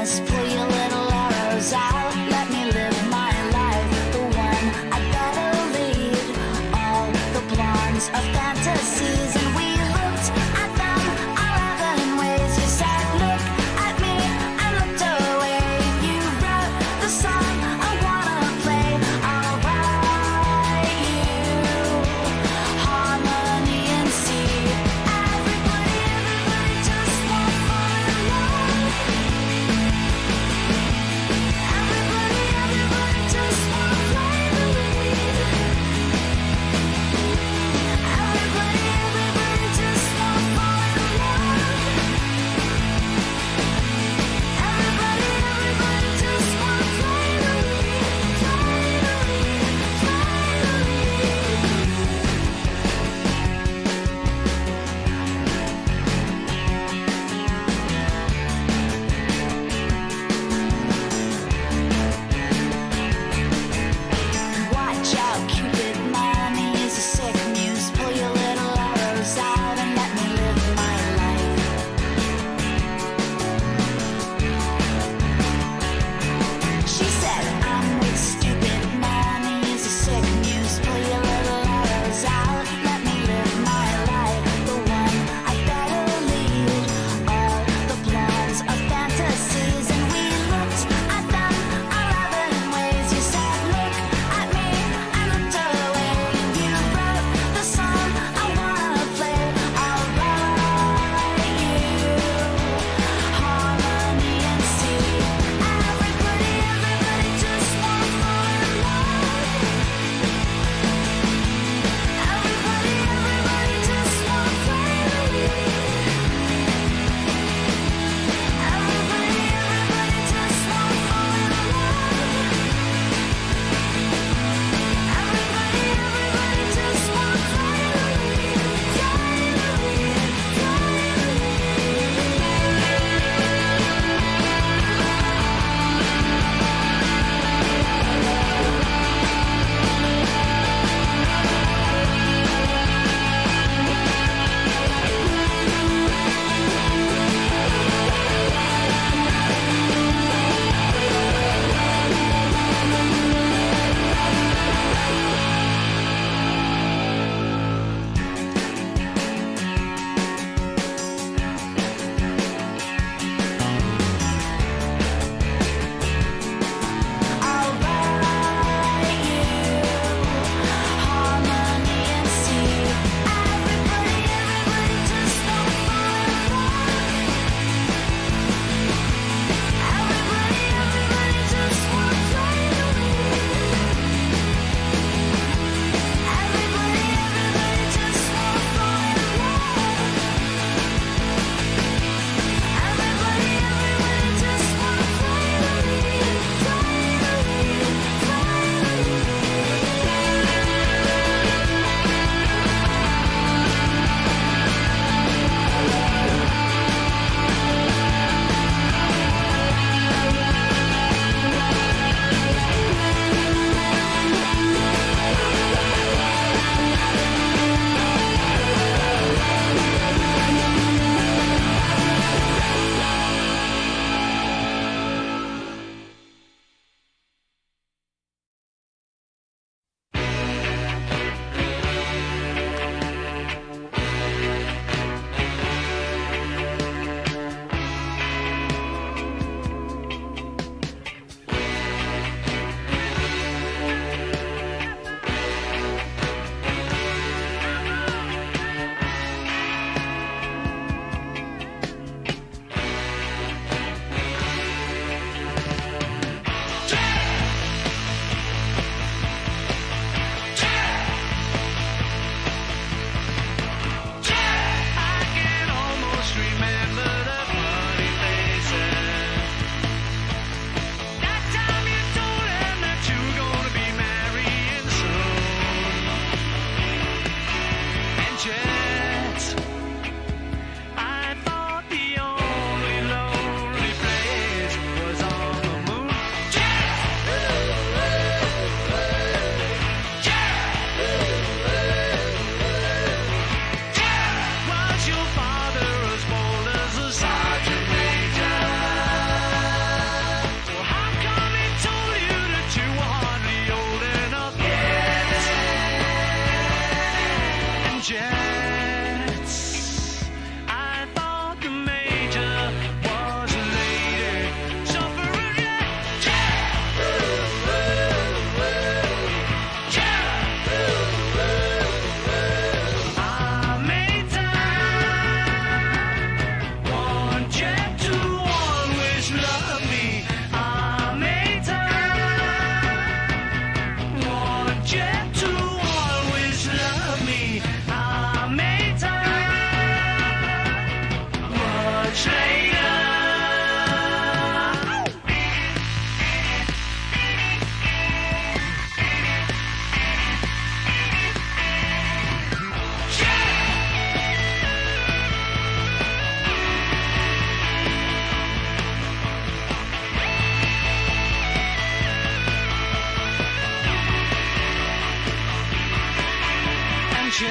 promise, pull your little arrows out. Let me live my life, the one I gotta lead. All the blondes of fantasies, and we looked at them, our heaven ways. You said, look at me, I looked away. You wrote the song I wanna play. I'll write you harmony and C. Everybody, everybody just won't fall in love. Everybody, everybody just won't fly the lead. Everybody,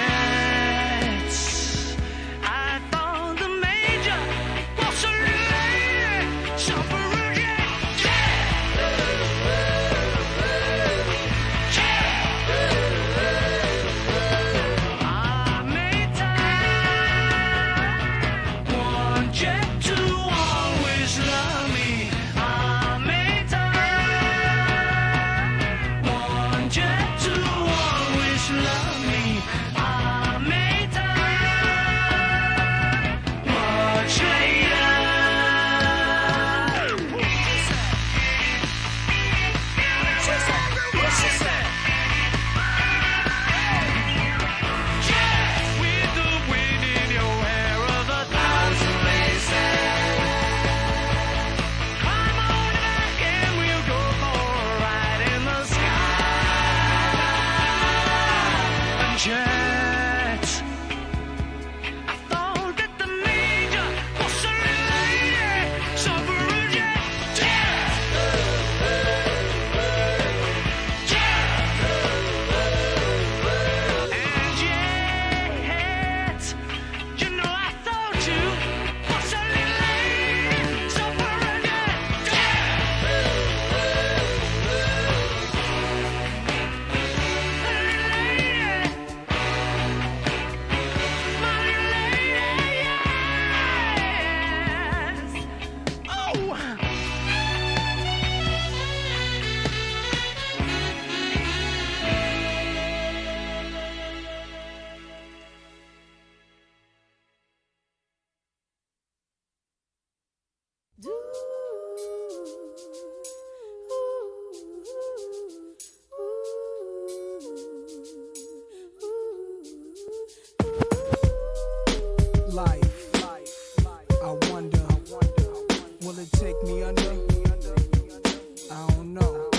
jets. I thought the major was a lady, suffering I made time, one jet to always love me. I made time, one jet to always love me. I made time, much later. With the wind in your hair of a thousand faces. Climb on back and we'll go for a ride in the sky. Jets. I thought that the major was a lady, suffering jet. And yet, you know I thought you was a lady, suffering jet. My lady, yes. Oh. Life, I wonder, will it take me under? I don't know.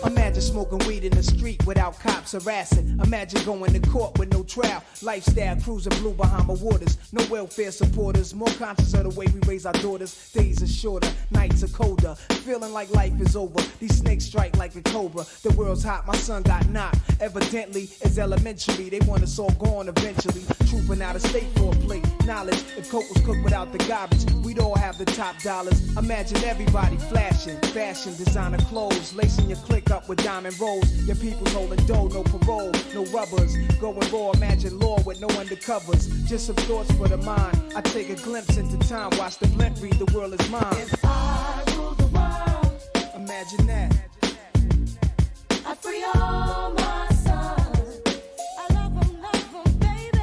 Imagine smoking weed in the street without cops harassing. Imagine going to court with no trial. Lifestyle cruising blue Bahama waters. No welfare supporters. More conscious of the way we raise our daughters. Days are shorter, nights are colder. Feeling like life is over. These snakes strike like a cobra. The world's hot, my son got knocked. Evidently, it's elementary. They want us all gone eventually. Trooping out of state for a plate. Knowledge, if coke was cooked without the garbage, we'd all have the top dollars. Imagine everybody flashing. Fashion, designer clothes. Lacing your click up with diamond rolls. Your people's holding dough, no parole, no rubbers. Going raw, imagine law with no undercovers. Just some thoughts for the mind. I take a glimpse into time. Watch the blimp read, the world is mine. If I rule the world, Imagine that. I'd free all my sons. I love them, baby.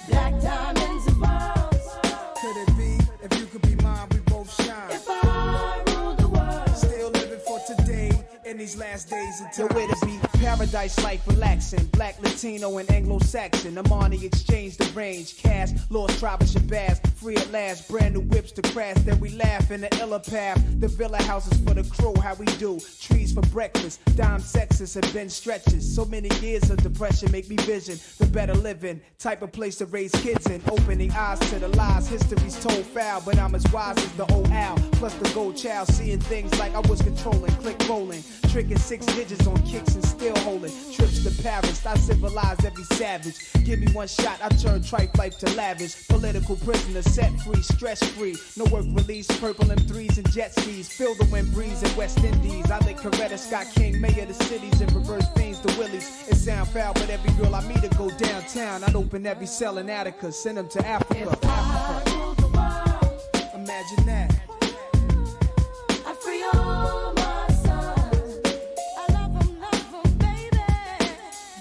Black diamonds and pearls. Could it be? If you could be mine, we both shine. If I rule the world, Still living for today in these last days until where to be. Paradise life relaxing. Black, Latino, and Anglo-Saxon. Amani exchange the range. Cash, lost tribe of Shabazz. Free at last. Brand new whips to crash. Then we laugh in the illa path. The villa houses for the crew. How we do. Trees for breakfast. Dime sexes and been stretches. So many years of depression make me vision the better living. Type of place to raise kids in. Opening eyes to the lies. History's told foul. But I'm as wise as the old owl. Plus the gold child. Seeing things like I was controlling. Click rolling. Tricking 6 digits on kicks and still holding. Trips to Paris, I civilized every savage. Give me one shot, I turn tripe life to lavish. Political prisoner, set free, stress free. No work release, purple M3s and jet skis. Feel the wind breeze in West Indies. I lick Coretta Scott King, mayor of the cities, and reverse fiends to Willies. It sound foul, but every girl I meet to go downtown. I'd open every cell in Attica, send them to Africa. if I rule the world, Imagine that. I'd free all my sons. I love them, baby.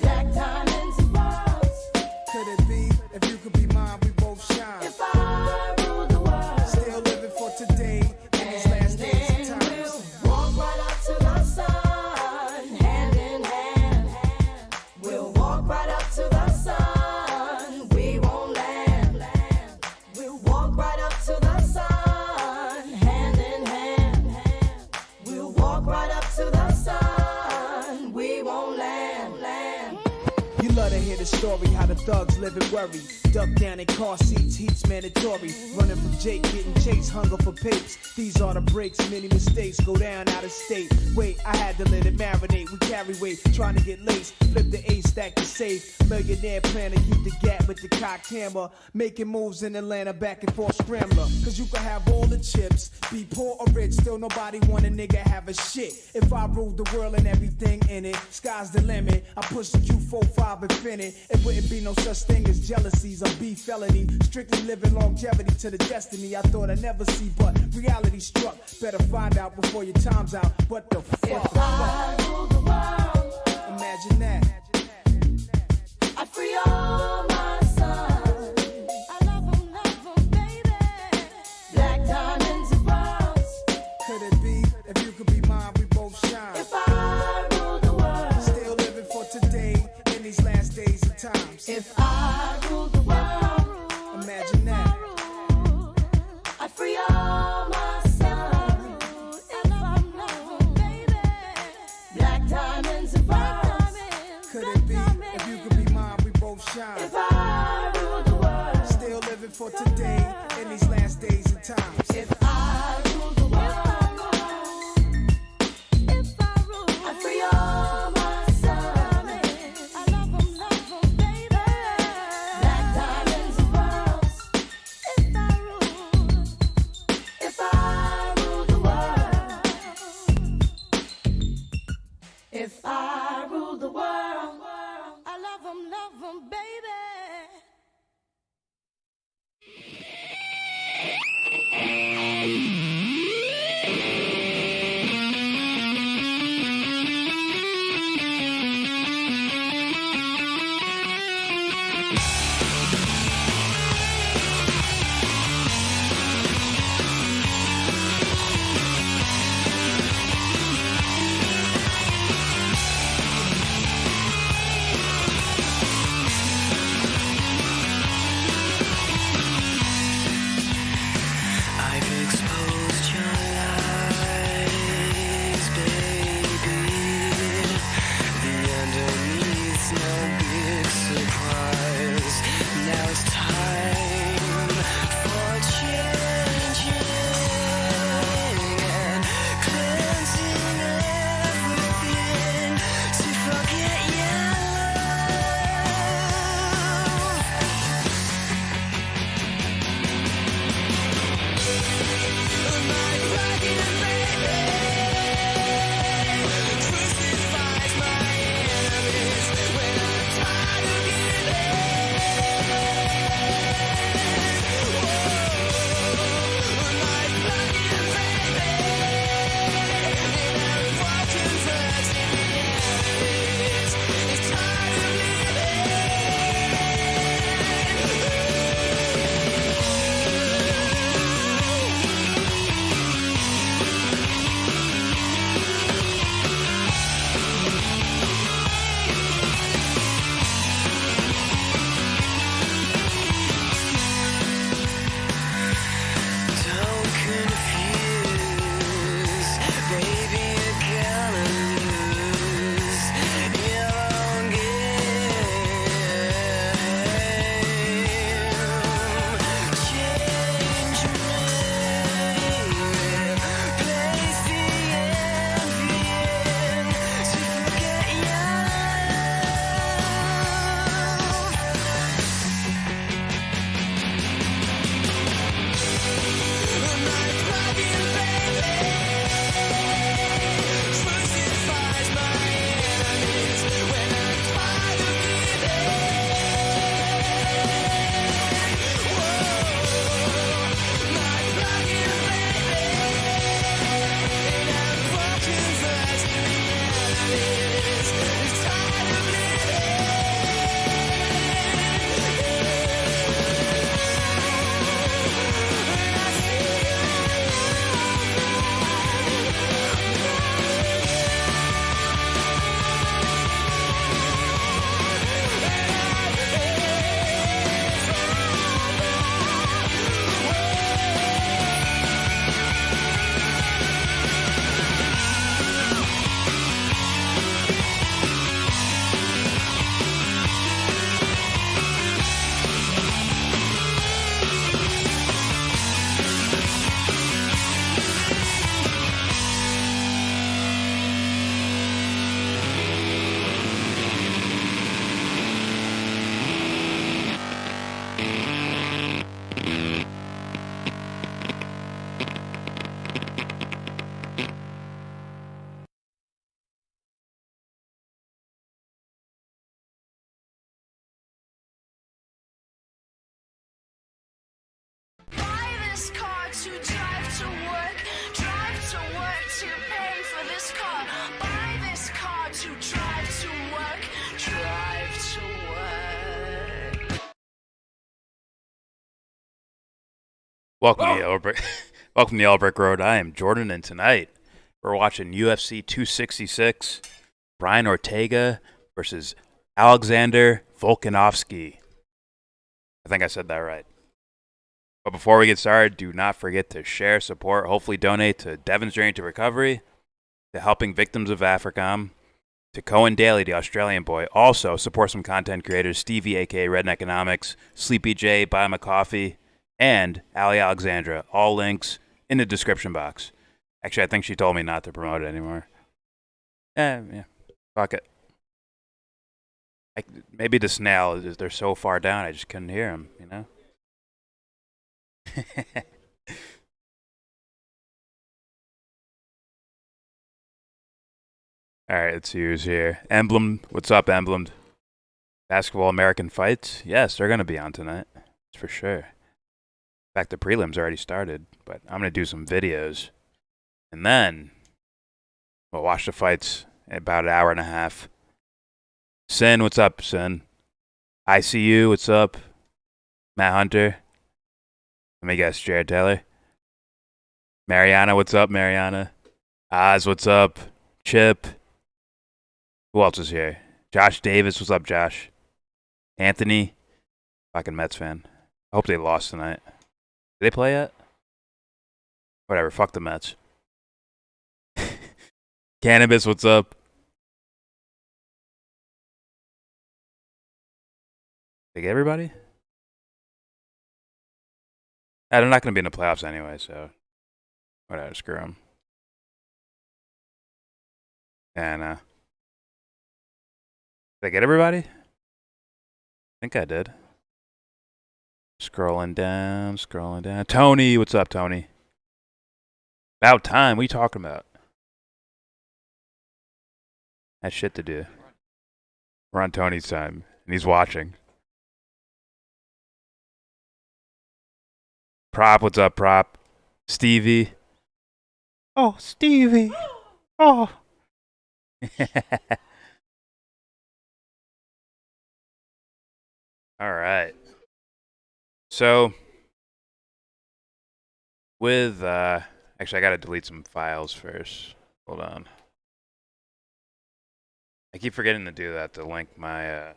Black diamonds and pearls. Could it be? If you could be mine, we both shine. If I rule the world, Still living for today in these last days and then times. we'll walk right up to the sun, hand in hand. We'll walk right up to the sun. We won't land. We'll walk right up to the sun, hand in hand. We'll walk right up to the sun. We won't land. You Love to hear the story, how the thugs live and worry. Duck down in car seats, heat's mandatory. Running from Jake, getting chased, hunger for papes. These are the breaks, many mistakes go down out of state. Wait, I had to let it marinate. We carry weight, trying to get laced. Flip the A, stack the safe. Millionaire plan to keep the gap with the cocked hammer. Making moves in Atlanta, back and forth scrambler. Cause you can have all the chips, be poor or rich, still nobody want a nigga have a shit. If I ruled the world and everything in it, sky's the limit. I push the Q45 infinite. It wouldn't be no such thing as jealousies or beef felony. Strictly living longevity to the destiny I thought I'd never see, but reality struck. Better find out before your time's out. What the fuck? If I rule the world, imagine that. I'd free all my sons. I love them, baby. Black diamonds and pearls. Could it be? If you could be mine, we both shine. If I rule the world, Still living for today in these last days and times. if I rule the world, Imagine that. I'd free all my sons. I love them, baby. Black diamonds and pearls. Could it be? If you could be mine, we both shine. If I rule the world, Still living for today in these last days and times. if I rule the world, I'd free all my sons. I love them, baby. Black diamonds and pearls. If I rule the world, if I rule the world, I love them, baby. I've exposed your lies, baby. The underneath's no big surprise. Welcome to YellBRo. Welcome to YellBRo. I am Jordan, and tonight we're watching UFC 266. Brian Ortega versus Alexander Volkanovski. I think I said that right. But before we get started, do not forget to share, support, hopefully donate to Devon's Journey to Recovery, to helping victims of Africom, to Cohen Daly, the Australian boy. Also, support some content creators, Stevie, a.k.a. Redneck Economics, Sleepy J, Buy Him a Coffee, and Ali Alexandra. All links in the description box. Actually, I think she told me not to promote it anymore. Yeah. Fuck it. Maybe the snail, they're so far down, I just couldn't hear them, you know? Alright, let's see who's here. Emblem, what's up, Emblem? Basketball American Fights? Yes, they're going to be on tonight. That's for sure. In fact, the prelims already started, but I'm going to do some videos. And then we'll watch the fights in about an hour and a half. Sin, what's up, Sin? ICU, what's up? Matt Hunter. Let me guess, Jared Taylor. Mariana, what's up, Mariana? Oz, what's up? Chip. Who else is here? Josh Davis, what's up, Josh? Anthony. Fucking Mets fan. I hope they lost tonight. Did they play yet? Whatever, fuck the Mets. Cannabis, what's up? Like everybody? They're not going to be in the playoffs anyway, so whatever, screw them. And, did I get everybody? I think I did. Scrolling down. Tony, what's up, Tony? About time. What are you talking about? That's shit to do. We're on Tony's time, and he's watching. Prop, what's up, Prop? Stevie. Oh, Stevie. Oh. All right. So, with, actually, I gotta delete some files first. Hold on. I keep forgetting to do that, to link my, or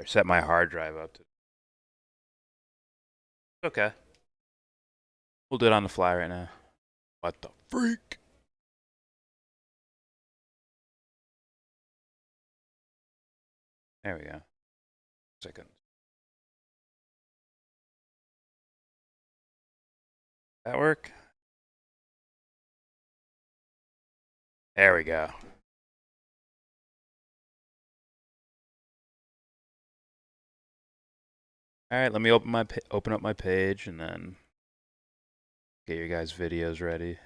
set my hard drive up to. Okay. We'll do it on the fly right now. What the freak? There we go. Second. That work? There we go. All right, let me open up my page and then get your guys' videos ready.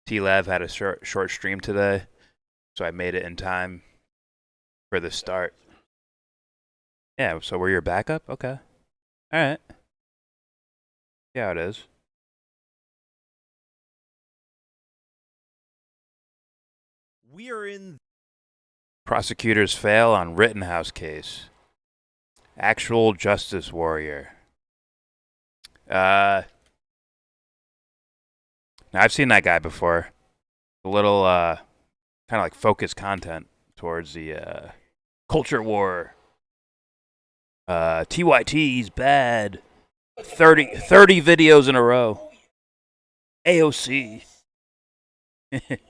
T-Lav had a short stream today, so I made it in time for the start. Yeah, so we're your backup? Okay. All right. Yeah, it is. We are in. Prosecutors fail on Rittenhouse case. Actual justice warrior. Now I've seen that guy before. A little, kind of like focused content towards the, culture war. TYT's bad. 30 videos in a row. AOC. Shit,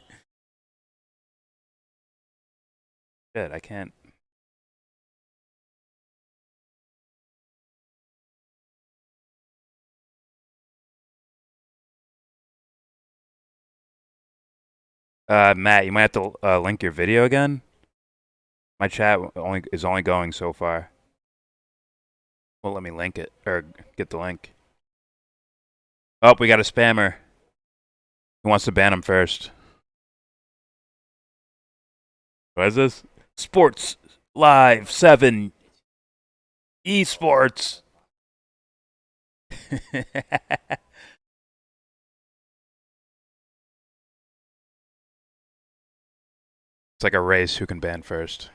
I can't. Matt, you might have to link your video again. My chat is only going so far. Won't let me link it or get the link. Oh, we got a spammer. Who wants to ban him first? What is this? Sports Live 7 Esports. It's like a race who can ban first.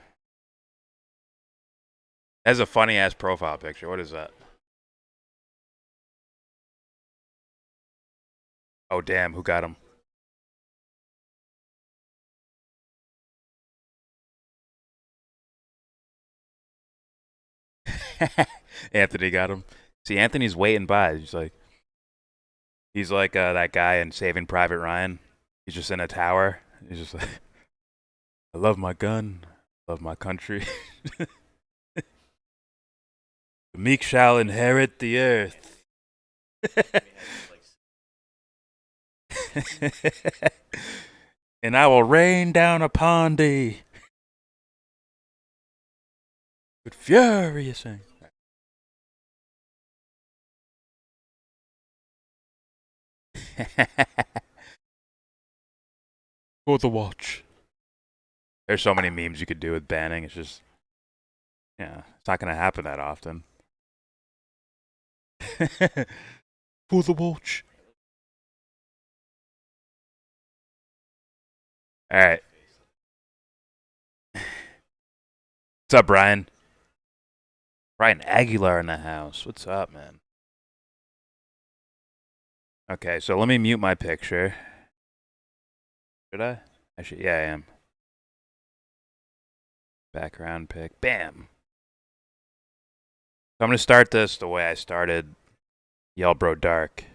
That's a funny ass profile picture. What is that? Oh damn, who got him? Anthony got him. See, Anthony's waiting by. He's like that guy in Saving Private Ryan. He's just in a tower. He's just like, I love my gun, love my country. The meek shall inherit the earth. And I will rain down upon thee with furious anger. For the watch. There's so many memes you could do with banning. It's just, yeah, it's not gonna happen that often. For the watch. All right. What's up, Brian? Brian Aguilar in the house. What's up, man? Okay, so let me mute my picture. Should I? Actually, yeah, I am. Background pic. Bam. So I'm going to start this the way I started YellBRo Dark.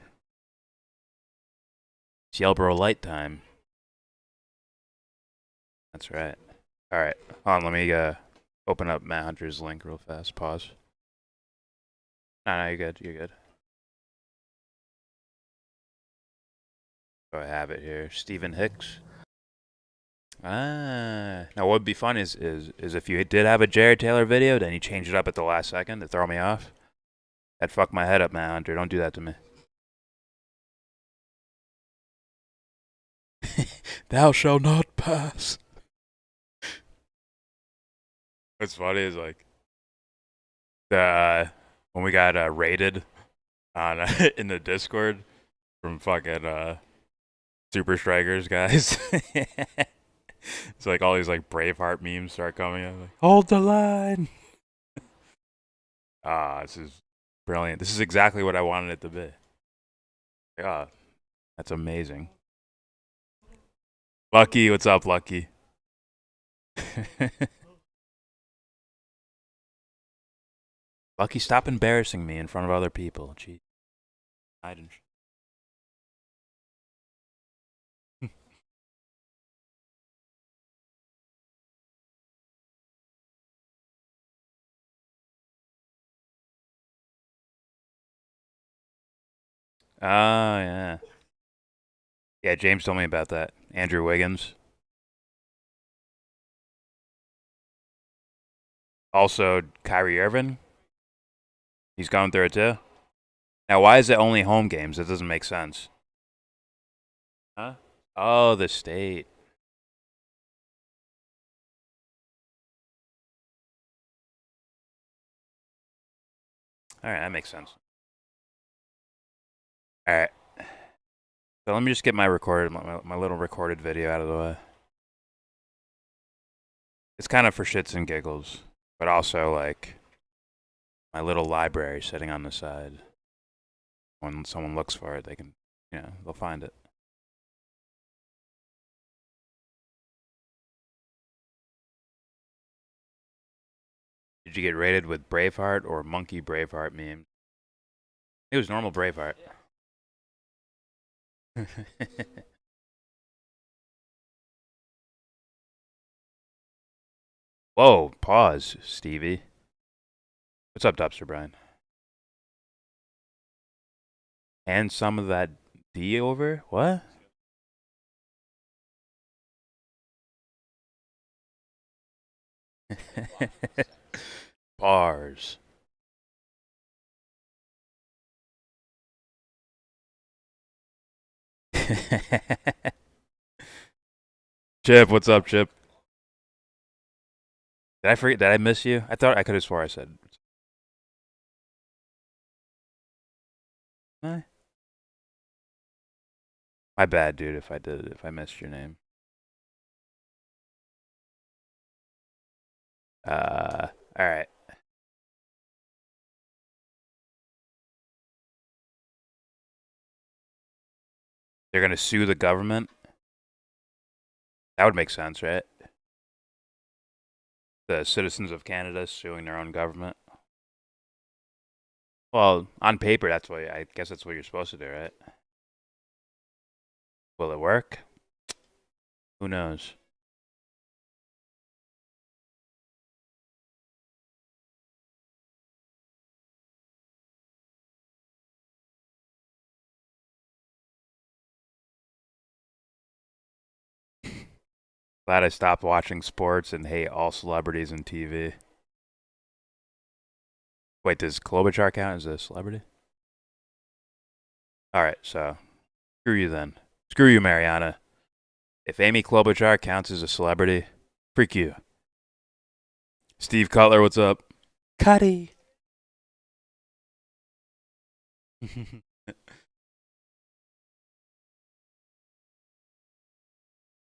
It's YellBRo Light time. That's right. All right. Hold on, let me open up Matt Hunter's link real fast. Pause. No, you're good. You're good. So I have it here. Stephen Hicks. Now what would be fun is if you did have a Jared Taylor video, then you change it up at the last second to throw me off. That'd fuck my head up, Matt Hunter. Don't do that to me. Thou shalt not pass. What's funny is like when we got raided on in the Discord from fucking Super Strikers guys. It's like all these like Braveheart memes start coming in. Like, hold the line. This is brilliant. This is exactly what I wanted it to be. That's amazing. Lucky, what's up, Lucky? Lucky, stop embarrassing me in front of other people. Gee. I didn't. Oh, yeah. Yeah, James told me about that. Andrew Wiggins. Also, Kyrie Irving. He's going through it too. Now, why is it only home games? That doesn't make sense. Huh? Oh, the state. All right, that makes sense. All right. So let me just get my little recorded video out of the way. It's kind of for shits and giggles, but also like my little library sitting on the side. When someone looks for it, they can, they'll find it. Did you get rated with Braveheart or Monkey Braveheart meme? It was normal Braveheart. Whoa, pause, Stevie. What's up, Dubster Brian? And some of that D over? What? Bars. Chip, what's up, Chip? Did I forget? Did I miss you? I thought I could have swore I said. Eh. My bad, dude, if I missed your name. Alright. They're gonna sue the government? That would make sense, right? The citizens of Canada suing their own government. Well, on paper, I guess that's what you're supposed to do, right? Will it work? Who knows? Glad I stopped watching sports and hate all celebrities in TV. Wait, does Klobuchar count as a celebrity? Alright, so screw you then. Screw you, Mariana. If Amy Klobuchar counts as a celebrity, freak you. Steve Cutler, what's up? Cuddy.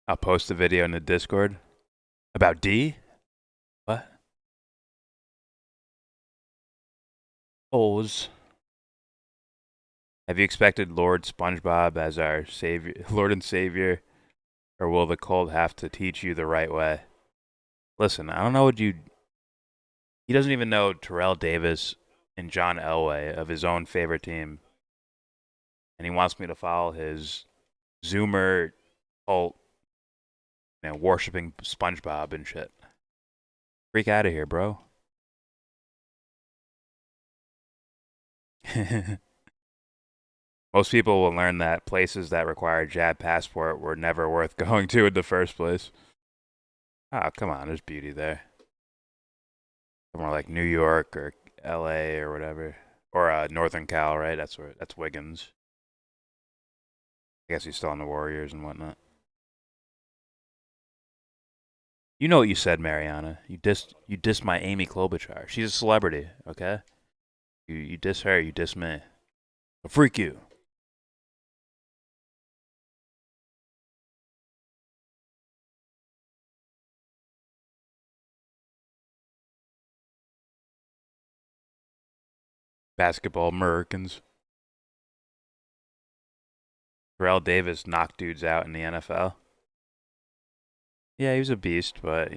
I'll post a video in the Discord. About D? What? O's. Have you expected Lord SpongeBob as our savior, Lord and Savior? Or will the cult have to teach you the right way? Listen, I don't know what you... He doesn't even know Terrell Davis and John Elway of his own favorite team. And he wants me to follow his Zoomer cult, worshipping SpongeBob and shit. Freak out of here, bro. Most people will learn that places that require a jab passport were never worth going to in the first place. Oh, come on, there's beauty there. Somewhere like New York or LA or whatever. Or Northern Cal, right? That's Wiggins. I guess he's still on the Warriors and whatnot. You know what you said, Mariana. You dissed my Amy Klobuchar. She's a celebrity, okay? You diss her, you diss me. I'll freak you. Basketball Americans. Terrell Davis knocked dudes out in the NFL. Yeah, he was a beast, but,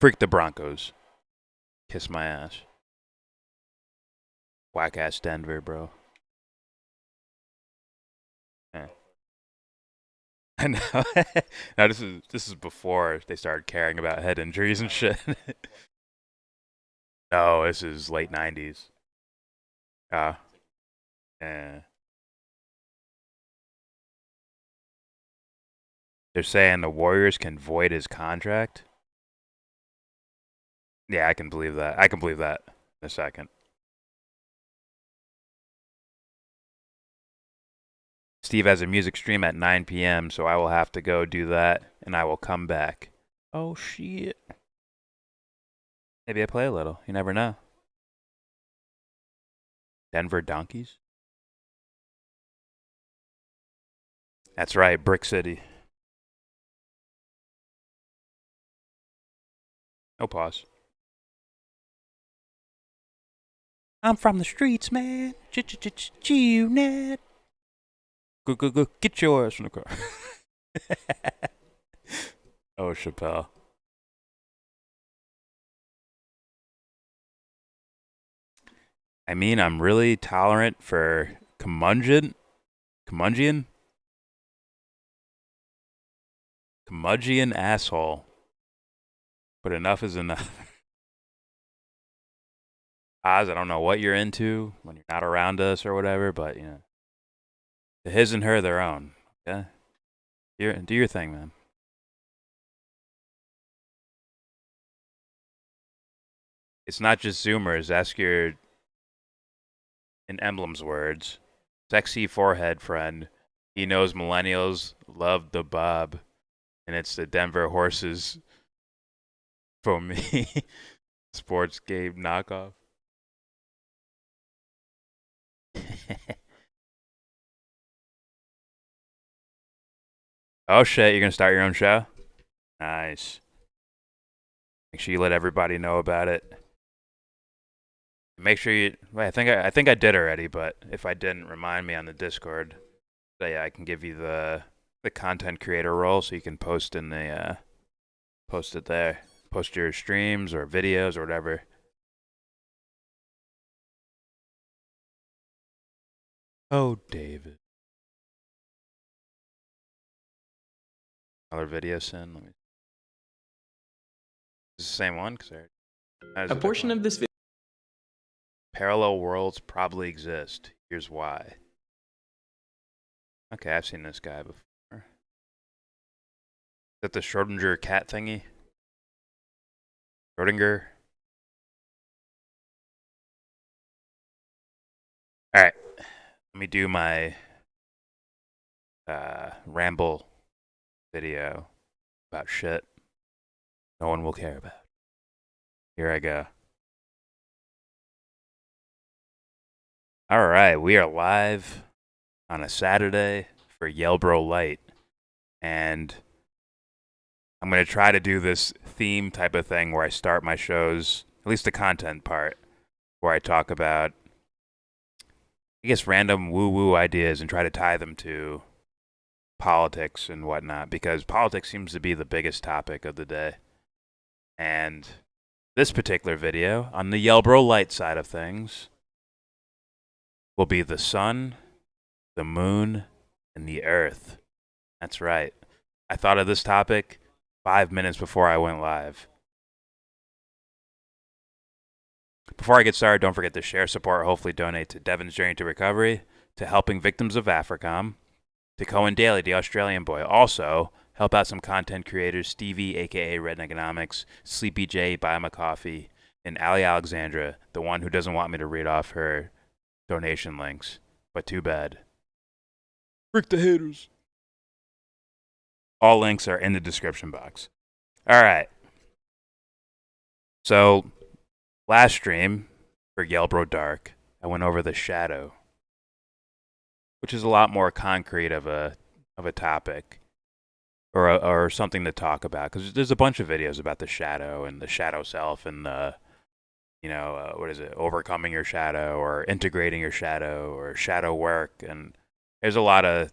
freak the Broncos. Kiss my ass. Whack ass Denver, bro. Yeah. I know. Now this is before they started caring about head injuries and shit. No, this is late 90s. Yeah. They're saying the Warriors can void his contract. Yeah, I can believe that. I can believe that in a second. Steve has a music stream at 9 p.m., so I will have to go do that, and I will come back. Oh, shit. Maybe I play a little. You never know. Denver Donkeys? That's right, Brick City. No pause. I'm from the streets, man. G-Net. Go, get your ass in the car. Oh, Chappelle. I mean, I'm really tolerant for curmudgeon asshole. But enough is enough. Oz, I don't know what you're into when you're not around us or whatever, but, to his and her, their own. Okay? Do your thing, man. It's not just Zoomers. Ask your, in Emblem's words, sexy forehead friend. He knows millennials love the bob. And it's the Denver Horses for me. Sports game knockoff. Oh shit, you're gonna start your own show? Nice. Make sure you let everybody know about it. Make sure you. Wait, I think I did already, but if I didn't, remind me on the Discord. So yeah, I can give you the content creator role, so you can post in the post it there. Post your streams or videos or whatever. Oh, David. Another video send. Let me. Is it the same one? A portion of this video. Parallel worlds probably exist. Here's why. Okay, I've seen this guy before. Is that the Schrodinger cat thingy? Schrodinger? Alright. Let me do my ramble video about shit no one will care about. Here I go. Alright, we are live on a Saturday for YellBRo Light. And I'm going to try to do this theme type of thing where I start my shows, at least the content part, where I talk about, I guess, random woo-woo ideas and try to tie them to politics and whatnot, because politics seems to be the biggest topic of the day. And this particular video, on the YellBRo Light side of things, will be the sun, the moon, and the earth. That's right. I thought of this topic 5 minutes before I went live. Before I get started, don't forget to share, support, hopefully donate to Devon's Journey to Recovery, to helping victims of Africom, to Cohen Daly, the Australian boy. Also, help out some content creators, Stevie, a.k.a. Rednegonomics, Sleepy J, Buy My Coffee, and Ali Alexandra, the one who doesn't want me to read off her donation links. But too bad. Frick the haters. All links are in the description box. Alright. So, last stream for YellBRo Dark, I went over the shadow, which is a lot more concrete of a topic, or something to talk about, because there's a bunch of videos about the shadow and the shadow self and the, what is it, overcoming your shadow or integrating your shadow or shadow work, and there's a lot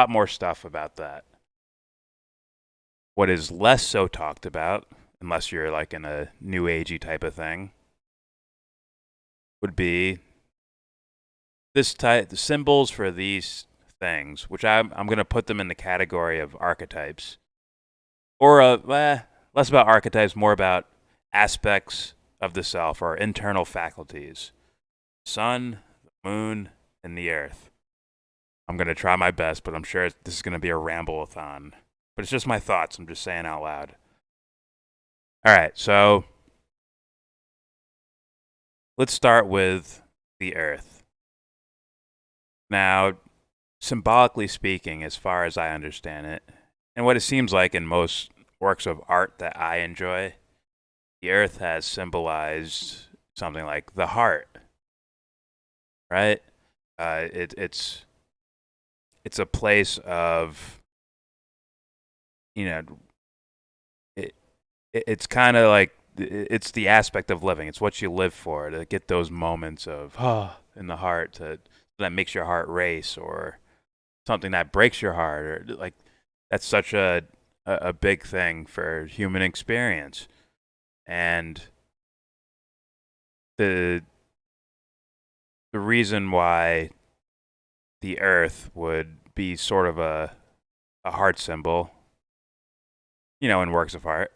more stuff about that. What is less so talked about, unless you're like in a new agey type of thing, would be this type, the symbols for these things, which I'm going to put them in the category of archetypes, or less about archetypes, more about aspects of the self or internal faculties. Sun, the moon, and the earth. I'm going to try my best, but I'm sure this is going to be a ramble-a-thon. But it's just my thoughts. I'm just saying out loud. All right, so let's start with the earth. Now, symbolically speaking, as far as I understand it, and what it seems like in most works of art that I enjoy, the earth has symbolized something like the heart, right? It's a place of, it's kind of like, it's the aspect of living. It's what you live for, to get those moments of in the heart that makes your heart race, or something that breaks your heart, or like that's such a big thing for human experience. And the reason why the earth would be sort of a heart symbol, in works of art,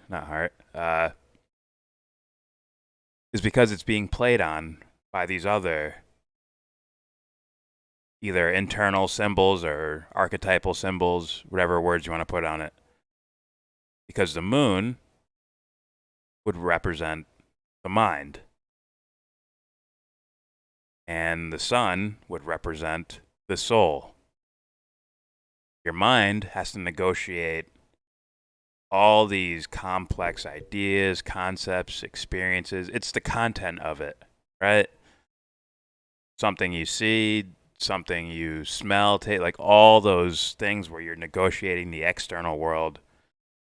not heart, is because it's being played on by these other either internal symbols or archetypal symbols, whatever words you want to put on it. Because the moon would represent the mind, and the sun would represent the soul. Your mind has to negotiate all these complex ideas, concepts, experiences. It's the content of it, right? something you see, something you smell, taste, like all those things where you're negotiating the external world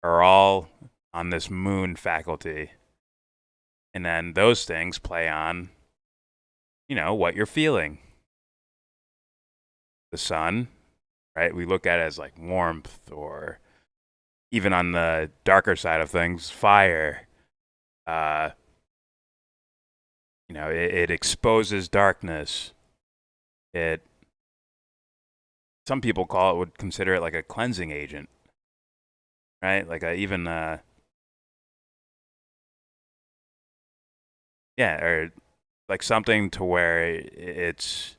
are all on this moon faculty. And then those things play on, what you're feeling. The sun, right? We look at it as like warmth, or even on the darker side of things, fire. It exposes darkness. Some people would consider it like a cleansing agent, right? Like or like something to where it's,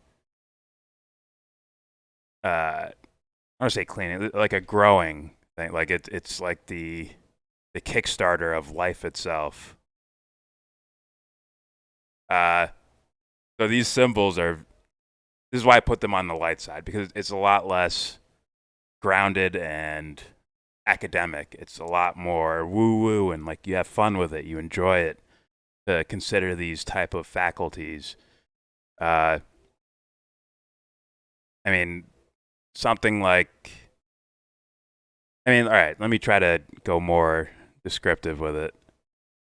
I want to say cleaning, like a growing thing. Like it's like the Kickstarter of life itself. So these symbols this is why I put them on the light side, because it's a lot less grounded and academic. It's a lot more woo-woo, and like you have fun with it, you enjoy it, to consider these type of faculties. I mean, something like, all right, let me try to go more descriptive with it.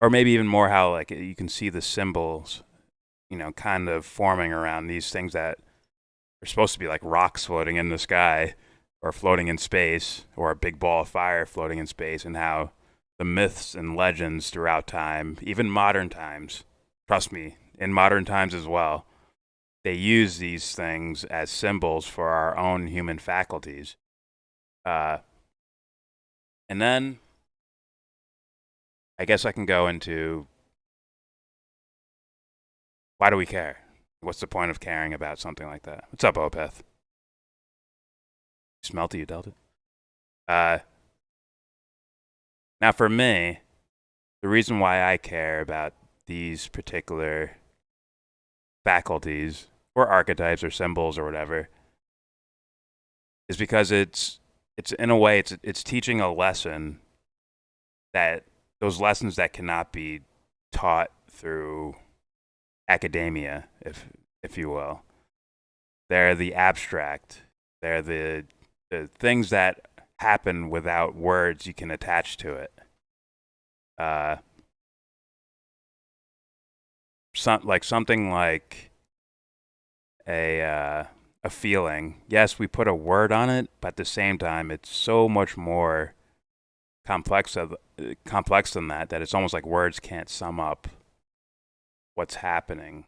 Or maybe even more how like you can see the symbols, kind of forming around these things that are supposed to be like rocks floating in the sky or floating in space, or a big ball of fire floating in space, and how the myths and legends throughout time, even modern times, trust me, in modern times as well, they use these things as symbols for our own human faculties. And then I guess I can go into, why do we care? What's the point of caring about something like that? What's up, Opeth? Smelty, you dealt it. Now for me, the reason why I care about these particular faculties or archetypes or symbols or whatever is because it's in a way it's teaching a lesson, that those lessons that cannot be taught through academia, if you will. They're the abstract. They're the things that happen without words you can attach to it. Something like a feeling. Yes, we put a word on it, but at the same time, it's so much more complex than that it's almost like words can't sum up what's happening,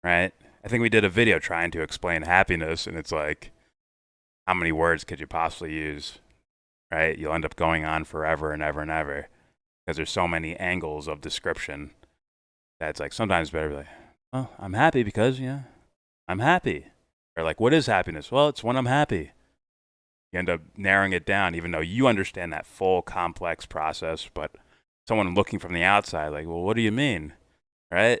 right? I think we did a video trying to explain happiness, and it's like, how many words could you possibly use, right? You'll end up going on forever and ever and ever, because there's so many angles of description that it's like sometimes better to be like, oh, I'm happy because, I'm happy. Or like, what is happiness? Well, it's when I'm happy. You end up narrowing it down, even though you understand that full complex process, but someone looking from the outside, like, well, what do you mean? Right?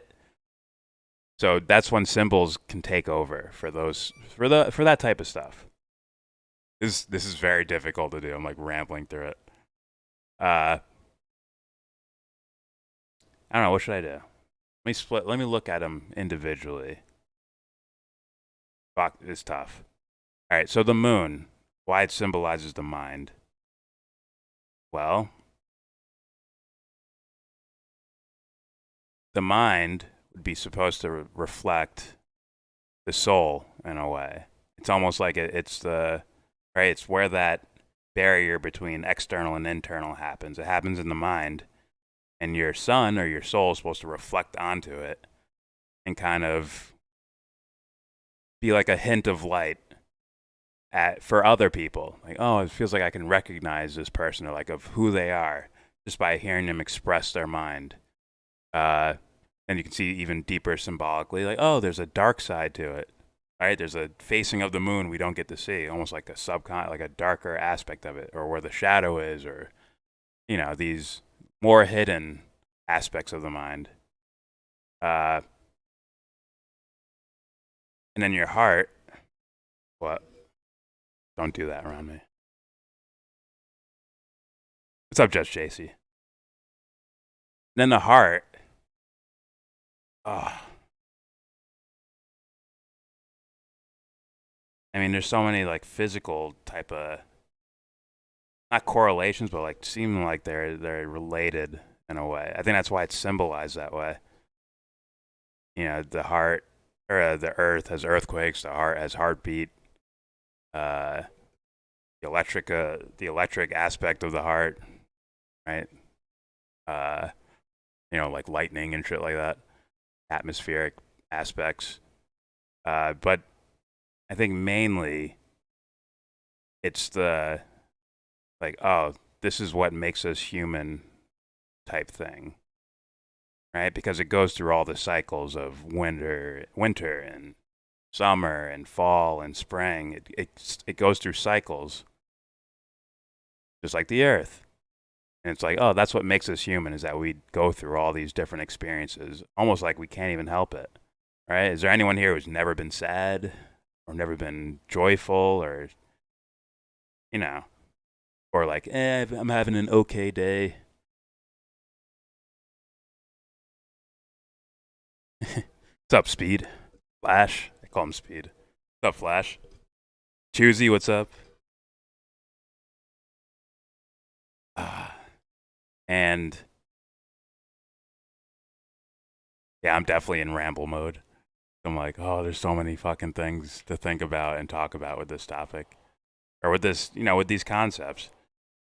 So that's when symbols can take over for that type of stuff. This is very difficult to do. I'm like rambling through it. I don't know. What should I do? Let me look at them individually. Fuck, it's tough. All right. So the moon, why it symbolizes the mind. Well, the mind would be supposed to reflect the soul in a way. It's almost like it's where that barrier between external and internal happens. It happens in the mind, and your sun or your soul is supposed to reflect onto it and kind of be like a hint of light for other people. Like, oh, it feels like I can recognize this person, or like of who they are just by hearing them express their mind. And you can see even deeper symbolically, like, oh, there's a dark side to it. Right? There's a facing of the moon we don't get to see, almost like like a darker aspect of it, or where the shadow is, or these more hidden aspects of the mind. And then your heart. What? Don't do that around me. What's up, Judge JC? Then the heart. Oh. I mean, there's so many like physical type of, not correlations, but like seeming like they're related in a way. I think that's why it's symbolized that way. You know, the heart or the earth has earthquakes, the heart has heartbeat. Uh, the electric aspect of the heart, right? You know, like lightning and shit like that, atmospheric aspects. But I think mainly it's the like, oh, this is what makes us human type thing, right? Because it goes through all the cycles of winter and summer and fall and spring. It goes through cycles, just like the earth. And it's like, oh, that's what makes us human, is that we go through all these different experiences, almost like we can't even help it, right? Is there anyone here who's never been sad or never been joyful or, you know, or like, I'm having an okay day? What's up, Speed? Flash? I call him Speed. What's up, Flash? Choosy, what's up? And yeah, I'm definitely in ramble mode. I'm like, oh, there's so many fucking things to think about and talk about with this topic. Or with this, you know, with these concepts.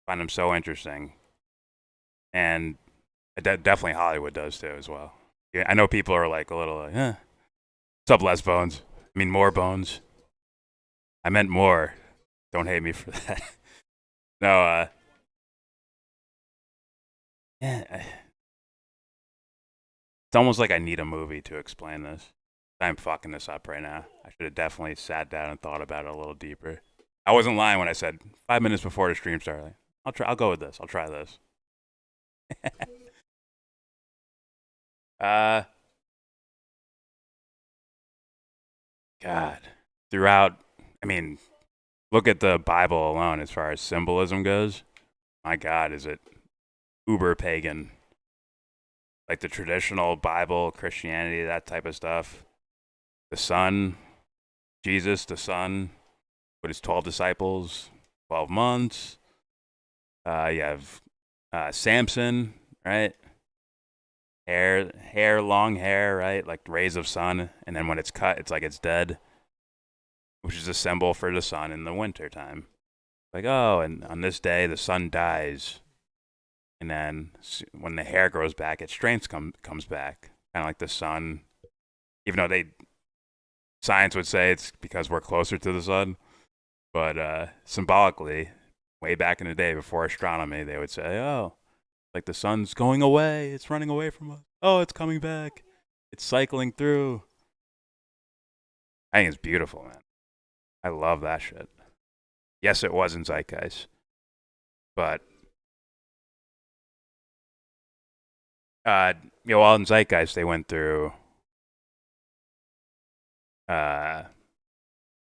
I find them so interesting. And definitely Hollywood does too as well. Yeah, I know people are like a little like, what's up, Les Bones? I mean, more Bones. I meant more. Don't hate me for that. No, yeah. It's almost like I need a movie to explain this. I'm fucking this up right now. I should have definitely sat down and thought about it a little deeper. I wasn't lying when I said 5 minutes before the stream started. I'll go with this. I'll try this. God. Throughout, I mean, look at the Bible alone as far as symbolism goes. My God, is it uber pagan? Like the traditional Bible, Christianity, that type of stuff. The sun, Jesus, the sun, with his 12 disciples, 12 months. You have Samson, right? Long hair, right? Like rays of sun. And then when it's cut, it's like it's dead, which is a symbol for the sun in the winter time. Like, oh, and on this day, the sun dies. And then when the hair grows back, its strength comes back. Kind of like the sun, even though science would say it's because we're closer to the sun. But symbolically, way back in the day before astronomy, they would say, oh, like the sun's going away. It's running away from us. Oh, it's coming back. It's cycling through. I think it's beautiful, man. I love that shit. Yes, it was in Zeitgeist. But, while in Zeitgeist, they went through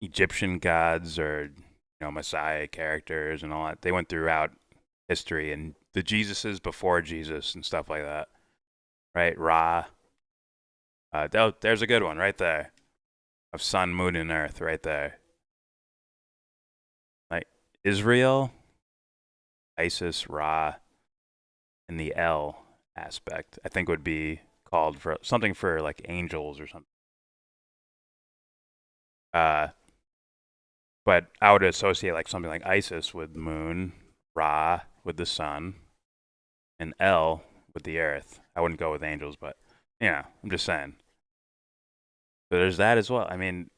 Egyptian gods or, Messiah characters and all that. They went throughout history and the Jesuses before Jesus and stuff like that. Right? Ra. There's a good one right there. Of sun, moon, and earth right there. Like Israel, Isis, Ra, and the El aspect, I think would be called for something for like angels or something. But I would associate like something like Isis with the moon, Ra with the sun, and El with the earth. I wouldn't go with angels, but I'm just saying. But there's that as well. I mean,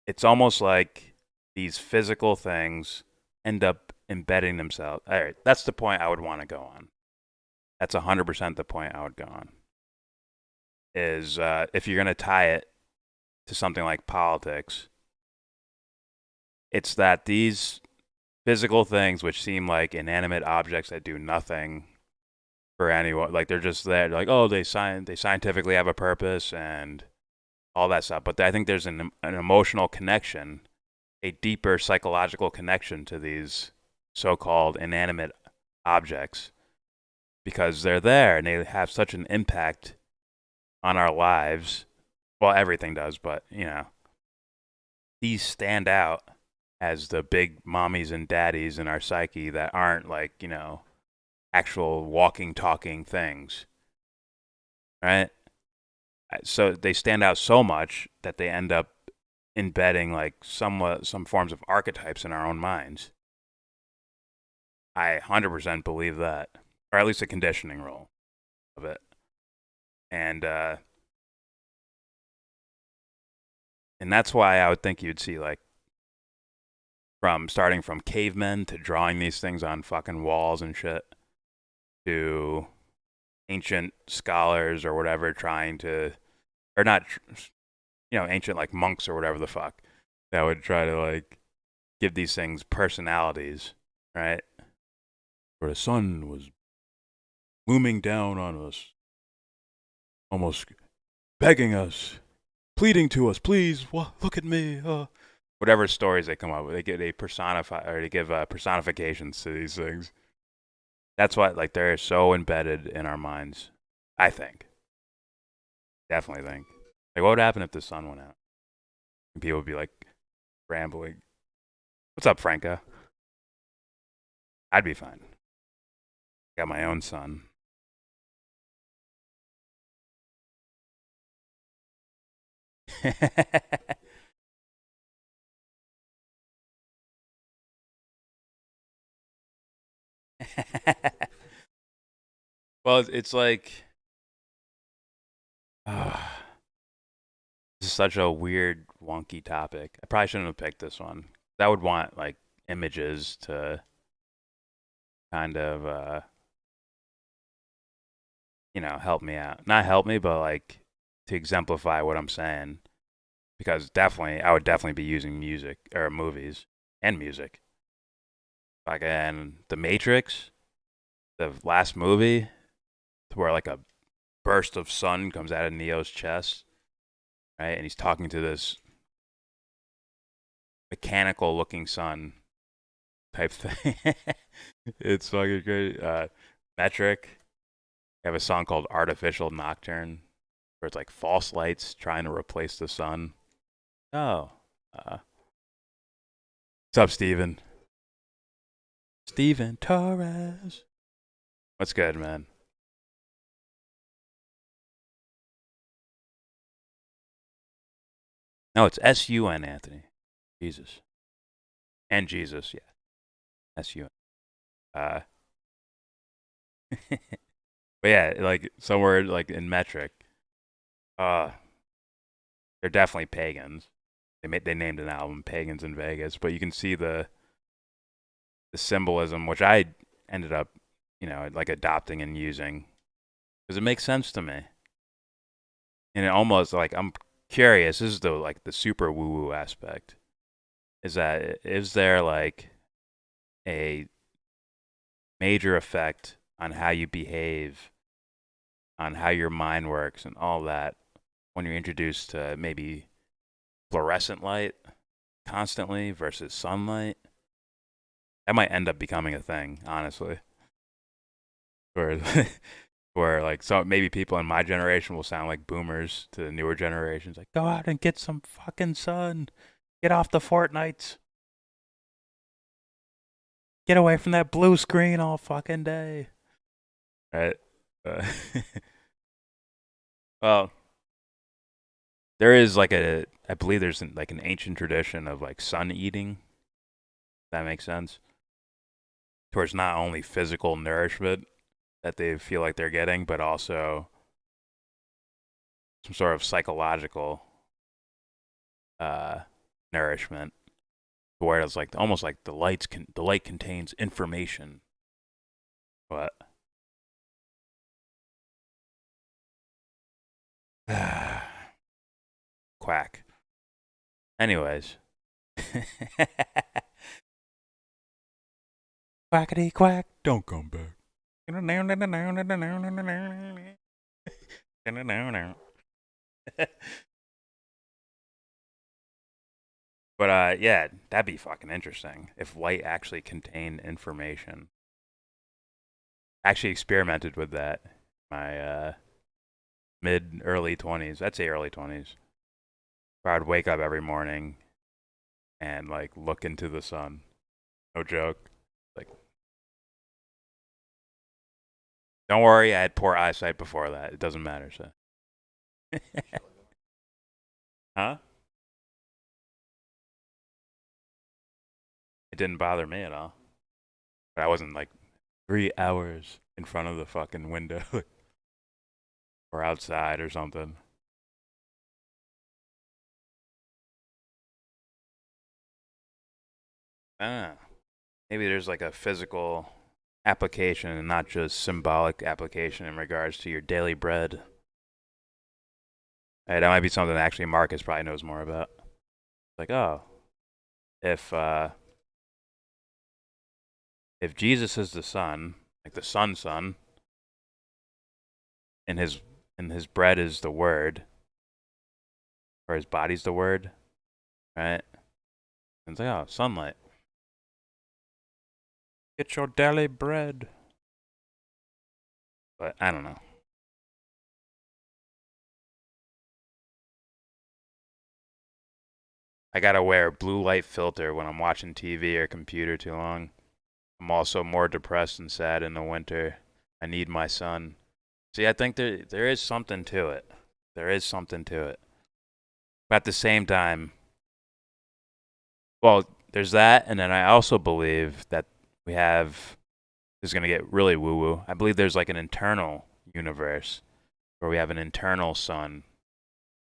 it's almost like these physical things end up embedding themselves. All right, that's the point I would want to go on. That's 100% the point I would go on. Is if you're going to tie it to something like politics, it's that these physical things, which seem like inanimate objects that do nothing for anyone, like they're just there, like, oh, they scientifically have a purpose and all that stuff. But I think there's an emotional connection, a deeper psychological connection to these so-called inanimate objects, because they're there and they have such an impact on our lives. Well, everything does, but these stand out as the big mommies and daddies in our psyche that aren't like, you know, actual walking, talking things, right? So they stand out so much that they end up embedding like some forms of archetypes in our own minds. I 100% believe that, or at least a conditioning role of it. And that's why I would think you'd see like starting from cavemen to drawing these things on fucking walls and shit to ancient scholars or whatever trying to, or not, you know, ancient like monks or whatever the fuck that would try to like give these things personalities, right? Where the sun was looming down on us, almost begging us, pleading to us, please, look at me. Whatever stories they come up with, they personify or they give personifications to these things. That's why, like, they're so embedded in our minds. I think, definitely think. Like, what would happen if the sun went out? And people would be like rambling. What's up, Franca? I'd be fine. Got my own sun. Well, it's like, this is such a weird, wonky topic. I probably shouldn't have picked this one. I would want like images to kind of, you know, help me out. Not help me, but like to exemplify what I'm saying. Because definitely, I would definitely be using music or movies and music. Like in The Matrix, the last movie, where like a burst of sun comes out of Neo's chest, right? And he's talking to this mechanical looking sun type thing. It's fucking great. Metric. They have a song called Artificial Nocturne, where it's like false lights trying to replace the sun. Oh. What's up, Steven? Steven Torres. What's good, man? No, it's S-U-N, Anthony. Jesus. And Jesus, yeah. S-U-N. But yeah, like somewhere like in metric, they're definitely pagans. They named an album Pagans in Vegas, but you can see the symbolism, which I ended up, you know, like adopting and using because it makes sense to me. And it almost like I'm curious. This is the super woo woo aspect. Is there like a major effect on how you behave, on how your mind works, and all that when you're introduced to maybe fluorescent light constantly versus sunlight? That might end up becoming a thing, honestly. Where like so maybe people in my generation will sound like boomers to the newer generations, like go out and get some fucking sun, get off the Fortnites, get away from that blue screen all fucking day, right? Well, there is like I believe there's like an ancient tradition of like sun eating. If that makes sense. Towards not only physical nourishment that they feel like they're getting, but also some sort of psychological nourishment, where it's like almost like the light contains information. But quack. Anyways. Quackity quack, don't come back. But yeah, that'd be fucking interesting if light actually contained information. Actually experimented with that my early 20s. I'd say early 20s. Where I'd wake up every morning and like look into the sun. No joke. Like, don't worry, I had poor eyesight before that. It doesn't matter, so. Huh? It didn't bother me at all. But I wasn't like 3 hours in front of the fucking window or outside or something. I don't know. Maybe there's like a physical application and not just symbolic application in regards to your daily bread. Hey, that might be something that actually Marcus probably knows more about. Like, oh, if Jesus is the Son, like the Son, and his bread is the Word, or his body's the Word, right? And it's like, oh, sunlight. Get your daily bread. But I don't know. I gotta wear a blue light filter when I'm watching TV or computer too long. I'm also more depressed and sad in the winter. I need my sun. See, I think there is something to it. There is something to it. But at the same time, well, there's that, and then I also believe that we have, this is going to get really woo-woo, I believe there's like an internal universe where we have an internal sun.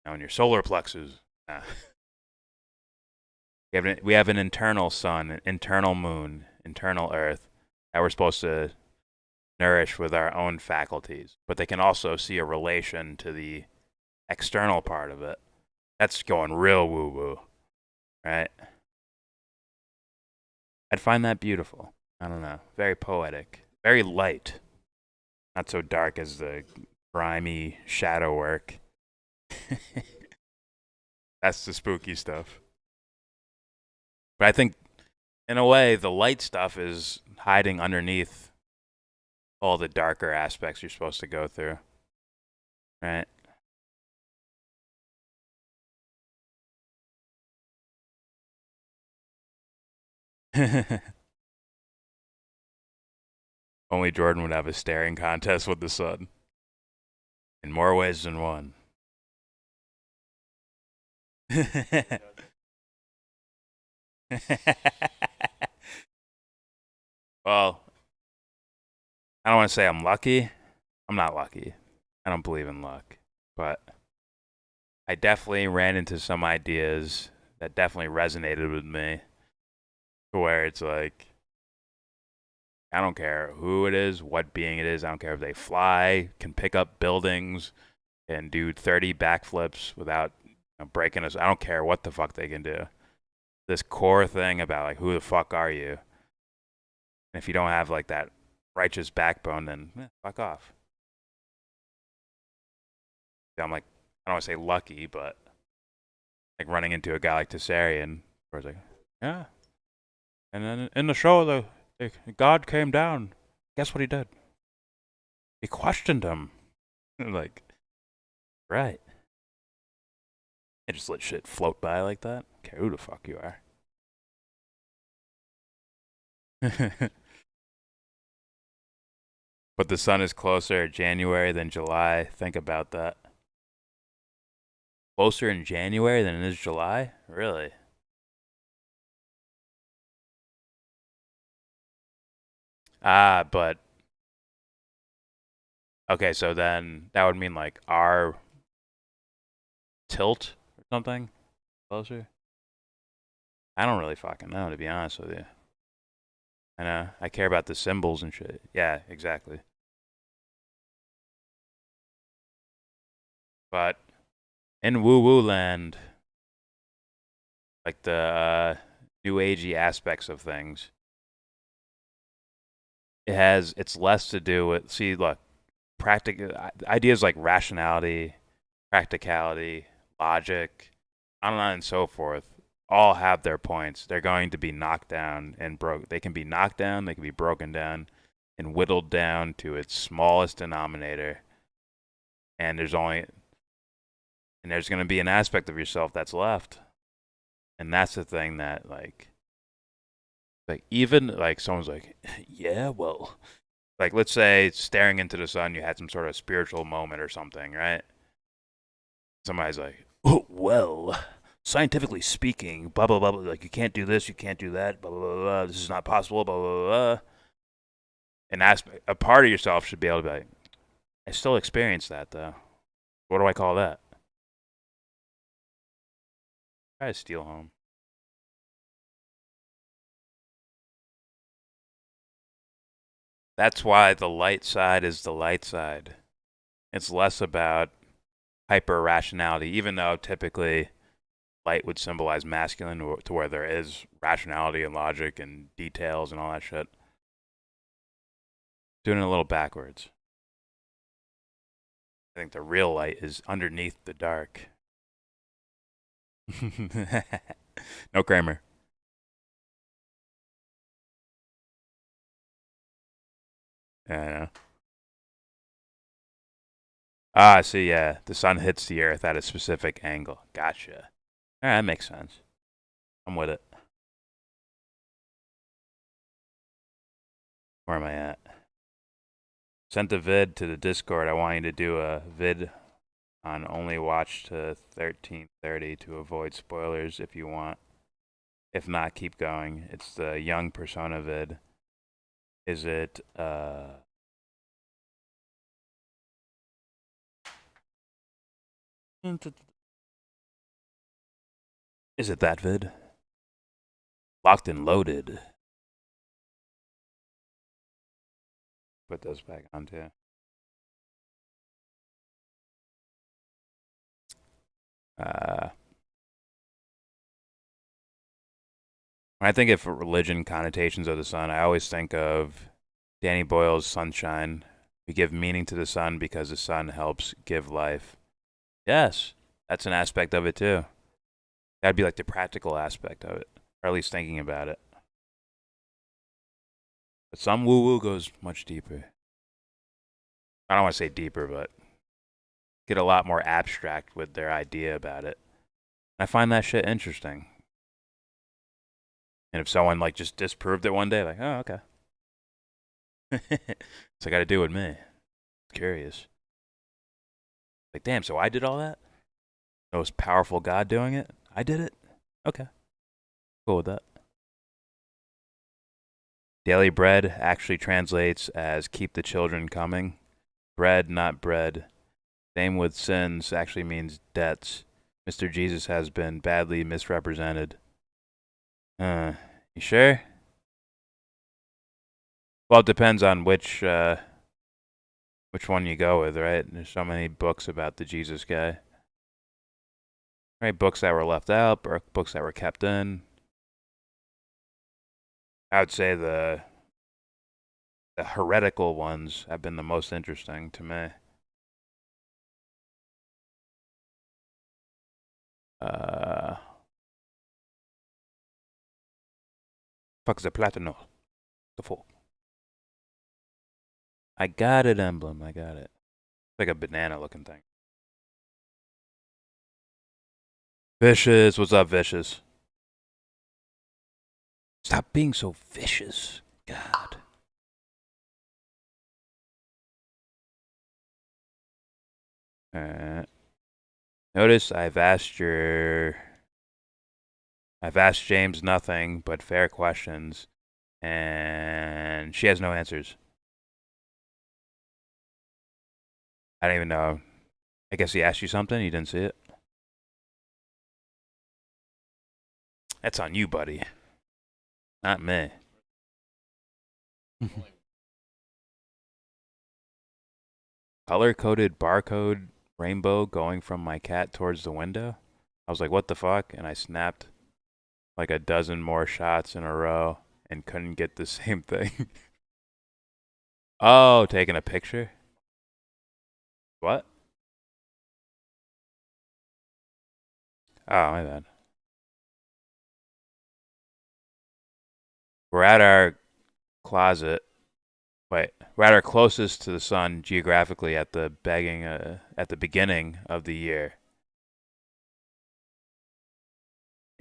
Now in your solar plexus, we have an internal sun, an internal moon, internal earth that we're supposed to nourish with our own faculties, but they can also see a relation to the external part of it. That's going real woo-woo, right? I'd find that beautiful. I don't know. Very poetic. Very light. Not so dark as the grimy shadow work. That's the spooky stuff. But I think, in a way, the light stuff is hiding underneath all the darker aspects you're supposed to go through. Right? Only Jordan would have a staring contest with the sun. In more ways than one. Well, I don't want to say I'm lucky. I'm not lucky. I don't believe in luck. But I definitely ran into some ideas that definitely resonated with me. Where it's like, I don't care who it is, what being it is. I don't care if they fly, can pick up buildings, and do 30 backflips without breaking us. I don't care what the fuck they can do. This core thing about like, who the fuck are you? And if you don't have like that righteous backbone, then fuck off. I'm like, I don't want to say lucky, but like running into a guy like Tessarian, where it's like, yeah. And then in the show, God came down. Guess what he did? He questioned him. Like, right. I just let shit float by like that. I don't care who the fuck you are. But the sun is closer in January than July. Think about that. Closer in January than it is July? Really? But okay, so then that would mean like our tilt or something closer. I don't really fucking know, to be honest with you. I know I care about the symbols and shit. Yeah, exactly. But in woo woo land, like the new agey aspects of things, it's less to do with, see, look, ideas like rationality, practicality, logic, on and so forth, all have their points. They're going to be knocked down and broke. They can be knocked down, they can be broken down and whittled down to its smallest denominator. And there's going to be an aspect of yourself that's left. And that's the thing that like even like someone's like, yeah, well, like let's say staring into the sun, you had some sort of spiritual moment or something, right? Somebody's like, oh, well, scientifically speaking, blah blah blah, like you can't do this, you can't do that, blah blah blah, blah. This is not possible, blah blah blah. An aspect, a part of yourself should be able to be like, I still experience that though. What do I call that? Try to steal home. That's why the light side is the light side. It's less about hyper rationality, even though typically light would symbolize masculine to where there is rationality and logic and details and all that shit. Doing it a little backwards. I think the real light is underneath the dark. No Kramer. Yeah. Ah, I see, yeah. The sun hits the earth at a specific angle. Gotcha. Alright, that makes sense. I'm with it. Where am I at? Sent a vid to the Discord. I want you to do a vid on only watch to 13:30 to avoid spoilers if you want. If not, keep going. It's the young persona vid. Is it is it that vid? Locked and loaded. Put those back on too. When I think of religion connotations of the sun, I always think of Danny Boyle's Sunshine. We give meaning to the sun because the sun helps give life. Yes, that's an aspect of it too. That'd be like the practical aspect of it, or at least thinking about it. But some woo-woo goes much deeper. I don't want to say deeper, but get a lot more abstract with their idea about it. I find that shit interesting. And if someone like just disproved it one day, like, oh, okay. So I got to do it with me. Curious. Like, damn, so I did all that? The most powerful God doing it? I did it? Okay. Cool with that. Daily bread actually translates as keep the children coming. Bread, not bread. Same with sins actually means debts. Mr. Jesus has been badly misrepresented. You sure? Well, it depends on which one you go with, right? There's so many books about the Jesus guy. Right, books that were left out, or books that were kept in. I would say the heretical ones have been the most interesting to me. Fuck the platano. The full. I got it, emblem. I got it. It's like a banana looking thing. Vicious. What's up, Vicious? Stop being so vicious. God. Notice I've asked James nothing but fair questions, and she has no answers. I don't even know. I guess he asked you something, you didn't see it. That's on you, buddy. Not me. Color-coded barcode rainbow going from my cat towards the window. I was like, what the fuck? And I snapped like a dozen more shots in a row and couldn't get the same thing. Oh, taking a picture? What? Oh, my bad. We're at our closet. Wait, we're at our closest to the sun geographically at the beginning of the year.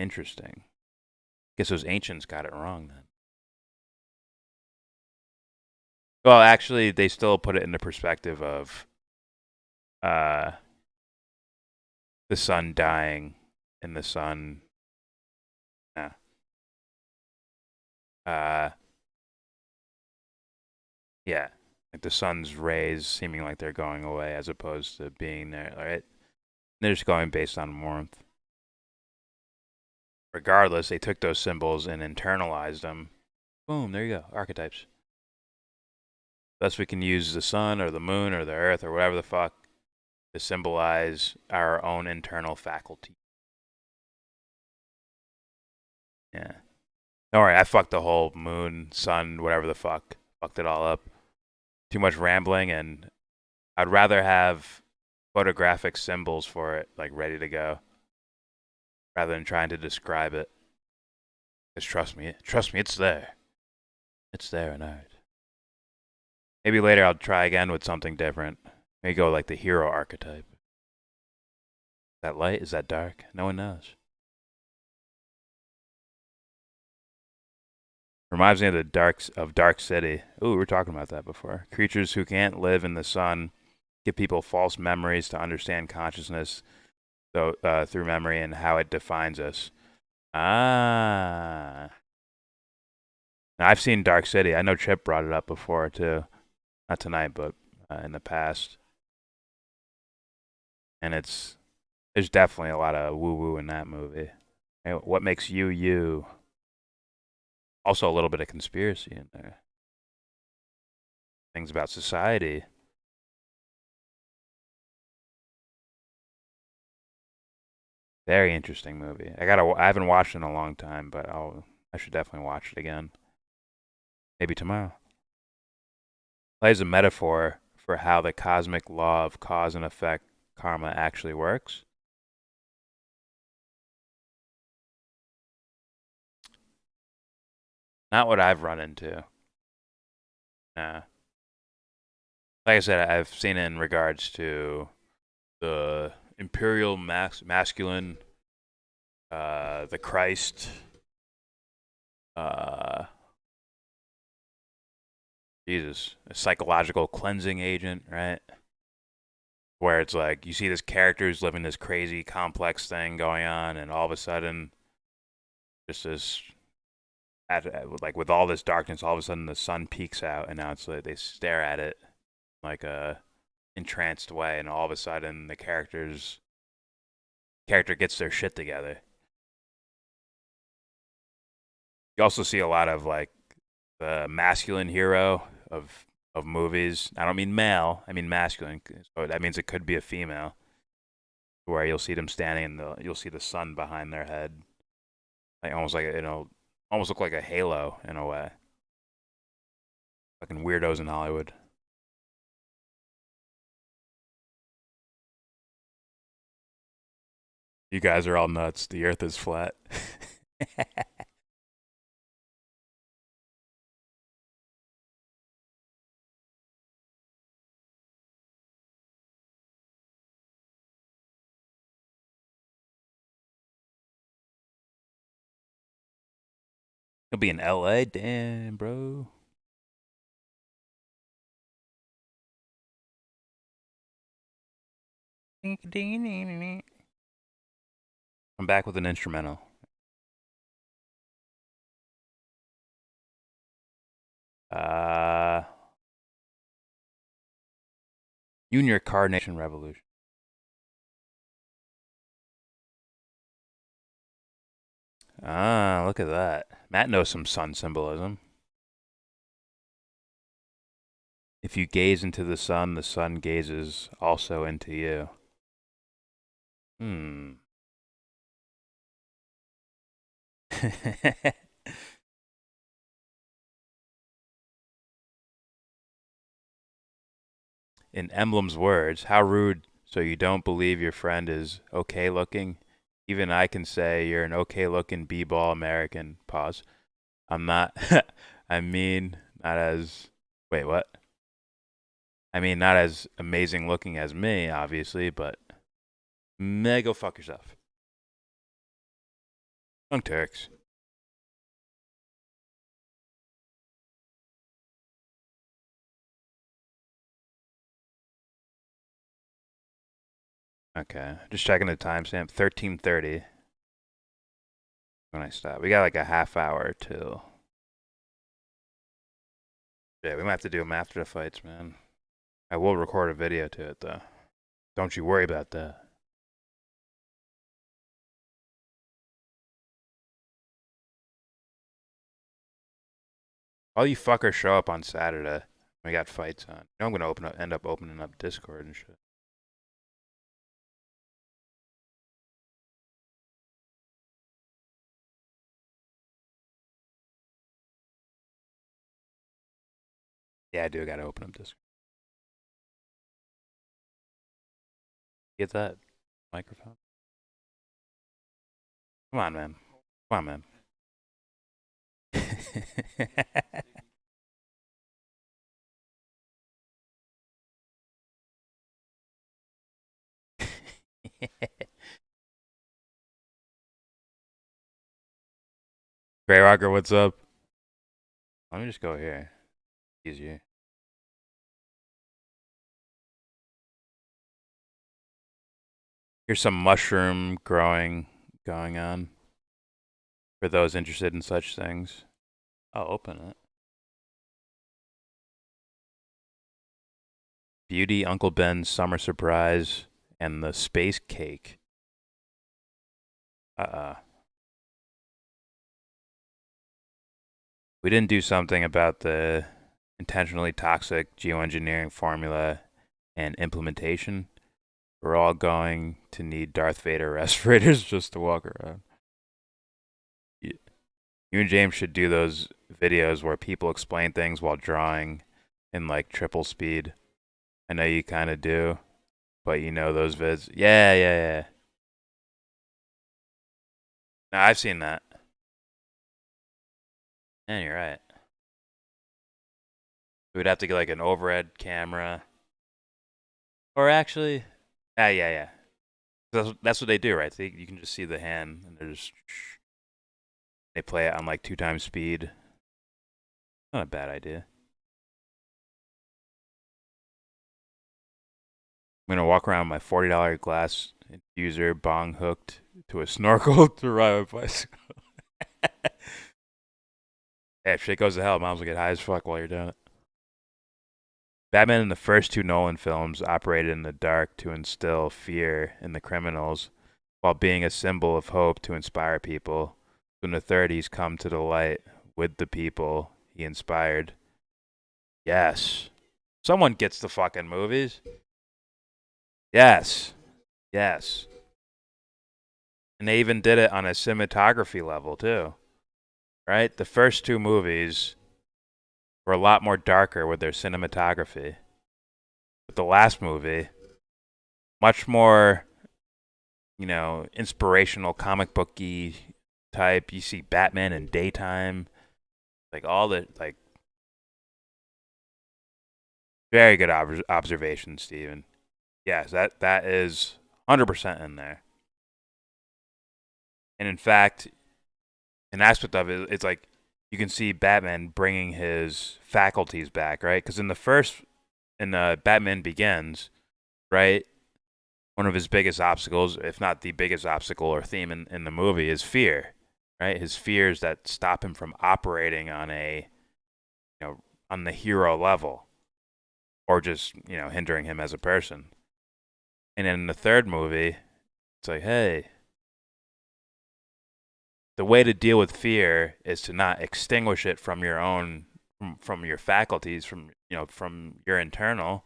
Interesting. Guess those ancients got it wrong then. Well, actually, they still put it in the perspective of the sun dying and the sun. Yeah, like the sun's rays seeming like they're going away as opposed to being there, right? They're just going based on warmth. Regardless, they took those symbols and internalized them. Boom, there you go, archetypes. Thus, we can use the sun or the moon or the earth or whatever the fuck to symbolize our own internal faculty. Yeah. Don't worry, I fucked the whole moon, sun, whatever the fuck. Fucked it all up. Too much rambling, and I'd rather have photographic symbols for it, like ready to go, rather than trying to describe it. Because trust me, it's there. It's there in art. Maybe later I'll try again with something different. Maybe go like the hero archetype. Is that light? Is that dark? No one knows. Reminds me of Dark City. Ooh, we were talking about that before. Creatures who can't live in the sun give people false memories to understand consciousness through memory and how it defines us. Ah. Now, I've seen Dark City. I know Chip brought it up before too. Not tonight, but in the past. And there's definitely a lot of woo-woo in that movie. What makes you, you? Also a little bit of conspiracy in there. Things about society. Very interesting movie. I haven't watched it in a long time, but I should definitely watch it again. Maybe tomorrow. Plays a metaphor for how the cosmic law of cause and effect karma actually works. Not what I've run into. Nah. Like I said, I've seen it in regards to the imperial masculine, the Christ, Jesus, a psychological cleansing agent, right? Where it's like you see this character's living this crazy complex thing going on, and all of a sudden, just this, like with all this darkness, all of a sudden the sun peeks out, and now it's like they stare at it like a entranced way, and all of a sudden the character gets their shit together. You also see a lot of like the masculine hero of movies. I don't mean male, I mean masculine. So that means it could be a female. Where you'll see them standing and you'll see the sun behind their head. Like almost like almost look like a halo in a way. Fucking weirdos in Hollywood. You guys are all nuts. The earth is flat. He'll be in LA? Damn, bro. I'm back with an instrumental. Junior Carnation Revolution. Ah, look at that. Matt knows some sun symbolism. If you gaze into the sun gazes also into you. In Emblem's words, how rude, so you don't believe your friend is okay looking? Even I can say you're an okay looking b-ball American. Pause. I'm not, I mean, not as, wait, what? I mean, not as amazing looking as me, obviously, but go fuck yourself. Young Turks. Okay, just checking the timestamp. 13:30. When I stop, we got like a half hour till. Yeah, we might have to do them after the fights, man. I will record a video to it though. Don't you worry about that. All you fuckers show up on Saturday. We got fights on. You know I'm gonna end up opening up Discord and shit. Yeah, I do gotta open up Discord. Get that microphone? Come on, man. Come on, man. Gray Rocker, what's up? Let me just go here. Easier. Here's some mushroom growing going on for those interested in such things. I'll open it. Beauty, Uncle Ben's Summer Surprise, and the Space Cake. We didn't do something about the intentionally toxic geoengineering formula and implementation. We're all going to need Darth Vader respirators just to walk around. You and James should do those videos where people explain things while drawing in like triple speed. I know you kind of do, but you know those vids. Yeah. No, I've seen that. Yeah, you're right. We'd have to get like an overhead camera. Or actually, yeah. That's what they do, right? You can just see the hand, and they play it on like 2x speed. Not a bad idea. I'm gonna walk around with my $40 glass infuser bong hooked to a snorkel to ride a bicycle. Yeah, if shit goes to hell, moms will get high as fuck while you're doing it. Batman in the first two Nolan films operated in the dark to instill fear in the criminals, while being a symbol of hope to inspire people. In the third, he's come to the light with the people he inspired. Yes. Someone gets the fucking movies. Yes. And they even did it on a cinematography level, too. Right? The first two movies were a lot more darker with their cinematography. But the last movie, much more, inspirational comic booky type. You see Batman in daytime. Like all the, very good observation, Steven. Yes, that is 100% in there. And in fact, an aspect of it, it's like you can see Batman bringing his faculties back, right? Because in Batman Begins, right, one of his biggest obstacles, if not the biggest obstacle or theme in the movie, is fear, right? His fears that stop him from operating on on the hero level, or just hindering him as a person. And in the third movie, it's like, hey, the way to deal with fear is to not extinguish it from your own, from your faculties, from your internal,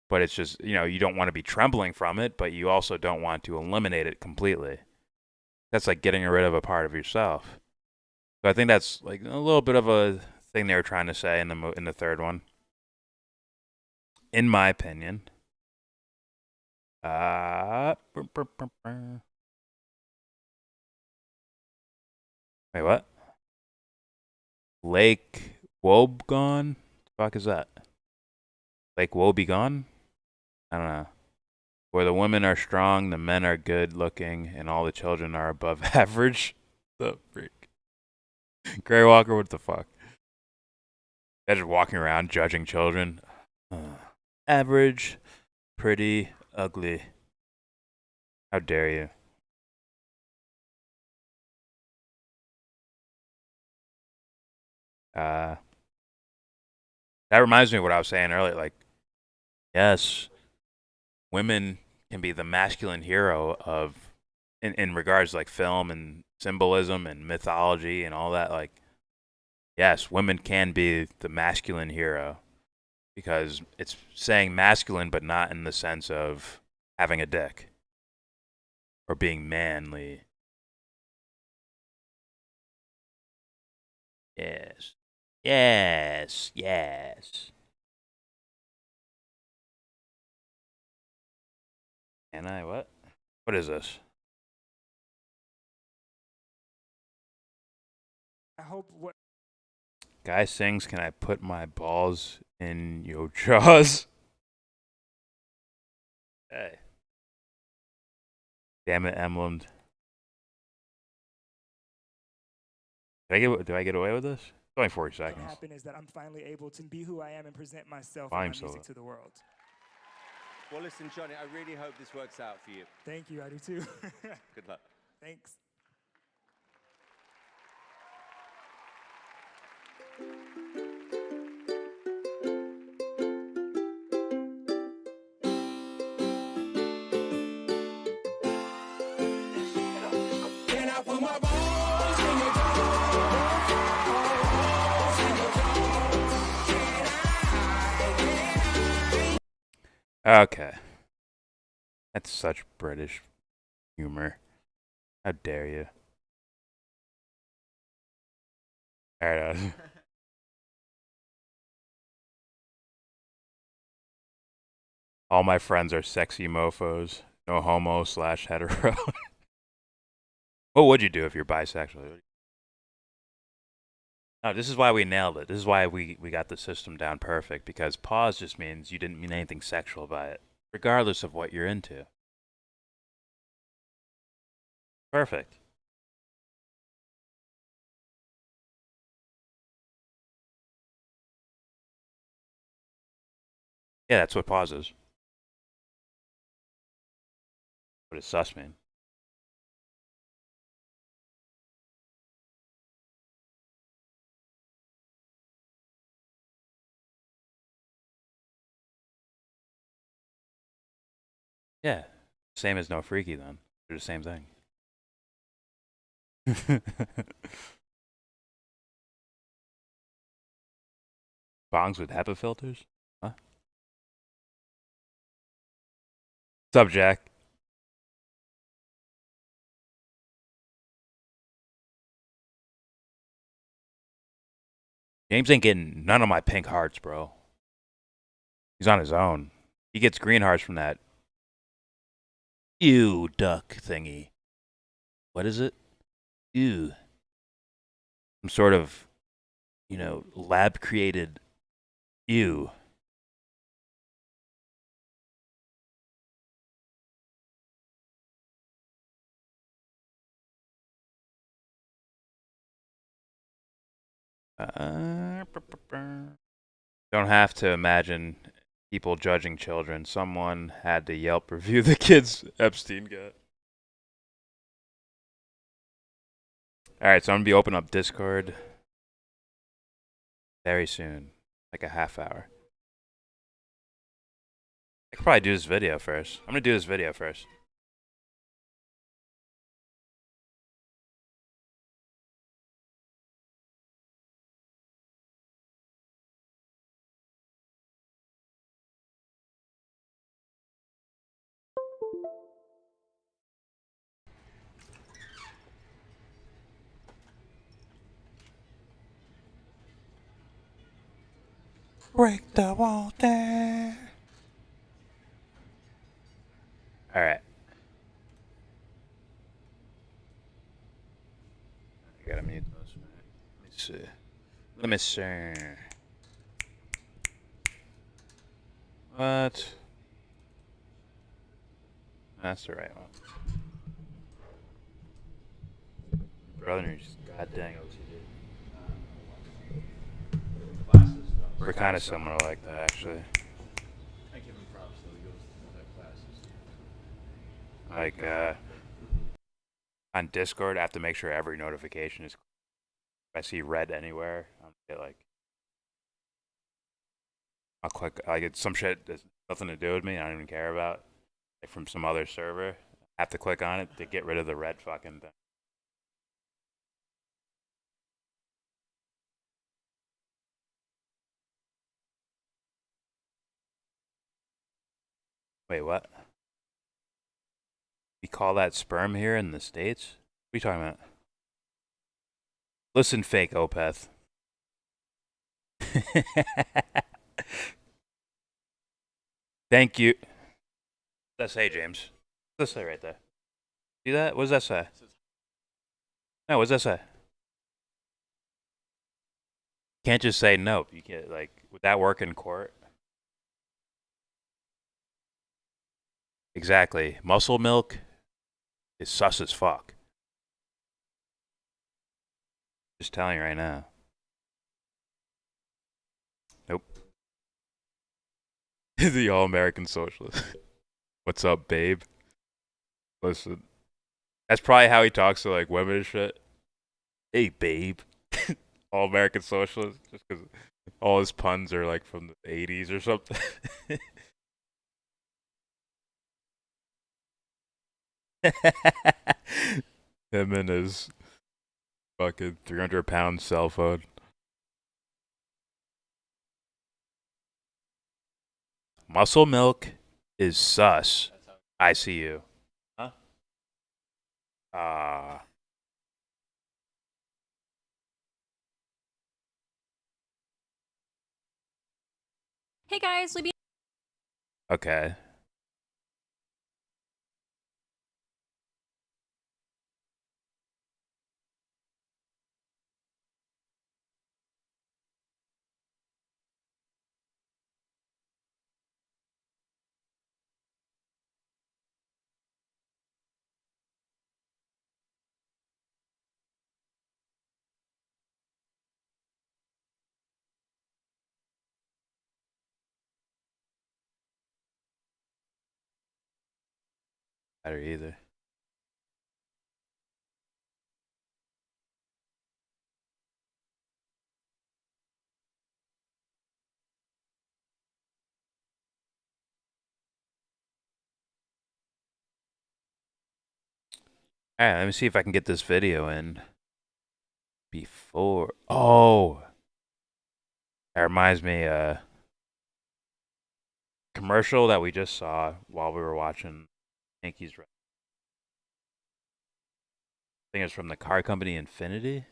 but it's just, you don't want to be trembling from it, but you also don't want to eliminate it completely. That's like getting rid of a part of yourself. So I think that's like a little bit of a thing they were trying to say in the third one, in my opinion. Wait, what? Lake Wobegon? The fuck is that? Lake Wobegon? I don't know. Where the women are strong, the men are good looking, and all the children are above average. The freak. Gray Walker, what the fuck? They're just walking around judging children. Average, pretty, ugly. How dare you? That reminds me of what I was saying earlier. Like, yes, women can be the masculine hero of, in regards to like film and symbolism and mythology and all that. Like, yes, women can be the masculine hero because it's saying masculine, but not in the sense of having a dick or being manly. Yes. Yes. Yes. Can I what? What is this? I hope what Guy sings, can I put my balls in your jaws? Hey. Damn it, Emblem. Do I get away with this? It's only 40 seconds. happened is that I'm finally able to be who I am and present myself Volume and my solo. music to the world. Well, listen, Johnny, I really hope this works out for you. Thank you, I do too. Good luck. Thanks. Okay. That's such British humor. How dare you? Alright, all my friends are sexy mofos. No homo / hetero. What would you do if you're bisexual? No, this is why we nailed it. This is why we got the system down perfect, because pause just means you didn't mean anything sexual by it, regardless of what you're into. Perfect. Yeah, that's what pause is. What does sus mean? Yeah, same as no freaky then. They're the same thing. Bongs with HEPA filters? Huh? What's up, Jack? James ain't getting none of my pink hearts, bro. He's on his own. He gets green hearts from that ew duck thingy. What is it? Ew. Some sort of, lab created ew. Don't have to imagine people judging children. Someone had to Yelp review the kids Epstein got. Alright, so I'm going to be opening up Discord very soon. Like a half hour. I could probably do this video first. I'm going to do this video first. Break the wall there. Alright. I gotta mute those. Let me see. Let me see. What? That's the right one. brother, he's goddamn OCD. We're kind of similar like that, actually. I give him props though. He goes to classes. Like, on Discord, I have to make sure every notification is. If I see red anywhere, I'm gonna get like. I'll click. Like, it's some shit that's nothing to do with me. I don't even care about. Like from some other server, I have to click on it to get rid of the red fucking thing. Wait, what? We call that sperm here in the States? What are you talking about? Listen, fake Opeth. Thank you. What does that say, James? What does that say right there? See that? What does that say? No, what does that say? Can't just say nope. You can't, like, would that work in court? Exactly. Muscle milk is sus as fuck. Just telling you right now. Nope. The all-American socialist. What's up, babe? Listen. That's probably how he talks to, like, women and shit. Hey, babe. All-American socialist. Just because all his puns are, like, from the 80s or something. Him and his fucking 300-pound cell phone. Muscle milk is sus. I see you. Huh? Hey guys, Libby. Okay. Better either. Alright, let me see if I can get this video in before. Oh! That reminds me, commercial that we just saw while we were watching Yankees. I think it's from the car company Infinity.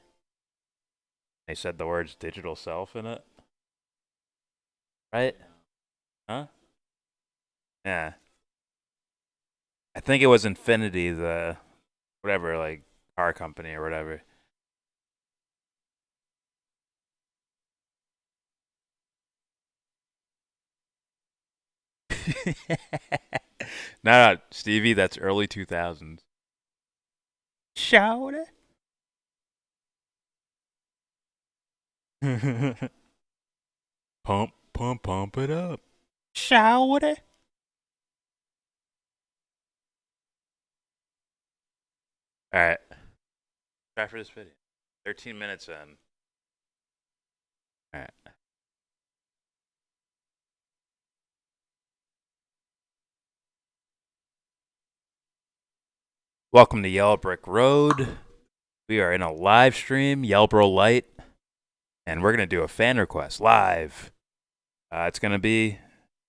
They said the words digital self in it. Right? Huh? Yeah. I think it was Infinity, the whatever, like, car company or whatever. No, Stevie, that's early 2000s. Shout it. Pump it up. Shout it. Alright. Try for this video. 13 minutes in. Alright. Welcome to Yellow Brick Road. We are in a live stream, YellBRo Light, and we're going to do a fan request live. It's going to be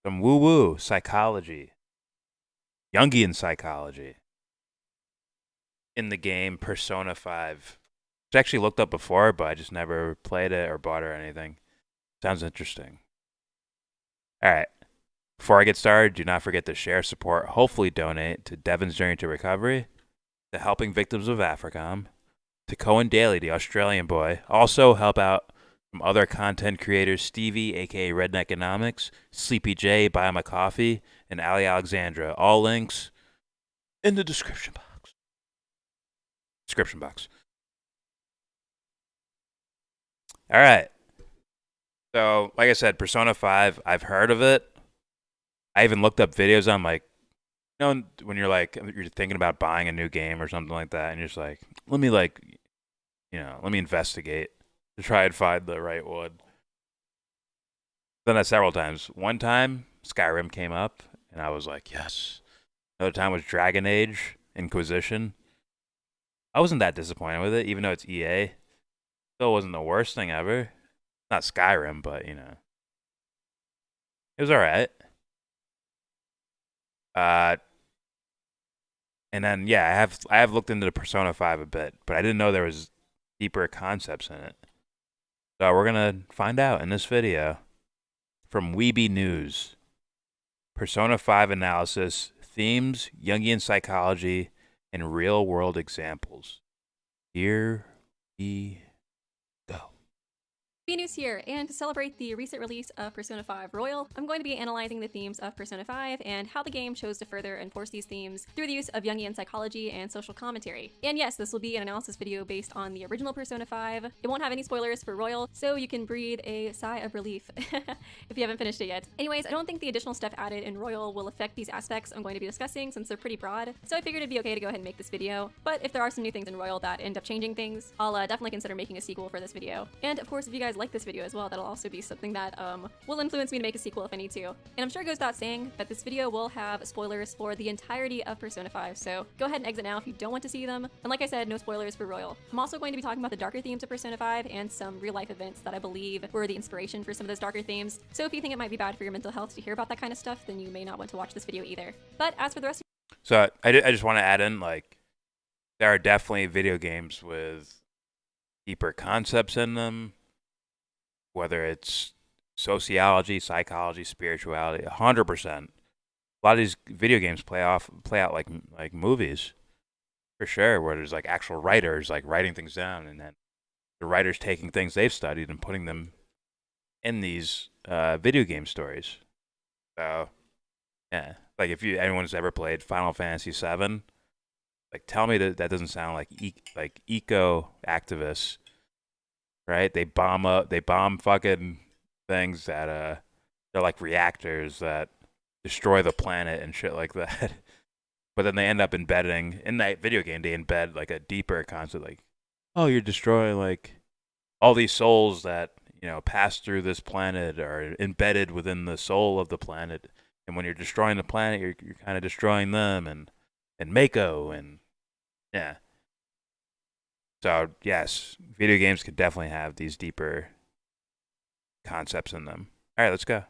some woo-woo psychology, Jungian psychology in the game Persona 5. It's actually looked up before, but I just never played it or bought it or anything. Sounds interesting. All right. Before I get started, do not forget to share, support, hopefully donate to Devon's Journey to Recovery, to Helping Victims of Africom, to Cohen Daly, the Australian boy. Also help out some other content creators, Stevie, a.k.a. Redneckonomics, Sleepy J, Buy My Coffee, and Ali Alexandra. All links in the description box. All right. So, like I said, Persona 5, I've heard of it. I even looked up videos on, like, you know, when you're like, you're thinking about buying a new game or something like that, and you're just like, let me, like, you know, let me investigate to try and find the right one. Done that several times. One time, Skyrim came up, and I was like, yes. Another time was Dragon Age Inquisition. I wasn't that disappointed with it, even though it's EA. Still wasn't the worst thing ever. Not Skyrim, but, you know. It was alright. And then, yeah, I have looked into the Persona 5 a bit, but I didn't know there was deeper concepts in it. So we're going to find out in this video from Weeby News. Persona 5 analysis, themes, Jungian psychology, and real-world examples. Here we go. News here, and to celebrate the recent release of Persona 5 Royal, I'm going to be analyzing the themes of Persona 5 and how the game chose to further enforce these themes through the use of Jungian psychology and social commentary. And yes, this will be an analysis video based on the original Persona 5. It won't have any spoilers for Royal, so you can breathe a sigh of relief if you haven't finished it yet. Anyways, I don't think the additional stuff added in Royal will affect these aspects I'm going to be discussing since they're pretty broad, so I figured it'd be okay to go ahead and make this video. But if there are some new things in Royal that end up changing things, I'll definitely consider making a sequel for this video. And of course, if you guys like this video as well, that'll also be something that will influence me to make a sequel if I need to. And I'm sure it goes without saying that this video will have spoilers for the entirety of Persona 5, so go ahead and exit now if you don't want to see them. And like I said, no spoilers for Royal. I'm also going to be talking about the darker themes of Persona 5 and some real-life events that I believe were the inspiration for some of those darker themes. So if you think it might be bad for your mental health to hear about that kind of stuff, then you may not want to watch this video either. But as for the rest of So I just want to add in, like, there are definitely video games with deeper concepts in them, whether it's sociology, psychology, spirituality, 100%. A lot of these video games play out like movies, for sure, where there's like actual writers like writing things down, and then the writers taking things they've studied and putting them in these video game stories. So, yeah, like if anyone's ever played Final Fantasy VII, like tell me that doesn't sound like eco activists. Right? They bomb fucking things that they're like reactors that destroy the planet and shit like that. But then they end up embedding in that video game, they embed like a deeper concept, like, oh, you're destroying like all these souls that, you know, pass through this planet are embedded within the soul of the planet. And when you're destroying the planet, you're kind of destroying them and Mako and yeah. So, yes, video games could definitely have these deeper concepts in them. All right, let's go.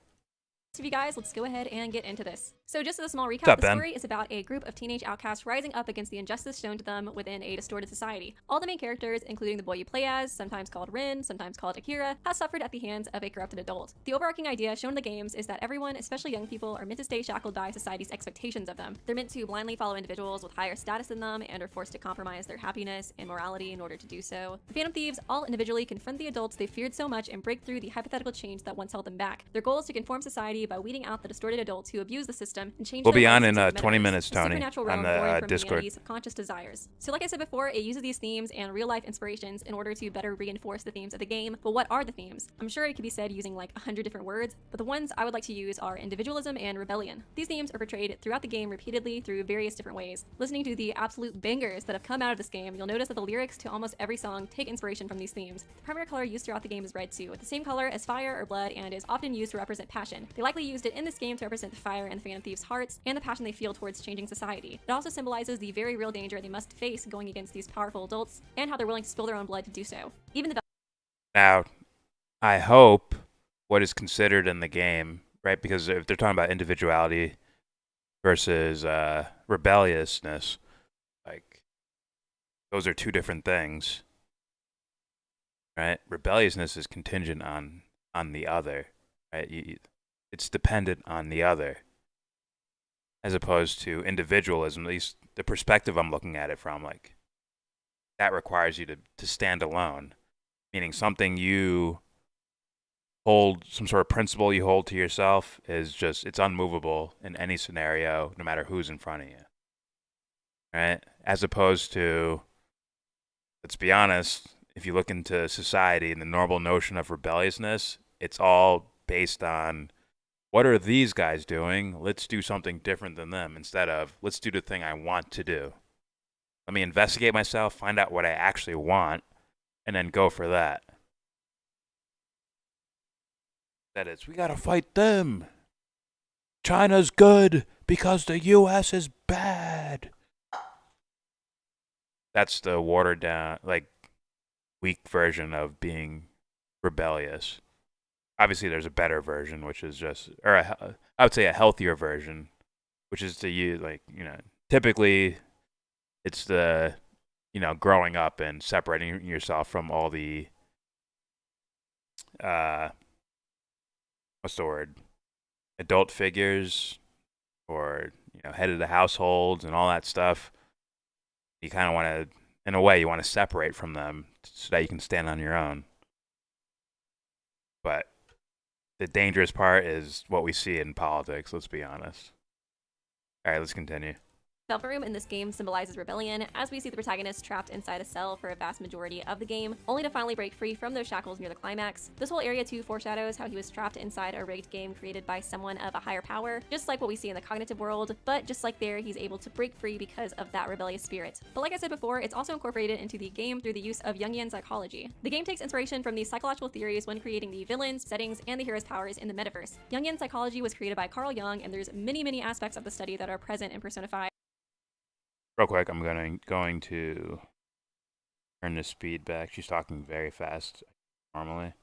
of you guys, let's go ahead and get into this. So just as a small recap, What's up, the Ben? story is about a group of teenage outcasts rising up against the injustice shown to them within a distorted society. All the main characters, including the boy you play as, sometimes called Rin, sometimes called Akira, has suffered at the hands of a corrupted adult. The overarching idea shown in the games is that everyone, especially young people, are meant to stay shackled by society's expectations of them. They're meant to blindly follow individuals with higher status than them and are forced to compromise their happiness and morality in order to do so. The Phantom Thieves all individually confront the adults they feared so much and break through the hypothetical change that once held them back. Their goal is to conform society by weeding out the distorted adults who abuse the system and change We'll their be on lives in into the 20 metaverse, minutes, a Tony, supernatural on realm the born from Discord. humanity's subconscious desires. So like I said before, it uses these themes and real-life inspirations in order to better reinforce the themes of the game. But what are the themes? I'm sure it could be said using like 100 different words, but the ones I would like to use are individualism and rebellion. These themes are portrayed throughout the game repeatedly through various different ways. Listening to the absolute bangers that have come out of this game, you'll notice that the lyrics to almost every song take inspiration from these themes. The primary color used throughout the game is red too, the same color as fire or blood, and is often used to represent passion. They likely used it in this game to represent the fire in the Phantom Thieves' hearts and the passion they feel towards changing society. It also symbolizes the very real danger they must face going against these powerful adults and how they're willing to spill their own blood to do so. Even the Now, I hope what is considered in the game, right? Because if they're talking about individuality versus rebelliousness, like those are two different things, right? Rebelliousness is contingent on the other, right? It's dependent on the other, as opposed to individualism. At least the perspective I'm looking at it from, like that requires you to stand alone, meaning something you hold, some sort of principle you hold to yourself is just, it's unmovable in any scenario, no matter who's in front of you, right? As opposed to, let's be honest, if you look into society and the normal notion of rebelliousness, it's all based on what are these guys doing? Let's do something different than them instead of let's do the thing I want to do. Let me investigate myself, find out what I actually want, and then go for that. That is, we gotta fight them. China's good because the U.S. is bad. That's the watered down, like, weak version of being rebellious. Obviously, there's a better version, which is just, or I would say a healthier version, which is to use, like, typically it's the, growing up and separating yourself from all the, what's the word? Adult figures or, head of the households and all that stuff. You kind of want to, in a way, you want to separate from them so that you can stand on your own. But the dangerous part is what we see in politics, let's be honest. All right, let's continue. The room in this game symbolizes rebellion, as we see the protagonist trapped inside a cell for a vast majority of the game, only to finally break free from those shackles near the climax. This whole area too foreshadows how he was trapped inside a rigged game created by someone of a higher power, just like what we see in the cognitive world, but just like there, he's able to break free because of that rebellious spirit. But like I said before, it's also incorporated into the game through the use of Jungian psychology. The game takes inspiration from these psychological theories when creating the villains, settings, and the hero's powers in the metaverse. Jungian psychology was created by Carl Jung, and there's many aspects of the study that are present in Persona 5. Real quick, I'm going to turn the speed back. She's talking very fast normally.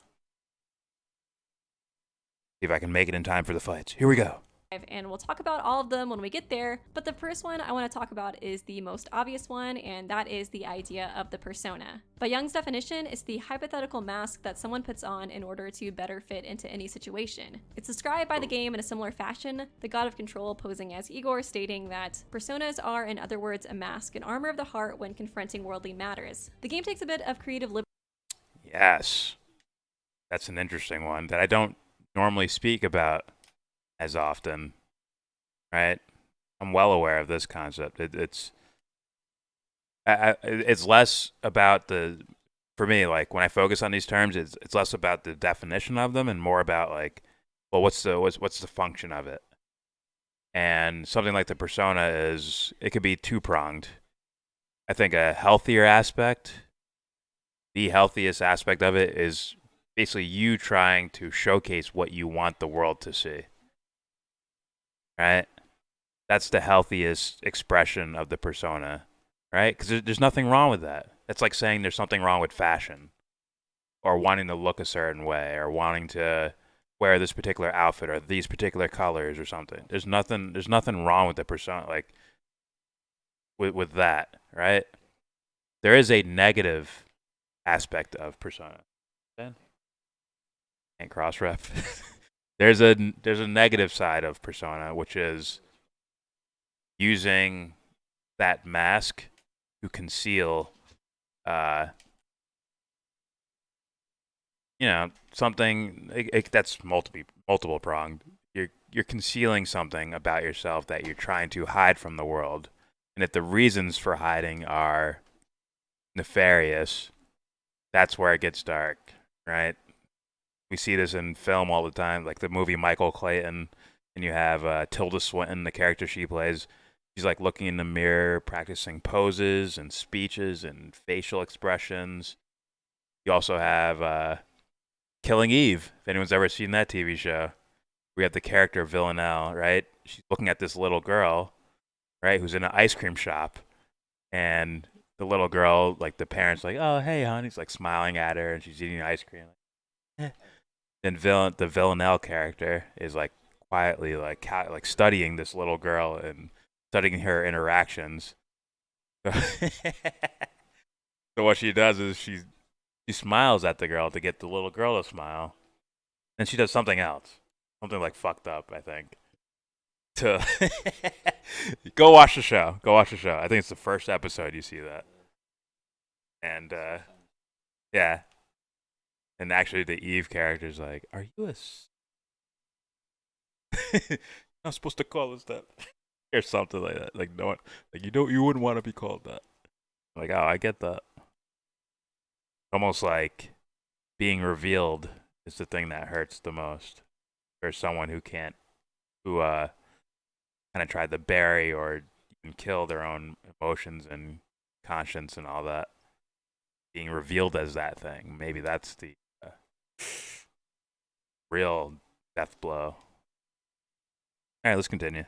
See if I can make it in time for the fights. Here we go. And we'll talk about all of them when we get there, but the first one I want to talk about is the most obvious one, and that is the idea of the persona. By Jung's definition, it's the hypothetical mask that someone puts on in order to better fit into any situation. It's described by the game in a similar fashion, the god of control posing as Igor, stating that personas are, in other words, a mask, an armor of the heart when confronting worldly matters. The game takes a bit of creative liberty. Yes. That's an interesting one that I don't normally speak about as often, right? I'm well aware of this concept. It's less about for me, like when I focus on these terms, it's less about the definition of them and more about like, well, what's the function of it? And something like the persona it could be two-pronged. I think a healthier aspect, the healthiest aspect of it is basically you trying to showcase what you want the world to see. Right? That's the healthiest expression of the persona, right? Because there's nothing wrong with that. That's like saying there's something wrong with fashion or wanting to look a certain way or wanting to wear this particular outfit or these particular colors or something. There's nothing wrong with the persona, like with that, right? There is a negative aspect of persona. Ben? Can't cross-ref. There's a negative side of persona, which is using that mask to conceal, something that's multiple pronged. You're concealing something about yourself that you're trying to hide from the world, and if the reasons for hiding are nefarious, that's where it gets dark, right? We see this in film all the time, like the movie Michael Clayton, and you have Tilda Swinton, the character she plays. She's like looking in the mirror, practicing poses and speeches and facial expressions. You also have Killing Eve, if anyone's ever seen that TV show. We have the character Villanelle, right? She's looking at this little girl, right, who's in an ice cream shop. And the little girl, like the parents, like, oh, hey, hon. He's like smiling at her, and she's eating ice cream. Like, eh. Then the Villanelle character is like quietly like studying this little girl and studying her interactions. So what she does is she smiles at the girl to get the little girl to smile. Then she does something else. Something like fucked up, I think. Go watch the show. I think it's the first episode you see that. And yeah. And actually, the Eve character's like, "Are you a?" Not supposed to call us that, or something like that. Like no one, like you wouldn't want to be called that. Like, oh, I get that. almost like being revealed is the thing that hurts the most. For someone who kind of tried to bury or even kill their own emotions and conscience and all that. Being revealed as that thing. Maybe that's the real death blow. All right, let's continue.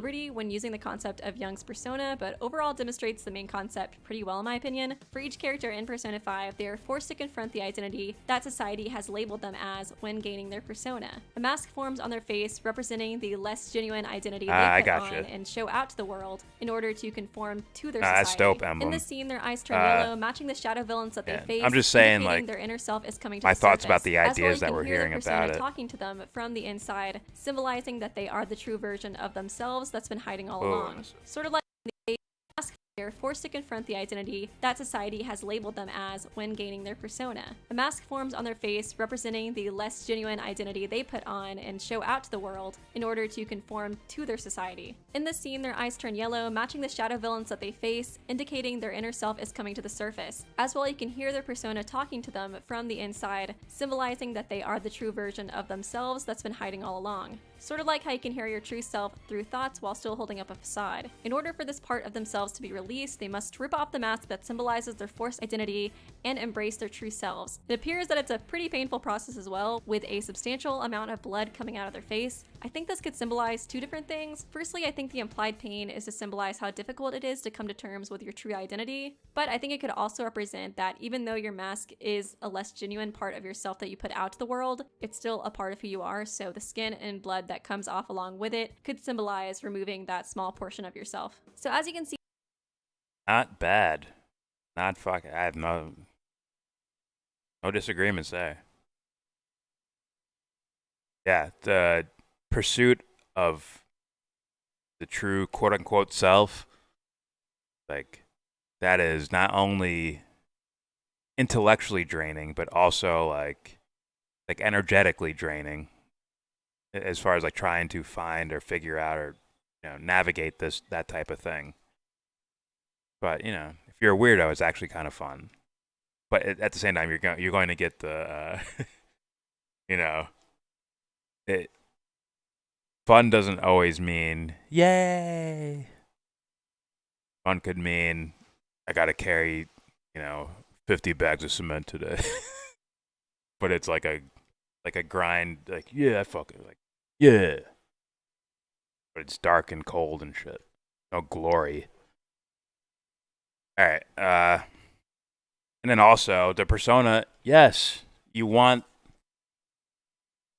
Liberty when using the concept of Young's persona, but overall demonstrates the main concept pretty well in my opinion. For each character in Persona 5, they are forced to confront the identity that society has labeled them as when gaining their persona. A mask forms on their face representing the less genuine identity they put on and show out to the world in order to conform to their society. That's dope, Emblem. In this scene, their eyes turn yellow, matching the shadow villains that they face. I'm just saying, like, their inner self is coming to my the thoughts surface. about the As ideas well, that we're hearing about it. Talking to them from the inside, symbolizing that they are the true version of themselves that's been hiding all along. Sort of like they are forced to confront the identity that society has labeled them as when gaining their persona. A mask forms on their face representing the less genuine identity they put on and show out to the world in order to conform to their society. In this scene, their eyes turn yellow, matching the shadow villains that they face, indicating their inner self is coming to the surface. As well, you can hear their persona talking to them from the inside, symbolizing that they are the true version of themselves that's been hiding all along. Sort of like how you can hear your true self through thoughts while still holding up a facade. In order for this part of themselves to be released, they must rip off the mask that symbolizes their forced identity and embrace their true selves. It appears that it's a pretty painful process as well, with a substantial amount of blood coming out of their face. I think this could symbolize two different things. Firstly, I think the implied pain is to symbolize how difficult it is to come to terms with your true identity, but I think it could also represent that even though your mask is a less genuine part of yourself that you put out to the world, it's still a part of who you are, so the skin and blood that comes off along with it could symbolize removing that small portion of yourself. So as you can see, not bad. Not fucking, I have no disagreements there. Yeah, the pursuit of the true quote-unquote self, like, that is not only intellectually draining, but also like energetically draining, as far as like trying to find or figure out or, you know, navigate that type of thing. But, you know, if you're a weirdo, it's actually kind of fun. But at the same time, you're going to get the you know, fun doesn't always mean yay. Fun could mean I got to carry, you know, 50 bags of cement today. But it's like a grind, like, yeah, fuck it, like, yeah. But it's dark and cold and shit. No glory. All right. And then also the persona, yes, you want,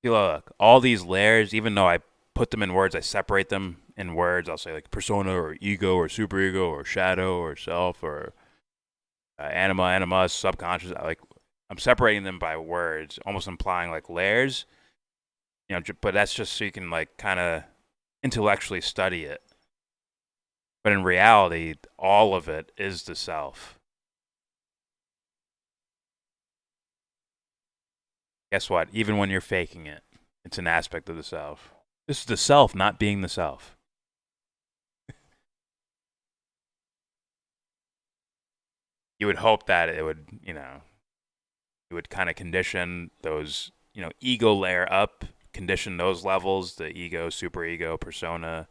look, all these layers, even though I put them in words, I separate them in words. I'll say like persona or ego or superego or shadow or self or anima, animus, subconscious. I'm separating them by words, almost implying like layers, you know, but that's just so you can like kind of intellectually study it. But in reality, all of it is the self. Guess what? Even when you're faking it, it's an aspect of the self. This is the self not being the self. You would hope that it would, you know, it would kind of condition those, you know, ego layer up, condition those levels, the ego, superego, persona,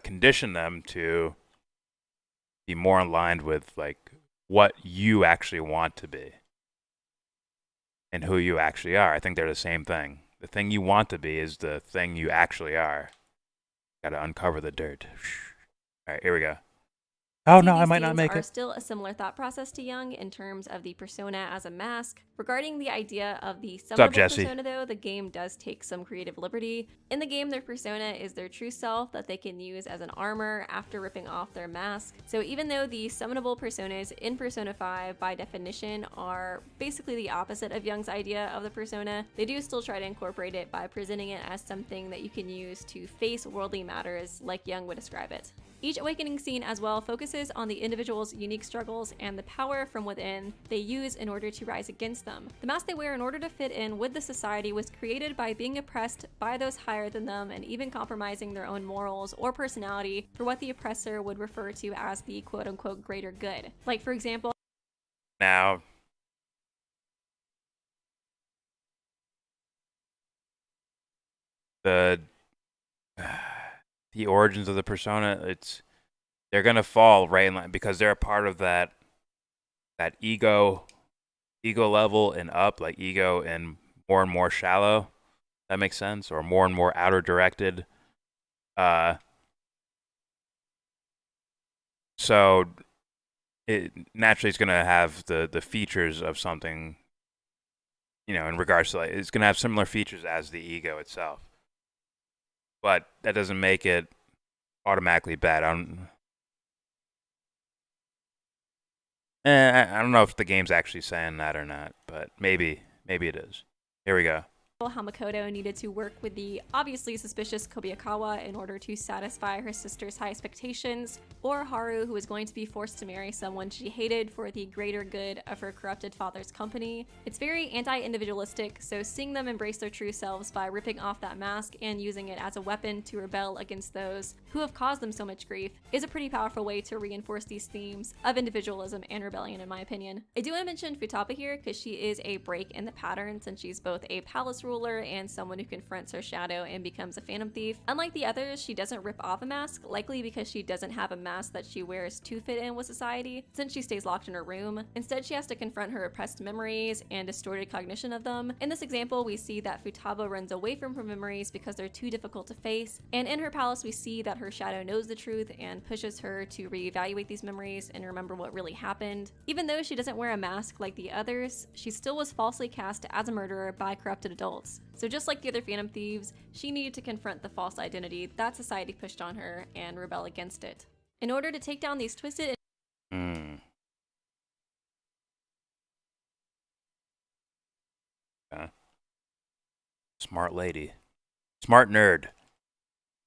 condition them to be more aligned with like what you actually want to be and who you actually are. I think they're the same thing. The thing you want to be is the thing you actually are. Got to uncover the dirt. All right, here we go. Oh no, I might not make it. Still a similar thought process to Young in terms of the persona as a mask. Regarding the idea of the summonable persona, though, the game does take some creative liberty. In the game, their persona is their true self that they can use as an armor after ripping off their mask. So even though the summonable personas in Persona 5, by definition, are basically the opposite of Young's idea of the persona, they do still try to incorporate it by presenting it as something that you can use to face worldly matters like Young would describe it. Each awakening scene as well focuses on the individual's unique struggles and the power from within they use in order to rise against them. The mask they wear in order to fit in with the society was created by being oppressed by those higher than them and even compromising their own morals or personality for what the oppressor would refer to as the quote-unquote greater good. Like, for example, Now, the the origins of the persona, they're gonna fall right in line because they're a part of that ego level and up, like ego and more shallow. That makes sense, or more and more outer directed. So it naturally is gonna have the features of something, in regards to, like, it's gonna have similar features as the ego itself. But that doesn't make it automatically bad. I don't know if the game's actually saying that or not, but maybe it is. Here we go. How Makoto needed to work with the obviously suspicious Kobayakawa in order to satisfy her sister's high expectations, or Haru, who was going to be forced to marry someone she hated for the greater good of her corrupted father's company. It's very anti-individualistic, so seeing them embrace their true selves by ripping off that mask and using it as a weapon to rebel against those who have caused them so much grief is a pretty powerful way to reinforce these themes of individualism and rebellion, in my opinion. I do want to mention Futaba here because she is a break in the pattern, since she's both a palace ruler and someone who confronts her shadow and becomes a phantom thief. Unlike the others, she doesn't rip off a mask, likely because she doesn't have a mask that she wears to fit in with society, since she stays locked in her room. Instead, she has to confront her repressed memories and distorted cognition of them. In this example, we see that Futaba runs away from her memories because they're too difficult to face, and in her palace we see that her shadow knows the truth and pushes her to reevaluate these memories and remember what really happened. Even though she doesn't wear a mask like the others, she still was falsely cast as a murderer by corrupted adults. So just like the other Phantom Thieves, she needed to confront the false identity that society pushed on her and rebel against it. In order to take down these twisted Smart lady. Smart nerd.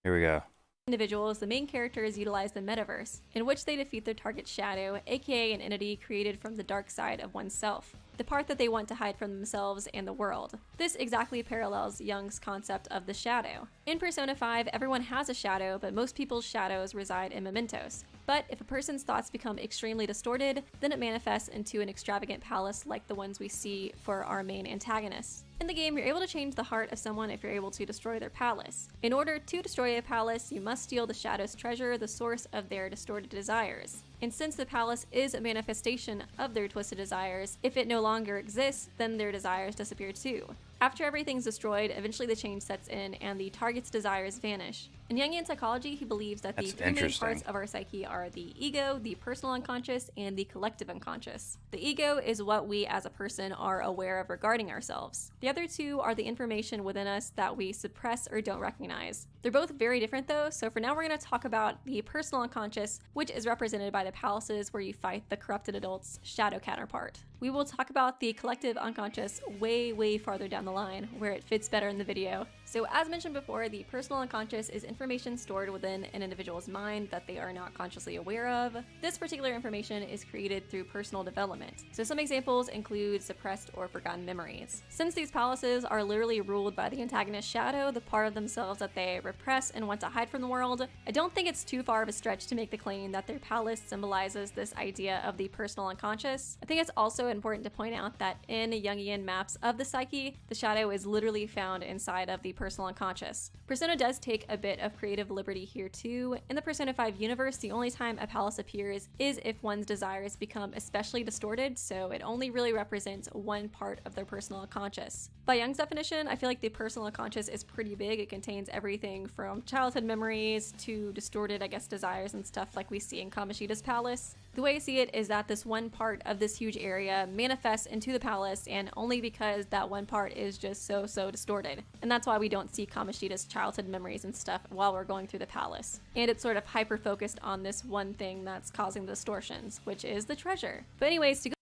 Here we go. Individuals, the main characters utilize the metaverse, in which they defeat their target shadow, aka an entity created from the dark side of oneself, the part that they want to hide from themselves and the world. This exactly parallels Jung's concept of the shadow. In Persona 5, everyone has a shadow, but most people's shadows reside in mementos. But if a person's thoughts become extremely distorted, then it manifests into an extravagant palace like the ones we see for our main antagonists. In the game, you're able to change the heart of someone if you're able to destroy their palace. In order to destroy a palace, you must steal the shadow's treasure, the source of their distorted desires. And since the palace is a manifestation of their twisted desires, if it no longer exists, then their desires disappear too. After everything's destroyed, eventually the change sets in and the target's desires vanish. In Jungian psychology, he believes that the three main parts of our psyche are the ego, the personal unconscious, and the collective unconscious. The ego is what we as a person are aware of regarding ourselves. The other two are the information within us that we suppress or don't recognize. They're both very different though, so for now we're going to talk about the personal unconscious, which is represented by the palaces where you fight the corrupted adult's shadow counterpart. We will talk about the collective unconscious way farther down the line, where it fits better in the video. So as mentioned before, the personal unconscious is information stored within an individual's mind that they are not consciously aware of. This particular information is created through personal development. So some examples include suppressed or forgotten memories. Since these palaces are literally ruled by the antagonist shadow, the part of themselves that they repress and want to hide from the world, I don't think it's too far of a stretch to make the claim that their palace symbolizes this idea of the personal unconscious. I think it's also important to point out that in Jungian maps of the psyche, the shadow is literally found inside of the personal unconscious. Persona does take a bit of creative liberty here too. In the Persona 5 universe, the only time a palace appears is if one's desires become especially distorted, so it only really represents one part of their personal unconscious. By Jung's definition, I feel like the personal unconscious is pretty big. It contains everything from childhood memories to distorted, desires and stuff like we see in Kamoshida's palace. The way I see it is that this one part of this huge area manifests into the palace, and only because that one part is just so distorted. And that's why we don't see Kamoshida's childhood memories and stuff while we're going through the palace. And it's sort of hyper-focused on this one thing that's causing the distortions, which is the treasure. But anyways, to go—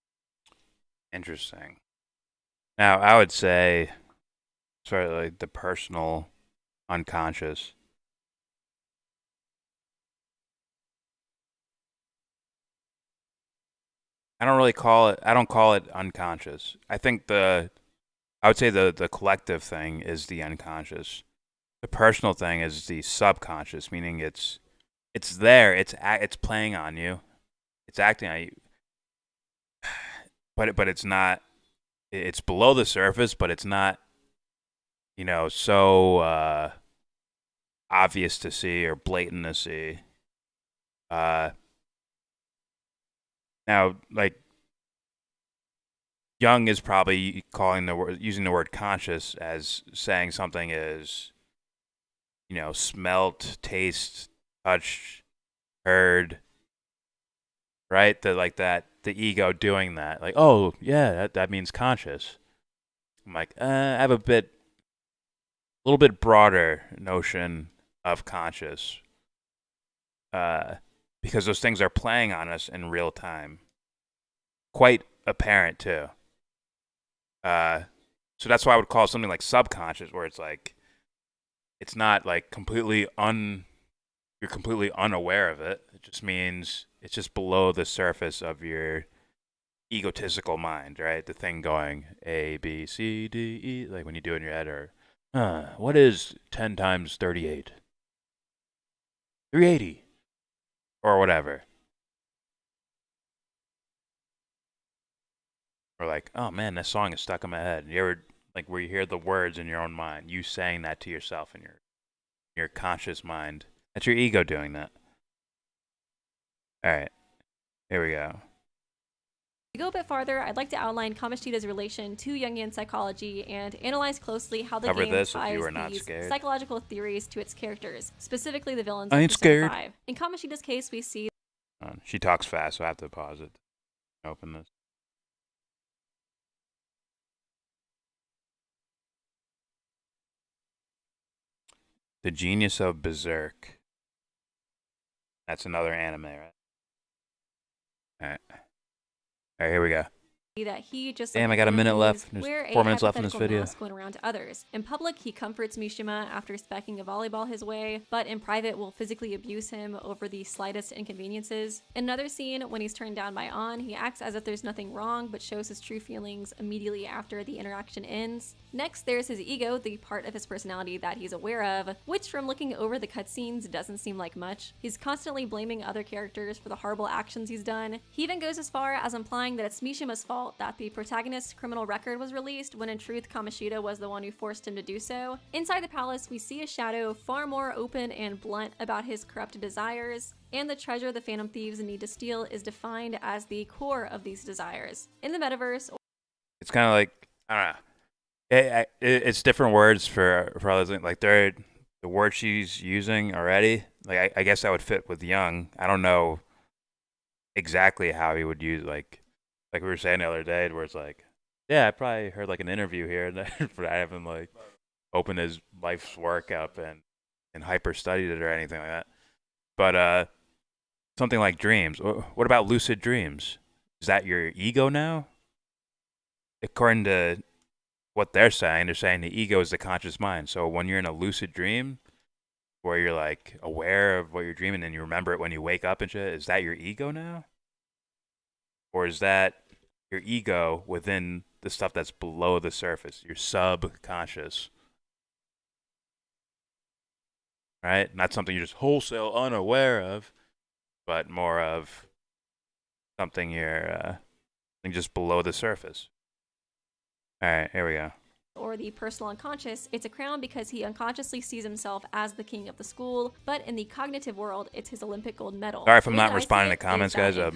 Interesting. Now, I would say, sort of like the personal unconscious. I don't call it unconscious. I think I would say the collective thing is the unconscious. The personal thing is the subconscious, meaning it's there, it's playing on you. It's acting on you. but it's not. It's below the surface, but it's not, so obvious to see or blatant to see. Now, like, Young is probably using the word conscious as saying something is, smelt, taste, touched, heard, right? The ego doing that. Like, oh, yeah, that means conscious. I'm like, I have a little bit broader notion of conscious. Because those things are playing on us in real time. Quite apparent, too. So that's why I would call something like subconscious, where it's like, it's not like you're completely unaware of it. It just means it's just below the surface of your egotistical mind, right? The thing going A, B, C, D, E, like when you do it in your head, or, what is 10 times 38? 380. Or whatever. Or like, oh man, this song is stuck in my head. You ever, like, where you hear the words in your own mind, you saying that to yourself in your conscious mind. That's your ego doing that. All right, here we go. To go a bit farther, I'd like to outline Kamoshida's relation to Jungian psychology and analyze closely how the game applies these psychological theories to its characters, specifically the villains of Persona 5. In Kamoshida's case, we see... She talks fast, so I have to pause it. Open this. The Genius of Berserk. That's another anime, right? All right, here we go. That he just damn, I got a minute left. There's 4 minutes left in this video. Going around to others. In public, he comforts Mishima after specking a volleyball his way, but in private will physically abuse him over the slightest inconveniences. In another scene, when he's turned down by An, he acts as if there's nothing wrong, but shows his true feelings immediately after the interaction ends. Next, there's his ego, the part of his personality that he's aware of, which from looking over the cutscenes doesn't seem like much. He's constantly blaming other characters for the horrible actions he's done. He even goes as far as implying that it's Mishima's fault that the protagonist's criminal record was released, when in truth Kamoshida was the one who forced him to do so. Inside the palace, we see a Shadow far more open and blunt about his corrupted desires, and the treasure the Phantom Thieves need to steal is defined as the core of these desires. In the metaverse, it's kind of like, I don't know. It's different words for others. Like, the word she's using already, like, I guess that would fit with Young. I don't know exactly how he would use, like we were saying the other day, where it's like, yeah, I probably heard like an interview here and there, but I haven't like opened his life's work up and hyper studied it or anything like that. But something like dreams. What about lucid dreams? Is that your ego now? According to what they're saying the ego is the conscious mind. So when you're in a lucid dream, where you're like aware of what you're dreaming and you remember it when you wake up and shit, is that your ego now? Or is that your ego within the stuff that's below the surface, your subconscious? Right? Not something you're just wholesale unaware of, but more of something you're just below the surface. All right, here we go. Or the personal unconscious, it's a crown because he unconsciously sees himself as the king of the school, but in the cognitive world, it's his Olympic gold medal. Sorry if I'm not responding to comments, guys. I'm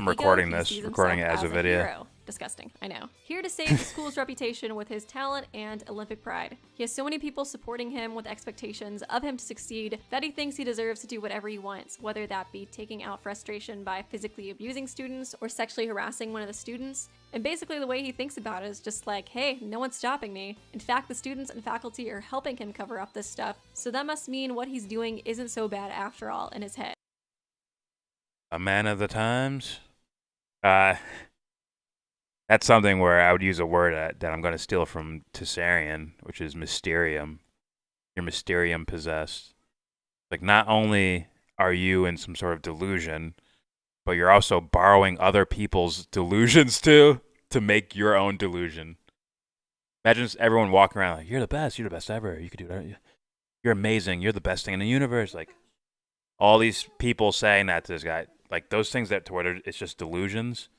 recording it as a video. Hero. Disgusting, I know. Here to save the school's reputation with his talent and Olympic pride. He has so many people supporting him with expectations of him to succeed that he thinks he deserves to do whatever he wants, whether that be taking out frustration by physically abusing students or sexually harassing one of the students. And basically the way he thinks about it is just like, hey, no one's stopping me. In fact, the students and faculty are helping him cover up this stuff, so that must mean what he's doing isn't so bad after all in his head. A man of the times? That's something where I would use a word that I'm going to steal from Tessarian, which is mysterium. You're mysterium possessed. Like, not only are you in some sort of delusion, but you're also borrowing other people's delusions too to make your own delusion. Imagine everyone walking around like, you're the best ever. You could do that. You're amazing. You're the best thing in the universe. Like, all these people saying that to this guy, like, those things that to where it's just delusions,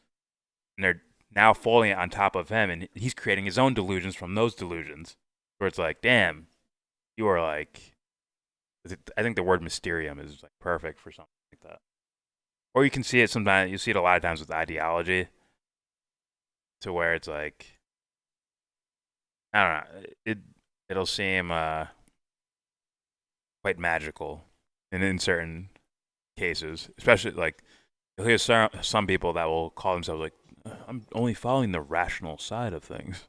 and now folding it on top of him, and he's creating his own delusions from those delusions. Where it's like, damn, you are like, I think the word mysterium is like perfect for something like that. Or you can see it sometimes. You see it a lot of times with ideology, to where it's like, I don't know, it'll seem quite magical in certain cases, especially like you'll hear some people that will call themselves like, I'm only following the rational side of things,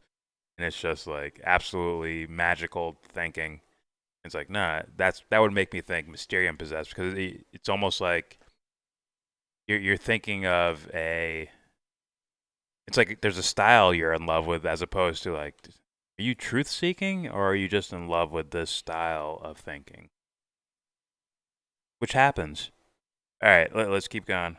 and it's just like absolutely magical thinking. It's like, nah, that would make me think Mysterium possessed, because it's almost like you're thinking of it's like there's a style you're in love with, as opposed to like, are you truth seeking or are you just in love with this style of thinking? Which happens. All right, let's keep going.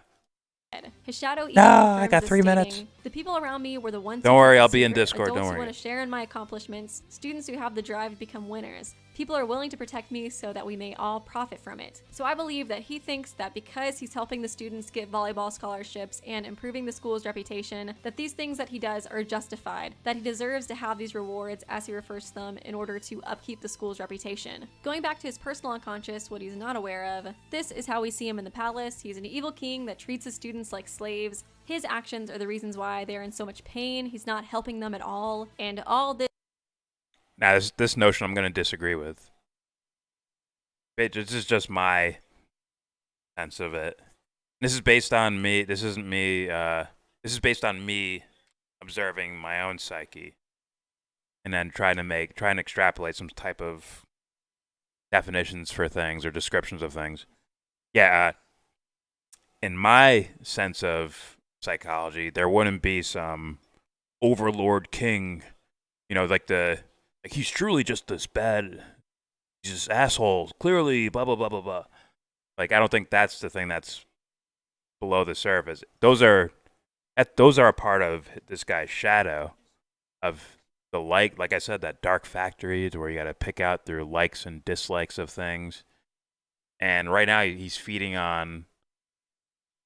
His shadow even I confirms got this, 3 minutes. stating, the people around me were the ones Don't who worry, kept I'll the be in secret, Discord, adults don't who worry. want to share in my accomplishments, students who have the drive to become winners. People are willing to protect me so that we may all profit from it. So I believe that he thinks that because he's helping the students get volleyball scholarships and improving the school's reputation, that these things that he does are justified, that he deserves to have these rewards, as he refers to them, in order to upkeep the school's reputation. Going back to his personal unconscious, what he's not aware of, this is how we see him in the palace. He's an evil king that treats his students like slaves. His actions are the reasons why they're in so much pain. He's not helping them at all, and all this. Now, this notion I'm going to disagree with. This is just my sense of it. This is based on me. This isn't me. This is based on me observing my own psyche, and then trying to extrapolate some type of definitions for things or descriptions of things. Yeah. In my sense of psychology, there wouldn't be some overlord king, like he's truly just this bad, he's just asshole, clearly, blah, blah, blah, blah, blah. Like, I don't think that's the thing that's below the surface. Those are a part of this guy's shadow, of the like I said, that dark factory to where you got to pick out their likes and dislikes of things. And right now he's feeding on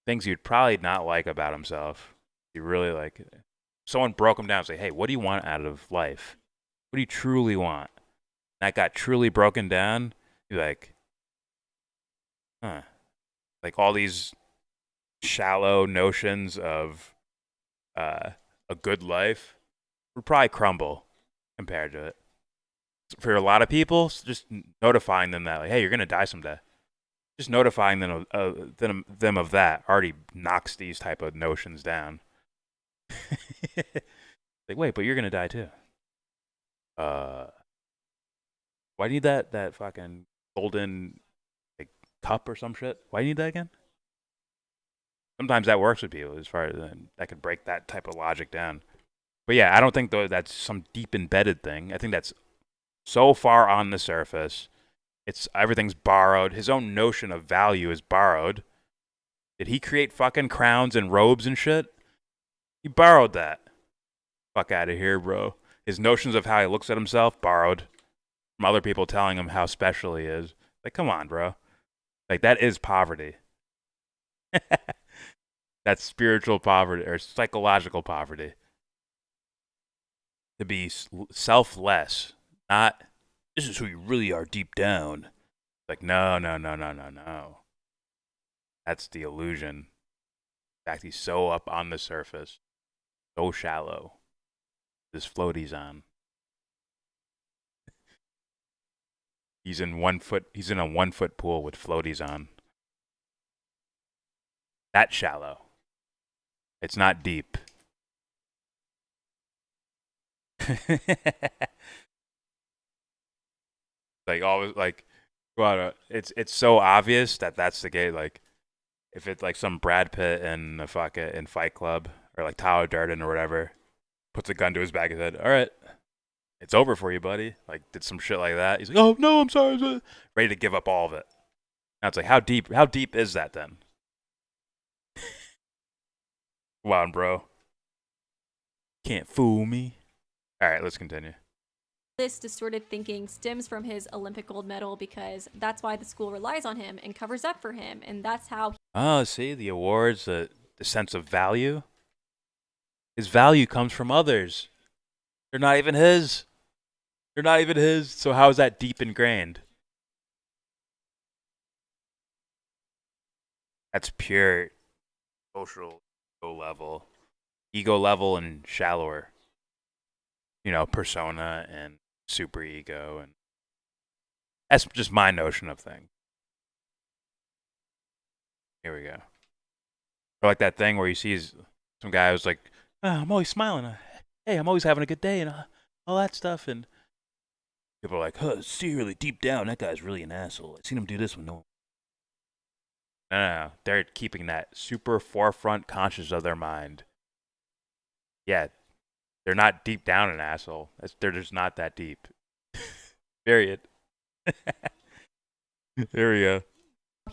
things you'd probably not like about himself. You really like it. Someone broke him down and say, hey, what do you want out of life? What do you truly want? That got truly broken down. You're like, huh. Like all these shallow notions of a good life would probably crumble compared to it. For a lot of people, just notifying them that, like, hey, you're going to die someday. Just notifying them of that already knocks these type of notions down. Like, wait, but you're going to die too. Why do you need that fucking golden like cup or some shit? Why do you need that again? Sometimes that works with people, as far as that could break that type of logic down. But yeah, I don't think that's some deep embedded thing. I think that's so far on the surface. Everything's borrowed. His own notion of value is borrowed. Did he create fucking crowns and robes and shit? He borrowed that. Fuck out of here, bro. His notions of how he looks at himself, borrowed from other people telling him how special he is. Like, come on, bro. Like, that is poverty. That's spiritual poverty or psychological poverty. To be selfless, not, this is who you really are deep down. Like, no. That's the illusion. In fact, he's so up on the surface, so shallow. This floaty's on. He's in a 1 foot pool with floaties on. That shallow. It's not deep. Like always, like, well, it's so obvious that that's the gay. Like, if it's like some Brad Pitt in Fight Club, or like Tyler Durden or whatever, puts a gun to his back and said, "All right, it's over for you, buddy." Like, did some shit like that. He's like, "Oh no, I'm sorry," ready to give up all of it. Now it's like, how deep is that then? Come on, bro. Can't fool me. All right, let's continue. This distorted thinking stems from his Olympic gold medal, because that's why the school relies on him and covers up for him, and that's how. Oh, see, the awards, the sense of value. His value comes from others. They're not even his. They're not even his. So how is that deep ingrained? That's pure social ego level and shallower. You know, persona and super ego, and that's just my notion of things. Here we go. Or like that thing where you see some guy who's like, oh, I'm always smiling. Hey, I'm always having a good day and all that stuff. And people are like, huh, see, really deep down, that guy's really an asshole. I've seen him do this with no one. No. They're keeping that super forefront conscious of their mind. Yeah, they're not deep down an asshole. They're just not that deep. Period. There we go.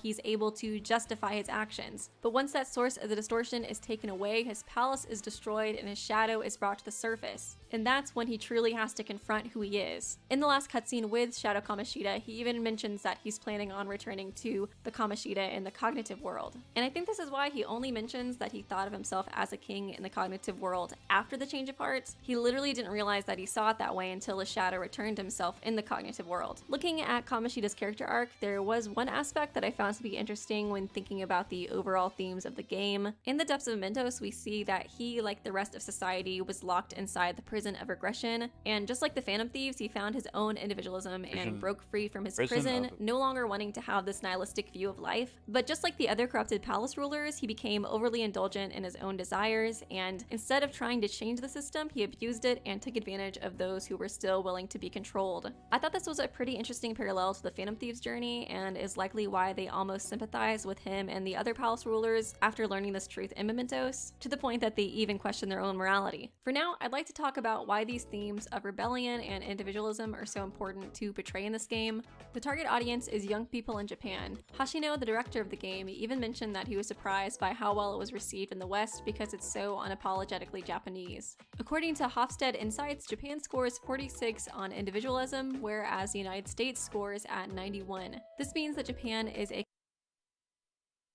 He's able to justify his actions. But once that source of the distortion is taken away, his palace is destroyed and his shadow is brought to the surface. And that's when he truly has to confront who he is. In the last cutscene with Shadow Kamoshida, he even mentions that he's planning on returning to the Kamoshida in the cognitive world. And I think this is why he only mentions that he thought of himself as a king in the cognitive world after the change of heart. He literally didn't realize that he saw it that way until his shadow returned to himself in the cognitive world. Looking at Kamoshida's character arc, there was one aspect that I found to be interesting when thinking about the overall themes of the game. In the depths of Mentos, we see that he, like the rest of society, was locked inside the prison of regression, and just like the Phantom Thieves, he found his own individualism and broke free from his prison, no longer wanting to have this nihilistic view of life. But just like the other corrupted palace rulers, he became overly indulgent in his own desires, and instead of trying to change the system, he abused it and took advantage of those who were still willing to be controlled. I thought this was a pretty interesting parallel to the Phantom Thieves' journey, and is likely why they almost sympathize with him and the other palace rulers after learning this truth in Mementos, to the point that they even question their own morality. For now, I'd like to talk about why these themes of rebellion and individualism are so important to portray in this game. The target audience is young people in Japan. Hashino, the director of the game, even mentioned that he was surprised by how well it was received in the West because it's so unapologetically Japanese. According to Hofstede Insights, Japan scores 46 on individualism, whereas the United States scores at 91. This means that Japan is a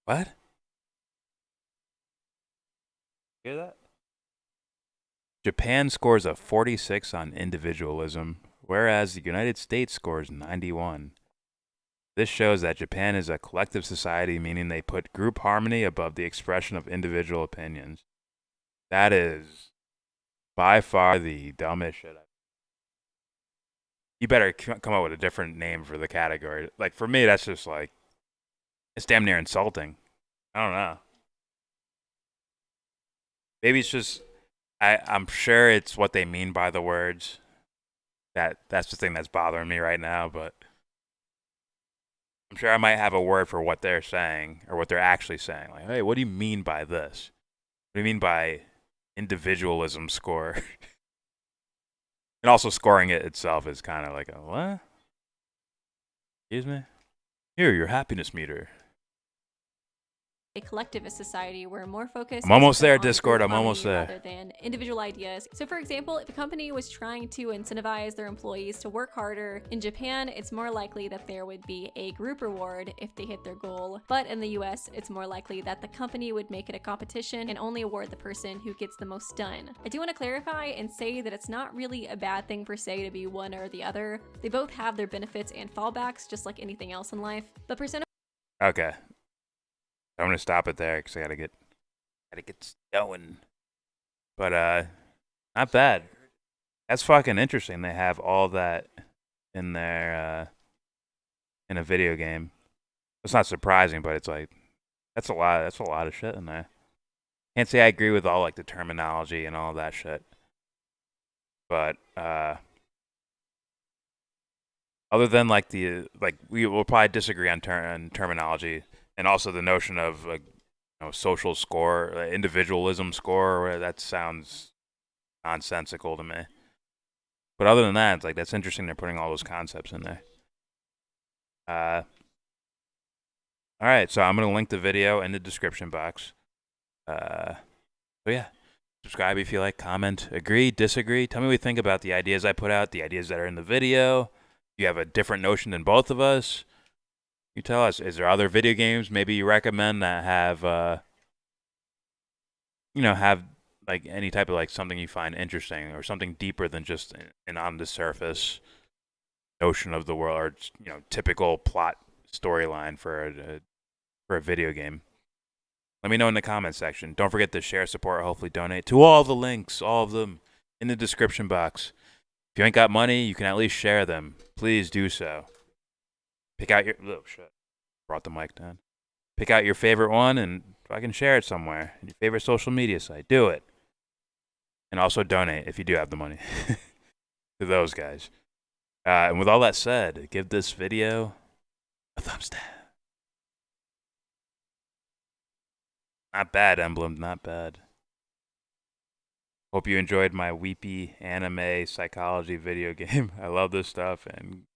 What? Hear that? Japan scores a 46 on individualism, whereas the United States scores 91. This shows that Japan is a collective society, meaning they put group harmony above the expression of individual opinions. That is by far the dumbest shit. You better come up with a different name for the category. Like, for me, that's just like, it's damn near insulting. I don't know. Maybe it's just, I'm sure it's what they mean by the words. That's the thing that's bothering me right now, but I'm sure I might have a word for what they're saying, or what they're actually saying. Like, hey, what do you mean by this? What do you mean by individualism score? And also scoring it itself is kind of like a, what? Excuse me? Here, your happiness meter. a collectivist society where more focus I'm almost is there, on Discord. group I'm almost harmony there. rather than individual ideas. So for example, if a company was trying to incentivize their employees to work harder, in Japan, it's more likely that there would be a group reward if they hit their goal. But in the US, it's more likely that the company would make it a competition and only award the person who gets the most done. I do want to clarify and say that it's not really a bad thing per se to be one or the other. They both have their benefits and fallbacks, just like anything else in life. But Persona Okay. I'm gonna stop it there because I gotta get going. But not bad. That's fucking interesting. They have all that in their in a video game. It's not surprising, but it's like that's a lot of shit in there. Can't say I agree with all like the terminology and all that shit. But other than like we will probably disagree on terminology. And also the notion of social score, individualism score, that sounds nonsensical to me. But other than that, it's like that's interesting. They're putting all those concepts in there. All right, so I'm gonna link the video in the description box. So yeah, subscribe if you like, comment, agree, disagree. Tell me what you think about the ideas I put out, the ideas that are in the video. Do you have a different notion than both of us? You tell us, is there other video games maybe you recommend that have, have like any type of like something you find interesting or something deeper than just an on the surface notion of the world or, you know, typical plot storyline for a video game. Let me know in the comments section. Don't forget to share, support, hopefully donate to all the links, all of them in the description box. If you ain't got money, you can at least share them. Please do so. Pick out your... Oh, shit. Brought the mic down. Pick out your favorite one and fucking share it somewhere. Your favorite social media site. Do it. And also donate if you do have the money. To those guys. And with all that said, give this video a thumbs down. Not bad, Emblem. Not bad. Hope you enjoyed my weepy anime psychology video game. I love this stuff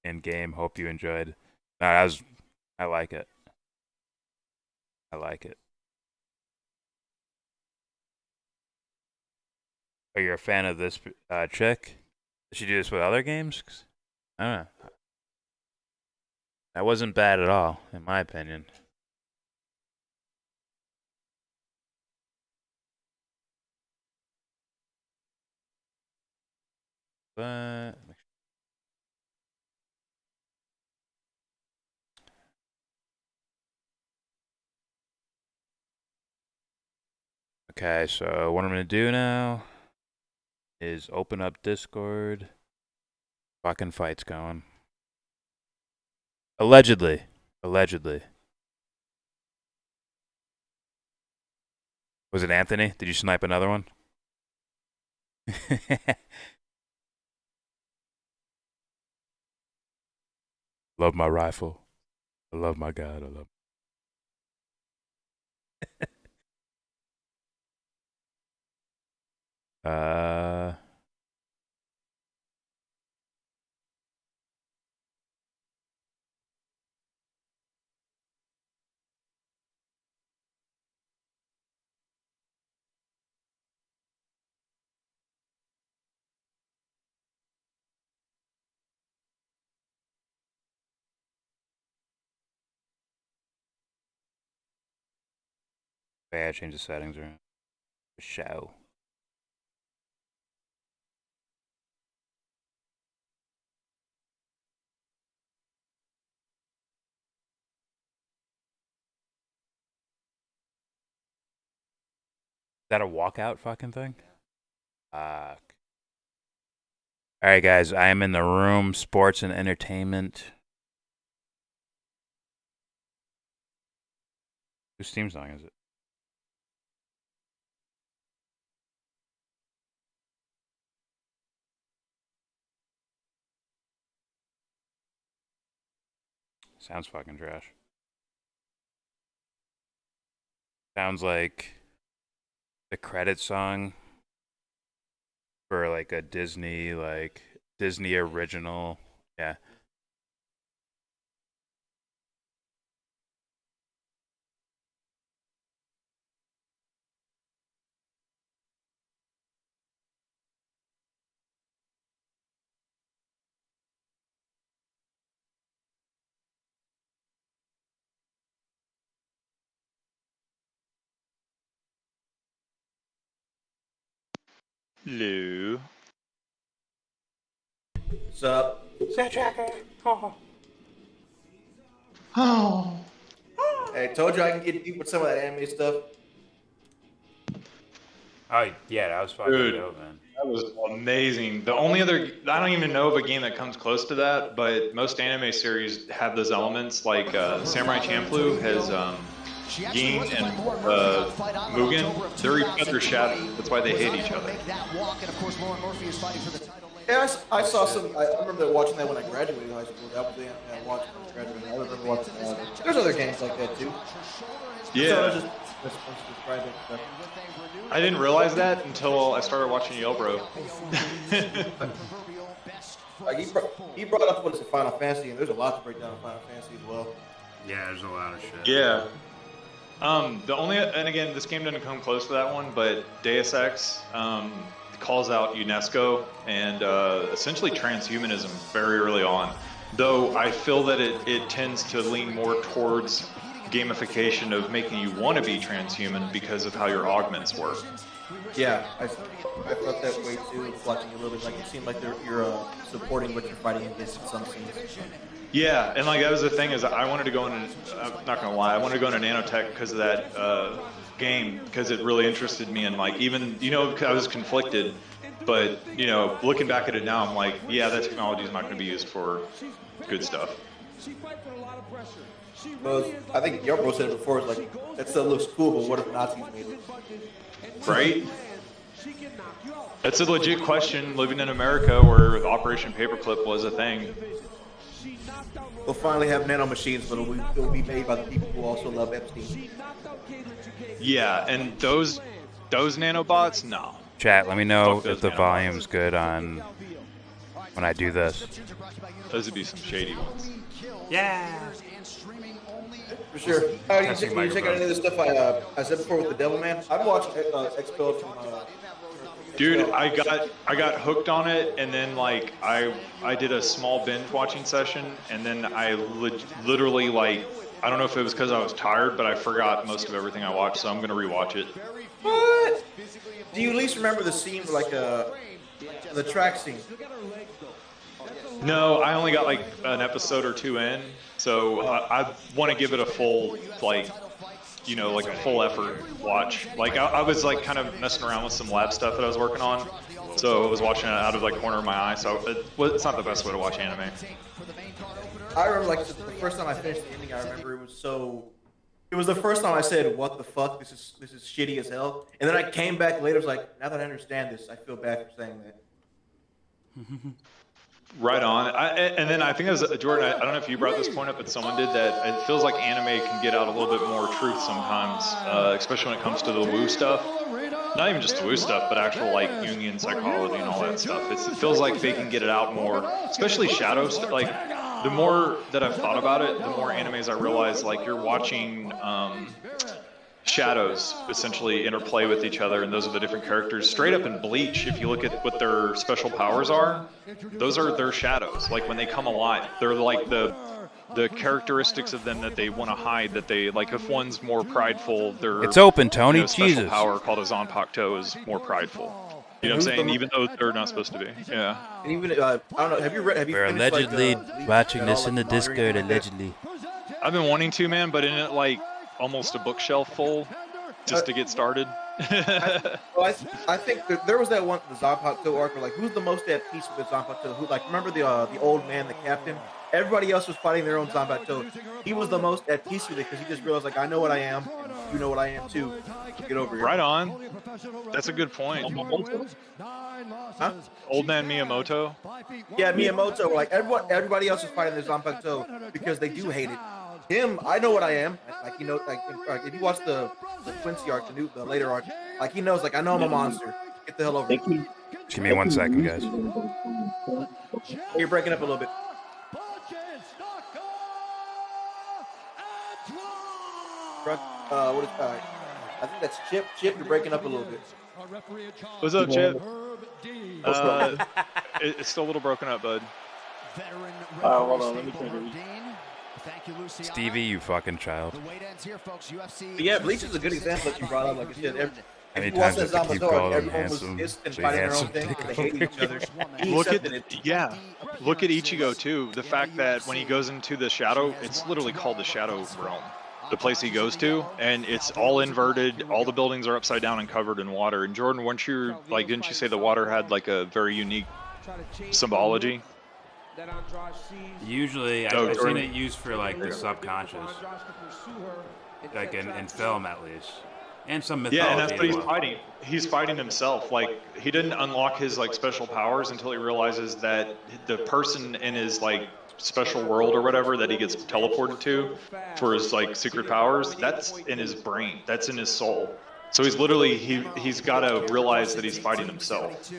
and game. Hope you enjoyed. No, I like it. I like it. Are you a fan of this chick? Does she do this with other games? I don't know. That wasn't bad at all, in my opinion. But okay, so what I'm gonna do now is open up Discord. Fucking fights going. Allegedly. Allegedly. Was it Anthony? Did you snipe another one? Love my rifle. I love my God. I love. Okay, I changed the settings around. Show. Is that a walkout fucking thing? Fuck. Alright, guys, I am in the room. Sports and entertainment. Whose theme song is it? Sounds fucking trash. Sounds like the credit song for like a Disney original. Yeah. Lou. What's up? Set tracker. Oh. Oh. Hey, told you I can get deep with some of that anime stuff. Oh yeah, that was fucking Dude, dope, man. That was amazing. The only other, I don't even know of a game that comes close to that, but most anime series have those elements. Like Samurai Champloo has Gin and Mugen. They're each other's shadow. That's why they hate each other. Yeah, I saw some. I remember watching that when I graduated high school. That was the anime I watched when I was graduating. I remember watching that. There's other games like that too. Yeah. So I just describe it. But I didn't realize that until I started watching YellBRo. like he brought up what is it, Final Fantasy, and there's a lot to break down in Final Fantasy as well. Yeah, there's a lot of shit. Yeah. The only, and again, this game didn't come close to that one, but Deus Ex calls out UNESCO and essentially transhumanism very early on. Though I feel that it tends to lean more towards gamification of making you want to be transhuman because of how your augments work. Yeah, I felt that way too. Watching a little bit, like it seemed like you're supporting what you're fighting against in some scenes. Yeah, and like that was the thing is I wanted to go into, I'm not gonna lie, I wanted to go into nanotech because of that game, because it really interested me, and like even, you know, I was conflicted, but you know, looking back at it now, I'm like, yeah, that technology is not going to be used for good stuff. Well, I think YellBRo said it before, it's like, that still looks cool, but what if Nazis made it? Right? That's a legit question, living in America where Operation Paperclip was a thing. We'll finally have nanomachines, but it'll be made by the people who also love Epstein. Yeah, and those nanobots, no. Chat, let me know if the volume's good on when I do this. Those would be some shady ones. Yeah. For sure. You check out any of the stuff I said before with the Devil Man? I've watched Expelled from. Dude, I got hooked on it, and then like I did a small binge watching session, and then I literally like, I don't know if it was because I was tired, but I forgot most of everything I watched, so I'm gonna rewatch it. What? Do you at least remember the scene, like the track scene? No, I only got like an episode or two in, so I want to give it a full, like, you know, like a full effort watch. Like I was like kind of messing around with some lab stuff that I was working on, so I was watching it out of like corner of my eye. So it's not the best way to watch anime. I remember like the first time I finished the ending, I remember it was the first time I said, "What the fuck? This is shitty as hell." And then I came back later, was like, now that I understand this, I feel bad for saying that. Right on. And then I think it was Jordan. I don't know if you brought this point up, but someone did that. It feels like anime can get out a little bit more truth sometimes, especially when it comes to the woo stuff. Not even just the woo stuff, but actual like Jungian psychology and all that stuff. It feels like they can get it out more, especially shadow stuff. Like the more that I've thought about it, the more animes I realize like you're watching shadows essentially interplay with each other, and those are the different characters. Straight up in Bleach, if you look at what their special powers are, those are their shadows. Like when they come alive, they're like the characteristics of them that they want to hide. That they like, if one's more prideful, their it's open, Tony. Special Jesus. power called a Zanpakuto is more prideful. You know what I'm saying? Even though they're not supposed to be. Yeah. And even I don't know. Have you We're finished, allegedly watching this in the Laundry Discord. like that? Allegedly. I've been wanting to, man, but in it like almost a bookshelf full just to get started. I think there was that one, the Zanpakuto arc, where like, who's the most at peace with the Zanpakuto? Who, like, remember the old man, the captain? Everybody else was fighting their own Zanpakuto. He was the most at peace with it because he just realized, like, I know what I am, and you know what I am too. Get over here. Right on. That's a good point. Huh? Old man Miyamoto. Yeah, Miyamoto. Like everybody else is fighting their Zanpakuto because they do hate it. Him, I know what I am. Like, you know, like if you watch the Quincy arc, the later arc, like he knows, like, I know I'm a monster. Get the hell over here. Give me 1 second, guys. You're breaking up a little bit. What is I think that's Chip. Chip, you're breaking up a little bit. What's up, Chip? It's still a little broken up, bud. Hold on, let me change it. Stevie, you fucking child. But yeah, Bleach is a good example that you brought up. Like I said, Many times I have to keep calling him everyone was handsome. pissed and So fighting their own handsome thing because they hated each other. He Look accepted it. at Ichigo too. The fact that when he goes into the shadow, it's literally called the Shadow Realm, the place he goes to, and it's all inverted. All the buildings are upside down and covered in water. And Jordan, weren't you like, didn't you say the water had like a very unique symbology? Usually, I've seen it used for like the subconscious, like in film at least, and some mythology. Yeah, and that's what he's as well. fighting. He's fighting himself. Like he didn't unlock his like special powers until he realizes that the person in his like special world or whatever that he gets teleported to for his like secret powers, that's in his brain. That's in his soul. So he's literally he's got to realize that he's fighting himself.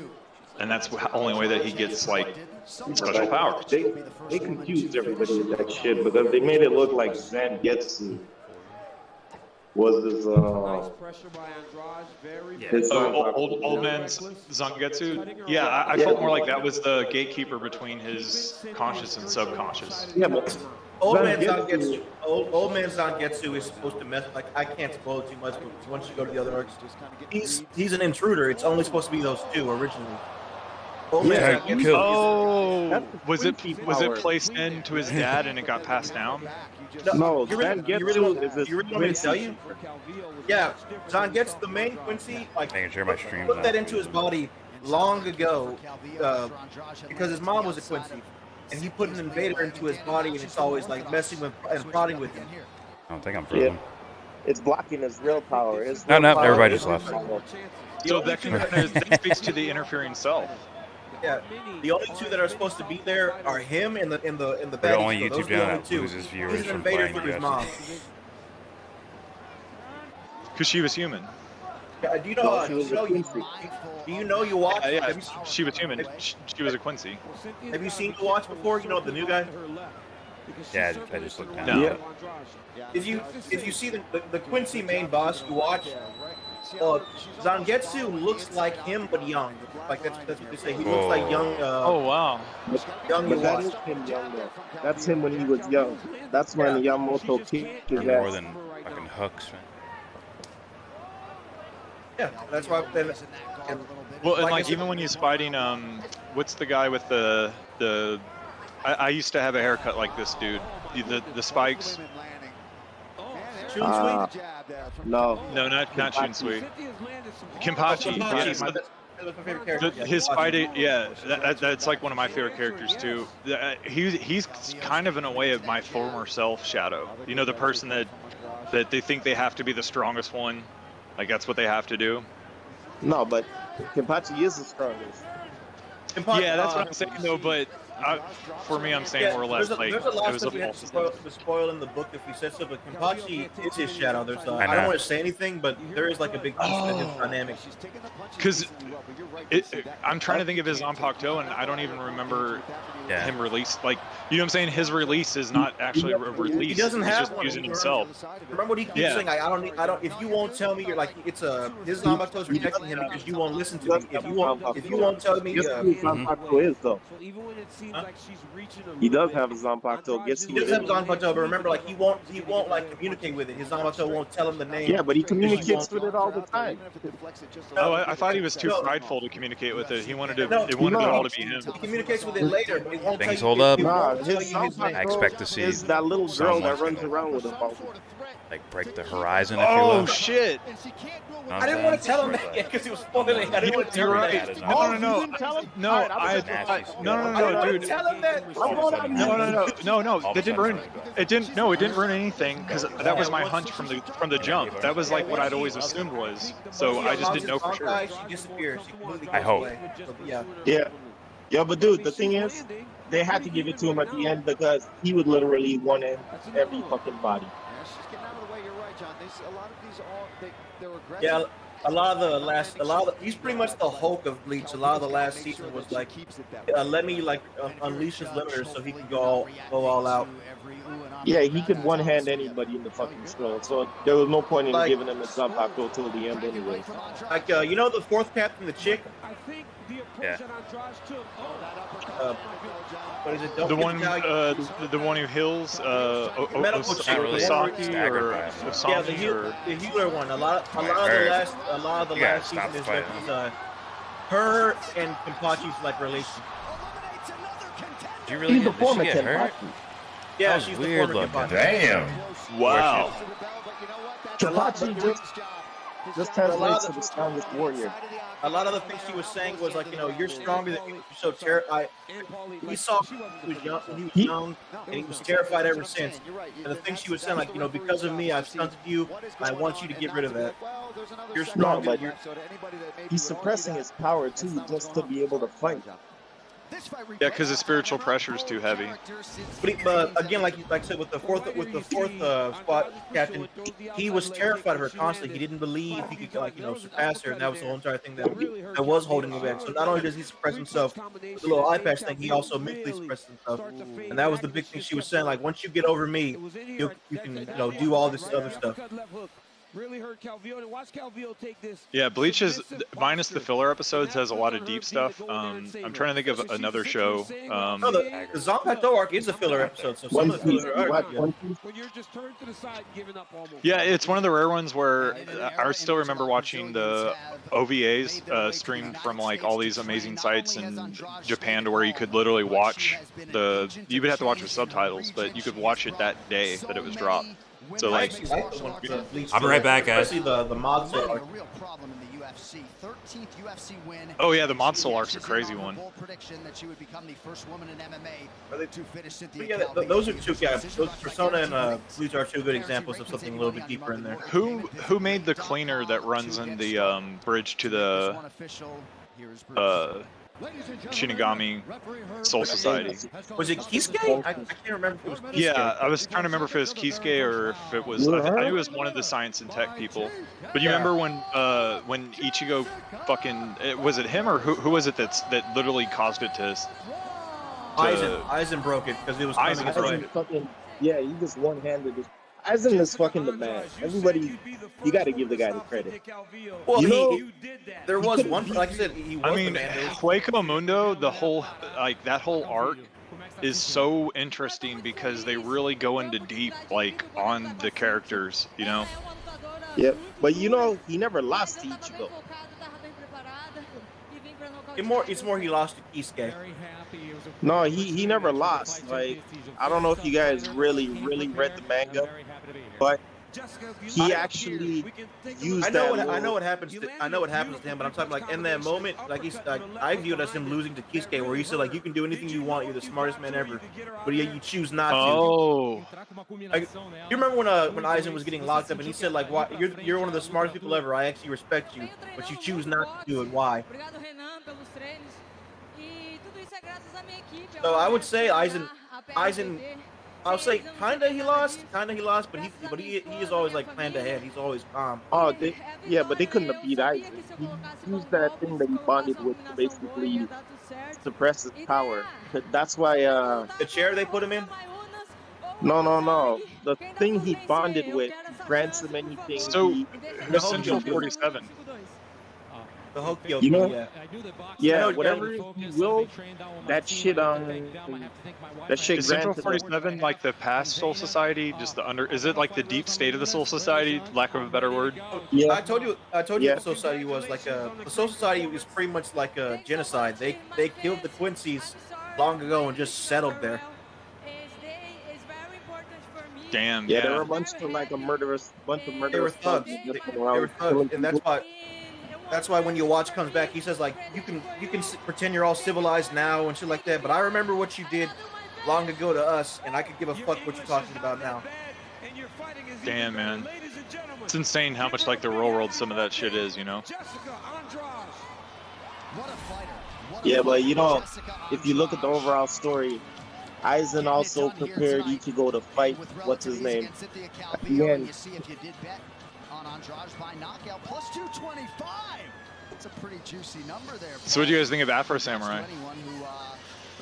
And that's the only way that he gets like special powers. They confused everybody with that shit because they made it look like Zangetsu was this old man Zangetsu. Yeah, I felt more like that was the gatekeeper between his conscious and subconscious. Yeah, but Old man Zangetsu. Old man Zangetsu is supposed to mess. Like I can't spoil too much, but once you go to the other arcs, he's an intruder. It's only supposed to be those two originally. Old man Zangetsu. Oh, was it placed into his dad and it got passed down? No, you really want me to tell you? Yeah, Zangetsu, the main Quincy, like Making sure my stream's put not- that into his body long ago because his mom was a Quincy, and he put an invader into his body, and it's always like messing with and prodding with him. I don't think I'm frozen. It's blocking his real power. No, everybody just left. So that speaks to the interfering self. Yeah, the only two that are supposed to be there are him and the The baddies. only So those YouTube are the channel only that two. loses viewers He's an from invader playing through his UFC. mom. Because she was human. Yeah, do you know you watch? Yeah, she was human. She was a Quincy. Have you seen the watch before? You know the new guy. Yeah, I just looked down. No. If you see the Quincy main boss you watch, Zangetsu looks like him but young. Like that's what they say. He looks like young. Oh wow. Young. But that is him young though. That's him when he was young. That's when Yamamoto kicked his More ass. than fucking hooks, man. Yeah, that's why. Well, and I like said- even when he's fighting, what's the guy with the I used to have a haircut like this dude. The spikes. No. No, not Shunsui. Kimpachi. Yeah, That's my favorite character. his fighting, yeah, that's like one of my favorite characters too. He's kind of in a way of my former self shadow. You know, the person that they think they have to be the strongest one, like that's what they have to do. No, but Kimpachi is the strongest. Yeah, that's what I'm saying though. But for me, I'm saying more or less like there's a lot it was of stuff we have to spoil in the book if we said so. But Kimpachi is his shadow. There's I don't want to say anything, but there is like a big piece of his dynamic. Because I'm trying to think of his Zanpakuto, and I don't even remember him released. Like, you know what I'm saying? His release is not actually a release. He doesn't have just one. using himself. Remember what he keeps saying? I don't. If you won't tell me, you're like it's his Zanpakuto is protecting him because you won't listen to me. If you won't tell me, Guess who Zanpakuto is though? He does have a Zanpakuto. Guess he who does it have is? Zanpakuto, but remember, like he won't like communicate with it. His Zanpakuto won't tell him the name. Yeah, but he communicates with it all the time. Oh, I thought he was too prideful to communicate with it. He wanted it all to be him. He communicates with it later, but he won't Things tell hold you. up. Nah, his I expect to see is that little girl that someone's runs gonna, around with him. like break the horizon, if you will. Oh shit! I didn't want to tell him that because he was spoiling. I didn't want to tell You're him right. that. No, dude. Tell him that. No. That didn't ruin. It didn't ruin anything because that was my hunch from the jump. That was like what I'd always assumed was. So I just didn't know for sure. She disappears. She completely I goes hope. away. So, yeah. Yeah, but dude, the thing is, they had to give it to him at the end because he would literally one in every fucking body. Yeah, he's pretty much the Hulk of Bleach. A lot of the last season was like, let me like unleash his limiters so he can go all out. Yeah, he could one hand anybody in the fucking show, so there was no point in giving him a Zanpakuto till the end anyway. Like you know the fourth captain, the chick. Yeah. What is it? The one who heals Osaki or Osaki or the healer one. A lot of the last season is like her and Kimpachi's like relation. Did you really He's the did former she get hurt? Yeah, That she's was the weird former looking. Kimpachi. Damn. wow. Kimpachi just translates to the strongest warrior. A lot of the things she was saying was like, you're stronger than you. You're so terrified. He saw he was young, and he was terrified ever since. And the thing she was saying, like, because of me, I've stunted you. And I want you to get rid of that. You're strong, but he's suppressing his power too, just to be able to fight. Yeah, because the spiritual pressure is too heavy. But again, like I said, with the fourth spot captain, he was terrified of her constantly. He didn't believe he could surpass her, and that was the whole entire thing that was holding him back. So not only does he suppress himself with the little eye patch thing, he also mentally suppresses himself, and that was the big thing she was saying. Like once you get over me, you can do all this other stuff. really hurt Calvillo. And watch Calvillo take this. Yeah, Bleach is minus the filler episodes has a lot of deep stuff. I'm trying to think of another show. No, the Zanpakuto arc is a filler episode, so some of the fillers are good. When you're just turned to the side, giving up almost. Yeah, it's one of the rare ones where I still remember watching the OVAs streamed from like all these amazing sites in Japan to where you could literally watch you would have to watch with subtitles, but you could watch it that day that it was dropped. So like, I'll be right back, guys. Especially the mod soul arc. Oh yeah, the mod soul arc's a crazy one. Those are two guys. Persona and Bleach are two good examples of something a little bit deeper in there. Who made the cleaner that runs in the bridge to the Shinigami Soul Society? Was it Kisuke? I can't remember if it was Kisuke. Yeah, I was trying to remember if it was Kisuke or if it was. I knew it was one of the science and tech people. But you remember when Ichigo fucking was it him or who was it that literally caused it to? Aizen broke it because it was coming his way. Yeah, he just one-handed it. Aizen is fucking the man. Everybody, you got to give the guy the credit. Well, there was one, like I said, he was the man. Hueco Mundo, that whole arc is so interesting because they really go into deep, like, on the characters, you know? Yep, but you know, he never lost to Ichigo. It's more he lost to Kisuke. No, he never lost. Like, I don't know if you guys really read the manga, but he actually used I know what happens to him, but I'm talking like in that moment, like I view it as him losing to Kisuke, where he said like you can do anything you want, you're the smartest man ever, but yet you choose not to. Oh. Like, you remember when Aizen was getting locked up and he said like, "Why you're one of the smartest people ever. I actually respect you, but you choose not to do it. Why?" So I would say Aizen, I'll say kinda he lost, but he is always like planned ahead. He's always calm. Oh, but they couldn't have beat Aizen. He used that thing that he bonded with to basically suppress his power. That's why the chair they put him in. No. The thing he bonded with grants him anything. So Essential 47. The Hokyo, you know, yeah, whatever he will, that shit Is Central 47 like the past Soul Society, just the is it like the deep state of the Soul Society, lack of a better word? Yeah. I told you what the Soul Society was like. The Soul Society was pretty much like a genocide. They killed the Quincy's long ago and just settled there. Damn. Yeah, they were a bunch of murderous. They were thugs. They were thugs, and that's why when your watch comes back, he says like you can pretend you're all civilized now and shit like that, but I remember what you did long ago to us, and I could give a fuck what you're talking about now. Damn, man, it's insane how much like the real world some of that shit is, you know? Yeah, but you know, if you look at the overall story, Aizen also prepared Ichigo to fight what's his name at the end. Andrade by knockout plus 225. It's a pretty juicy number there. So what do you guys think of Afro Samurai?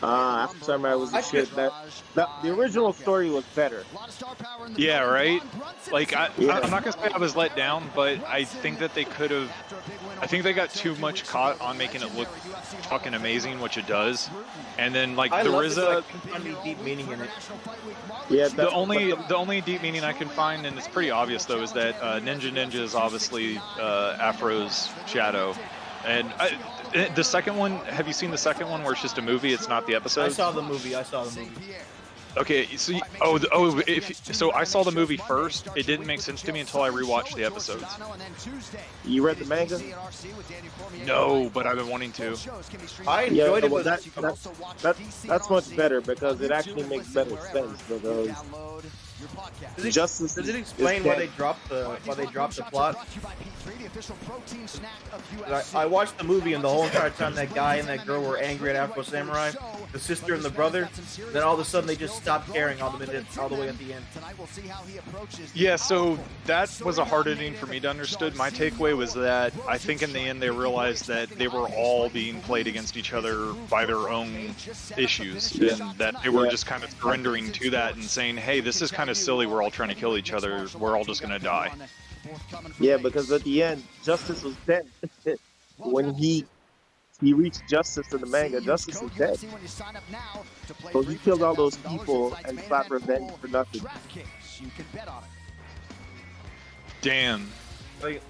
Afro Samurai was the shit. The original story was better. Yeah, right? Like, I'm not going to say I was let down, but I think that they could have... I think they got too much caught on making it look fucking amazing, which it does. And then, like, there is a... deep meaning in it. Yeah, the only deep meaning I can find, and it's pretty obvious, though, is that Ninja is obviously Afro's shadow. And the second one, have you seen the second one where it's just a movie? It's not the episode. I saw the movie. Okay, so so I saw the movie first. It didn't make sense to me until I rewatched the episodes. You read the manga? No, but I've been wanting to. I enjoyed it, but but that's much better because it actually makes better sense. Because Does it explain why they dropped the plot? I watched the movie and the whole entire time that guy and that girl were angry at Afro Samurai, the sister and the brother. Then all of a sudden they just stopped caring all the way at the end. Yeah, so that was a hard ending for me to understand. My takeaway was that I think in the end they realized that they were all being played against each other by their own issues, and that they were just kind of surrendering to that and saying, hey, this is kind of silly, we're all trying to kill each other, we're all just going to die. Yeah, because at the end, Justice was dead. When he reached Justice in the manga, Justice is dead. So he killed all those people and sought revenge for nothing. Damn. Like,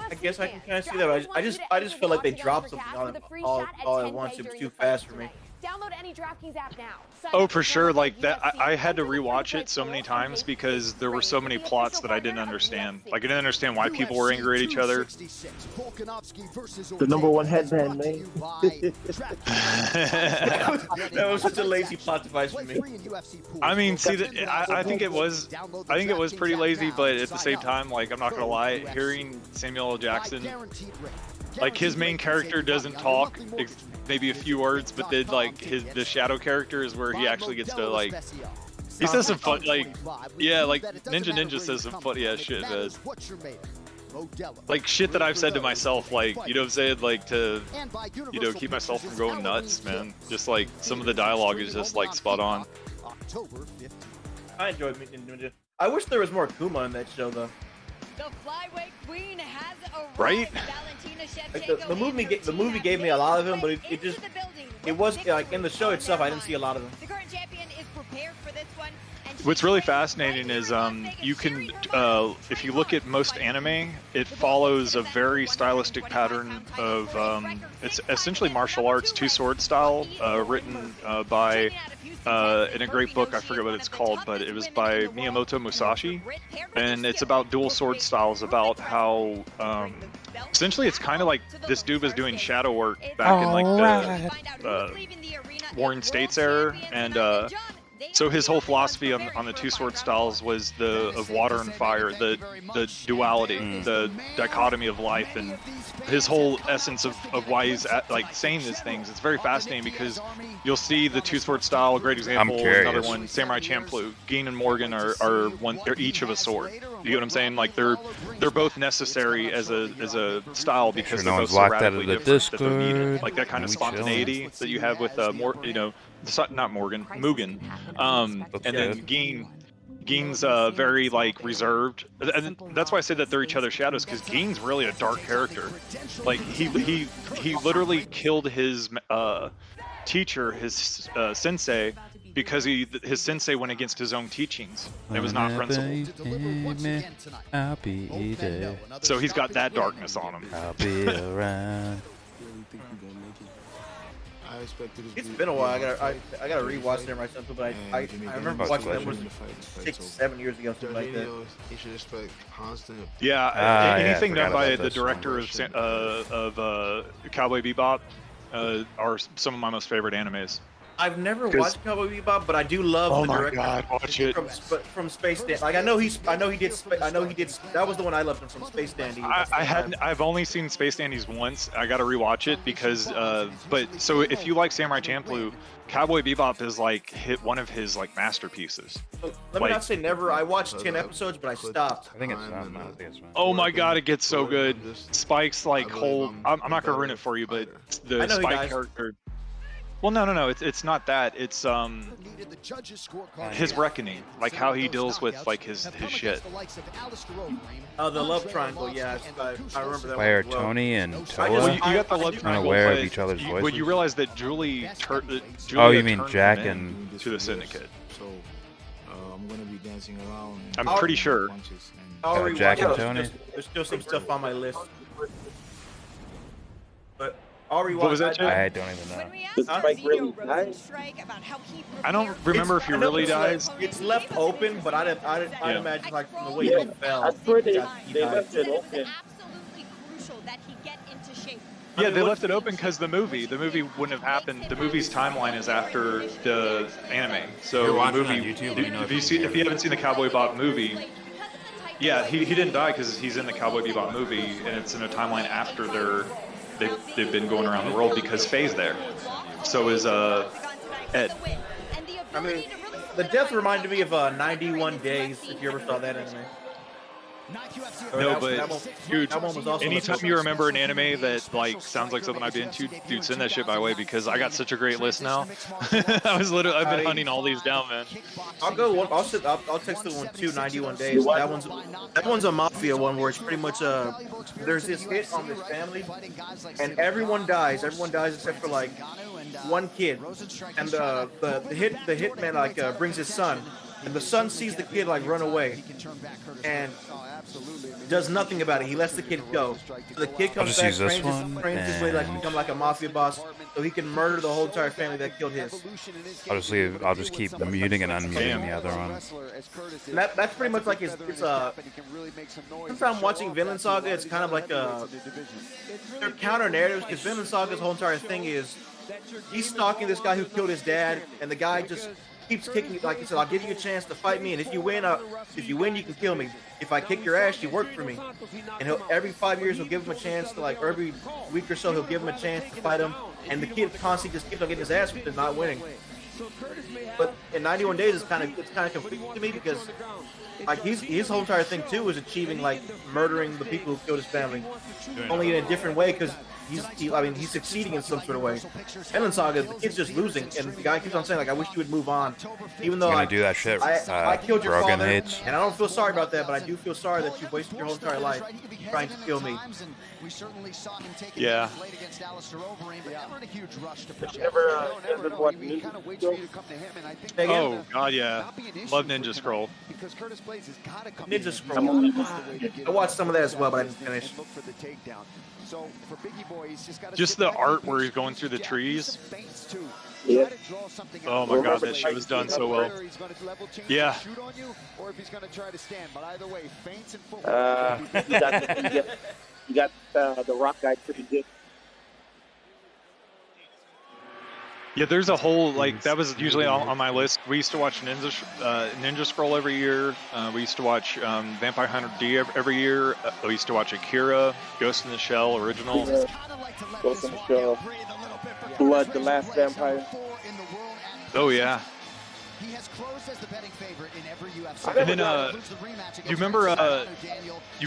I guess I can kind of see that. But I just feel like they dropped something on it all at once. It was too fast for me. Download any DraftKings app now. Oh, for sure. Like that, I had to rewatch it so many times because there were so many plots that I didn't understand. Like I didn't understand why people were angry at each other. The #1 headband, man. That was such a lazy plot device for me. I mean, see, I think it was pretty lazy, but at the same time, like I'm not gonna lie, hearing Samuel L. Jackson, like his main character doesn't talk, maybe a few words, but then like the shadow character is where he actually gets to like, he says some fun, like, yeah, like Ninja says some funny ass shit, man. Like shit that I've said to myself, like, you know what I'm saying, like to, you know, keep myself from going nuts, man. Just like some of the dialogue is just like spot on. I enjoyed Ninja. I wish there was more Kuma in that show though. The flyweight queen has arrived. Right? Like the movie gave me a lot of them, but it was like in the show itself I didn't see a lot of them. The current champion is prepared for this one. What's really fascinating is you can, if you look at most anime, it follows a very stylistic pattern of, it's essentially martial arts, two-sword style, written by, in a great book, I forget what it's called, but it was by Miyamoto Musashi, and it's about dual sword styles, about how, essentially it's kind of like this dude was doing shadow work back in like the Warring States era, and so his whole philosophy on the two sword styles was of water and fire, the duality, the dichotomy of life, and his whole essence of why he's like saying these things. It's very fascinating because you'll see the two sword style. A great example, another one, Samurai Champloo. Gin and Morgan are they're each of a sword. You know what I'm saying? Like they're both necessary as a style because they're both so radically different that they're needed. Like that kind of spontaneity that you have with Mugen. And then Gin's very like reserved, and that's why I say that they're each other's shadows, because Gin's really a dark character. Like he literally killed his teacher, his sensei, because his sensei went against his own teachings. And it was not principled. So he's got that darkness on him. I'll be around. It's been a while. I gotta rewatch them right something, but I remember watching them was 6-7 years ago, something like that. You should expect constant. Yeah, anything done by the director of Cowboy Bebop are some of my most favorite animes. I've never watched Cowboy Bebop, but I do love the director. God, watch it. From Space Dandy. Like I know he did. That was the one I loved him from, Space Dandy. I've only seen Space Dandies once. I got to rewatch it because. But so if you like Samurai Champloo, Cowboy Bebop is like one of his like masterpieces. Let me not say never. I watched 10 episodes, but I stopped. I think it's Oh my God, it gets so good. Spike's like whole. I'm not gonna ruin it for you, but the Spike character. Well, no, it's not that. It's his reckoning, like how he deals with like his shit. Oh, the love triangle, yeah, I remember that. Where one as well. Tony and Toa Well, you got the love triangle, aware of but each other's voices. But you realize that Julie oh, you mean Jack and to the Syndicate? So I'm gonna be dancing around. I'm pretty sure. Jack and Tony. There's still some stuff on my list. But I'll rewatch. What was that? I don't even know. I don't remember if he really dies. It's left open, but I'd imagine like from the way he fell. I swear they left it open. Yeah, they left it open because the movie wouldn't have happened. The movie's timeline is after the anime. So the movie, if you haven't seen the Cowboy Bebop movie, yeah, he didn't die because he's in the Cowboy Bebop movie, and it's in a timeline after they've been going around the world because Faye's there. So is Ed. I mean, the death reminded me of 91 Days. If you ever saw that anime. No, but dude, that one was also anytime you remember an anime that like sounds like something I've been into, dude, send that shit my way because I got such a great list now. I've been hunting all these down, man. I'll go one. I'll text the one too. 91 days. That one's a mafia one where it's pretty much there's this hit on this family, and everyone dies. Everyone dies except for like one kid, and the hitman like brings his son. And the son sees the kid like run away, and does nothing about it. He lets the kid go. So the kid comes back, trains his way like become like a mafia boss, so he can murder the whole entire family that killed his. I'll just keep muting and unmuting the other one. And that's pretty much like since I'm watching Vinland Saga, it's kind of like they're counter narratives because Vinland Saga's whole entire thing is he's stalking this guy who killed his dad, and the guy just keeps kicking it. Like he said, I'll give you a chance to fight me, and if you win, you can kill me. If I kick your ass, you work for me. And every 5 years he'll give him a chance to like, or every week or so he'll give him a chance to fight him, and the kid constantly just keeps on getting his ass because not winning. But in 91 days, it's kind of confusing to me because like his whole entire thing too is achieving like murdering the people who killed his family, only in a different way because he's succeeding in some sort of way. Vinland Saga, the kid's just losing, and the guy keeps on saying like, I wish you would move on, even though I do that shit. I killed your Rogan father, hates. and I don't feel sorry about that, but I do feel sorry that you've wasted your whole entire life trying to kill me. Yeah. Oh god, yeah. Love Ninja Scroll. Ninja Scroll. I watched some of that as well, but I didn't finish. Just the art where he's going through the trees. Yeah. Oh my god, that shit was done so well. Yeah. You got the rock guy pretty good. Yeah, there's a whole, like, that was usually on my list. We used to watch Ninja Scroll every year. We used to watch Vampire Hunter D every year. We used to watch Akira, Ghost in the Shell original. Ghost in the Shell. Blood, the Last Vampire. Oh, yeah. He has closed as the betting favorite in every UFC. And then, you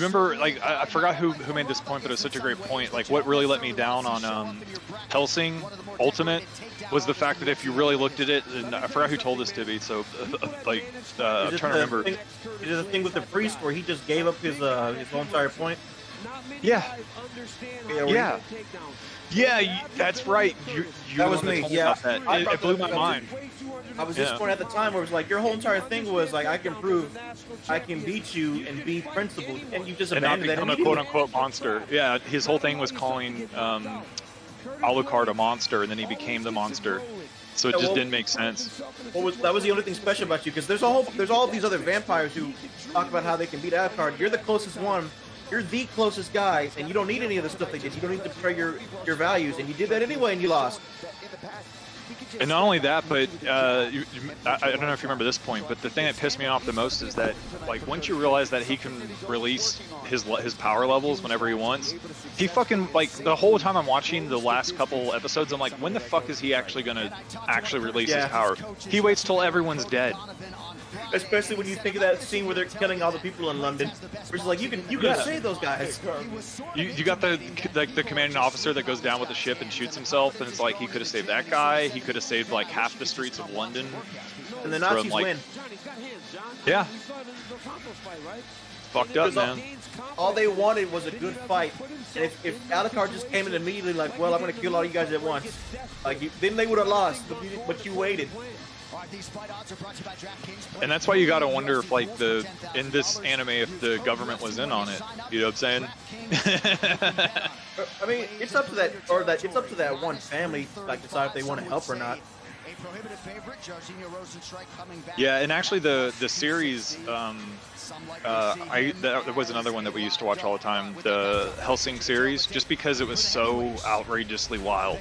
remember, like, I forgot who made this point, but it was such a great point. Like, what really let me down on Hellsing Ultimate was the fact that if you really looked at it, and I forgot who told this to me, so, like, I'm trying to remember. He did the thing with the priest where he just gave up his whole entire point. Yeah. Yeah. Yeah, that's right. That was me. Yeah, it blew my mind. I was just point at the time where it was like your whole entire thing was like I can prove I can beat you and be principled, and you just abandoned that. And not become a quote-unquote monster. Yeah, his whole thing was calling Alucard a monster, and then he became the monster. So it just didn't make sense. That was the only thing special about you, because there's all these other vampires who talk about how they can beat Alucard. You're the closest one. You're the closest guy, and you don't need any of the stuff they did. You don't need to betray your values, and you did that anyway, and you lost. And not only that, but I don't know if you remember this point, but the thing that pissed me off the most is that, like, once you realize that he can release his power levels whenever he wants, he fucking, like, the whole time I'm watching the last couple episodes, I'm like, when the fuck is he actually gonna release his power? He waits till everyone's dead. Especially when you think of that scene where they're killing all the people in London. Where it's like, you can save those guys. You got the commanding officer that goes down with the ship and shoots himself, and it's like he could have saved that guy. He could have saved like half the streets of London. And the Nazis win. Yeah. Fucked up, man. All they wanted was a good fight. And if Alucard just came in immediately like, well, I'm going to kill all you guys at once, like then they would have lost. But you waited. And that's why you gotta wonder if, like, in this anime, if the government was in on it. You know what I'm saying? I mean, it's up to that one family to like decide if they want to help or not. Yeah, and actually the series, that was another one that we used to watch all the time, the Hellsing series, just because it was so outrageously wild.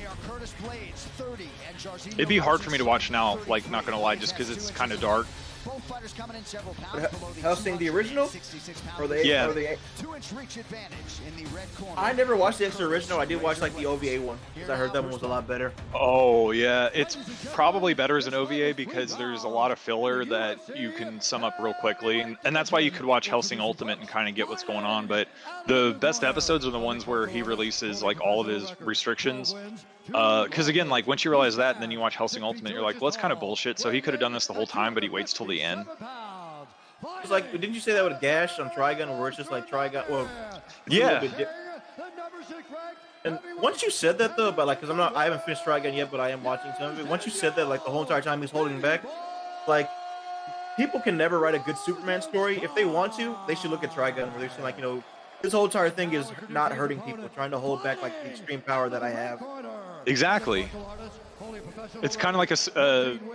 It'd be hard for me to watch now, like, not gonna lie, just because it's kind of dark. fighters coming in several pounds below the Helsing the original? Or the Yeah. Or the 2-inch reach advantage in the red corner. I never watched the extra original. I did watch like the OVA one because I heard that one was a lot better. Oh yeah, it's probably better as an OVA because there's a lot of filler that you can sum up real quickly, and that's why you could watch Helsing Ultimate and kind of get what's going on. But the best episodes are the ones where he releases like all of his restrictions. Because again, like once you realize that, and then you watch Helsing Ultimate, you're like, well, that's kind of bullshit. So he could have done this the whole time, but he waits till the end. It's like, didn't you say that with Gash on Trigun, where it's just like Trigun? Well, Yeah. And once you said that though, but like, cause I haven't finished Trigun yet, but I am watching some of it. Once you said that, like the whole entire time he's holding back, like people can never write a good Superman story. If they want to, they should look at Trigun, where they're saying like, this whole entire thing is not hurting people, trying to hold back like the extreme power that I have. Exactly. It's kind of like I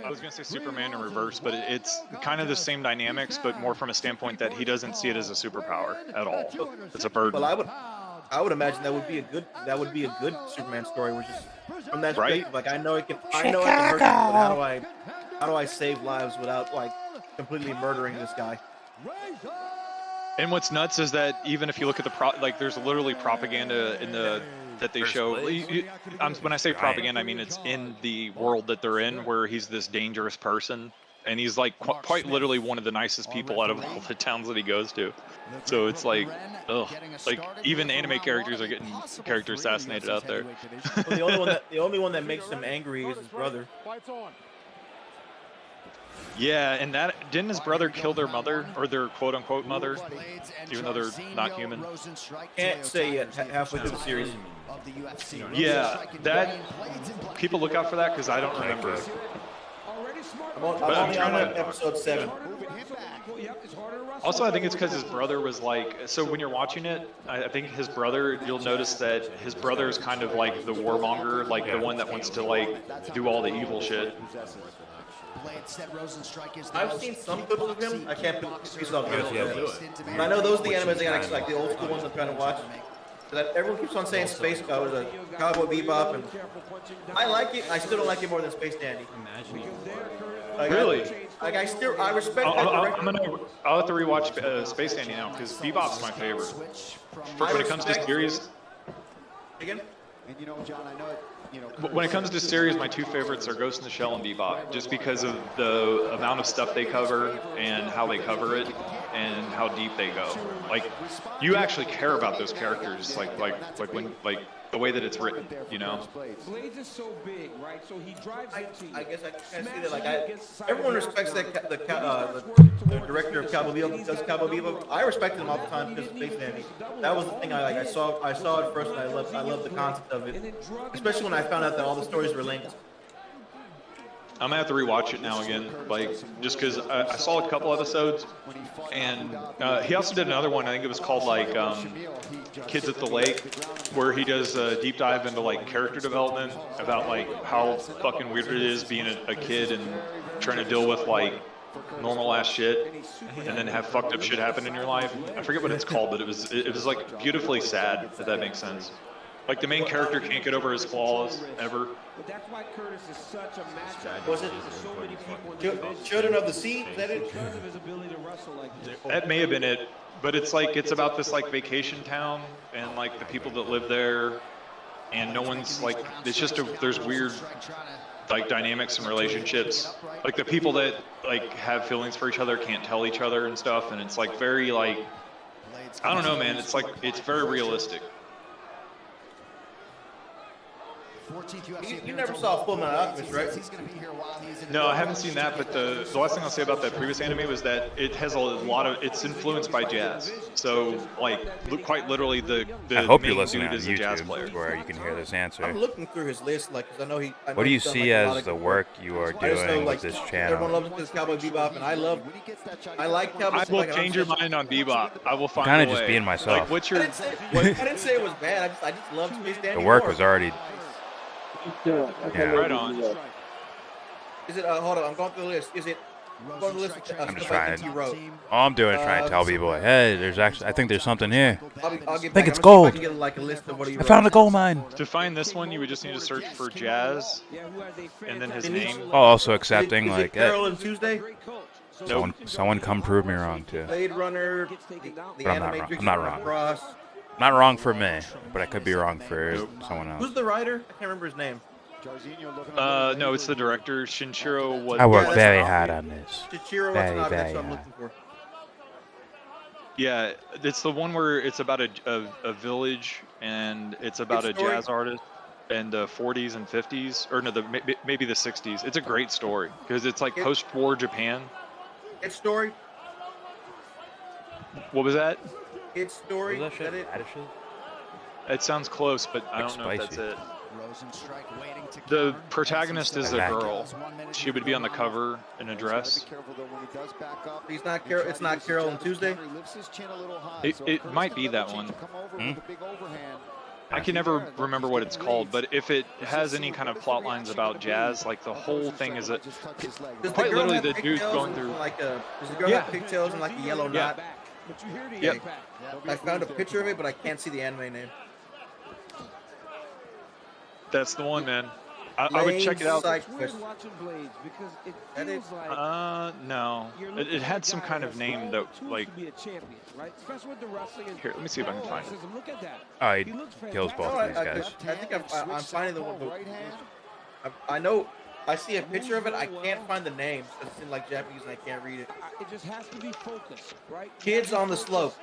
was going to say Superman in reverse, but it's kind of the same dynamics, but more from a standpoint that he doesn't see it as a superpower at all. It's a burden. Well, I would imagine that would be a good Superman story, which is from that perspective. Like I know I can hurt people, but how do I save lives without like completely murdering this guy? And what's nuts is that even if you look at there's literally propaganda in that they show. When I say propaganda, I mean it's in the world that they're in, where he's this dangerous person, and he's like quite literally one of the nicest people out of all the towns that he goes to. So it's like, ugh, like even anime characters are getting character assassinated out there. Well, the only one that makes him angry is his brother. Yeah, and didn't his brother kill their mother, or their quote-unquote mother, even though they're not human? Can't say yet. Halfway through the series. Yeah, that people look out for that because I don't remember. I'm only on episode 7. Also, I think it's because his brother was like, so when you're watching it, I think his brother, you'll notice that his brother is kind of like the warmonger, like the one that wants to like do all the evil shit. I've seen some clips of him. I can't put pieces on it. I know those are the animes I actually like, the old school ones I'm trying to watch. That everyone keeps on saying Space Cowboy Bebop, and I like it. I still don't like it more than Space Dandy. Like, Really? I respect that director. I'll have to rewatch Space Dandy now because Bebop's my favorite. When it comes to series. Again? When it comes to series, my two favorites are Ghost in the Shell and Bebop, just because of the amount of stuff they cover and how they cover it and how deep they go. Like, you actually care about those characters, like when the way that it's written, you know. Blades is so big, right? So he drives into you. I guess I can see that. Like everyone respects that the director of Cowboy Bebop does Cowboy Bebop. I respected him all the time because of Space Dandy. That was the thing I like. I saw it first, and I loved the concept of it, especially when I found out that all the stories were linked. I'm gonna have to rewatch it now again, like just because I saw a couple episodes, and he also did another one. I think it was called like Kids at the Lake, where he does a deep dive into like character development about like how fucking weird it is being a kid and trying to deal with like normal ass shit, and then have fucked up shit happen in your life. I forget what it's called, but it was like beautifully sad, if that makes sense. Like the main character can't get over his flaws ever. But that's why Curtis is such a matchup. Was it so many people Children of the Sea? Is that it? Because of his ability to wrestle like this. That may have been it, but it's like it's about this like vacation town and like the people that live there, and no one's like it's just there's weird like dynamics and relationships. Like the people that like have feelings for each other can't tell each other and stuff, and it's like very like I don't know, man. It's like it's very realistic. You never saw Full Metal Alchemist, right? No, I haven't seen that, but the last thing I'll say about that previous anime was that it has a lot of, it's influenced by jazz. So, like, quite literally, the I hope you're main listening lead on is a jazz YouTube player. where you can hear this answer. I'm looking through his list, like, because I know What do you he's done, see like, a lot as of the good work you are I just know, doing like, with this everyone channel? loves this Cowboy Bebop, and I like Cowboy. I will like, change your mind on Bebop. I will find Kinda a way. just being myself. Like, what's your... I didn't say it was bad. I just love Space Dandy. The work more. was already... Yeah. Right on. Is it? Hold on. I'm going through the list. Is it? I'm going through the list. I'm just stuff I trying think you wrote. All I'm doing is trying to tell people, hey, there's actually... I think there's something here. I'll get I back. think it's I'm gonna see if gold. I can get, like, a list of what he I wrote. found a gold mine. To find this one, you would just need to search for jazz, and then his name. Oh, also accepting, Is it like, Carol and Tuesday? Someone come prove me wrong too. Blade Runner, the But I'm not anime wrong. Drinking I'm not from wrong. Cross. Not wrong for me, but I could be wrong for someone else. Who's the writer? I can't remember his name. No, it's the director, Shinichiro was. I work very hard on this. Shinichiro Very, Watanabe, very that's what I'm hard. looking for. Yeah, it's the one where it's about a village and it's about Good a story. jazz artist in the 40s and 50s, or no, maybe the 60s. It's a great story because it's like post-war Japan. Its story. What was that? Its story. What was that shit? Is that it? Radishes? It sounds close, but I Like don't know if that's spicy. it. The protagonist is a Like that. girl. She would be on the cover in a dress. He's not Carol. It's not Carol and Tuesday. It might be that one. I can never remember what it's called, but if it has any kind of plot lines about jazz, like the whole thing is Does the quite girl literally have the dude pigtails going and through. like a? Does the girl Yeah. have pigtails and like a yellow knot? Yep. I found a picture of it, but I can't see the anime name. That's the one, man. I would check it out. No. It had some kind of name that, like. Here, let me see if I can find it. Oh, he kills both of these guys. I think I'm finding the one. I know. I see a picture of it. I can't find the name. It's in like Japanese, and I can't read it. It just has to be focused, right? Kids on the Slope.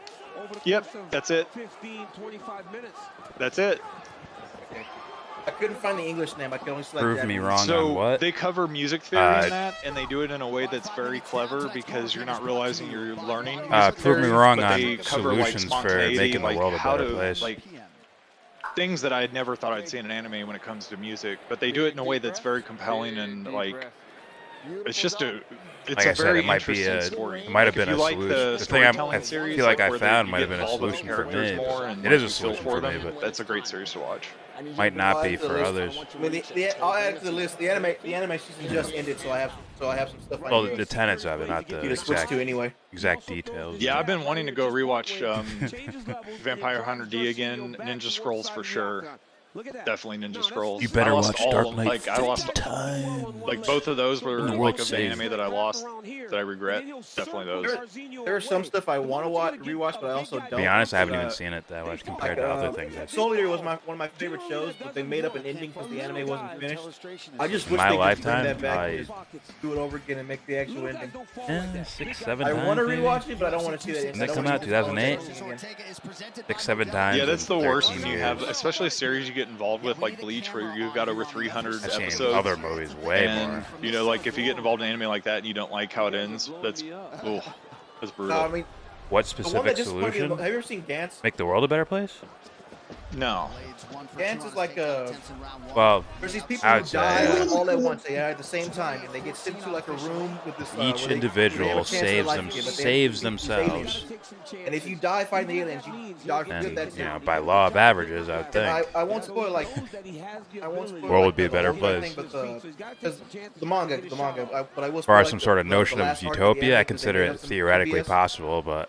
Yep, that's it. 15, 25 minutes. That's it. I couldn't find the English name. I could only select Prove me Japanese. wrong So on what? they cover music theory in that, and they do it in a way that's very clever because you're not realizing you're learning. Music Prove me theory, wrong but on they cover, like, solutions for spontaneity, making the like world a how better to, place. like things that I had never thought I'd see in an anime when it comes to music. But they do it in a way that's very compelling and like it's just a. It's Like a I said, very it might be interesting a, story. it might have Like, been if a you like solution. the The thing I storytelling series, feel like I where found you might have get been a involved with the solution for characters me. more and, It is like, a you feel solution for for me, them. but That's a great series to watch. might not be for others. I mean, I'll add it to the list. The anime season just ended, so I have some stuff. I Well, need the tenets of it, not the to switch to anyway. exact details. Yeah, I've been wanting to go rewatch Vampire Hunter D again, Ninja Scrolls for sure. Definitely Ninja Scrolls. You better I lost watch all Dark of them. Knight Like I lost 50 times. like both of those were And the world like of the saves anime that I lost that I regret. Definitely those. There's some stuff I want to rewatch, but I also don't. To be honest, I haven't even seen it that much compared to other things I've seen. Soul Eater was one of my favorite shows, but they made up an ending because the anime wasn't finished. I just wish My they could lifetime, bring that back I- and just do it over again and make the actual ending. 6, 7 I times. want to maybe? rewatch it, but I don't want to see that. Didn't that come out 2008? 6, 7 times. Yeah, that's in the worst 13 when you years. have, especially a series you get involved with like Bleach, where you've got over 300 I've seen episodes. other movies way and, more. you know, like if you get involved in anime like that and you don't like how it ends, that's brutal. I mean, What the one that specific disappointed me. solution? Have you ever seen Dance? Make the world a better place? No. Dance is like a. Well, There's these people I who would die say all at once. They die at the same time, and they get sent to like a room with this. each where they individual have a chance at saves life them, again, but they saves have these themselves, And if you die fighting the aliens, you die for good. and That's you it. know, by law of averages, I would think I won't spoil like. I won't spoil. world would like, be a the better whole place. thing, but the manga. But I will. As far spoil, as some like, sort of the notion of last arc of the utopia, I anime, 'cause they consider made it up some theoretically BS. possible, but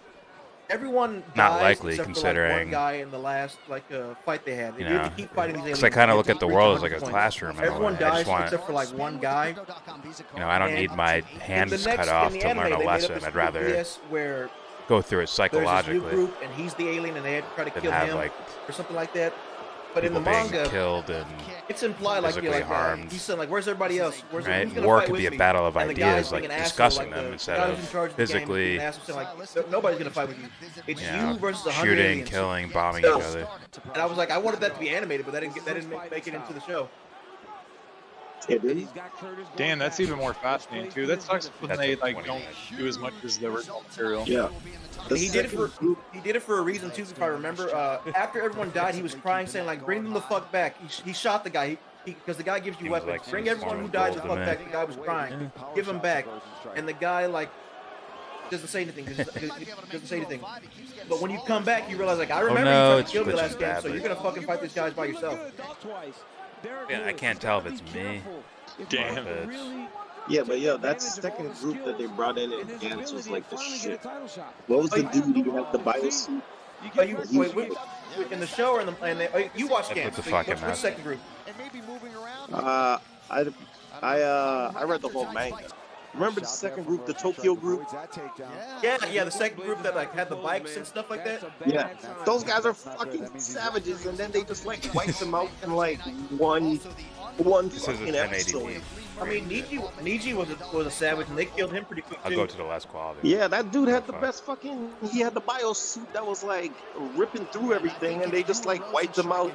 Everyone not dies likely except for, like, considering, one guy in the last fight they had. you They have know, to keep fighting these aliens. because I kind of They look have at to the reach world as like 100 a points. classroom in a Everyone way. I dies just want, except for like one guy. you know, I don't need my hands cut off to learn a lesson. I'd rather where go through it there's this new psychologically group and he's the alien and they had to try to than kill have him like or something like that. But in the people being manga, killed and it's implied like physically you're harmed. he's saying like, "Where's everybody else? Who's Right? gonna War fight could with be a me?" battle of And the guy's ideas, like being an asshole, discussing like them the instead guy of who's in charge of the game is being physically, an asshole, saying, like, nobody's gonna fight with you. It's you you know, versus 100 shooting, aliens. killing, bombing So- each other. And I was like, I wanted that to be animated, but that didn't make it into the show. Damn, that's even more fascinating too. That sucks when That's they a like 20 don't minute. do as much as the original material. Yeah. He did it for a reason too, if I remember. After everyone died, he was crying, saying like, "Bring them the fuck back." He shot the guy because the guy gives you Seems weapons. like Bring some everyone form who of died the gold fuck to me. back. The guy was crying. Give him back, and the guy like doesn't say anything. Doesn't say anything. But when you come back, you realize like, I remember no, you it's tried to kill me glitching last game, so badly. you're gonna fucking fight these guys by yourself. Yeah, I can't tell if it's me. Damn. If it's, Yeah, but yo, that second group that they brought in Gantz was like the shit. What was the dude who had the biosuit? Oh, you wait, in the show or in the you watched That's Gantz? what the fuck Which I'm at. second group? I read the whole manga. Remember the second group, the Tokyo group? Yeah, the second group that like had the bikes and stuff like that. Yeah, those guys are fucking savages, and then they just like wiped them out in like one fucking episode. I mean, Niji was a savage, and they killed him pretty quick too. I'll go to the last quality. Yeah, that dude had the best fucking. He had the bio suit that was like ripping through everything, and they just like wiped him out.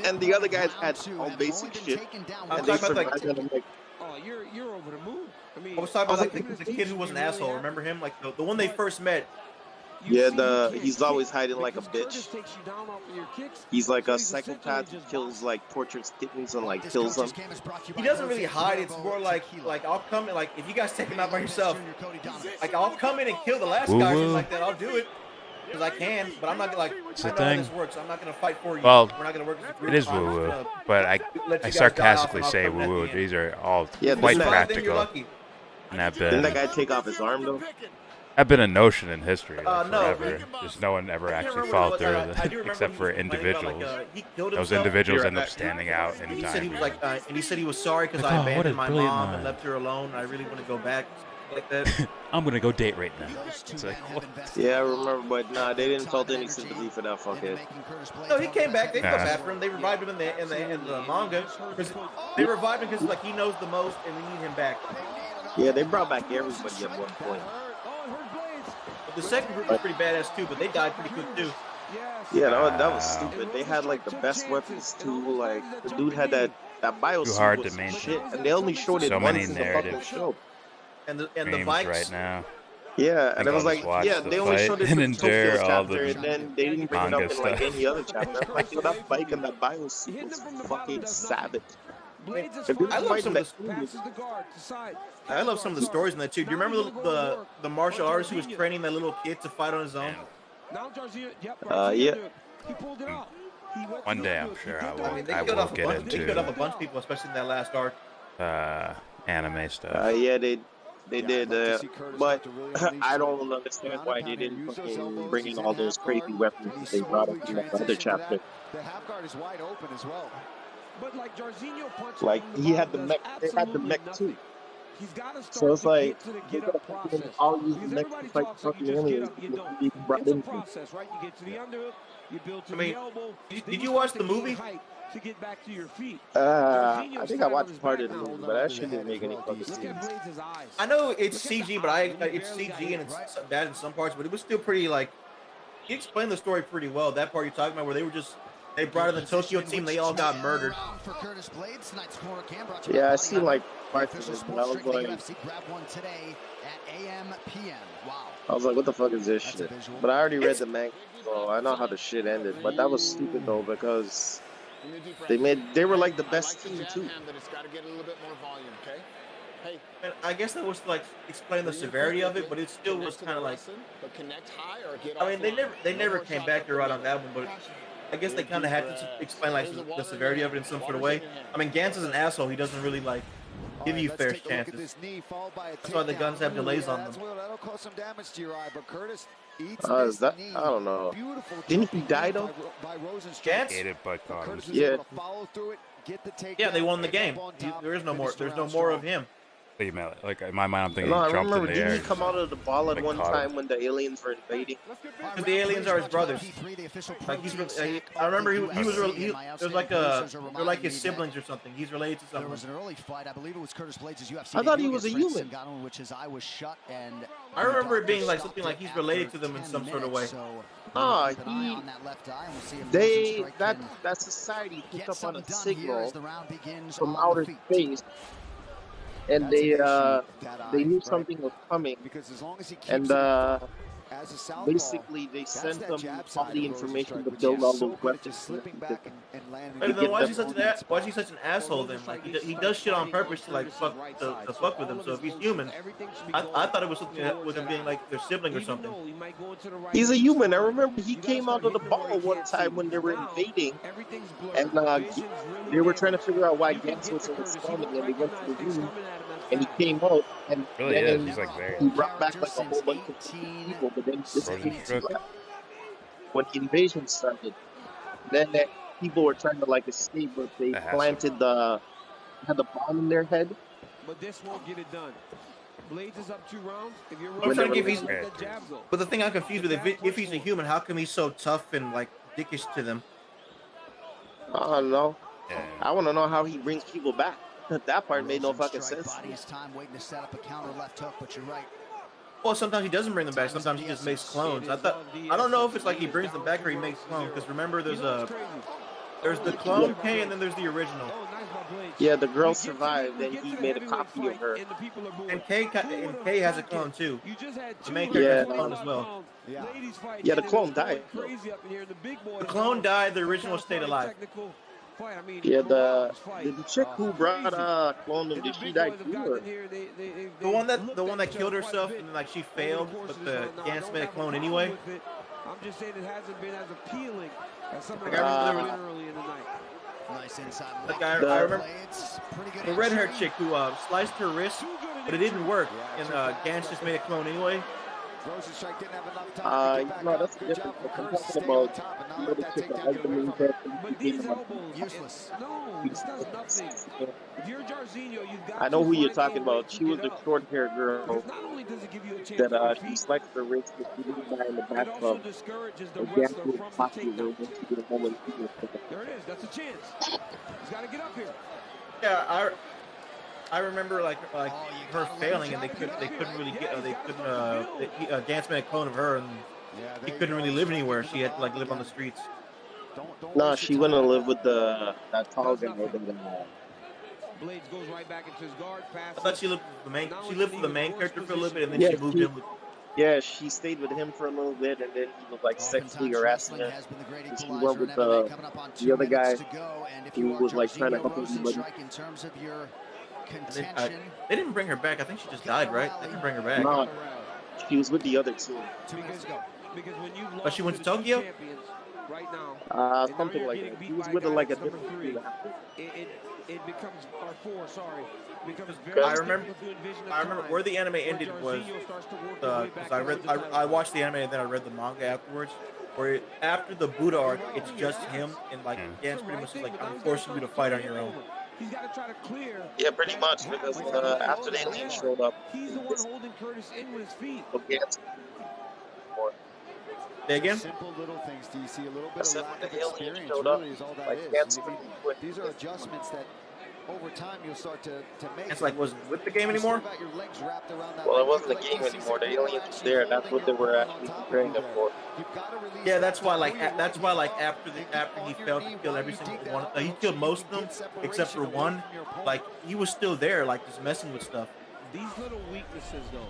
And the other guys had all basic shit, and they survived. And I'm like, oh, you're over the moon. I mean, I was talking about like the kid who was an asshole. Remember him? Like the one they first met. Yeah, he's always hiding like a bitch. He's like a psychopath who kills like tortures kittens and like kills them. He doesn't really hide. It's more like I'll come in, like if you guys take him out by yourself, like I'll come in and kill the last guy just like that. I'll do it because I can, but I'm not gonna like. I know how this works. I'm not gonna fight for you. Well, we're not gonna work as a group. it is woo woo, but I sarcastically say woo woo. These are all quite practical. And didn't that guy take off his arm though? I've been a notion in history like, no, forever. Just no one ever actually followed through with it, except for individuals. Those individuals end up standing out And anytime. he said he was like, and he said he was sorry because I abandoned my mom and left her alone. I really want to go back, like that. I'm gonna go date right now. It's like, what? Yeah, I remember, but nah, they didn't felt any sympathy for that fuckhead. No, he came back. They felt bad for him. They revived him in the manga. They revived him because like he knows the most, and we need him back. Yeah, they brought back everybody at one point. The second group was pretty badass too, but they died pretty quick too. Yeah, that was stupid. They had like the best weapons too. Like the dude had that bio Too suit hard was to maintain. shit, and they only showed it So once many in the fucking narratives. show. And the Dreams bikes right now. Yeah, and it was I'll like, just watch yeah, the they only fight showed it and for endure Tokyo's all chapter, the and then they didn't bring it up manga in like stuff. any other chapter. I'm like, yo, that bike and that bio suit was fucking savage. I love some of the stories in that too. Do you remember the martial artist who was training that little kid to fight on his own? Yeah. One day, I'm sure I will. I mean, they I killed will off a get bunch. They killed off a into bunch of people, especially in that last arc. anime stuff. Yeah, they did, but I don't understand why they didn't fucking bring in all those crazy weapons that they brought up in that other chapter. The half guard is wide open as well. But like Jarzinho punched Like he had the mech, they had the mech too. So it's like they all use the mech to fight fucking aliens. They brought in. Process, right? You get to the underhook, you build to I mean, the elbow. did you watch the movie? To get back to your feet. I think I watched part of the movie, but that shit didn't make any fucking sense. I know it's CG, but it's CG and it's bad in some parts, but it was still pretty like. He explained the story pretty well. That part you're talking about, where they brought in the Tokyo team, they all got murdered. Yeah, I seen like parts of this, but I was like, what the fuck is this shit? But I already read the manga, so I know how the shit ended. But that was stupid though, because they were like the best team too. And I guess that was to like explain the severity of it, but it still was kind of like. I mean, they never came back to right on that one, but I guess they kind of had to explain like the severity of it in some sort of way. I mean, Gantz is an asshole. He doesn't really like give you fair chances. That's why the guns have delays on them. Is that? I don't know. Didn't he die though? Gantz? Yeah. Yeah, they won the game. There's no more. There's no more of him. Like in my mind, I'm thinking No, I he jumped remember. in the air. Didn't he come out of the ball at Like one caught time when the aliens were invading? Because the aliens are his brothers. Like I remember he was they're like his siblings or something. He's related to someone. There was an early fight. I believe it was Curtis Blades' UFC. I thought he was a human. Which his eye was shut, and I remember it being like something like he's related to them in some sort of way. That society picked up on a signal from outer space, and they knew something was coming, and basically they sent them all the information to build all those weapons. And then why is he such an asshole then? Like he does shit on purpose to like fuck with him. So if he's human, I thought it was something with him being like their sibling or something. He's a human. I remember he came out of the ball one time when they were invading, and they were trying to figure out why Gantz was responding, and they went to the room, and he came out, and then he brought back like a whole bunch of people, but then this when the invasion started, then people were trying to like escape, but they planted had the bomb in their head. But this won't get it done. Blades is up 2 rounds. If you're I'm trying to give let he's. that jab go. But the thing I'm confused with, if he's a human, how come he's so tough and like dickish to them? I don't know. Yeah. I want to know how he brings people back. That part made no fucking Strike sense. body his time waiting to set up a counter left hook, but you're right. Well, sometimes he doesn't bring them back. Sometimes he just makes clones. I don't know if it's like he brings them back or he makes clones. Because remember, there's the clone K and then there's the original. Yeah, the girl survived, and he made a copy of her. And K has a clone too. The main character has a clone as well. Yeah, the clone died. The clone died. The original stayed alive. Yeah, the chick who brought cloned him, did she die too? Or? The one that killed herself and like she failed, but the Gans made a clone anyway. I'm just saying it hasn't been as appealing as some of Like, the I remember early in the night. Nice inside Like leg. I remember Pretty good the red-haired chick who sliced her wrist, but it didn't work, and Gans just made a clone anyway. No, that's different. I'm talking about the other chick that has the main character. Useless. No, this does nothing. If you're Jarzinho, you've got I know to who you're find talking a way about. to She was get the up. short-haired girl Because not only does it give you a chance to that she compete, sliced her wrist, but she didn't die in the it bathtub. also discourages the And wrestler Gans from was the popular takedown. when she did a home run. There it is. That's a chance. He's got to get up here. Yeah, I remember like her failing, and they couldn't really get Gans made a clone of her, and he couldn't really live anywhere. She had to like live on the streets. No, she went to live with that tall guy. Blades goes right back into his guard pass. I thought she lived with the main character for a little bit, and then Yeah, she moved in with. Yeah, she stayed with him for a little bit, and then he was like sexually harassing her. Has been the great And she equalizer went in with MMA, coming up on 2 the other guy minutes to go, and if who you are was like trying to help Jarzinho everybody. Rosenstrike in terms of your Then, contention, they didn't bring her back. I think she just died, right? They didn't bring her back. No, she was with the other two. 2 minutes to go. Because when you But she went to Tokyo? right now, Something like that. She was with like a different team. it becomes our 4. Sorry, it becomes very I remember difficult to envision a time where the anime ended where was Jarzinho starts to work his way back because I watched the anime and then I read the manga afterwards. Where after the Buddha arc, it's just him and like Gans pretty much is like, I'm forcing you to fight on your own. He's got to try to clear. Yeah, pretty much, because after the alien showed up, He's the one holding Curtis in with his feet. Say again? Simple little things. Do you see a little I bit of said lack when of the alien experience? showed up, Really is all that like is. Gans And couldn't if do it. these are adjustments that over time you'll start to make. It's like wasn't with the game You still anymore. got your legs wrapped around that Well, it leg. wasn't a Like game you see anymore. The some people aliens was actually there. That's holding what they him were on actually top of preparing you them there. for. You've got to release Yeah, that that's why before you that's let why you like go. after And he keep failed on to your kill knee every while single you dig one. that He hook. killed You most of them get except for separation one. away from your opponent. Like he was still there, like just messing with stuff. These little weaknesses, though,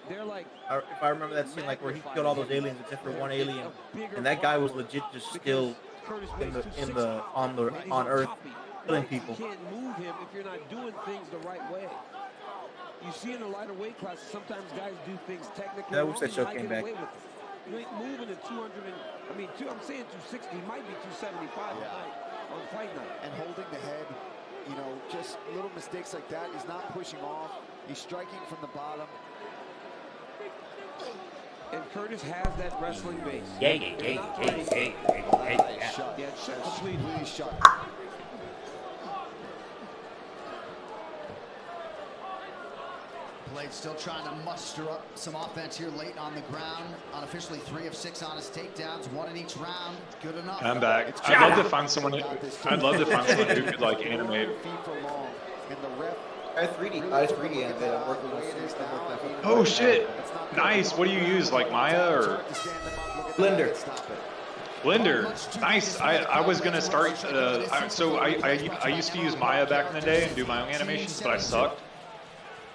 they're like. If I remember that scene, like where he killed all those aliens except for one alien, and that guy was legit just still on Earth killing people. You can't move him if you're not doing things the right way. You see in the lighter weight classes, sometimes guys do things technically I wish wrong, that you show might came get back. away with it. You ain't moving at 200 and, I'm saying 260, he might be 275 tonight on fight night. And holding the head, you know, just little mistakes like that. He's not pushing off. He's striking from the bottom. And Curtis has that wrestling base. Hey. Shot. Yeah, shot completely shot. Blade still trying to muster up some offense here late on the ground. Unofficially 3 of 6 on his takedowns, 1 in each round. Good enough. I'm back. I'd love to find someone who could like animate. I 3D animate. I'm working with stuff like that. Oh shit! Nice. What do you use? Like Maya or Blender? Blender. Nice. I was gonna start. I used to use Maya back in the day and do my own animations, but I sucked.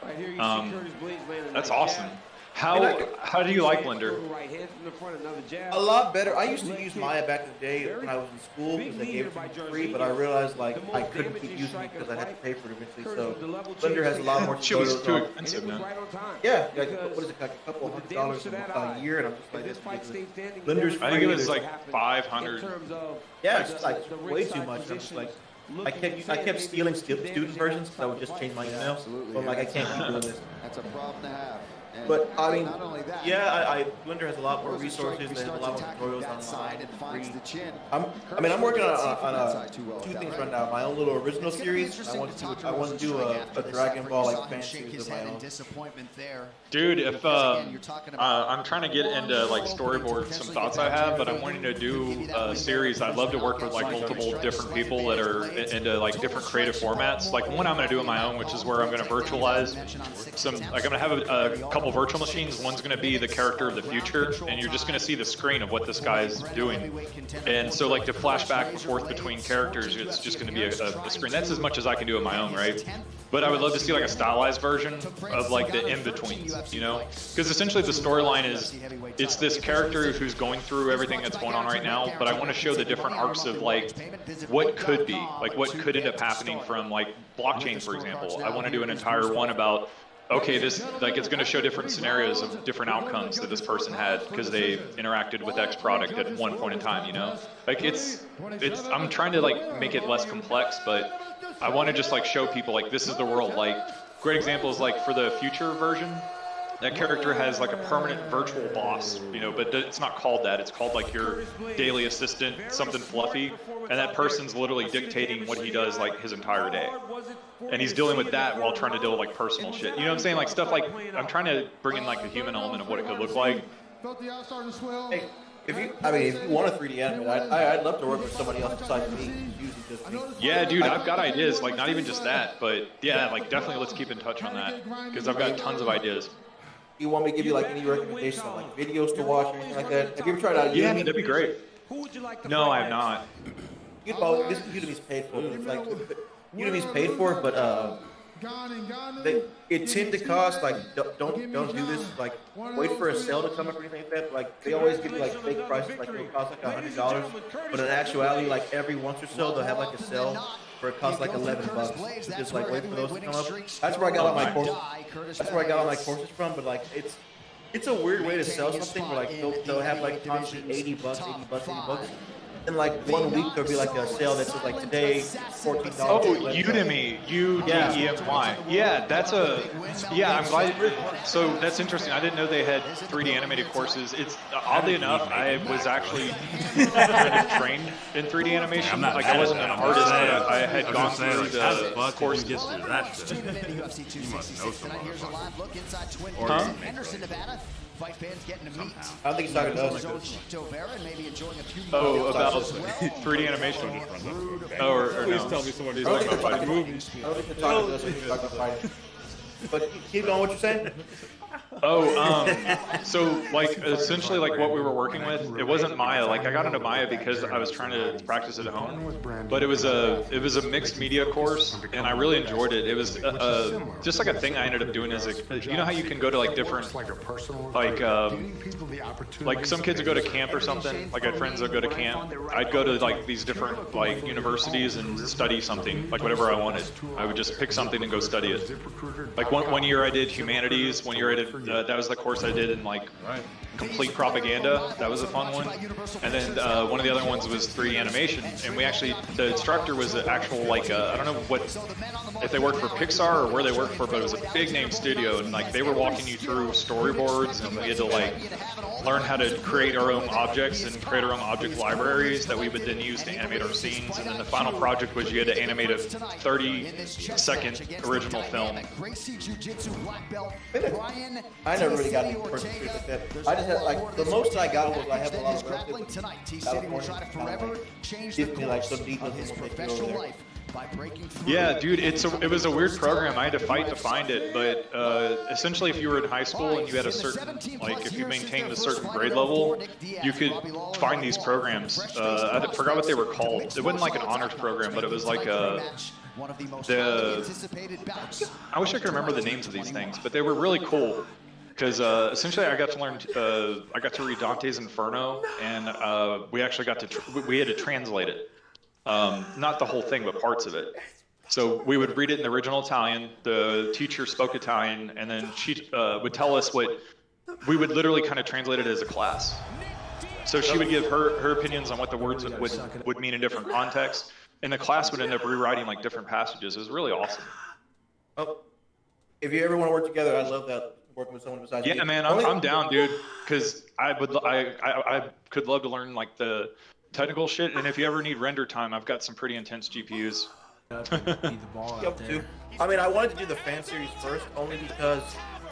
Right here, you see Curtis Blades landing That's that awesome. jab. How do you like Blender? Right hand from the front, another jab. A lot better. I used to use Maya back in the day when I was in school because they gave it to me for free, but I realized like I couldn't keep using it because I had to pay for it eventually. So Blender has a lot more Shit was tutorials too on. expensive, man. Yeah, like, what is it, like a couple $100 a year, and I'm just like, this is Blender's free. I think it was There's- like 500. Yeah, it's just like way too much. I'm just like, I kept stealing student versions because I would just change my email. So I'm like, I can't keep doing this. That's a problem to have. But I mean, not only that, yeah, Blender has a lot more Rosa resources. They have a lot more tutorials that online. side and finds the chin. I'm working on two things right now. My own little original series. I want to do a Dragon Ball like fan series of my own. Dude, if I'm trying to get into like storyboard some thoughts I have, but I'm wanting to do a series. I'd love to work with like multiple different people that are into like different creative formats. Like one I'm going to do on my own, which is where I'm going to virtualize some. Like I'm going to have a couple virtual machines. One's going to be the character of the future, and you're just going to see the screen of what this guy is doing. And so like to flash back and forth between characters, it's just going to be a screen. That's as much as I can do on my own, right? But I would love to see like a stylized version of like the in-betweens, you know? Because essentially the storyline is, it's this character who's going through everything that's going on right now, but I want to show the different arcs of like what could be, like what could end up happening from like blockchain, for example. I want to do an entire one about, okay, this, like it's going to show different scenarios of different outcomes that this person had because they interacted with X product at one point in time, you know? Like I'm trying to like make it less complex, but I want to just like show people like this is the world. Like great example is like for the future version, that character has like a permanent virtual boss, you know, but it's not called that. It's called like your daily assistant, something fluffy, and that person's literally dictating what he does like his entire day. And he's dealing with that while trying to deal with like personal shit. You know what I'm saying? Like stuff like, I'm trying to bring in like the human element of what it could look like. Hey, if you want to 3D animate, I'd love to work with somebody else besides me. Usually just me. Yeah, dude, I've got ideas. Like not even just that, but yeah, like definitely let's keep in touch on that because I've got tons of ideas. You want me to give you like any recommendations on like videos to watch or anything like that? Have you ever tried out Udemy? Yeah, that'd be great. No, I have not. This Udemy's paid for. It's like Udemy's paid for, but it tend to cost like don't do this. Like wait for a sale to come up or anything like that. Like they always give you like fake prices, like it'll cost like $100, but in actuality, like every once or so they'll have like a sale where it costs like $11. So just like wait for those to come up. That's where I got all my courses. That's where I got all my courses from. But like it's a weird way to sell something where like they'll have like constantly $80. In like 1 week there'll be like a sale that says like today $14. Oh, Udemy, U-D-E-M-Y. Yeah, that's yeah, I'm glad. So that's interesting. I didn't know they had 3D animated courses. It's oddly enough, I was actually kind of trained in 3D animation. Like I wasn't an artist, but I had gone through the course. You must know someone. Fight fans getting to meet. I don't think he's talking to us. Oh, about 3D animation. Oh, or no. Please tell me someone who's talking about fighting movies. I don't think they're talking to us. They're talking about fighting. But keep going. What you're saying? Oh, so like essentially like what we were working with, it wasn't Maya. Like I got into Maya because I was trying to practice at home, but it was a mixed media course, and I really enjoyed it. It was just like a thing I ended up doing as a, you know how you can go to like different, like some kids would go to camp or something. Like I had friends that go to camp. I'd go to like these different like universities and study something, like whatever I wanted. I would just pick something and go study it. Like one year I did humanities. One year I did. That was the course I did in like complete propaganda. That was a fun one. And then one of the other ones was 3D animation. And we actually, the instructor was an actual like, I don't know what, if they worked for Pixar or where they worked for, but it was a big name studio. And like they were walking you through storyboards, and we had to like learn how to create our own objects and create our own object libraries that we would then use to animate our scenes. And then the final project was you had to animate a 30-second original film. I never really got any person like that. I just had like the most I got was I have a lot of relatives in California. Give me like some details in what they do over there. Yeah, dude, it was a weird program. I had to fight to find it, but essentially, if you were in high school and you had a certain, like, if you maintained a certain grade level, you could find these programs. I forgot what they were called. It wasn't like an honors program, but it was like I wish I could remember the names of these things, but they were really cool. Because essentially, I got to learn. I got to read Dante's Inferno, and we actually got to. We had to translate it. Not the whole thing, but parts of it. So we would read it in the original Italian. The teacher spoke Italian, and then she would tell us what. We would literally kind of translate it as a class. So she would give her opinions on what the words would mean in different contexts, and the class would end up rewriting like different passages. It was really awesome. Oh, if you ever want to work together, I'd love that. working with someone besides Yeah, you. man, I'm down, dude. Because I could love to learn like the technical shit, and if you ever need render time, I've got some pretty intense GPUs. Up to. I mean, I wanted to do the fan series first, only because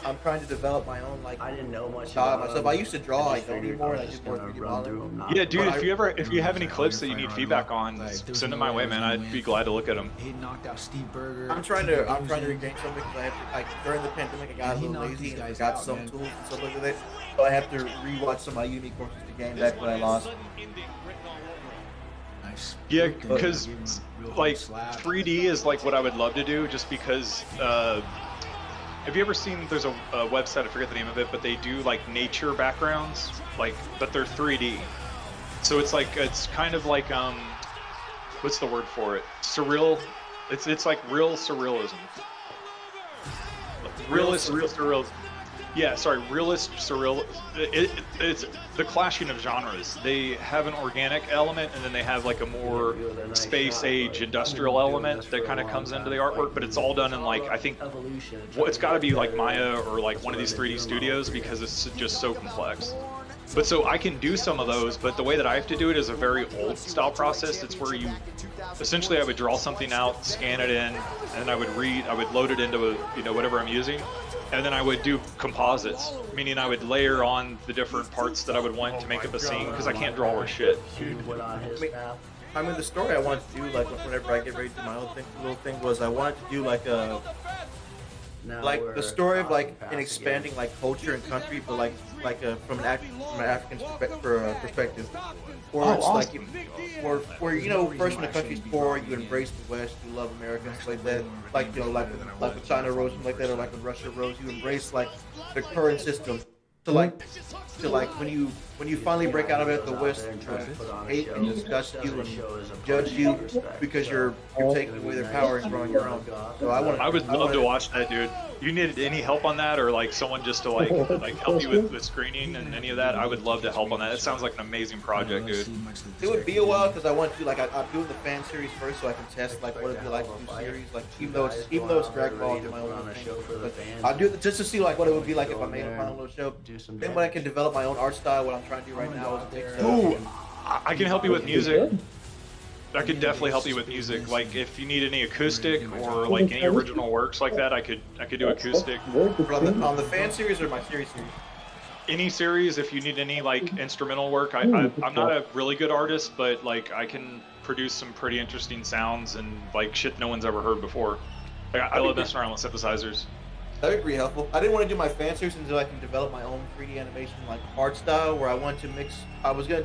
I'm trying to develop my own like. I didn't know much about myself. I used to draw. I don't anymore, and I did more 3D modeling. Yeah, dude. If you have any clips that you need feedback on, send them my way, man. I'd be glad to look at them. I'm trying to regain something because I have to. Like during the pandemic, I got a little lazy and I got some tools and stuff like that. So I have to rewatch some of my unique courses to gain back what I lost. Yeah, because like 3D is like what I would love to do, just because. Have you ever seen? There's a website, I forget the name of it, but they do like nature backgrounds, like, but they're 3D. So it's like it's kind of like what's the word for it? Surreal. It's like real surrealism. Realist surrealism. Yeah, sorry, realist surreal. It's the clashing of genres. They have an organic element, and then they have like a more space age industrial element that kind of comes into the artwork. But it's all done in like, I think it's got to be like Maya or like one of these 3D studios, because it's just so complex. But so I can do some of those, but the way that I have to do it is a very old style process. It's where you essentially, I would draw something out, scan it in, and I would load it into whatever I'm using. And then I would do composites, meaning I would layer on the different parts that I would want to make up a scene, because I can't draw worth shit. I mean, the story I wanted to do, like whenever I get ready to do my own little thing, was I wanted to do like the story of like an expanding like culture and country, but from an African perspective, where it's like where you know, first when the country's poor, you embrace the West, you love America, stuff like that, like like with China rose, like that, or like when Russia rose, you embrace like the current system. To like when you finally break out of it, the West hate and disgust you and judge you because you're taking away their power and growing your own. So I would love to watch that, dude. You needed any help on that, or like someone just to like help you with the screening and any of that? I would love to help on that. It sounds like an amazing project, dude. It would be a while because I want to do like I'm doing the fan series first, so I can test like what it'd be like to do series, like even though it's Dragon Ball, do my own little thing. But I'll do it just to see like what it would be like if I made my own little show. Then when I can develop my own art style, what I'm trying to do right now is Ooh, I can help you with music. I could definitely help you with music. Like if you need any acoustic or like any original works like that, I could do acoustic. On the fan series or my series? Any series, if you need any like instrumental work. I'm not a really good artist, but like I can produce some pretty interesting sounds and like shit no one's ever heard before. Like I love messing around with synthesizers. That would be helpful. I didn't want to do my fan series until I can develop my own 3D animation like art style, where I want to mix. I was gonna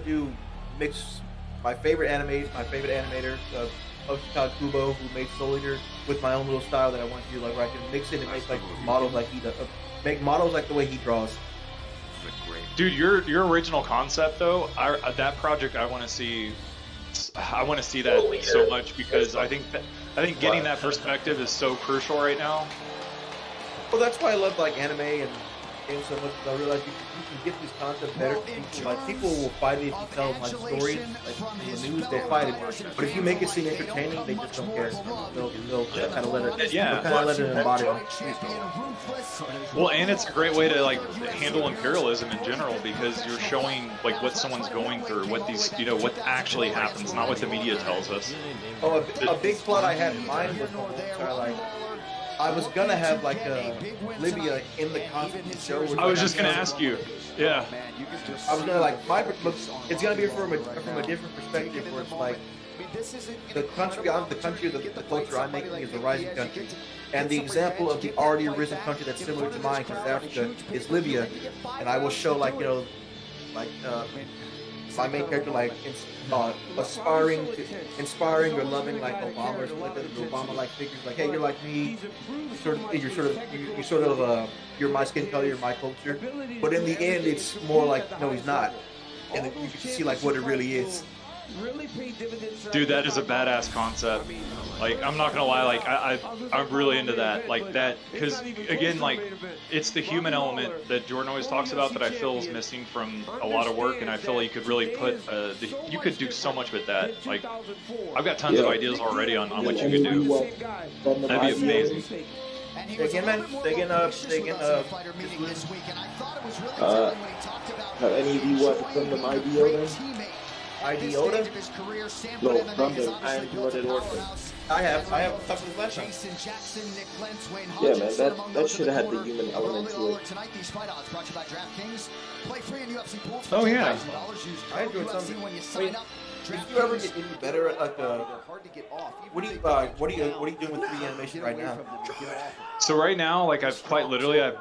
mix my favorite animator, Oshika Kubo, who made Soul Eater, with my own little style that I want to do, like where I can mix it and make like models like he does, make models like the way he draws. Dude, your original concept though, that project I want to see. I want to see that so much, because I think getting that perspective is so crucial right now. Well, that's why I love like anime and games so much, because I realize you can get these concepts better to people. Like people will fight it if you tell them like stories, like in the news they fight it. But if you make it seem entertaining, they just don't care. They'll kind of let it. Yeah. They'll kind of let it embody. Well, and it's a great way to like handle imperialism in general, because you're showing like what someone's going through, what these what actually happens, not what the media tells us. Oh, a big plot I had in mind was like. I was gonna have like Libya in the concept of the show. I was just gonna ask you. Yeah. I was gonna like it's gonna be from a different perspective, where it's like the culture I'm making is a rising country, and the example of the already arisen country that's similar to mine, because Africa, is Libya, and I will show like my main character like inspiring or loving like Obama or something like that, the Obama-like figures, like, hey, you're like me, you're my skin color, you're my culture, but in the end, it's more like, no, he's not, and you can see like what it really is. Dude, that is a badass concept. Like, I'm not gonna lie, like I'm really into that, like that, because again, like it's the human element that Jordan always talks about that I feel is missing from a lot of work, and I feel like you could really put you could do so much with that. Like, I've got tons of ideas already on what you could do. That'd be amazing. Have any of you watched from them IDO then? IDOTA? No, from them. I am Blooded Orphan. I have a couple of left. Yeah, man, that should have had the human element to it. Oh yeah. I enjoyed something. Wait, did you ever get any better at like what are you doing with 3D animation right now? So right now, like I've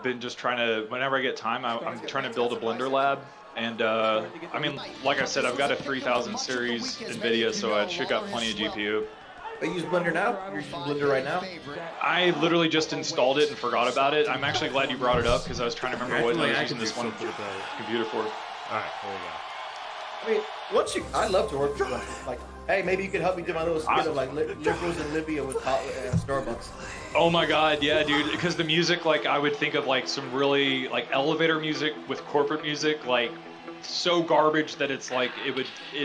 been just trying to, whenever I get time, I'm trying to build a Blender lab. And I mean, like I said, I've got a 3000 series NVIDIA, so I should got plenty of GPU. But you use Blender now? You're using Blender right now? I literally just installed it and forgot about it. I'm actually glad you brought it up because I was trying to remember what I was using this one computer for. Alright, there we go. I mean, I'd love to work with you. Like, hey, maybe you could help me do my little skit of like liberals in Libya with Starbucks. Oh my god, yeah, dude. Because the music, like, I would think of like some really like elevator music with corporate music, like so garbage that it's like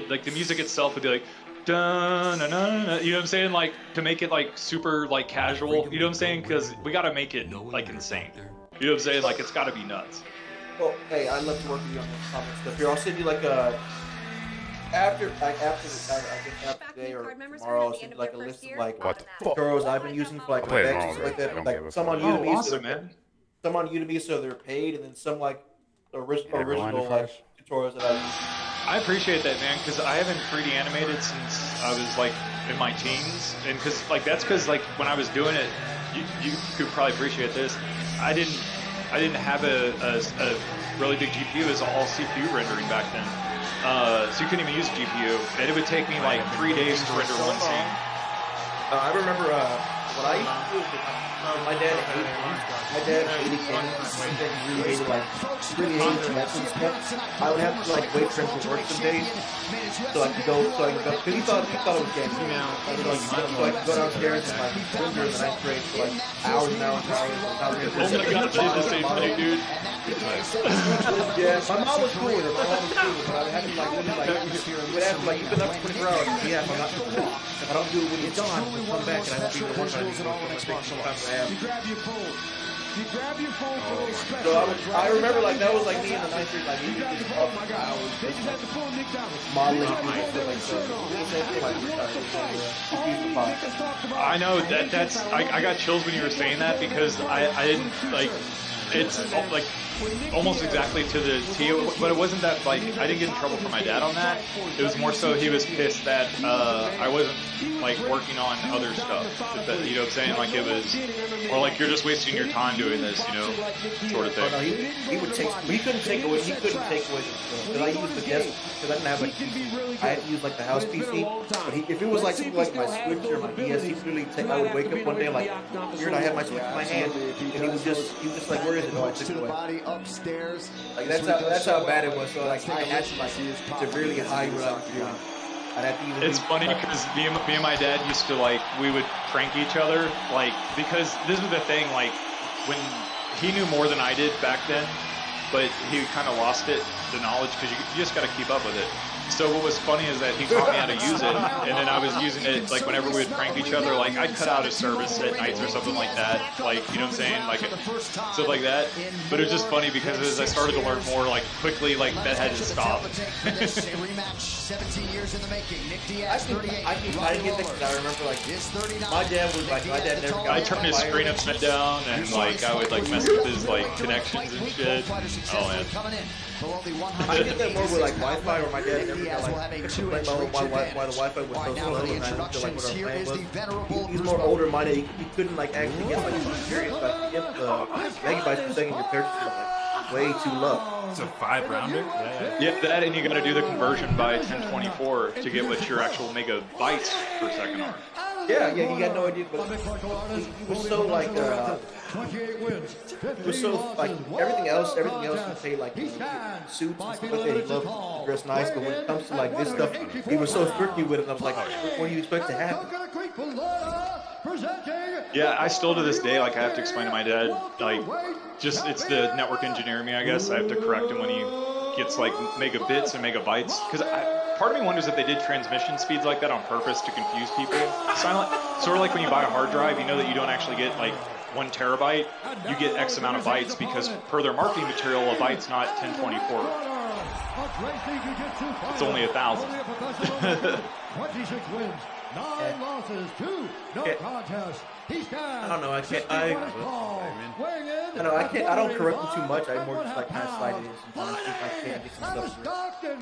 like the music itself would be like dun, dun, dun, dun, you know what I'm saying? Like to make it like super like casual, you know what I'm saying? Because we gotta make it like insane. You know what I'm saying? Like it's gotta be nuts. Well, hey, I'd love to work with you on this comic stuff. Here, I'll send you like a after today or tomorrow. I'll send you like a list of like tutorials I've been using for like effects like that. Like some on Udemy, awesome, man. Some on Udemy so they're paid, and then some like original like tutorials that I appreciate that, man, because I haven't 3D animated since I was like in my teens, and that's because like when I was doing it, you could probably appreciate this. I didn't have a really big GPU. It was all CPU rendering back then, so you couldn't even use a GPU, and it would take me like 3 days to render one scene. I remember what I used to do. My dad hated games. My dad really hated connection stuff. I would have to like wait for him to work some days so I could go, because he thought it was games. So I could go downstairs and like render in the ninth grade for like hours and hours and hours. Oh my god, I did the same thing, dude. Yeah, my mom was cool with it. But I had to like would have to like, you've been up for 24 hours. Yeah, if I don't do it when you're done, I'll come back and I won't be the one trying to do it. You grab your phone. You grab your phone for a little special. So I remember like that was like me in the ninth grade, like you just oh my god, this is at the phone, Nick Daly. Modeling I know that's I got chills when you were saying that because I didn't like it's like almost exactly to the T, but it wasn't that like I didn't get in trouble for my dad on that. It was more so he was pissed that I wasn't like working on other stuff. You know what I'm saying? Like it was, or like you're just wasting your time doing this, you know, sort of thing. Oh, no, he would take, he couldn't take away because I used the desk because I didn't have like I had to use like the house PC. But if it was like something like my Switch or my DS, he'd really take. I would wake up one day like, here I have my Switch in my hand, and he was just like, where is it? Oh, I took it away. Upstairs. Like that's how bad it was. So like I had to like severely hide what I was doing. It's funny because me and my dad used to like we would prank each other like because this was the thing like when he knew more than I did back then, but he kind of lost the knowledge because you just got to keep up with it. So what was funny is that he taught me how to use it, and then I was using it like whenever we would prank each other. Like I'd cut out a service at nights or something like that. Like you know what I'm saying, like stuff like that. But it was just funny because as I started to learn more, like quickly, like that had to stop. I can get that because I remember like my dad never got. I turned his screen upside down and like I would like mess with his like connections and shit. Oh man. I get that more with like Wi-Fi, or my dad never got like complained about why the Wi-Fi was so slow, and I don't feel like what our plan was. He's more older minded. He couldn't like actually get like the experience, but get the megabytes per second your purchase is like way too low. It's a 5-rounder. Yeah, that and you got to do the conversion by 1024 to get what your actual megabytes per second are. Yeah, you got no idea, but he was so like it was so like everything else he paid like suits and stuff like that. He loved to dress nice, but when it comes to like this stuff, he was so thrifty with it. And I was like, what do you expect to happen? Yeah, I still to this day like I have to explain to my dad like just it's the network engineer in me, I guess. I have to correct him when he gets like megabits and megabytes because part of me wonders if they did transmission speeds like that on purpose to confuse people. Sort of like when you buy a hard drive, you know that you don't actually get like 1 terabyte, you get X amount of bytes because per their marketing material, a byte's not 1024. It's only 1,000. 26 wins, 9 losses, 2 no contests. He's down. I don't know. I can't. I know. I can't. I don't correct him too much. I more just like kind of slide it in sometimes. See if I can get some stuff through.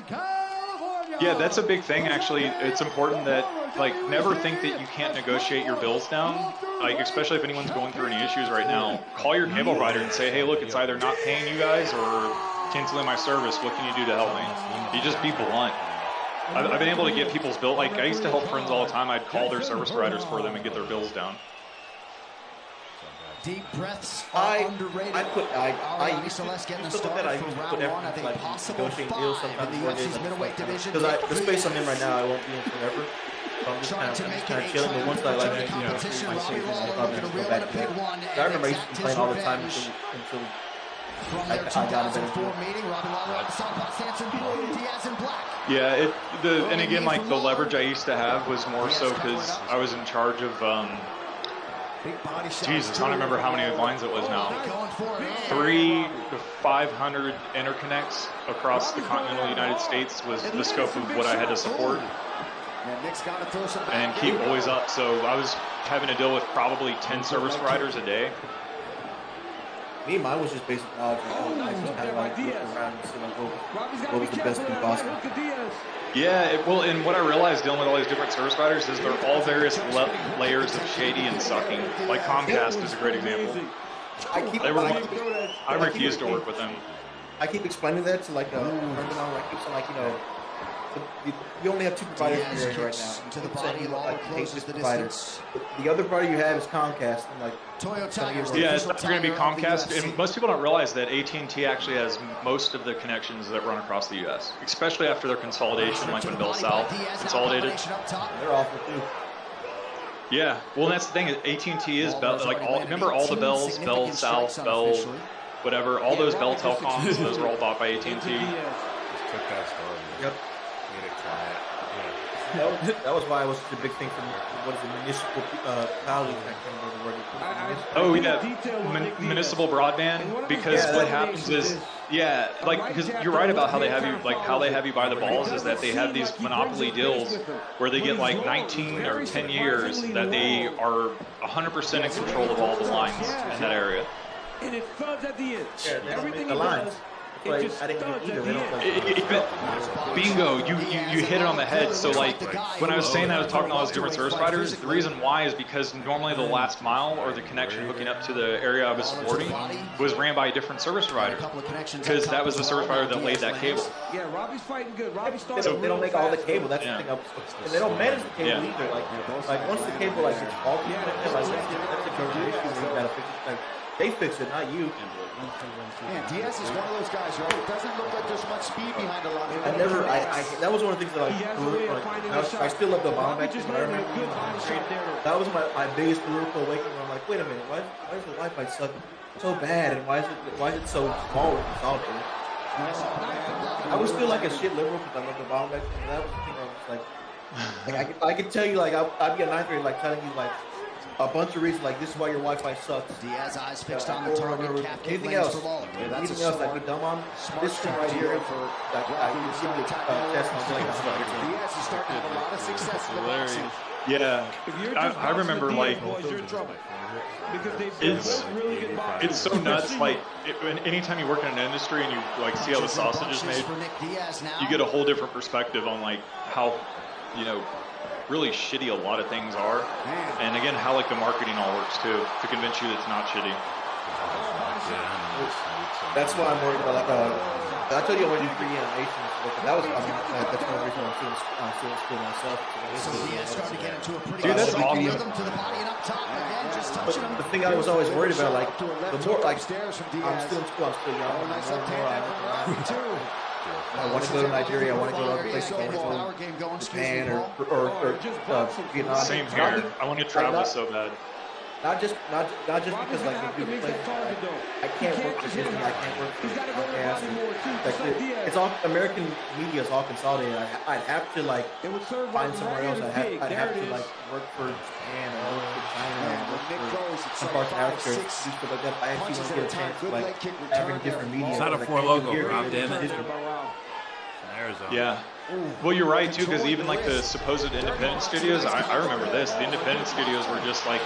Yeah, that's a big thing, actually. It's important that, like, never think that you can't negotiate your bills down. Like, especially if anyone's going through any issues right now. Call your cable provider and say, hey, look, it's either not paying you guys or canceling my service. What can you do to help me? You just be blunt. I've been able to get people's bill. Like, I used to help friends all the time. I'd call their service providers for them and get their bills down. Deep breaths are underrated. I used to let's get in the look at start I for used to round put one of everything a like possible negotiating deals 5 sometimes in the UFC's middleweight division. Because the space I'm in right now, I won't be in forever. So I'm just kind of chilling. But once I like my savings, I'll probably just go back to it. I remember I used to complain all the time until I got a better Yeah, and again, like the leverage I used to have was more so because I was in charge of Jesus, I don't remember how many lines it was now. 300 to 500 interconnects across the continental United States was the scope of what I had to support and keep always up. So I was having to deal with probably 10 service providers a day. Me, mine was just basic knowledge. I just kind of like look around and see like what was the best thing possible. Yeah, well, and what I realized dealing with all these different service providers is they're all various layers of shady and sucking. Like Comcast is a great example. I refuse to work with them. I keep explaining that to like a friend of mine. I keep saying like, you know, you only have 2 providers in your area right now. To the body, like, closes the distance. The other provider you have is Comcast. And like, yeah, it's going to be Comcast, and most people don't realize that AT&T actually has most of the connections that run across the U.S., especially after their consolidation, like when Bell South consolidated. They're awful too. Yeah, well, that's the thing. AT&T is Bell, like all. Remember all the Bells, Bell South, Bell, whatever. All those Bell telecoms, those were all bought by AT&T. Yep. That was why it was such a big thing for what is it, municipal college. I can't remember the word. Oh yeah, municipal broadband. Because what happens is, yeah, like because you're right about how they have you, like how they have you buy the balls is that they have these monopoly deals where they get like 19 or 10 years that they are 100% in control of all the lines in that area. And it thuds at the end. Yeah, everything the lines. It just thuds at the end. Bingo, you hit it on the head. So like when I was saying that I was talking to all those different service providers, the reason why is because normally the last mile or the connection hooking up to the area I was supporting was ran by a different service provider because that was the service provider that laid that cable. Yeah, Robbie's fighting good. Robbie started. So they don't make all the cable. That's the thing. And they don't manage the cable either. Like once the cable like gets faulty, like that's a government issue. You gotta fix it. Like, they fix it, not you. Man, Diaz is one of those guys, right? It doesn't look like there's much speed behind a lot of it. That was one of the things that I still love the bomb back then, but I remember that was my biggest lyrical awakening. I'm like, wait a minute, why does the Wi-Fi suck so bad, and why is it so small and consolidated? I was still like a shit liberal because I loved the bomb back then, and that was the thing I was like I could tell you, like, I'd be a 9th grade, like, telling you, like, a bunch of reasons, like, this is why your Wi-Fi sucks. Diaz eyes fixed on the target. Anything else? Anything else I'd be dumb on? This thing right here, I can give you a test on Diaz is starting to have a lot of success in the boxing. Yeah, I remember, like, it's so nuts, like, anytime you work in an industry and you, like, see how the sausage is made, you get a whole different perspective on, like, how, you know, really shitty a lot of things are, and again how like the marketing all works too to convince you that it's not shitty. That's why I'm worried about I told you I want to do 3D animations, but that was that's one of the reasons I'm still in school myself. So Diaz starting to get into a pretty that's awesome. rhythm to the body and up top again, just touching him. The thing I was always worried about, like the more like I'm still in school, I'm still young. I want to go to Nigeria. I want to go to other places. I want to go to Japan or Vietnam. Same here. I want to travel so bad. Not just because like they do the places. I can't work for Disney. I can't work for Comcast. Like it's all American media is all consolidated. I'd have to like find somewhere else. I'd have to like work for Japan or work for China or work for some parts of Africa, and stuff like that. I actually want to get a chance, like having different media. It's not a like, four logo, here, Rob. Damn it. It's Arizona. Yeah. Well, you're right too, because even like the supposed independent studios, I remember this. The independent studios were just like,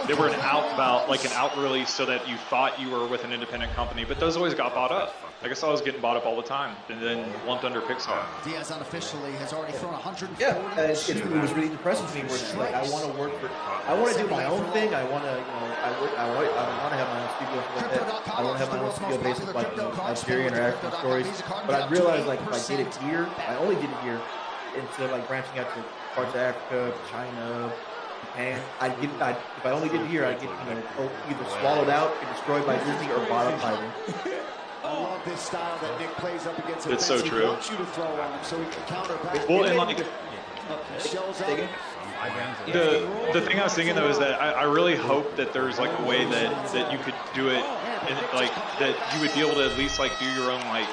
they were an out release so that you thought you were with an independent company, but those always got bought up. Like I saw, I was getting bought up all the time, and then lumped under Pixar. Diaz unofficially has already thrown 140. Yeah, it was really depressing to me. Where it's like I want to work for, I want to do my own thing. I want to, I want to have my own studio like that. I want to have my own studio based on like Nigerian or African stories. But I realized like if I did it here, I only did it here instead of like branching out to parts of Africa, China, Japan. If I only did it here, I'd get either swallowed out, or destroyed by Disney, or bought up by them. I love this style that Nick plays up against. It's so true. He wants you to throw on him so he can counter back. Well, and like shows up. the thing I was thinking though is that I really hope that there's like a way that you could do it, and like that you would be able to at least like do your own like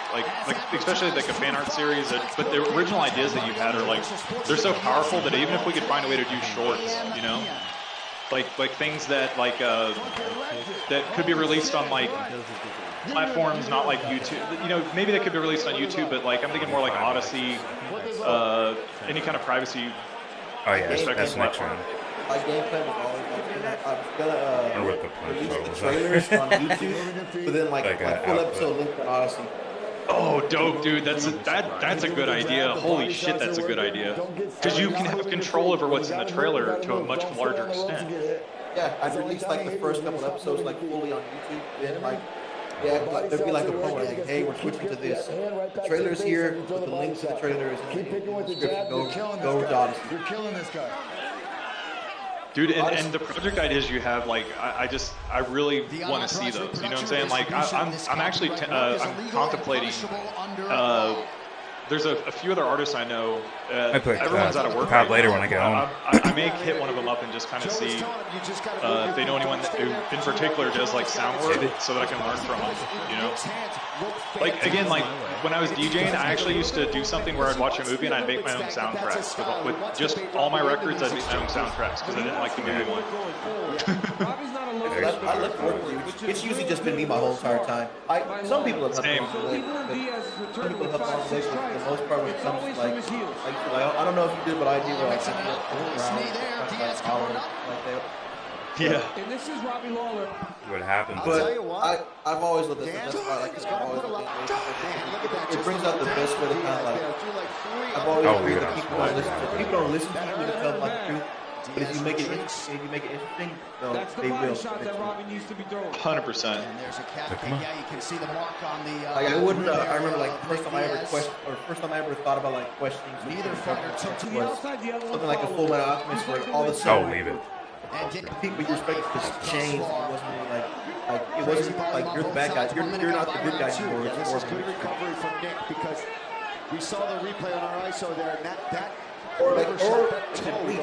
especially like a fan art series. But the original ideas that you had are like they're so powerful that even if we could find a way to do shorts, you know. Like things that like that could be released on like platforms, not like YouTube. You know, maybe that could be released on YouTube, but like I'm thinking more like Odyssey, any kind of privacy. Oh yeah, that's next one. My game plan was always like I was gonna release the trailers on YouTube, but then like full episode linked on Odyssey. Oh, dope, dude. That's a good idea. Holy shit, that's a good idea. Because you can have control over what's in the trailer to a much larger extent. Yeah, I've released like the first couple episodes like fully on YouTube, and like there'd be like a promo like, hey, we're switching to this. The trailer's here, but the link to the trailer is in the description. Go to Odyssey. You're killing this guy. Dude, and the project ideas you have, like, I really want to see those. You know what I'm saying? Like, I'm actually I'm contemplating. There's a few other artists I know. Everyone's out of work right later now. when I get home. I may hit one of them up and just kind of see if they know anyone who, in particular, does like sound work, so that I can learn from them. You know, like again, like when I was DJing, I actually used to do something where I'd watch a movie and I'd make my own soundtracks. With just all my records, I'd make my own soundtracks because I didn't like the movie one. I love working with you. It's usually just been me my whole entire time. Some people have helped me, some people have helped me for the most part when it comes to like I don't know if you did, but I do where like yeah. And this is Robbie Lawler. What happened? But I've always loved this. That's why like I've always loved it. It brings out the best way to kind of like. I've always agreed that people don't listen to you when they tell them like the truth. But if you make it interesting, they will. 100%. And there's a captain. Yeah, you can see the mark on the. Like I wouldn't. I remember like the first time I ever thought about like questioning. Neither fighter took to was something like a Full Metal Alchemist, where all of a sudden. Oh, leave it. The people you respect just changed. It wasn't really like it wasn't like you're the bad guy. You're not the good guy anymore. This is good recovery from Nick because we saw the replay on our ISO there, and that. Or the first time there's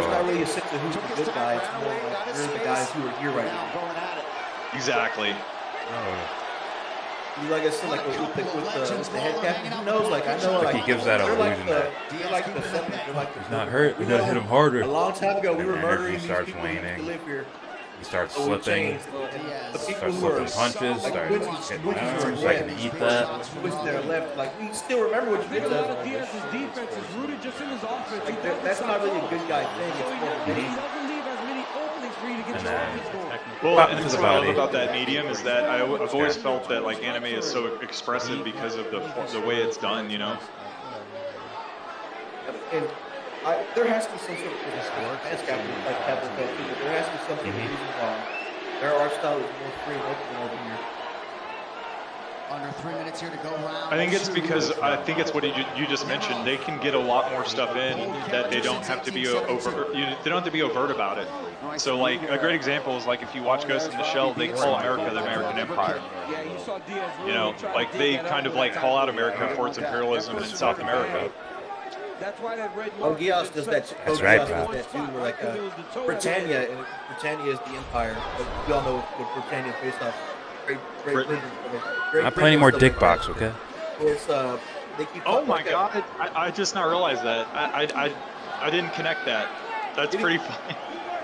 not really a sense of who's the good guy. It's more like you're the guys who are here right now. Exactly. Like I said, like with the head captain, who knows? Like I know, like he gives that illusion that he's not hurt. We gotta hit him harder. A long time ago, we were murdering these starts people waning. who live here. He starts slipping. Starts slipping punches. Starts starting to eat that. Which they're left. Like we still remember what you did to us. Diaz's defense is rooted just in his offense. Like, that's not really a good guy thing. It's more of a He doesn't leave as many openings for you to get your offense going. Well, and that's what I love about that medium is that I've always felt that like anime is so expressive because of the way it's done, you know. And there has to be some sort of as Captain too, but there has to be some sort of reason why their art style is more free and open over here. Under 3 minutes here to go round. I think it's because what you just mentioned. They can get a lot more stuff in that they don't have to be overt. They don't have to be overt about it. So like a great example is like if you watch Ghost in the Shell, they call America the American Empire. You know, like they kind of like call out America for its imperialism in South America. That's why that red Gios does that. That's right, does that too. Where like Britannia is the empire, but we all know what Britannia is based off. Great Britain. Not playing any more dick box, okay? It's, they keep oh my god! I just not realized that. I didn't connect that. That's pretty funny.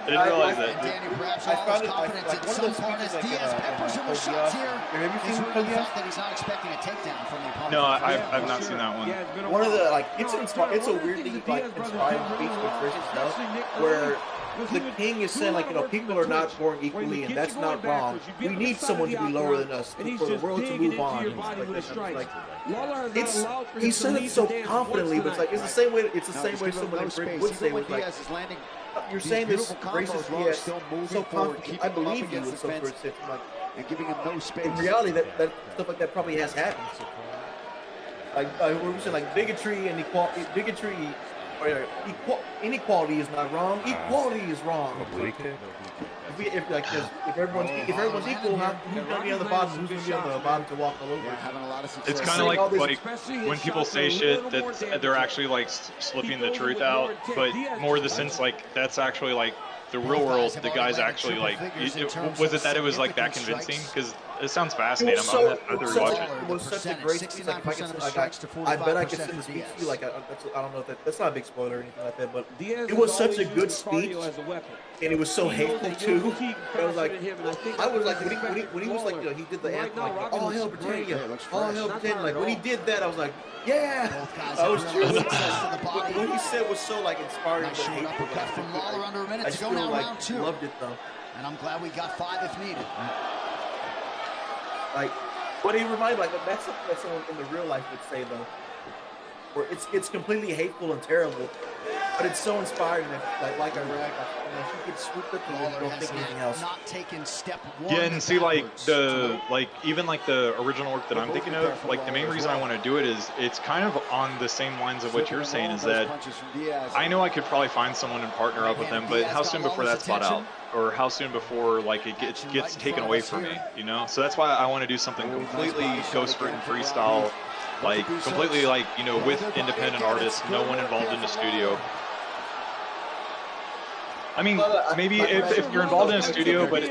I didn't realize that. Danny, perhaps I all found his it confidence like in one of some those part as speeches like Diaz peppers him with shots here. have you He's seen really Diaz? felt that he's not expecting a takedown from the opponent. No, I've not seen that one. One of the like it's a weirdly like inspiring speech with Chris Bell, where the king is saying like, you know, people are not born equally and that's not wrong. We need someone to be lower than us for the world to move on. It's he said it so confidently, but it's like it's the same way someone in Britain would say it, like, you're saying this racist BS so confident. I believe you in some sort of sense. Like, and giving him no space. in reality, that stuff like that probably has happened. Like we're saying, like bigotry and inequality is not wrong. Equality is wrong. If everyone's equal, who's gonna be on the bottom? Who's gonna be on the bottom to walk all over? It's kind of like when people say shit that they're actually like slipping the truth out, but more the sense like that's actually like the real world. The guy's actually like, was it that it was like that convincing? Because it sounds fascinating. It was such a great speech. Like, I bet I could send the speech to you. Like, I don't know if that's not a big spoiler or anything like that, but it was such a good speech, and it was so hateful too. I was like when he was like, you know, he did the anthem, like, all hail Britannia, all hail Britannia. Like when he did that, I was like, yeah, I was cheering. What he said was so like inspiring but hateful. I still like loved it though. And I'm glad we got 5 if needed. Like, what he reminded, like, that's something that someone in the real life would say, though. Where it's completely hateful and terrible, but it's so inspiring that, like Iraq, like, you know, she gets swooped up and you don't think anything else. Not taking step one. Yeah, and see, like even like the original work that I'm thinking of, like the main reason I want to do it is it's kind of on the same lines of what you're saying, is that I know I could probably find someone and partner up with them, but how soon before that's bought out? Or how soon before like it gets taken away from me, you know? So that's why I want to do something completely ghostwritten freestyle, like completely like, you know, with independent artists, no one involved in the studio. I mean, maybe if you're involved in a studio, but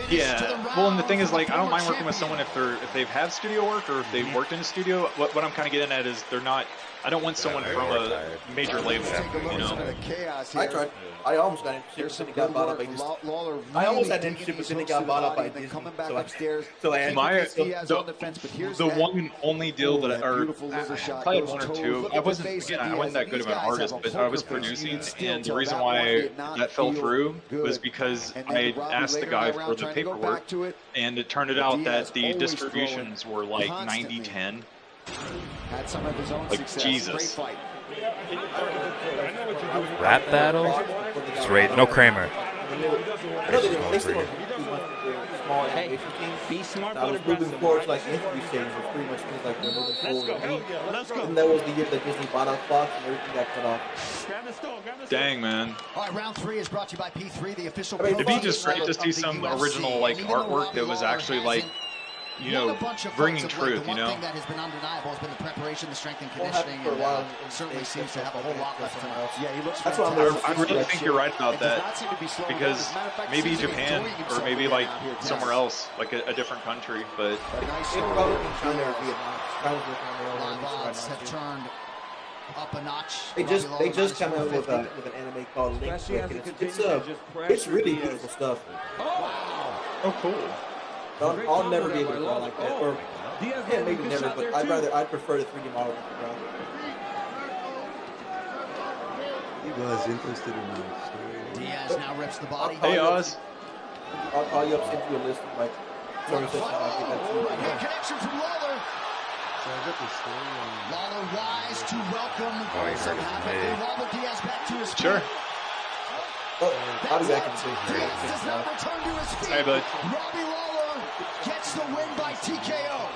yeah. Well, and the thing is, like, I don't mind working with someone if they've had studio work or if they've worked in a studio. What I'm kind of getting at is they're not. I don't want someone from a major label, you know. I tried. I almost got interested, but then it got bought up by Disney. I almost had interested, but then it got bought up by Disney. The one only deal that I probably had 1 or 2. I wasn't that good of an artist, but I was producing, and the reason why that fell through was because I asked the guy for the paperwork, and it turned out that the distributions were like 90-10. Had some of his own like success. Jesus. Rap battle? Straight, no Kramer. Hey, be smart. I was moving towards like interview stages, was pretty much things like they're moving forward. And that was the year that Disney bought out Fox and everything got cut off. Dang, man. All right, round 3 is brought to you by P3, the official. It'd be just great to see some original like artwork that was actually like, you know, bringing truth, you know. One thing that has been undeniable has been the preparation, the strength and conditioning, and certainly seems to have a whole lot left in it. Yeah, he looks I really think you're right about that, because maybe Japan or maybe like somewhere else, like a different country, but odds have turned up a notch. They just come out with an anime called Link Quick, and it's really beautiful stuff. Oh, cool. I'll never be able to draw like that, or yeah, maybe never, but I'd prefer the 3D model than the draw. You guys interested in the story? Diaz now rips the body. Hey, Oz. I'll call you up, send you a list of like story sessions. I'll get that to you. Connection from Lawler. So I got the story on. Lawler wise to welcome Robert Diaz back to his feet. Sure. I'll be back in the Diaz does not return to his feet. Hey, bud. Robbie Lawler gets the win by TKO.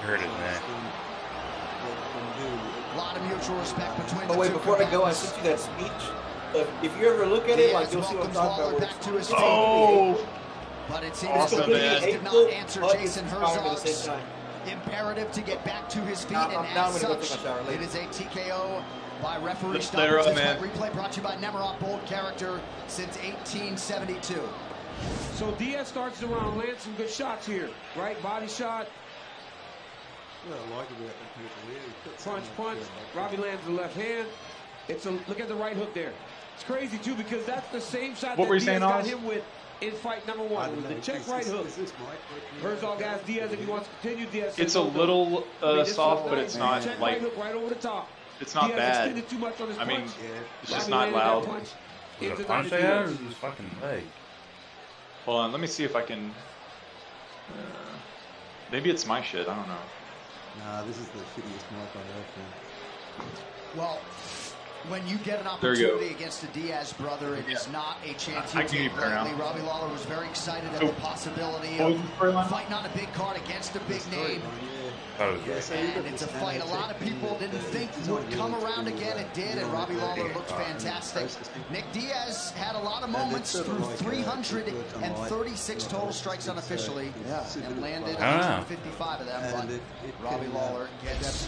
Heard it, man. A lot of mutual respect between the two. Oh wait, before I go, I sent you that speech. If you ever look at it, like you'll see what I'm talking about. Oh! But it seems awesome, Diaz did not answer Jason Herzog's imperative to to his feet, and as such, it is a TKO by referee stoppage. Replay brought to you by Nemerov, bold character since 1872. So Diaz starts the round, lands some good shots here, right? Body shot. what I like about the people here. He puts Punch, so much, punch. Robbie lands the left hand. Look at the right hook there. It's crazy too because that's the same shot What that were you Diaz saying, got Oz? him with in fight number 1. It was the check right hook. Herzog asked Diaz if he wants to continue. Diaz said It's a no, no. little I mean, soft, is but nice. it's not Check like right hook right over the top. it's not Diaz bad. extended too much on his I mean, punch. it's just Robbie not landed that loud. punch Was into it a punch Diaz. there or was it his fucking leg? Hold on, let me see if I can. Maybe it's my shit. I don't know. Nah, this is the shittiest mic on earth, man. Well, when you get an There you go. opportunity against the Diaz brother, it is not a chance I you can hear you take better now. lightly. Robbie Lawler was very excited at Oh. the possibility What of was the storyline? fighting on a big card against a big name. That was great. And it's a fight a lot of people didn't think would come around again. It did, and Robbie Lawler looked fantastic. Nick Diaz had a lot of moments through 336 total strikes unofficially and landed 155 of them. But Robbie Lawler gets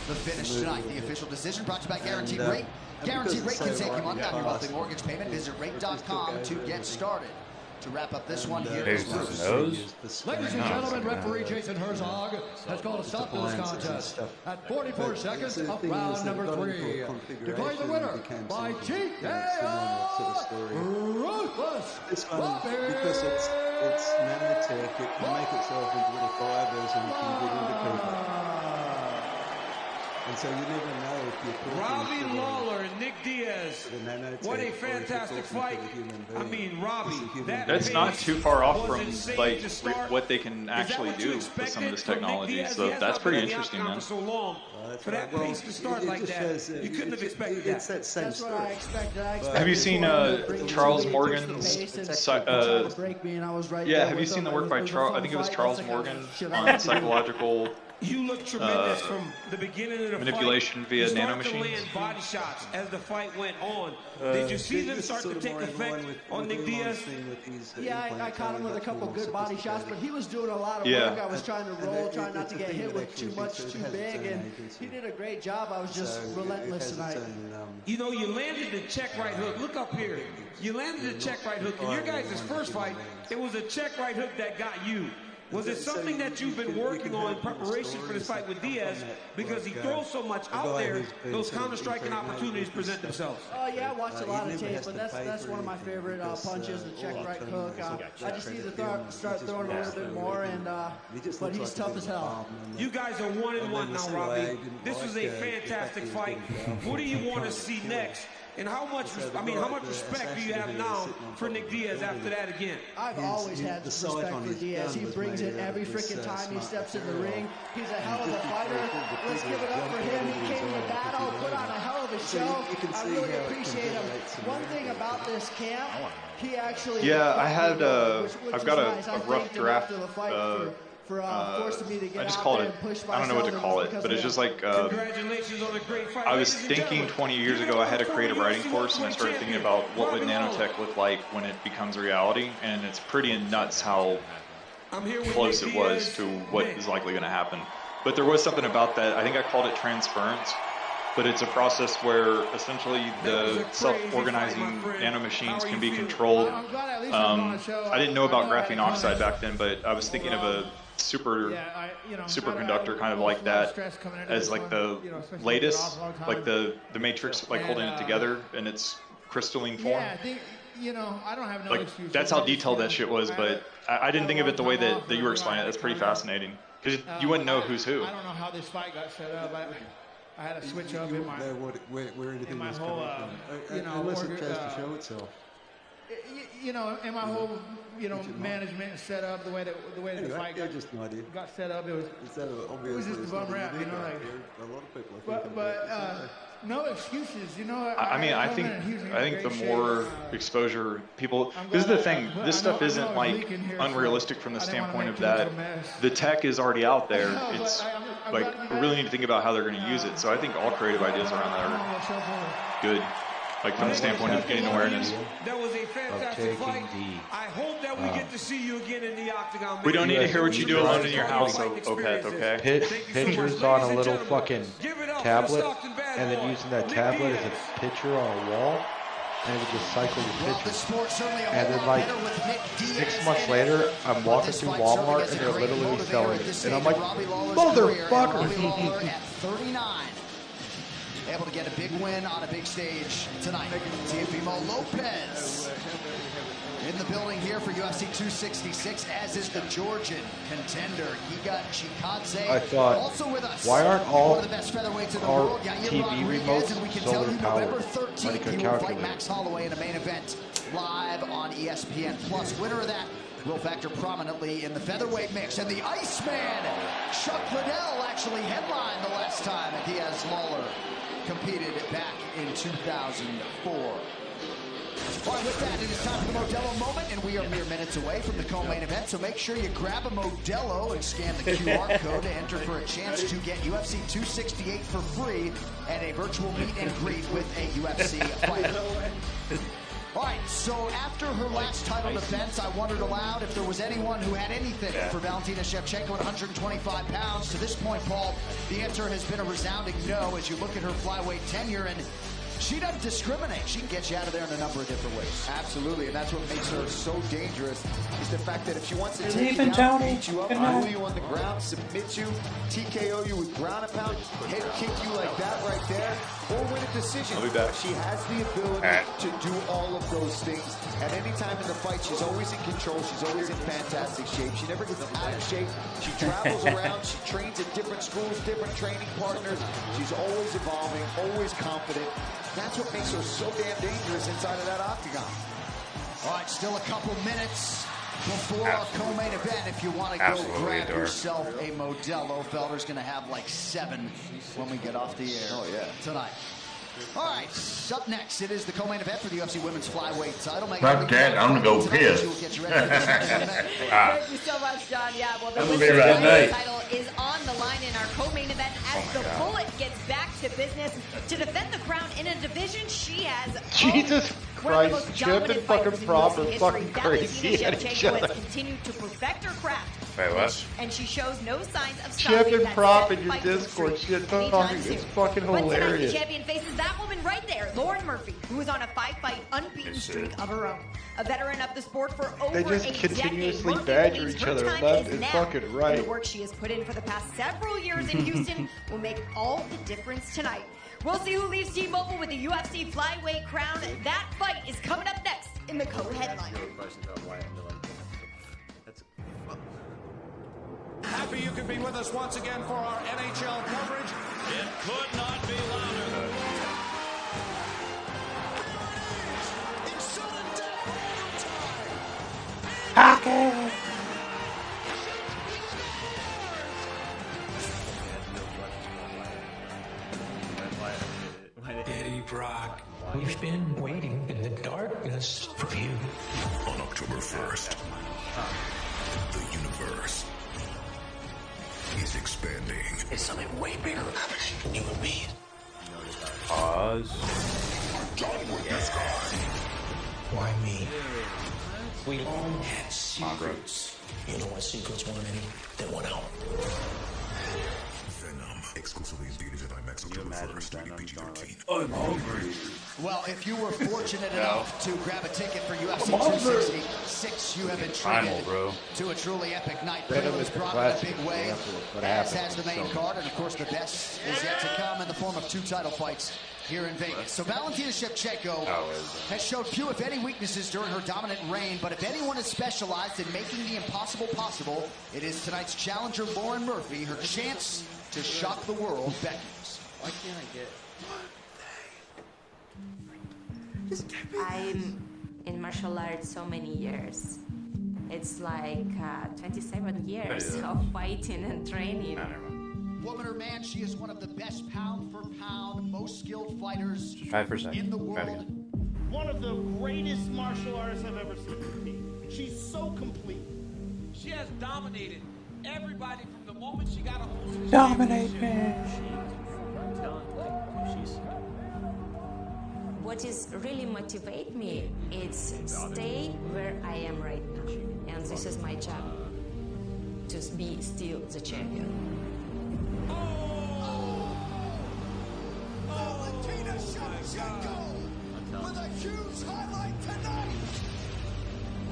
the finish tonight. The official decision brought to you by Guaranteed Rate. Guaranteed Rate can save you money on your monthly mortgage payment. Visit rate.com to get started. To wrap up this one here is Bruce. Ladies and gentlemen, referee Jason Herzog has called a stop to this contest at 44 seconds of round number 3. Declaring the winner by TKO Ruthless. This one, because it's nanotech, it can make itself into little fibers and can get into people. And so you never know if you're talking Robbie Lawler and Nick Diaz. What a fantastic fight. I mean, Robbie, That's not too far off from like what they can actually do with some of this technology. So that's pretty interesting, man. For that pace to start like that, you couldn't have expected that. It's that same story. Have you seen Charles Morgan's? Yeah, have you seen the work by Charles? I think it was Charles Morgan on psychological. You look tremendous from the beginning of the manipulation fight. via You start nanomachines. to land body shots as the fight went on. Did you see them start to take effect on Nick Diaz? Yeah, I caught him with a couple good body shots, but he was doing a lot of Yeah. work. I was trying to roll, trying not to get hit with too much, too big, and he did a great job. I was just relentless tonight. You know, you landed the check right hook. Look up here. You landed the check right hook. In your guys' first fight, it was a check right hook that got you. Was it something that you've been working on in preparation for this fight with Diaz? Because he throws so much out there, those counter-striking opportunities present themselves. Oh yeah, I watched a lot of tape, but that's one of my favorite punches, the check right hook. I just need to start throwing a little bit more, and but he's tough as hell. You guys are 1-1 now, Robbie. This was a fantastic fight. What do you want to see next? And how much respect do you have now for Nick Diaz after that again? I've always had respect for Diaz. He brings it every freaking time he steps in the ring. He's a hell of a fighter. Let's give it up for him. He came to battle, put on a hell of a show. I really appreciate him. One thing about this camp, he actually... Yeah, I've got a rough draft. Forcing me to get I just out call there it, and push I don't know what to myself call it, because but it's of just that. like, Congratulations on a great fight. I was Ladies and thinking gentlemen, 20 years ago I had a creative writing course, and I started thinking about what would nanotech look like when it becomes reality, and it's pretty nuts how close it was to what is likely going to happen. But there was something about that, I think I called it transference, but it's a process where essentially the self-organizing nanomachines can be controlled. I didn't know about graphene oxide back then, but I was thinking of a superconductor kind of like that as like the lattice, like the matrix, like holding it together in its crystalline form. Yeah, I think, I don't have no Like excuse. that's how detailed that shit was, but I didn't think of it the way that you were explaining it. That's pretty fascinating because you wouldn't know who's who. I don't know how this fight got set up. I had to switch up in my where anything my was whole, coming from. Unless it tries to show itself. in my whole management and set up, the way that the fight got set up, it was just a bum rap, like. A lot of people. But no excuses, I think the more exposure people, this is the thing, this stuff isn't like unrealistic from the standpoint of that the tech is already out there. It's like we really need to think about how they're going to use it. So I think all creative ideas around that are good. Like from the standpoint of getting awareness. That was a fantastic fight. I hope that we get to see you again in the octagon. We don't need to hear what you do alone in your house, Opeth, okay? Pictures on a little fucking tablet, and then using that tablet as a picture on a wall. and it would just cycle the pitches. And then like 6 months later, I'm walking through Walmart and they're literally selling it. And I'm like, motherfucker! 39. Able to get a big win on a big stage tonight. Teofimo Lopez in the building here for UFC 266, as is the Georgian contender. He got Chikadze. I thought, also with us. why aren't all one of the best featherweights in the our world, Yair TV Rodriguez, remotes and we can solar tell you powered? November 13th, Like a he will calculator. fight Max Holloway in a main event live on ESPN Plus. Winner of that will factor prominently in the featherweight mix. And the Iceman, Chuck Liddell, actually headlined the last time Diaz Lawler competed back in 2004. All right, with that, it is time for the Modelo moment, and we are mere minutes away from the co-main event, so make sure you grab a Modelo and scan the QR code to enter for a chance to get UFC 268 for free and a virtual meet and greet with a UFC fighter. All right, so after her last title defense, I wondered aloud if there was anyone who had anything for Valentina Shevchenko at 125 pounds. To this point, Paul, the answer has been a resounding no as you look at her flyweight tenure, and she doesn't discriminate. She can get you out of there in a number of different ways. Absolutely, and that's what makes her so dangerous, is the fact that if she wants to Good take you evening, down, Tony. beat you up, Good night. pull you on the ground, submit you, TKO you with ground and pound, head kick you like that right there, or win a decision. I'll be back. She has the ability to do all of those things. At any time in the fight, she's always in control. She's always in fantastic shape. She never gets out of shape. She travels around. She trains at different schools, different training partners. She's always evolving, always confident. That's what makes her so damn dangerous inside of that octagon. All right, still a couple minutes before our co-main event. If you want to go grab yourself a Modelo, Felder's going to have like 7 when we get off the air tonight. All right, up next, it is the co-main event for the UFC Women's Flyweight title. Fuck that, I'm going to go piss. Thank you so much, John. Yeah, well, the Have a Women's good Flyweight night. title is on the line in our co-main event as the Bullet gets back to business to defend the crown in a division she has Jesus one of the Christ, most Chip dominant and fucking fighters in Prop UFC are history. fucking crazy Valentina at each Shevchenko other. has continued to perfect her craft. Wait, what? And she shows no signs of Chip stopping and that Prop in 7 your fight win Discord streak shit anytime talking. soon. It's fucking But tonight, the hilarious. champion faces that woman right there, Lauren Murphy, who is on a 5-fight unbeaten streak of her own. A veteran of the sport for over They just a continuously decade, Murphy badger believes each her other time left is and now. fucking right. And the work she has put in for the past several years in Houston will make all the difference tonight. We'll see who leaves T-Mobile with the UFC flyweight crown. That fight is coming up next in the co-headline. Happy you could be with us once again for our NHL coverage. It could not be louder. Hockey! Eddie Brock, we've been waiting in the darkness for you. On October 1st, the universe is expanding. It's something way bigger than you and me. Pause. Done with this guy. Why me? We all had secrets. You know what secrets weren't any? They went out. Venom, exclusively in theaters at IMAX October 1st, rated PG-13. I'm hungry. Well, if you were fortunate enough to grab a ticket for UFC 266, you have been treated to a truly epic night. Venom Plato is was the brought in a classic big way, example of what as happens has the main with card, and of course the best is yet to come in the form of 2 title fights here in Vegas. So Valentina Shevchenko has showed few, if any, weaknesses during her dominant reign, but if anyone has specialized in making the impossible possible, it is tonight's challenger, Lauren Murphy. Her chance to shock the world beckons. Why can't I get... I'm in martial arts so many years. It's like 27 years of fighting and training. Woman or man, she is one of the best pound-for-pound, most skilled fighters 5%. in the world. One of the greatest martial artists I've ever seen compete. She's so complete. She has dominated everybody from the moment she got a hold of the Dominate me. What is really motivate me is stay where I am right now. And this is my job. To be still the champion. Valentina Shevchenko with a huge highlight tonight.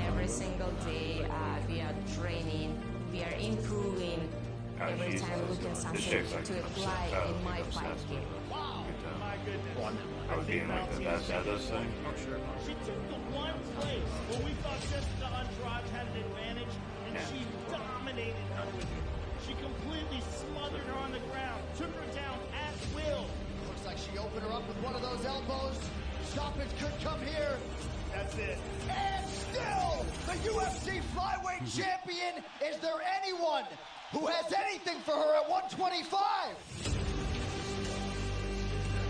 Every single day we are training, we are improving. Every time looking something to apply in my fight game. Wow. My goodness. I would be like the best at this thing. She took the one place where we thought Jessica Andrade had an advantage, and she dominated her with it. She completely smothered her on the ground, took her down at will. Looks like she opened her up with one of those elbows. Stoppage could come here. That's it. And still, the UFC flyweight champion. Is there anyone who has anything for her at 125?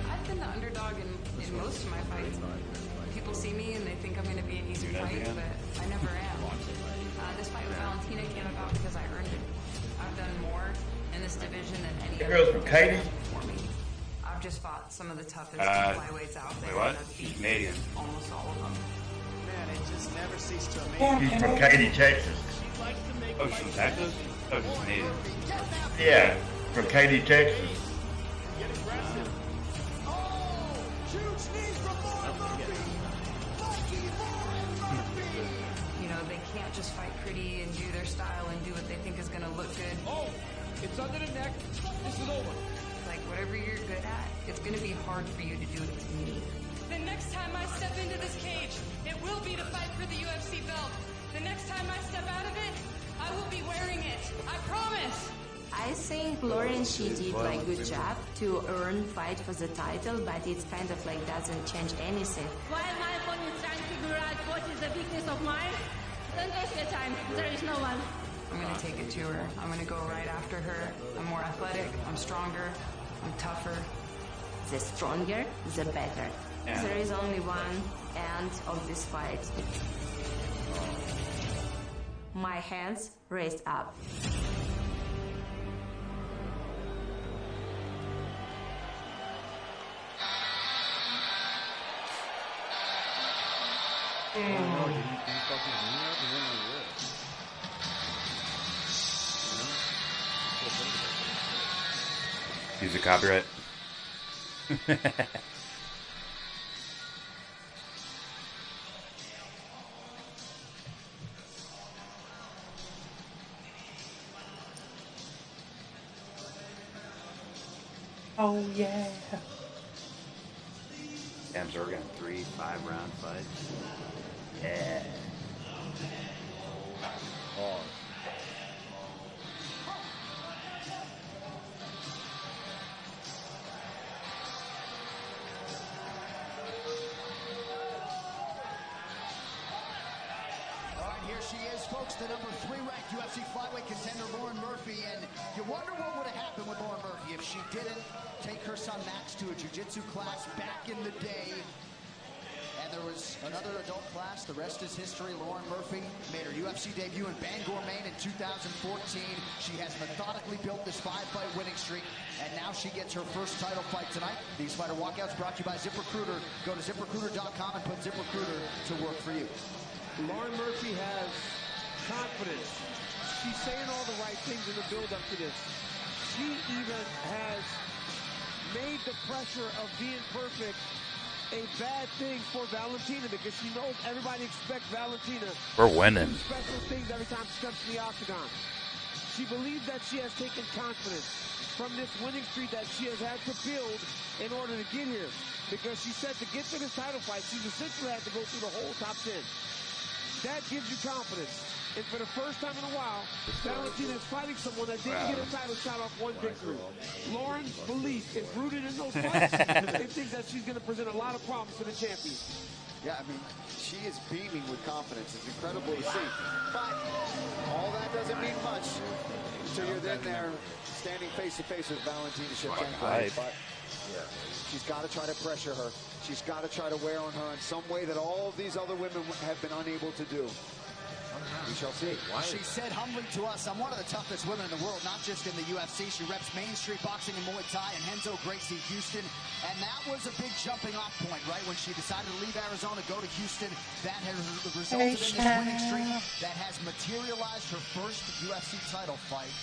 I've been the underdog in most of my fights. People see me and they think I'm going to be an easy fight, but I never am. This fight with Valentina came about because I earned it. I've done more in this division than any other. Girls from Katie? For me. I've just fought some of the toughest flyweights out there. Wait, what? She's Canadian. Almost all of them. Man, it just never ceased to amaze me. She's from Katy, Texas. Oh, she's from Texas? Oh, she's Canadian. Yeah, from Katy, Texas. Get aggressive. Oh, huge knees from Lauren Murphy. Lucky Lauren Murphy. You know, they can't just fight pretty and do their style and do what they think is going to look good. Oh, it's under the neck. This is over. Like, whatever you're good at, it's going to be hard for you to do it to me. The next time I step into this cage, it will be to fight for the UFC belt. The next time I step out of it, I will be wearing it. I promise. I think Lauren, she did like good job to earn fight for the title, but it's kind of like doesn't change anything. While my opponent is trying to figure out what is the weakness of mine, don't waste your time. There is no one. I'm going to take it to her. I'm going to go right after her. I'm more athletic. I'm stronger. I'm tougher. The stronger, the better. Yeah. There is only one end of this fight. My hands raised up. Use a copyright. Oh yeah. Damn, so we're getting 3 5-round fights. Yeah. Pause. All right, here she is, folks, the number 3 ranked UFC flyweight contender, Lauren Murphy. And you wonder what would have happened with Lauren Murphy if she didn't take her son Max to a jiu-jitsu class back in the day. And there was another adult class. The rest is history. Lauren Murphy made her UFC debut in Bangor, Maine in 2014. She has methodically built this 5-fight winning streak, and now she gets her first title fight tonight. These fighter walkouts brought to you by ZipRecruiter. Go to ZipRecruiter.com and put ZipRecruiter to work for you. Lauren Murphy has confidence. She's saying all the right things in the build-up to this. She even has made the pressure of being perfect a bad thing for Valentina, because she knows everybody expects Valentina. We're winning. To do special things every time she comes to the octagon. She believes that she has taken confidence from this winning streak that she has had to build in order to get here. Because she said to get to this title fight, she's essentially had to go through the whole top 10. That gives you confidence. And for the first time in a while, Valentina is fighting someone that didn't get a title shot off one victory. Lauren's belief is rooted in those fights and thinks that she's going to present a lot of problems to the champion. Yeah, I mean, she is beaming with confidence. It's incredible to see. But all that doesn't mean much until you're then there standing face-to-face with Valentina Shevchenko. But she's got to try to pressure her. She's got to try to wear on her in some way that all of these other women have been unable to do. We shall see. She said humbly to us, I'm one of the toughest women in the world, not just in the UFC. She reps Main Street Boxing and Muay Thai and Henzo Gracie Houston. And that was a big jumping off point, right? When she decided to leave Arizona, go to Houston, that has resulted in this winning streak that has materialized her first UFC title fight.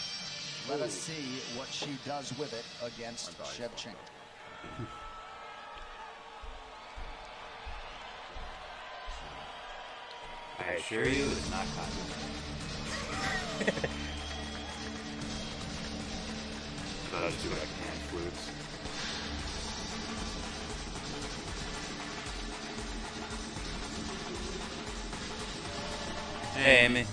Let us see what she does with it against Shevchenko. I assure you, it's not copyright. I'll just do like hand flutes. Hey, Amy.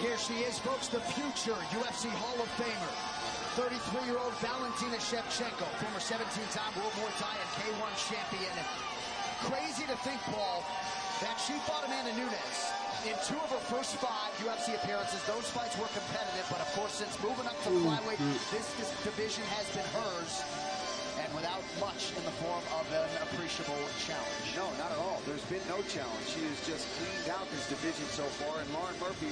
Here she is, folks, the future UFC Hall of Famer. 33-year-old Valentina Shevchenko, former 17-time World Muay Thai and K1 champion. Crazy to think, Paul, that she fought Amanda Nunes in 2 of her first 5 UFC appearances. Those fights were competitive, but of course, since moving up to flyweight, this division has been hers, and without much in the form of an appreciable challenge. No, not at all. There's been no challenge. She has just cleaned out this division so far, and Lauren Murphy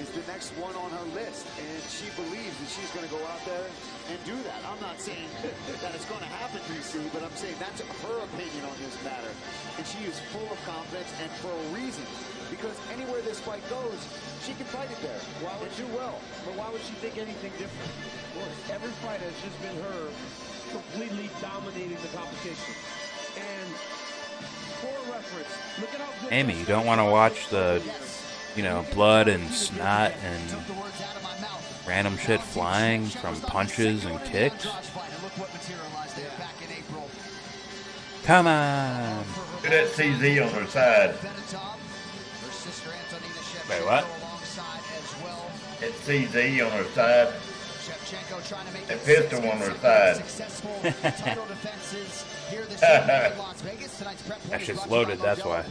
is the next one on her list, and she believes that she's going to go out there and do that. I'm not saying that it's going to happen, DC, but I'm saying that's her opinion on this matter. And she is full of confidence, and for a reason, because anywhere this fight goes, she can fight it there. Why would do well? But why would she think anything different? Of course, every fight has just been her completely dominating the competition. And for reference, look at how good Amy, you don't want to watch the, you know, blood and snot and random shit flying from punches and kicks? Come on! Look at that CZ on her side. Wait, what? That CZ on her side. That pistol on her side. That shit's loaded, that's why.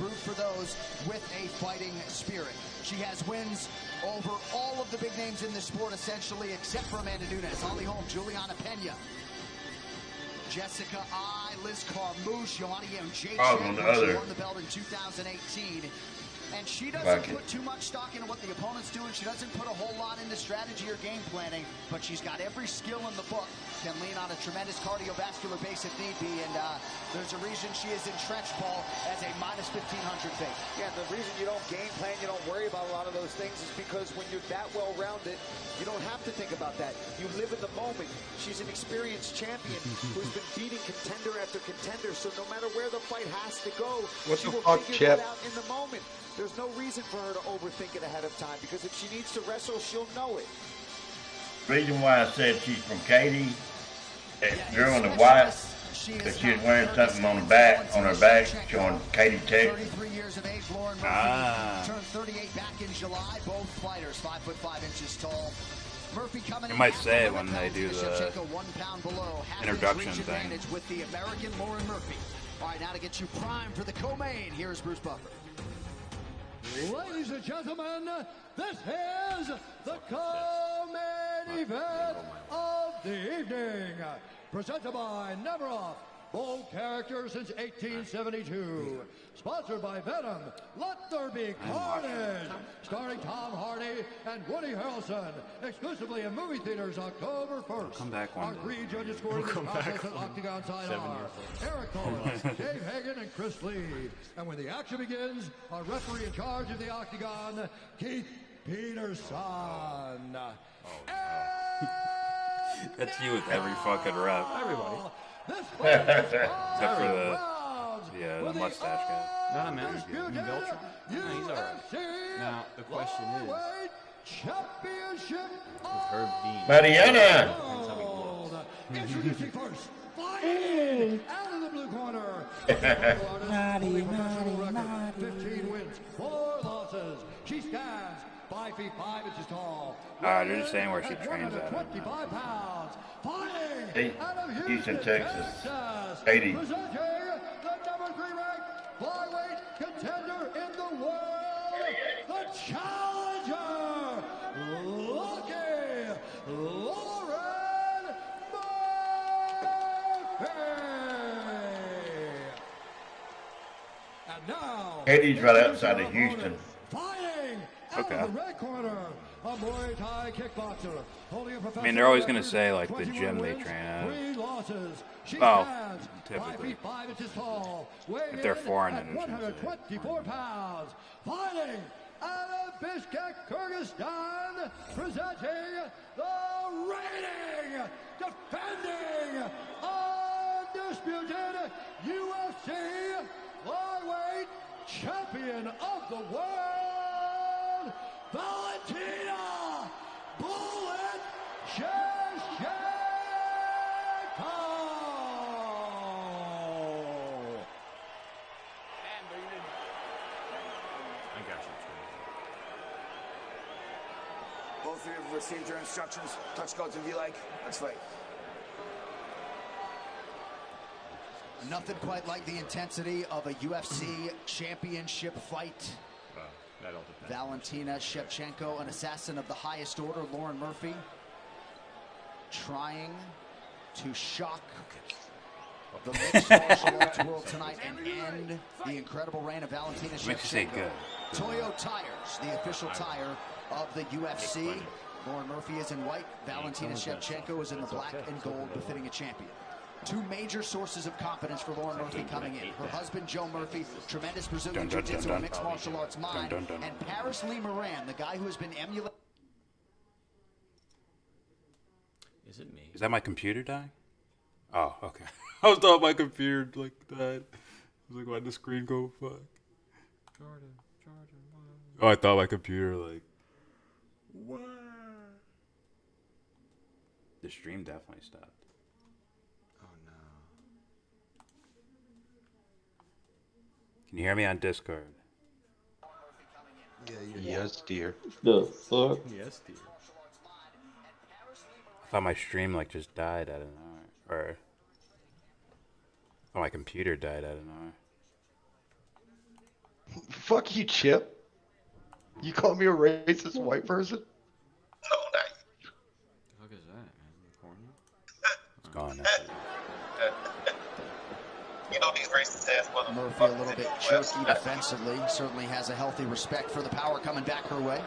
She has wins over all of the big names in this sport, essentially, except for Amanda Nunes, Holly Holm, Juliana Pena, Jessica I, Liz Carmouche, Joanna Yeo, Jade Chandler, who won the belt in 2018. And she doesn't put too much stock into what the opponent's doing. She doesn't put a whole lot into strategy or game planning, but she's got every skill in the book. Can lean on a tremendous cardiovascular base if need be, and there's a reason she is entrenched, Paul, as a minus 1,500 fake. Yeah, the reason you don't game plan, you don't worry about a lot of those things is because when you're that well-rounded, you don't have to think about that. You live in the moment. She's an experienced champion who's been beating contender after contender, so no matter where the fight has to go, she will figure that out in the moment. There's no reason for her to overthink it ahead of time, because if she needs to wrestle, she'll know it. The reason why I said she's from Katie, that girl in the white, but she was wearing something on the back, on her back, showing Katie, Texas. 33 years of age, Lauren Murphy turned 38 back in July. Both fighters 5'5" tall. Murphy coming You might say it when they do the 1 pound below. introduction thing. With the American Lauren Murphy. All right, now to get you primed for the co-main. Here's Bruce Buffer. Ladies and gentlemen, this is the co-main event of the evening. Presented by Nemiroff, bold character since 1872. Sponsored by Venom, Let There Be Carnage. Starring Tom Hardy and Woody Harrelson. Exclusively in movie theaters October 1st. Come back one Our 3 judges scored the contest at Octagon Side are Eric Thomas, Dave Hagen, and Chris Lee. And when the action begins, our referee in charge of the Octagon, Keith Peterson. That's you with every fucking rep. Everybody. Except for the mustache guy. Nah, man. Beltran. Nah, he's alright. Now, the question is, Championship with Herb Dean. Mariana! Introducing first, fighting out of the blue corner. 15 wins, 4 losses. She stands 5 feet 5 inches tall. They're just saying where she trains at. 25 pounds. Fighting Hey, out of Houston, Texas. 80. Presenting the number 3 ranked flyweight contender in the world, the challenger, Lucky Lauren Murphy. And now, Katie's right outside of Houston. fighting out of the red corner, a Muay Thai kickboxer, holding a I mean, they're always going to say, like, the 21 gym they wins, train at. 3 losses. She Oh, stands 5 typically. feet 5 inches tall, weighing If they're in foreign, at then it's usually- 124 pounds, fighting out of Bishkek, Kyrgyzstan, presenting the reigning, defending, undisputed UFC flyweight champion of the world, Valentina Bullet Shevchenko. I got you. Both of you have received your instructions. Touch codes if you like. Let's fight. Nothing quite like the intensity of a UFC championship fight. That'll depend. Valentina Shevchenko, an assassin of the highest order. Lauren Murphy trying to shock the mixed martial arts world tonight and end the incredible reign of Valentina Shevchenko. Makes you say good. Toyo Tires, the official tire of the UFC. Lauren Murphy is in white. Valentina Shevchenko is in the black and gold, befitting a champion. 2 major sources of confidence for Lauren Murphy coming in. Her husband, Joe Murphy, tremendous Brazilian Jiu-Jitsu and mixed martial arts mind. And Paris Lee Moran, the guy who has been emulated. Is it me? Is that my computer dying? Oh, okay. I was thought my computer like died. I was like, why'd the screen go fuck? Jordan. Oh, I thought my computer like. What? The stream definitely stopped. Oh no. Can you hear me on Discord? Yes, dear. The fuck? Yes, dear. I thought my stream like just died out of nowhere, or my computer died out of nowhere. Fuck you, Chip. You call me a racist white person? What the fuck is that, man? Porno? It's gone. You know these racist ass motherfuckers. Murphy a little bit jerky defensively. Certainly has a healthy respect for the power coming back her way.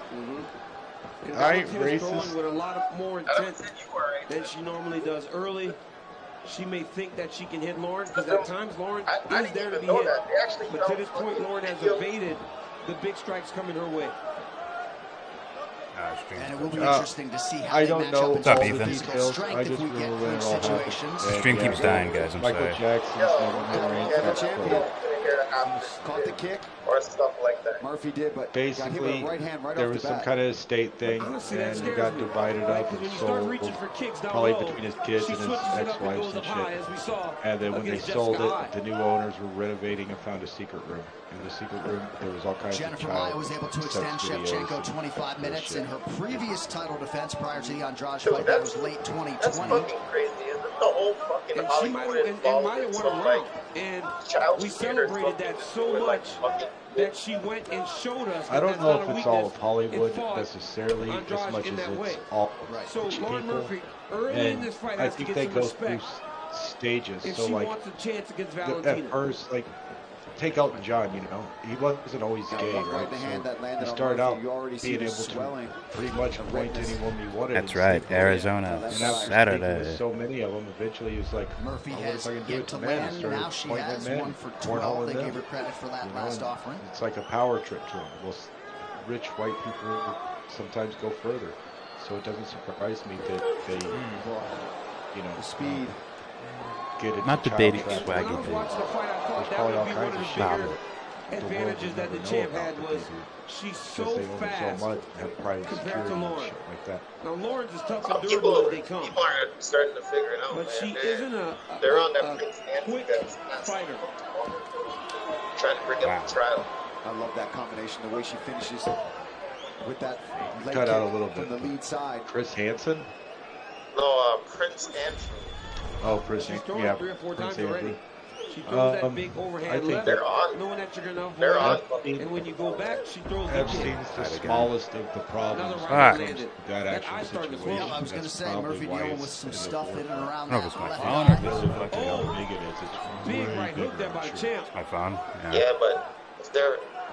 And I ain't Valentina's racist. going with a lot of more intent than she normally does early. She may think that she can hit Lauren, because at times Lauren is there to be hit. But to this point, Lauren has evaded the big strikes coming her way. And it will be interesting to see how I they don't match know up in all terms the of physical details. strength I if just we know get when clinch it all happened. situations. And, Stream keeps dying, guys. I'm Michael sorry. Jackson's Caught the kick. Or stuff like that. Murphy did, but basically, got hit with a right hand right there off was the some bat. kind of estate thing, Honestly, that and he scares got me. divided up Because and when you start sold, reaching for kicks down probably low, between his kids she and his switches it up and ex-wives goes and up high, shit. as we saw And then when they against sold Jessica it, Eye. the new owners were renovating and found a secret room. In the secret room, there was all kinds Jennifer of Maia child was able to sex extend videos Shevchenko and 25 minutes bullshit. in her previous title defense prior to the Andrade Dude, fight. That was late That's 2020. fucking crazy. Isn't the whole fucking And she might Hollywood have, involved Maya in went some, around, like, and child we standards celebrated that fucking so with, like, much fucking that she went and showed us. I don't that know that's if not a it's all weakness of Hollywood and fought necessarily Andrade as much in as that it's way. all So rich Lauren people. Murphy, early in And this fight, I has to think get they some go respect through stages. if So she like wants a chance against at Valentina. first, like take out John, you know, he wasn't always Got gay, one right? right in the hand that landed he on started Murphy. out You already see being the able swelling, to pretty much point to any woman he wanted. That's and right, say, Arizona, And after speaking Saturday. with so many of them, eventually he was like, Murphy oh, what has if I can do yet it to to men? land. Now she Pointing has at men, one for cornholing 12. They them. gave her credit for that You know, last and offering. It's like a power trip to him. Well, rich white people sometimes go further, so it doesn't surprise me that they, you know, The speed. get into Not the child dating trafficking. swaggy When I was watching the fight, I There's thought that probably would all be one kinds of of the shit bigger that the world advantages would that the never champ know had about was that they do. she's Because so they own fast so much, have private compared security to and Lauren. shit like that. Now Lauren's is tough and people durable are, as they come, people are starting to figure it out, but man. she isn't a They're on that a Prince Anthony quick guy's fighter. trying to bring up the trial. I love that combination, the way she finishes with that leg Cut out a kick little from bit. the lead side. Chris Hansen? No, Prince Andrew. Oh, Prince She's Hansen. thrown Yeah, it 3 or 4 Prince times already. Andrew. She throws that Um, big I overhand think left, they're on. knowing that you're gonna They're avoid on. it. And when you go back, she throws the Epstein's kick. the Right again. smallest of the problems Another when right it comes landed. to that That actual eye started to situation. swell. I was going to That's say, probably Murphy why dealing it's with some in the stuff in board. and I around don't know if that it's my left phone or eye. if this is Look fucking at how big it is. It's Big way right hook bigger, there by I'm the sure. champ. my phone. Yeah. Yeah, but if they're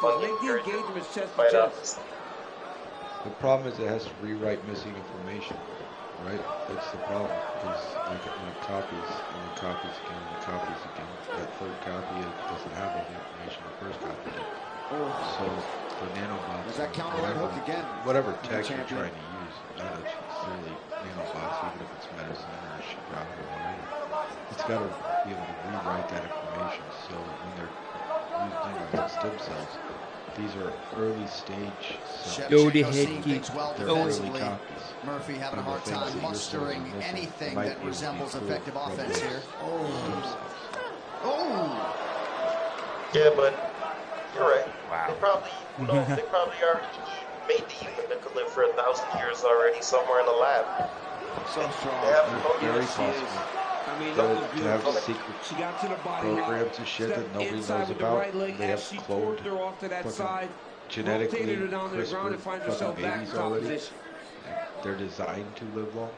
funny Make the engagements chest to fight chest. The problem is it has to rewrite missing information, right? That's the problem, because like when it copies again, that third copy it doesn't have all the information the first copy did. So the nanobots, There's that counter right hook again. Whatever tech you're trying to use, not necessarily nanobots, even if it's medicine or a drug or whatever, it's got to be able to rewrite that information. So when they're using stem cells, these are early stage. Shevchenko seeing things well They're early defensively. copies. Murphy having a And the hard things time that you're mustering saying are missing anything might that be able to resembles be effective improved offense from here. the- Oh! Yeah, but you're right. Wow. They probably, you know, they probably already made the human that could live for 1,000 years already somewhere in the lab. So strong. They have Very Yes, she possible. is. I mean, They that was have beautiful. secret She got to the body. programs and shit that Stepped nobody inside knows with the about. right leg They have as she cloned torqued her off to that fucking side, genetically rotated her down to the ground and CRISPR finds fucking herself back babies in top already. position. They're designed to live long.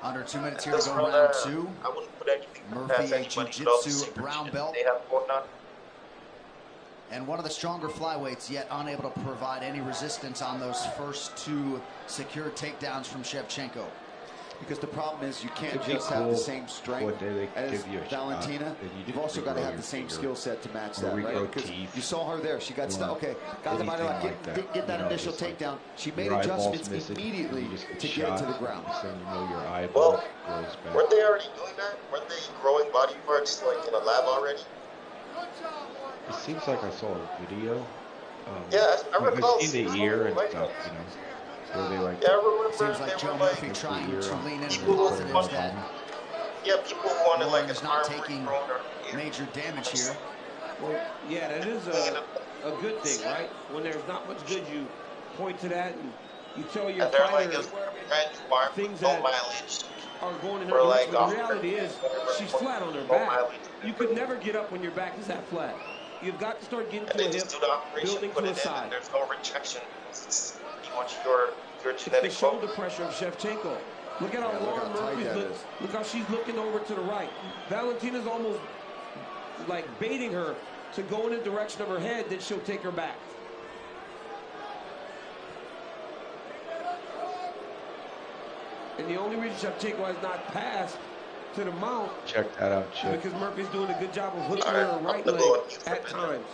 Under 2 minutes here to go round two. I wouldn't put anything Murphy, past a anybody with all the jiu-jitsu secret brown shit belt. they have going on. And one of the stronger flyweights, yet unable to provide any resistance on those first two secured takedowns from Shevchenko. Because the problem is you can't It'd be just have cool the same strength one day they could as give you a Valentina. shot, and you You've just also got to regrow have your the same finger, skill set to match or that, right? regrow Because teeth, you saw her there. She got stuck. or Okay, got the body lock. anything like that. Get that You know, initial just like takedown. She made your eyeballs adjustments missing, immediately you just to get get shot, to the ground. So you know your eyeball grows back. Weren't they already doing that? Weren't they growing body parts like in a lab already? It seems like I saw a video. Yeah, I recall I've seen the seeing ear and something stuff, you know, where they like. Yeah, I remember Seems like they Joe were Murphy like, trying to lean into the people who positives wanted, that yeah, people who wanted like Warren's an not arm taking regrown or major damage here. Well, yeah, that is a good thing, right? When there's not much good, you point to that and you tell your and they're like fighter a brand new arm things with no that mileage. are going in her Or direction. like But off the reality is, she's flat on her no back. mileage. You could never get up when your back is that flat. You've got to start getting And to a they hip, just do the operation, building put to a it in, side. and there's no rejection. It's pretty much your It's the genetic shoulder code. pressure of Shevchenko. Look at how look Lauren how tight Murphy's that look. is. Look how she's looking over to the right. Valentina's almost like baiting her to go in the direction of her head, then she'll take her back. And the only reason Shevchenko has not passed to the mount Check that out, is check. because Murphy's doing a good job of hooking her right leg at times.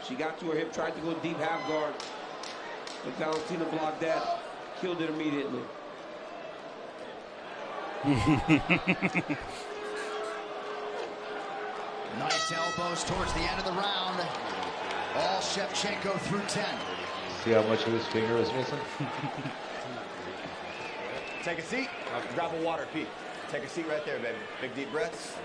She got to her hip, tried to go deep half guard, but Valentina blocked that, killed it immediately. Nice elbows towards the end of the round. All Shevchenko through 10. See how much of his finger is missing? Take a seat. Grab a water, Pete. Take a seat right there, baby. Big deep breaths.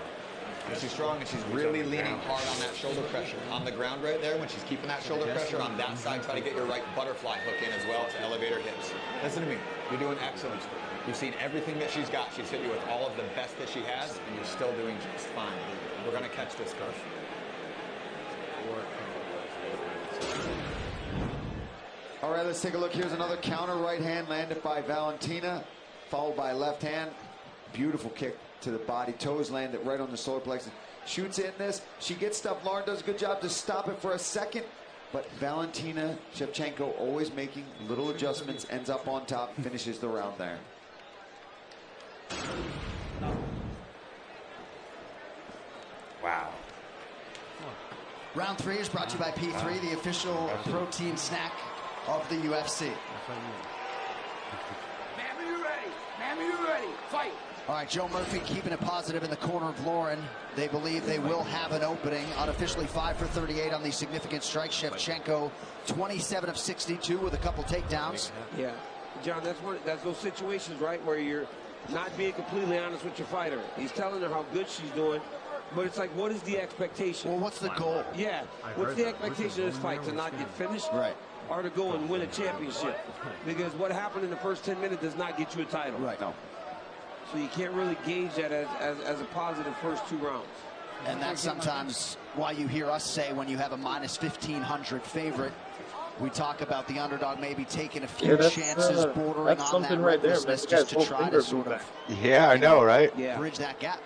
And she's strong, and she's really leaning hard on that shoulder pressure. On the ground right there, when she's keeping that shoulder pressure on that side, try to get your right butterfly hook in as well to elevate her hips. Listen to me. You're doing excellent. You've seen everything that she's got. She's hit you with all of the best that she has, and you're still doing just fine. We're going to catch this, coach. All right, let's take a look. Here's another counter right hand landed by Valentina, followed by left hand. Beautiful kick to the body. Toes landed right on the solar plexus. Shoots in this. She gets stuff. Lauren does a good job to stop it for a second. But Valentina Shevchenko always making little adjustments, ends up on top, finishes the round there. Wow. Round 3 is brought to you by P3, the official protein snack of the UFC. Mammy, you ready? Mammy, you ready? Fight! All right, Joe Murphy keeping it positive in the corner of Lauren. They believe they will have an opening. Unofficially 5 for 38 on the significant strike. Shevchenko 27 of 62 with a couple takedowns. Yeah, John, that's those situations, right, where you're not being completely honest with your fighter. He's telling her how good she's doing, but it's like, what is the expectation? Well, what's the goal? Yeah, what's the expectation of this fight? To not get finished? Right. Or to go and win a championship? Because what happened in the first 10 minutes does not get you a title. Right. No. So you can't really gauge that as a positive first 2 rounds. And that's sometimes why you hear us say when you have a minus 1,500 favorite, we talk about the underdog maybe taking a few chances bordering that's on that something right there, man. recklessness The guy's just to whole try finger to sort moved of Yeah, I know, right? bridge that gap.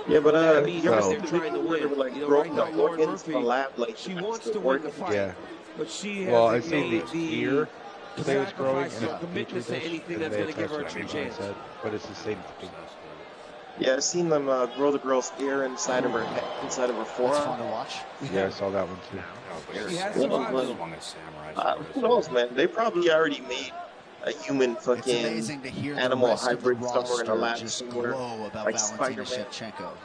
Yeah, but I mean, you ever they're seen the trying people to where they win. were like You know, growing right the now, Lauren organs in the Murphy, lab, like she wants to win the fight, Yeah. but she Well, I hasn't seen made the ear thing was growing sacrifices in or a petri commitments to dish, anything and that's they going to give her a attached true it on chance. his head, but it's the same thing. Yeah, I've seen them grow the girl's ear inside of her head, inside of her forearm. That's fun to watch. Yeah, I saw that one too. She has Yeah, survived. who knows, man? They probably already made a human fucking animal hybrid somewhere in a lab somewhere, like Spider-Man.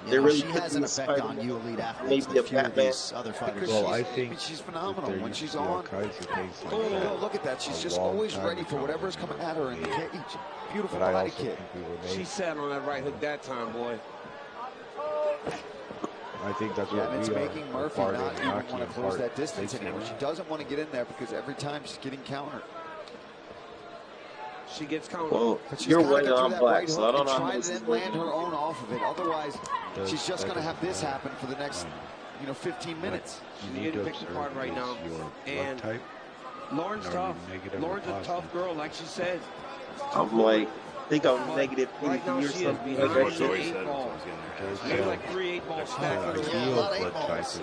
They're really has an effect on you elite athletes. Maybe a Batman. Other fighters. Well, I think she's phenomenal when she's on. All kinds of things like Oh, look at that. She's just always ready for whatever's coming at her in the cage. Beautiful body kick. She sat on that right hook that time, boy. I think that's Yeah, what and it's we making are. Murphy not even want to close that distance anymore. She doesn't want to get in there because every time she's getting countered. She gets countered. Well, But she's you're gotta white get and through I'm that black, right so I hook don't know and how try this to is then land working. her own off of it. Otherwise, she's just going to have this happen. happen for the next, 15 minutes. She's getting picked apart right now. And Lauren's tough. Lauren's a tough girl, like she says. I'm like, I think I'm negative 80 or She is something. behind Like that the shit. 8 ball. Maybe like 3 8-ball stacks.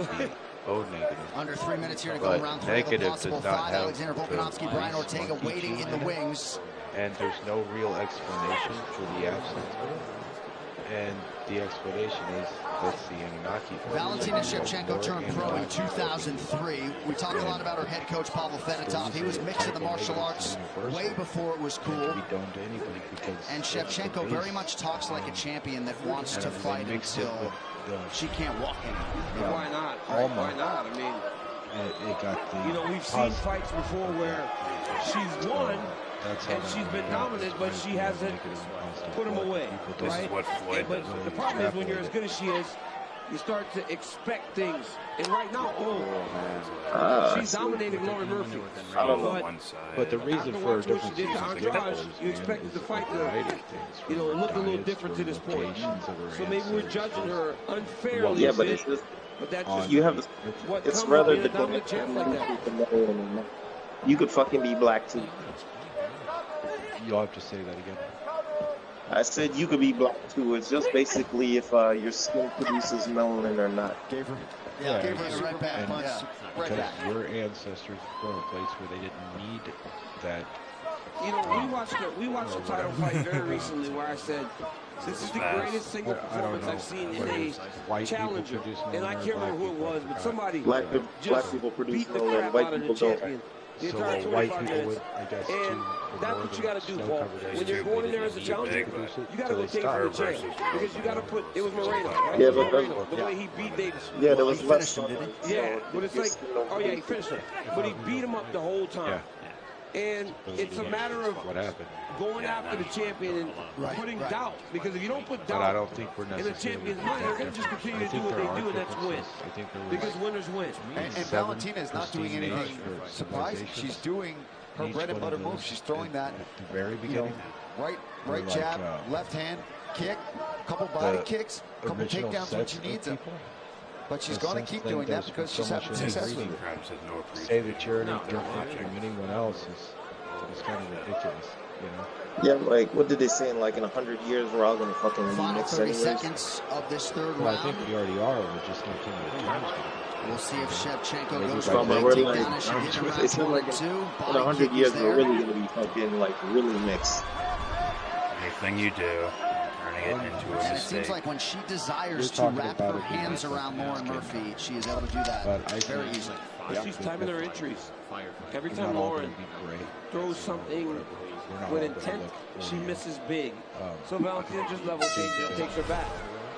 Under 3 minutes here to go But round 3 of a negative possible does not 5. have Alexander the Volkanovski, Brian nice Ortega monkey waiting in the treatment. wings. And there's no real explanation for the absence. And the explanation is that's the Anunnaki. Valentina Shevchenko turned pro in 2003. We talked a lot about her head coach, Pavel Fedotov. He was mixing the martial arts way before it was cool. And Shevchenko very much talks like a champion that wants to fight until she can't walk anymore. Why not? Why not? I mean, it got the we've seen fights before where she's won and she's been dominant, but she hasn't put them away, right? But the problem is when you're as good as she is, you start to expect things. And right now, she's dominating Lauren Murphy. But the reason for after what she did to Andrade, you expected the fight to, look a little different to this point. So maybe we're judging her unfairly. Well, yeah, but it's just, but that's just you have, it's rather the dominant champ like that. You could fucking be black too. You'll have to say that again. I said you could be black too. It's just basically if your skin produces melanin or not. Gave her the right back punch. Right Because back. your ancestors were in a place where they didn't need that. We watched the title fight very recently where I said, this is the greatest single performance I've seen in a challenger. And I can't remember who it was, but somebody Black people produce beat the melanin, crap white out of the people don't. champion. The So entire white 25 people minutes. would, I guess, And that's what you got to do, Paul. When you're going in there as a challenger, you got to go take it to the champ. Because you got to put, it was Moreno, right? Yeah, It was but Moreno, the way he beat Davis. Yeah, there was less. Yeah, but it's like, oh yeah, he finished him. But he beat him up the whole time. And it's a matter of going after the champion and putting doubt. Because if you don't put But I doubt don't think we're in the necessarily. champion's mind, they're going to just continue to do what they do, and that's win. Because winners win. And Valentina is not doing anything surprising. She's doing her bread and butter move. She's throwing that, At the very beginning, right jab, left hand, kick, couple body kicks, couple original takedowns when sets she of needs them. people. But she's And going to since keep then, doing that there's because been she's so having much success with increase. it. Say that you're any different from anyone else is kind of ridiculous, Yeah, like, what did they say in, like, in 100 years, we're all going to fucking Final remix 30 anyways? seconds of this third Well, I round. think we already are. We're just going to come to terms with it. We'll see if Shevchenko Maybe goes by for the then big we're takedown as she did in It's round not like 22. in Body 100 kick years, was we're there. really going to be fucking, like, really mixed. Anything you do, turning it into a And it mistake. seems like when she desires to You're talking wrap about her it being hands like around Lauren Murphy, she is able to do that But I very think- easily. She's timing her entries. Every We're time not all Lauren gonna be great. throws something We're not with all gonna intent, look she brilliant. misses big. So Valentina just level changes and takes her back.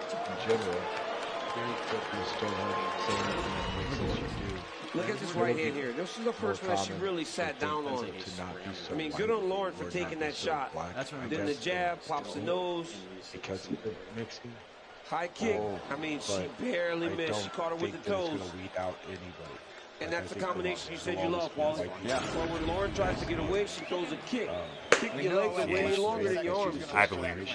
In general, you still have the same things that you do. Look at this right hand here. This is the first one that she really sat down on. I mean, good on Lauren for taking that shot. Then the jab, pops the nose. Because of the mixing. High kick. I mean, she barely missed. She caught her with the toes. Weed out anybody. And that's the combination you said you love, Paulie. Yeah. Well, when Lauren tries to get away, she throws a kick. Kick your legs are way longer than your arms. I believe it.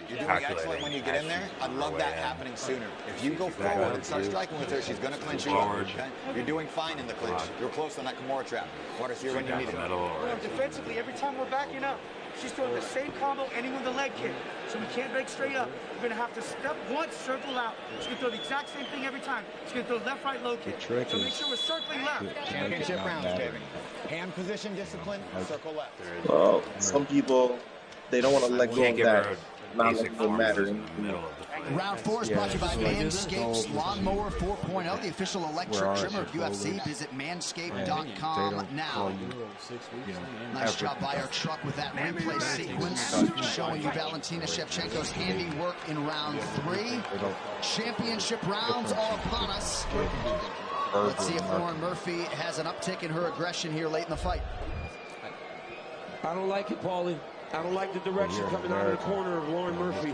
You're doing excellent when you get in there. I'd love that happening sooner. If you go forward and start striking with her, she's going to clinch you up. Okay? You're doing fine in the clinch. You're close on that Kimura trap. Water's here when you need it. Well, defensively, every time we're backing up, she's throwing the same combo, ending with a leg kick. So we can't break straight up. We're going to have to step once, circle out. She's going to throw the exact same thing every time. She's going to throw left, right, low kick. trick So make is sure we're circling left. Championship rounds, baby. Hand position discipline, circle left. Well, some people they don't want to let go of that basic form matter. in the middle of the Round 4 is brought to you by Manscaped's Lawnmower 4.0, the official electric trimmer of UFC. Visit manscaped.com now. Nice job by our truck with that replay sequence, showing you Valentina Shevchenko's handiwork in round 3. Championship rounds are upon us. Let's see if Lauren Murphy has an uptick in her aggression here late in the fight. I don't like it, Paulie. I don't like the direction coming out of the corner of Lauren Murphy.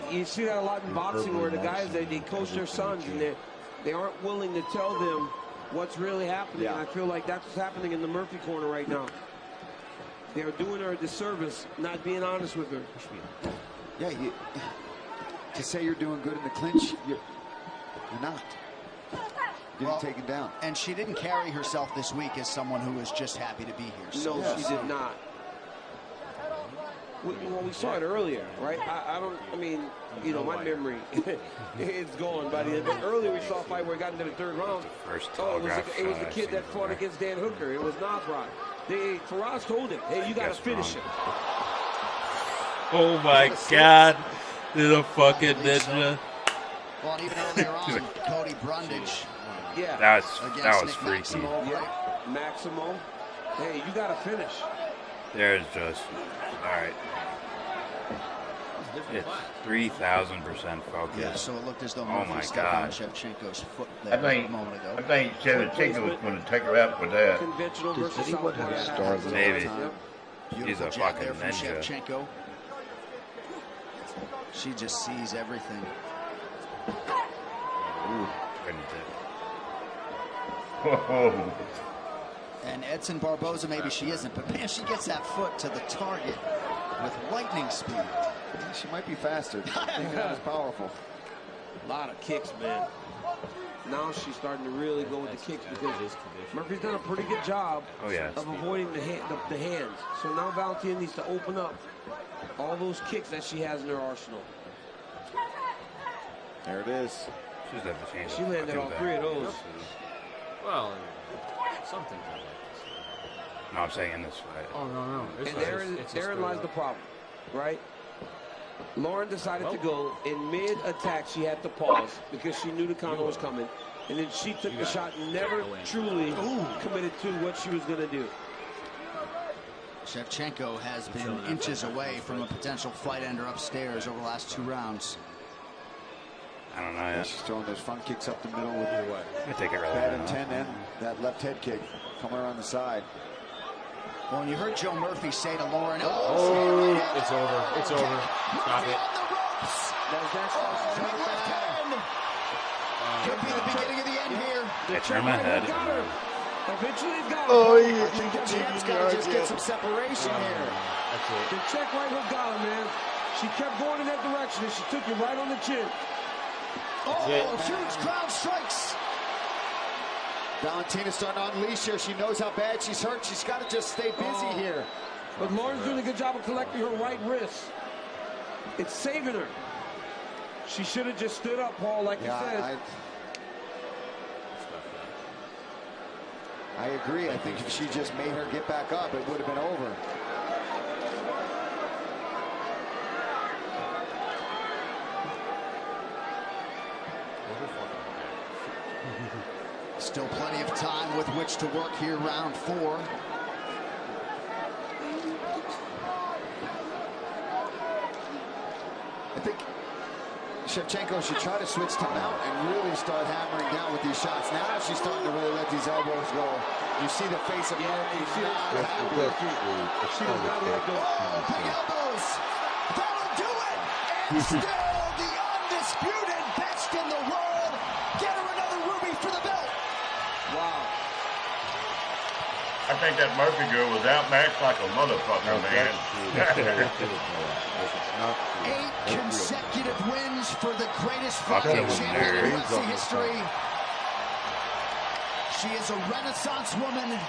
You see that a lot in boxing where the guys, they coach their sons and they aren't willing to tell them what's really happening. Yeah. I feel like that's what's happening in the Murphy corner right now. They're doing her a disservice, not being honest with her. Yeah, to say you're doing good in the clinch, you're not. Getting taken down. And she didn't carry herself this week as someone who was just happy to be here. So no, she did not. Well, we saw it earlier, right? I mean, you know, my memory is gone by the end. But earlier we saw a fight where it got into the 3rd round. It was the kid that fought against Dan Hooker. It was Nasrat. Faraz told him, hey, you got to finish him. Oh, my God. This is a fucking ninja. Well, and even earlier on, Cody Brundage. Yeah. That was freaky. Maximo, yeah. Maximo. Hey, you got to finish. There's just, all right. It's 3,000% focus. Yeah, so it looked as though Murphy stepped on Shevchenko's foot there a moment ago. I think Shevchenko was going to take her out with that. Conventional versus maybe. Beautiful He's a jab fucking there from ninja. Shevchenko. She just sees everything. Ooh, couldn't Whoa. And Edson Barboza, maybe she isn't, but man, she gets that foot to the target with lightning speed. Yeah, she might be faster. She's not as powerful. A lot of kicks, man. Now she's starting to really go with the kicks because Murphy's done a pretty good job of avoiding the hands. So now Valentina needs to open up all those kicks that she has in her arsenal. There it is. She landed all 3 of those. Well, some things I like to see. No, I'm saying in this fight. Oh, no. And therein lies the problem, right? Lauren decided to go in mid-attack. She had to pause because she knew the counter was coming. And then she took the shot and never truly committed to what she was going to do. Shevchenko has been inches away from a potential fight ender upstairs over the last 2 rounds. I don't know yet. She's throwing those front kicks up the middle with I take it bad intent and that left head kick coming around the side. Well, and you heard Joe Murphy say to Lauren, it's over. It's over. Stop it. Could be the beginning of the end here. Turn my head. Eventually he's got I think the champ's got to just get some separation here. The check right hook got her, man. She kept going in that direction and she took it right on the chin. Huge crowd strikes. Valentina's starting to unleash her. She knows how bad she's hurt. She's got to just stay busy here. But Lauren's doing a good job of collecting her right wrist. It's saving her. She should have just stood up, Paul, like you said. I agree. I think if she just made her get back up, it would have been over. Still plenty of time with which to work here, round 4. I think Shevchenko should try to switch to mount and really start hammering down with these shots. Now she's starting to really let these elbows go. You see the face of Murphy. Big elbows. That'll do it. And still the undisputed best in the world. Get her another ruby for the belt. Wow. I think that Murphy girl was outmatched like a motherfucker, man. 8 consecutive wins for the greatest flyweight champion in UFC history. She is a Renaissance woman,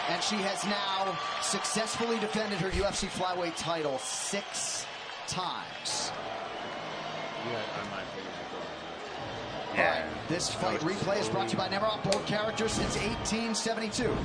and she has now successfully defended her UFC flyweight title 6 times. Yeah. This fight replay is brought to you by Never Off Bold Characters since 1872.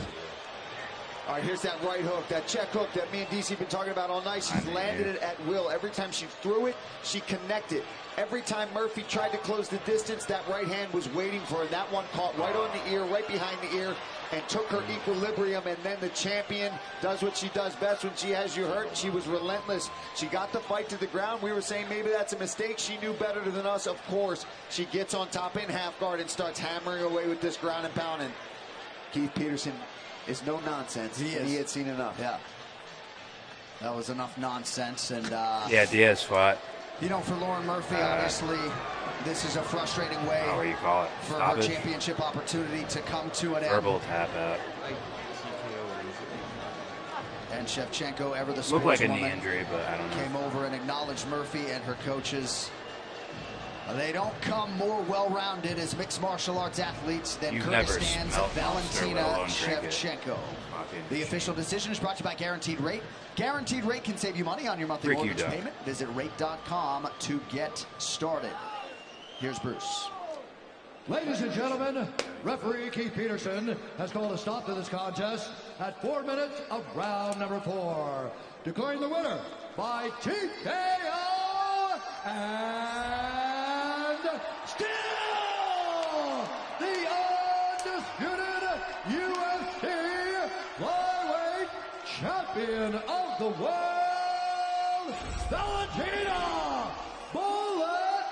All right, here's that right hook, that check hook that me and DC have been talking about all night. She's landed it at will. Every time she threw it, she connected. Every time Murphy tried to close the distance, that right hand was waiting for her. That one caught right on the ear, right behind the ear, and took her equilibrium. And then the champion does what she does best when she has you hurt. She was relentless. She got the fight to the ground. We were saying maybe that's a mistake. She knew better than us, of course. She gets on top in half guard and starts hammering away with this ground and pound. And Keith Peterson is no nonsense. He had seen enough. Yeah. That was enough nonsense. And yeah, Diaz fought. You know, for Lauren Murphy, obviously, this is a frustrating way what do you call it? for her championship opportunity to come to an end. Verbal tap out. And Shevchenko, ever the Looked like a sportswoman, knee injury, but I don't know. came over and acknowledged Murphy and her coaches. They don't come more well-rounded as mixed martial arts athletes than Kyrgyzstan's Valentina Shevchenko. The official decision is brought to you by Guaranteed Rate. Guaranteed Rate can save you money on your monthly mortgage payment. Visit rate.com to get started. Here's Bruce. Ladies and gentlemen, referee Keith Peterson has called a stop to this contest at 4 minutes of round number 4. Declaring the winner by TKO and still the undisputed UFC flyweight champion of the world, Valentina Bullet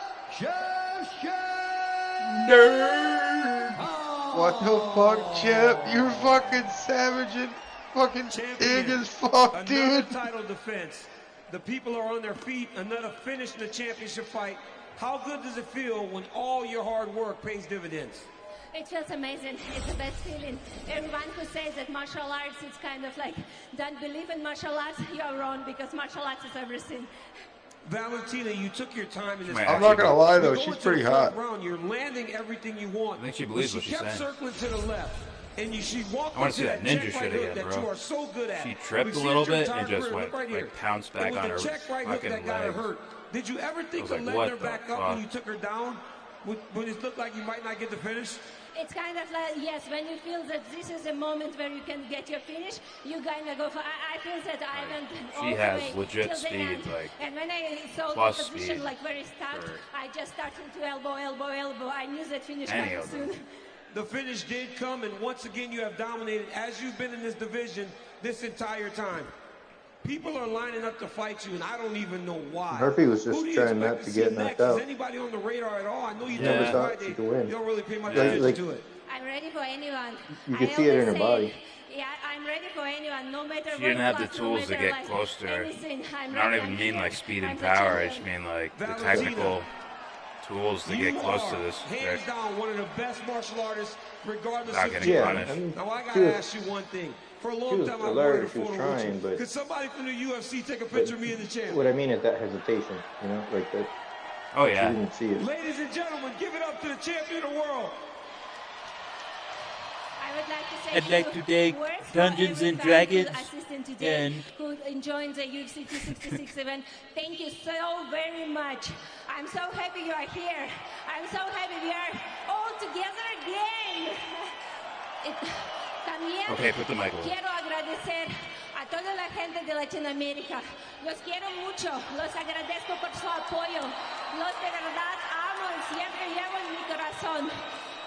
Nerd! What the fuck, Chip? You're fucking savage and fucking big as fuck, dude. Another title defense. The people are on their feet. Another finish in the championship fight. How good does it feel when all your hard work pays dividends? It feels amazing. It's the best feeling. Everyone who says that martial arts is kind of like don't believe in martial arts, you're wrong, because martial arts is everything. Valentina, you took your time in this I'm not gonna lie though, she's pretty hot. Round, you're landing everything you want. I think she believes what she's saying. She kept circling to the left, and she walked I want to see into that ninja shit again, that bro. you are so good at. She tripped a little bit and just went, like, pounced back on her fucking legs. Did you ever think of letting her back up when you took her down? When it looked like you might not get the finish? It's kind of like, yes, when you feel that this is a moment where you can get your finish, you gonna go for, I feel that I went all She the has way legit till the speed, end. like, and when I saw plus the position, speed like very start, I just started to elbow. I knew that finish Any coming of them. soon. The finish did come, and once again you have dominated as you've been in this division this entire time. People are lining up to fight you, and I don't even know why. Murphy was just trying not to get knocked out. Is anybody on the radar at all? I know you Never thought she could win. You don't really pay much Like- attention like- to it. I'm ready for anyone. You can see it in her say, body. Yeah, I'm ready for anyone, no matter She what didn't have the class, no tools to matter, get like, close to her. anything. I'm I don't ready. even mean like speed and I'm the power, I champion. just mean like the Valentina, technical tools to get close to this hands chick. down, one of the best martial artists, regardless Without of getting gender. punished. I mean, Now I she gotta was- ask you one thing. For a she long was time I alert, wanted a she was photo with trying, you. but- Could somebody from the UFC take a picture of me and the champ? What I mean is that hesitation, you know, like that. Oh yeah. She didn't see it. Ladies and gentlemen, give it up to the champion of the world. I would like to say I'd like to thank words for Dungeons every and fan Dragons who assisted today, and who joined the UFC 266 event. Thank you so very much. I'm so happy you are here. I'm so happy we are all together again. También Okay, put the mic away. quiero agradecer a toda la gente de Latinoamérica. Los quiero mucho. Los agradezco por su apoyo. Los de verdad amo y siempre llevo en mi corazón.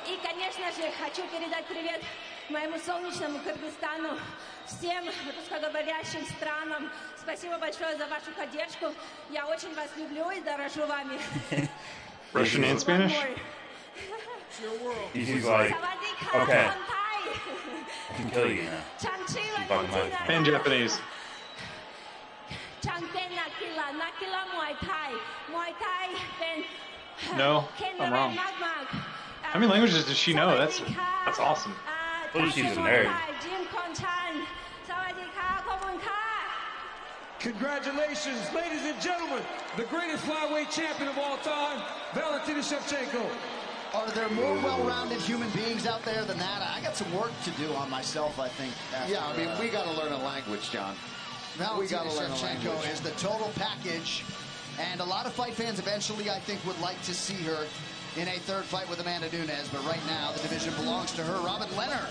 И, конечно же, хочу передать привет моему солнечному Кыргызстану, всем русскоговорящим странам. Спасибо большое за вашу поддержку. Я очень вас люблю и дорожу вами. Russian and Spanish? He's like, okay, I can kill you now. Chanchila Fucking mind. And Japanese. Chanten Nakila, Nakila Muay Thai. Muay Thai, then No, I'm wrong. How many languages does she know? That's awesome. Well, she's a nerd. Congratulations, ladies and gentlemen, the greatest flyweight champion of all time, Valentina Shevchenko. Are there more well-rounded human beings out there than that? I got some work to do on myself, I think. Yeah, I mean, we got to learn a language, John. Valentina We gotta learn a Shevchenko language. is the total package, and a lot of fight fans eventually, I think, would like to see her in a third fight with Amanda Nunes, but right now the division belongs to her. Robin Leonard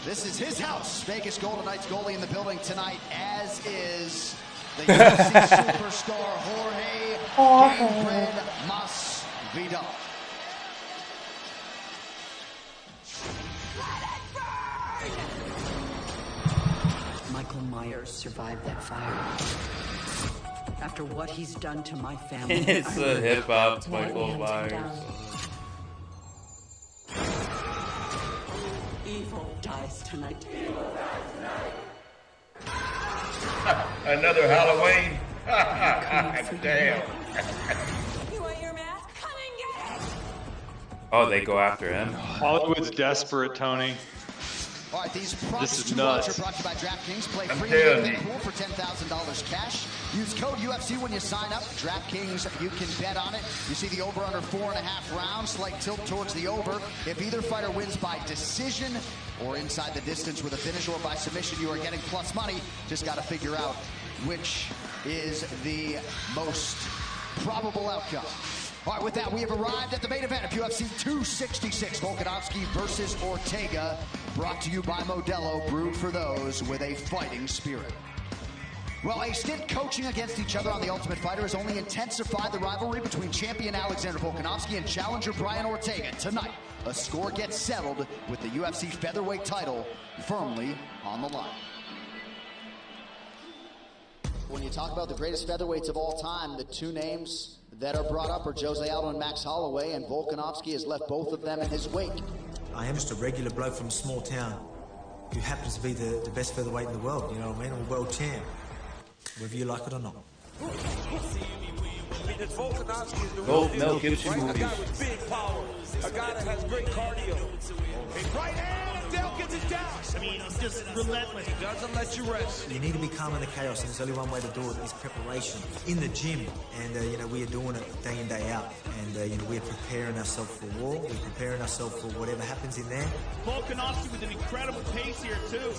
This is his house. Vegas Golden Knights goalie in the building tonight, as is the UFC superstar Jorge Ingrid Masvidal. Michael Myers survived that fire. After what he's done to my family, It's a hip hop Michael Myers. Evil dies tonight. Another Halloween? Damn. You want your mask? Come and get it! Oh, they go after him. Hollywood's desperate, Tony. All right, these This props is to nuts. watch are brought to you by DraftKings. Play I'm free telling and you. cool for $10,000 cash. Use code UFC when you sign up. DraftKings, you can bet on it. You see the over under 4.5 rounds, slight tilt towards the over. If either fighter wins by decision or inside the distance with a finish or by submission, you are getting plus money. Just got to figure out which is the most probable outcome. All right, with that, we have arrived at the main event of UFC 266, Volkanovski versus Ortega, brought to you by Modelo, brewed for those with a fighting spirit. Well, a stint coaching against each other on The Ultimate Fighter has only intensified the rivalry between champion Alexander Volkanovski and challenger Brian Ortega. Tonight, a score gets settled with the UFC featherweight title firmly on the line. When you talk about the greatest featherweights of all time, the two names that are brought up are Jose Aldo and Max Holloway, and Volkanovski has left both of them in his wake. I am just a regular bloke from a small town who happens to be the best featherweight in the world, you know what I mean? I'm a world champ, whether you like it or not. Because Volkanovski is the Gold real milk deal. gives you Right? A movies. guy with big power, a guy that has great cardio. A right hand, Dale gets it down. I mean, it's just relentless. He doesn't let you rest. You need to be calm in the chaos, and there's only one way to do it, is preparation. In the gym, and you know, we are doing it day in, day out. And you know, we're preparing ourselves for war, we're preparing ourselves for whatever happens in there. Volkanovski with an incredible pace here, too.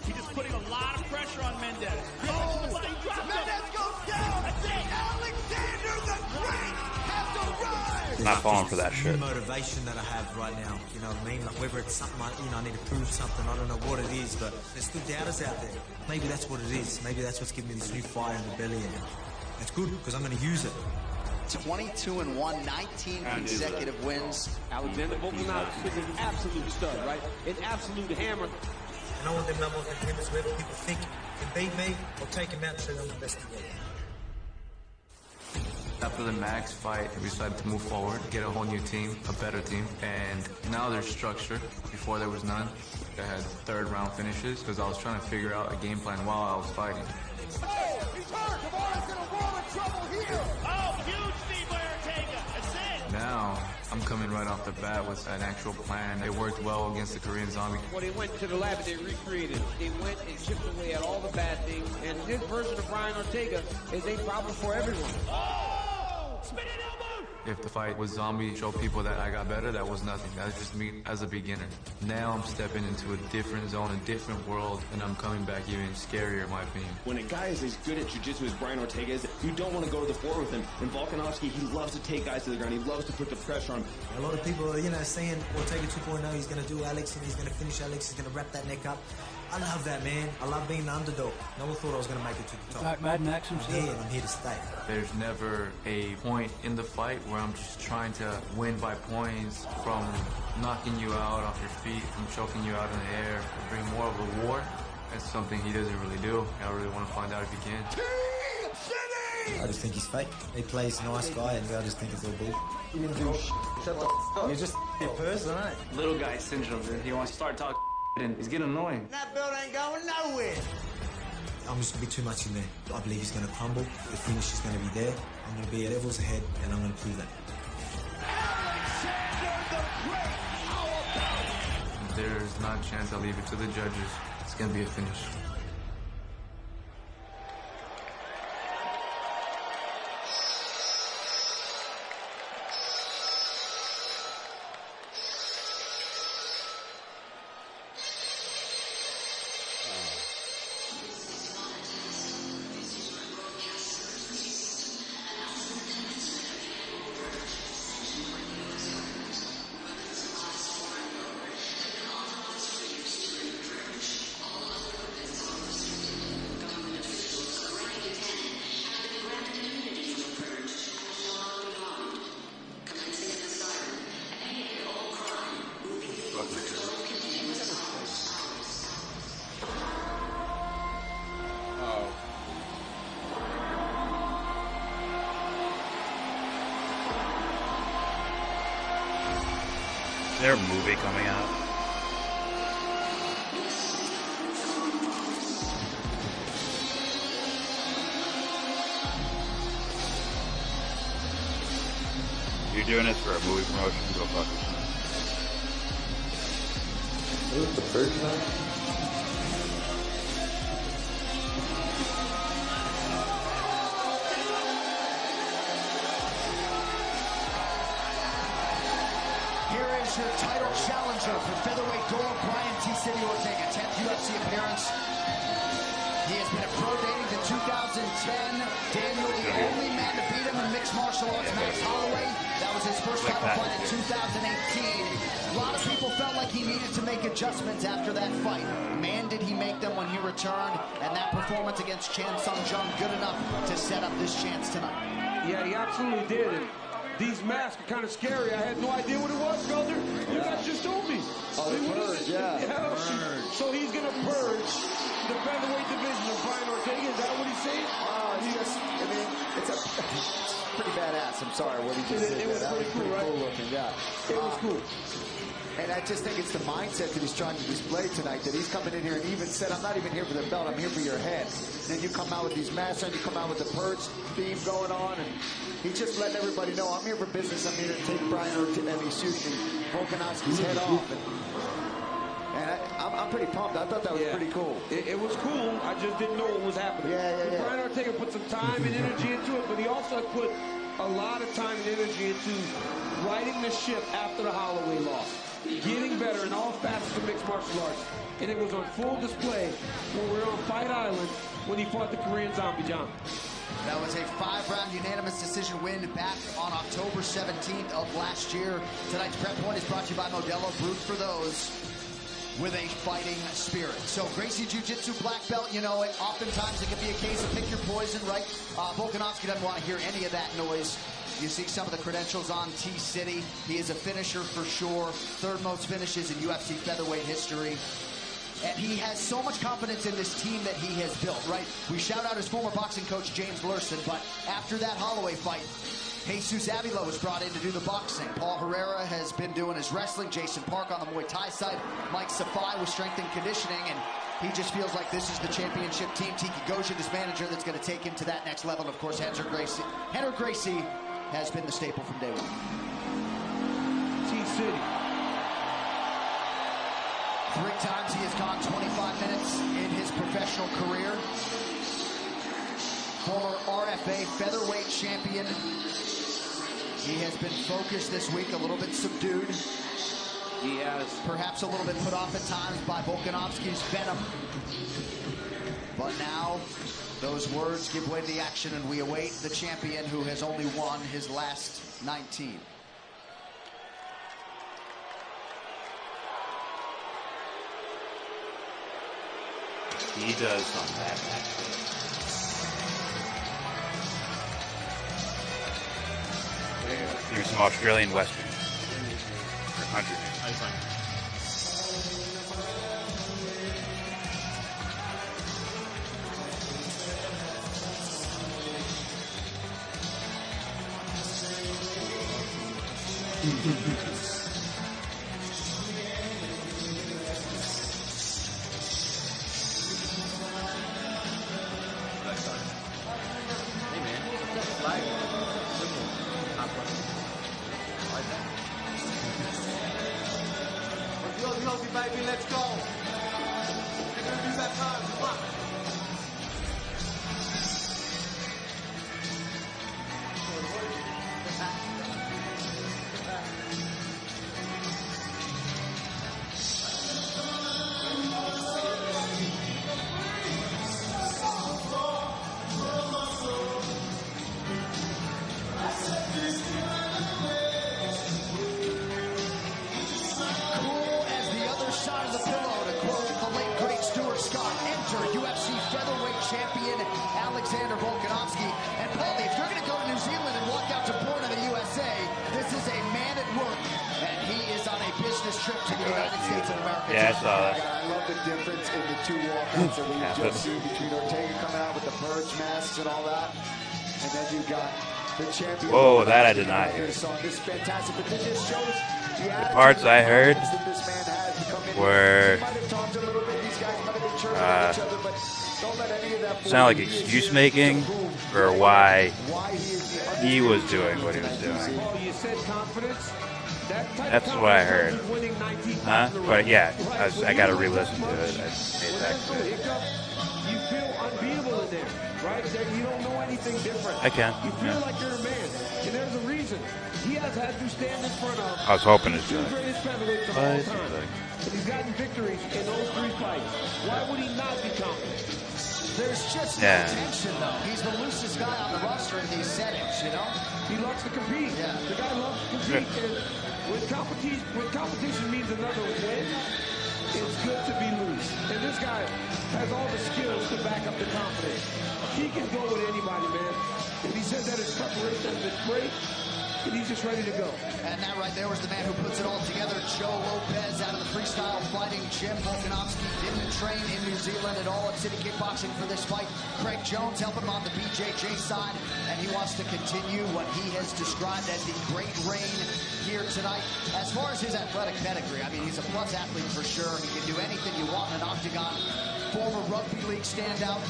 He's just putting a lot of pressure on Mendez. Mendez goes down! Alexander the Great has arrived! I'm not falling for that shit. New motivation that I have right now, you know what I mean? Like whether it's something I need to prove something, I don't know what it is, but there's still doubters out there. Maybe that's what it is. Maybe that's what's giving me this new fire in the belly, and that's good because I'm going to use it. 22-1, 19 consecutive wins. Alexander Volkanovski is an absolute stud, right? An absolute hammer. And I want them number one contenders, whoever people think can beat me, I'll take him out and show them the best of me. After the Max fight, we decided to move forward, get a whole new team, a better team, and now there's structure. Before there was none. I had third round finishes because I was trying to figure out a game plan while I was fighting. Oh, he's hurt! Navarro's in a world of trouble here! Oh, huge knee by Ortega! That's it! Now, I'm coming right off the bat with an actual plan. It worked well against the Korean Zombie. Well, they went to the lab and they recreated. They went and chipped away at all the bad things. And this version of Brian Ortega is a problem for everyone. Oh! Spinning elbow! If the fight with Zombie showed people that I got better, that was nothing. That was just me as a beginner. Now I'm stepping into a different zone, a different world, and I'm coming back even scarier, in my opinion. When a guy is as good at jiu-jitsu as Brian Ortega is, you don't want to go to the floor with him. And Volkanovski, he loves to take guys to the ground. He loves to put the pressure on. A lot of people are, you know, saying Ortega 2.0, he's going to do Alex and he's going to finish Alex, he's going to wrap that neck up. I love that, man. I love being the underdog. No one thought I was going to make it to the top. Mad Max I'm here, and I'm here to stay. There's never a point in the fight where I'm just trying to win by points, from knocking you out off your feet, from choking you out in the air, bring more of a war. That's something he doesn't really do. I really want to find out if he can. I just think he's fake. He plays nice guy, and I just think it's all bull. You didn't do Shut the up. You're just a person, ain't Little guy syndrome. He wants to start talking and he's getting annoying. That build ain't going nowhere! I'm just going to be too much in there. I believe he's going to crumble. The finish is going to be there. I'm going to be levels ahead, and I'm going to prove that. There's not a chance I'll leave it to the judges. It's going to be a finish. Is there a movie coming out? You're doing this for a movie promotion? Go fuck yourself. Who's the first one? Here is your title challenger for featherweight gold, Brian T. City Ortega, 10th UFC appearance. He has been a pro dating to 2010. Daniel, the only man to beat him in mixed martial arts, Max Holloway. That was his first title fight in 2018. A lot of people felt like he needed to make adjustments after that fight. Man, did he make them when he returned, and that performance against Chan Sung Jung good enough to set up this chance tonight. Yeah, he absolutely did. And these masks are kind of scary. I had no idea what it was, brother. You guys just told me. Oh, the purge, yeah. So he's going to purge the featherweight division of Brian Ortega. Is that what he's saying? I mean, it's pretty badass. I'm sorry what he just did. It was pretty cool, right? Cool looking, yeah. It was cool. And I just think it's the mindset that he's trying to display tonight, that he's coming in here and even said, I'm not even here for the belt, I'm here for your head. And then you come out with these masks and you come out with the purge theme going on, and he's just letting everybody know, I'm here for business, I'm here to take Brian Ortega, and he's shooting Volkanovski's head off. And I'm pretty pumped. I thought that was pretty cool. It was cool. I just didn't know what was happening. Yeah. Brian Ortega put some time and energy into it, but he also put a lot of time and energy into righting the ship after the Holloway loss, getting better in all facets of mixed martial arts. And it was on full display when we were on Fight Island when he fought the Korean Zombie John. That was a 5-round unanimous decision win back on October 17th of last year. Tonight's Prep Point is brought to you by Modelo, brewed for those with a fighting spirit. So Gracie Jiu-Jitsu black belt, you know it. Oftentimes it can be a case of pick your poison, right? Volkanovski doesn't want to hear any of that noise. You see some of the credentials on T-City. He is a finisher for sure. Third most finishes in UFC featherweight history. And he has so much confidence in this team that he has built, right? We shout out his former boxing coach, James Lurson, but after that Holloway fight, Jesus Avila was brought in to do the boxing. Paul Herrera has been doing his wrestling. Jason Park on the Muay Thai side. Mike Safai with strength and conditioning, and he just feels like this is the championship team. Tiki Goshen, his manager, that's going to take him to that next level. And of course, Henry Gracie has been the staple from day one. T-City. 3 times he has gone 25 minutes in his professional career. Former RFA featherweight champion. He has been focused this week, a little bit subdued. He has. Perhaps a little bit put off at times by Volkanovski's venom. But now, those words give way to the action, and we await the champion who has only won his last 19. He does on that match. Here's some Australian Western. Or country. Hey man, what's that flag? Top right. I like that. Yogi, baby, let's go. We're gonna do that time. Come on. Volkanovski. And Paulie, if you're going to go to New Zealand and walk out to Born in the USA, this is a man at work, and he is on a business trip to the United States of America. Yeah, I saw that. I love the difference in the 2 walkouts that we just seen between Ortega coming out with the purge masks and all that, and then you got the champion. Whoa, that I did not hear. This is fantastic, but this just shows The parts I heard were sound like excuse making for why he was doing what he was doing. That's what I heard. Huh? But yeah, I gotta re-listen to it. I made that clear. You feel unbeatable in there, right? You don't know anything different. I can. You feel like you're a man, and there's a reason. He has had to stand in front of I was hoping to the two greatest featherweights of all time. And he's gotten victories in those 3 fights. Why would he not be confident? There's just no tension, though. He's the loosest guy on the roster in these settings, you know? He loves to compete. Yeah. The guy loves to compete. And when competition means another win, it's good to be loose. And this guy has all the skills to back up the confidence. He can go with anybody, man. And he said that his preparation has been great, and he's just ready to go. And that right there was the man who puts it all together. Joe Lopez out of the freestyle fighting gym. Volkanovski didn't train in New Zealand at all at City Kickboxing for this fight. Craig Jones helping him on the BJJ side, and he wants to continue what he has described as the great reign here tonight. As far as his athletic pedigree, I mean, he's a plus athlete for sure. He can do anything you want in an octagon. Former rugby league standout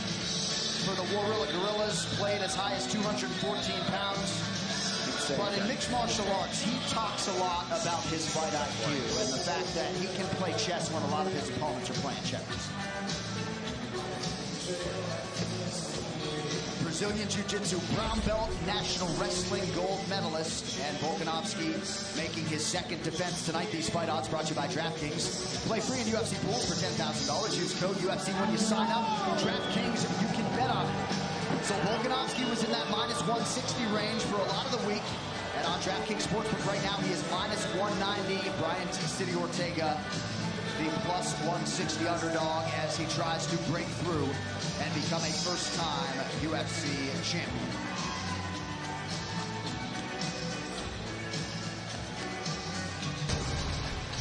for the Warilla Gorillas, played as high as 214 pounds. But in mixed martial arts, he talks a lot about his fight IQ and the fact that he can play chess when a lot of his opponents are playing checkers. Brazilian Jiu-Jitsu brown belt, national wrestling gold medalist, and Volkanovski making his second defense tonight. These fight odds brought to you by DraftKings. Play free in UFC pools for $10,000. Use code UFC when you sign up. DraftKings, you can bet on it. So Volkanovski was in that minus 160 range for a lot of the week. And on DraftKings Sportsbook right now, he is minus 190. Brian T. City Ortega, the plus 160 underdog as he tries to break through and become a first-time UFC champion.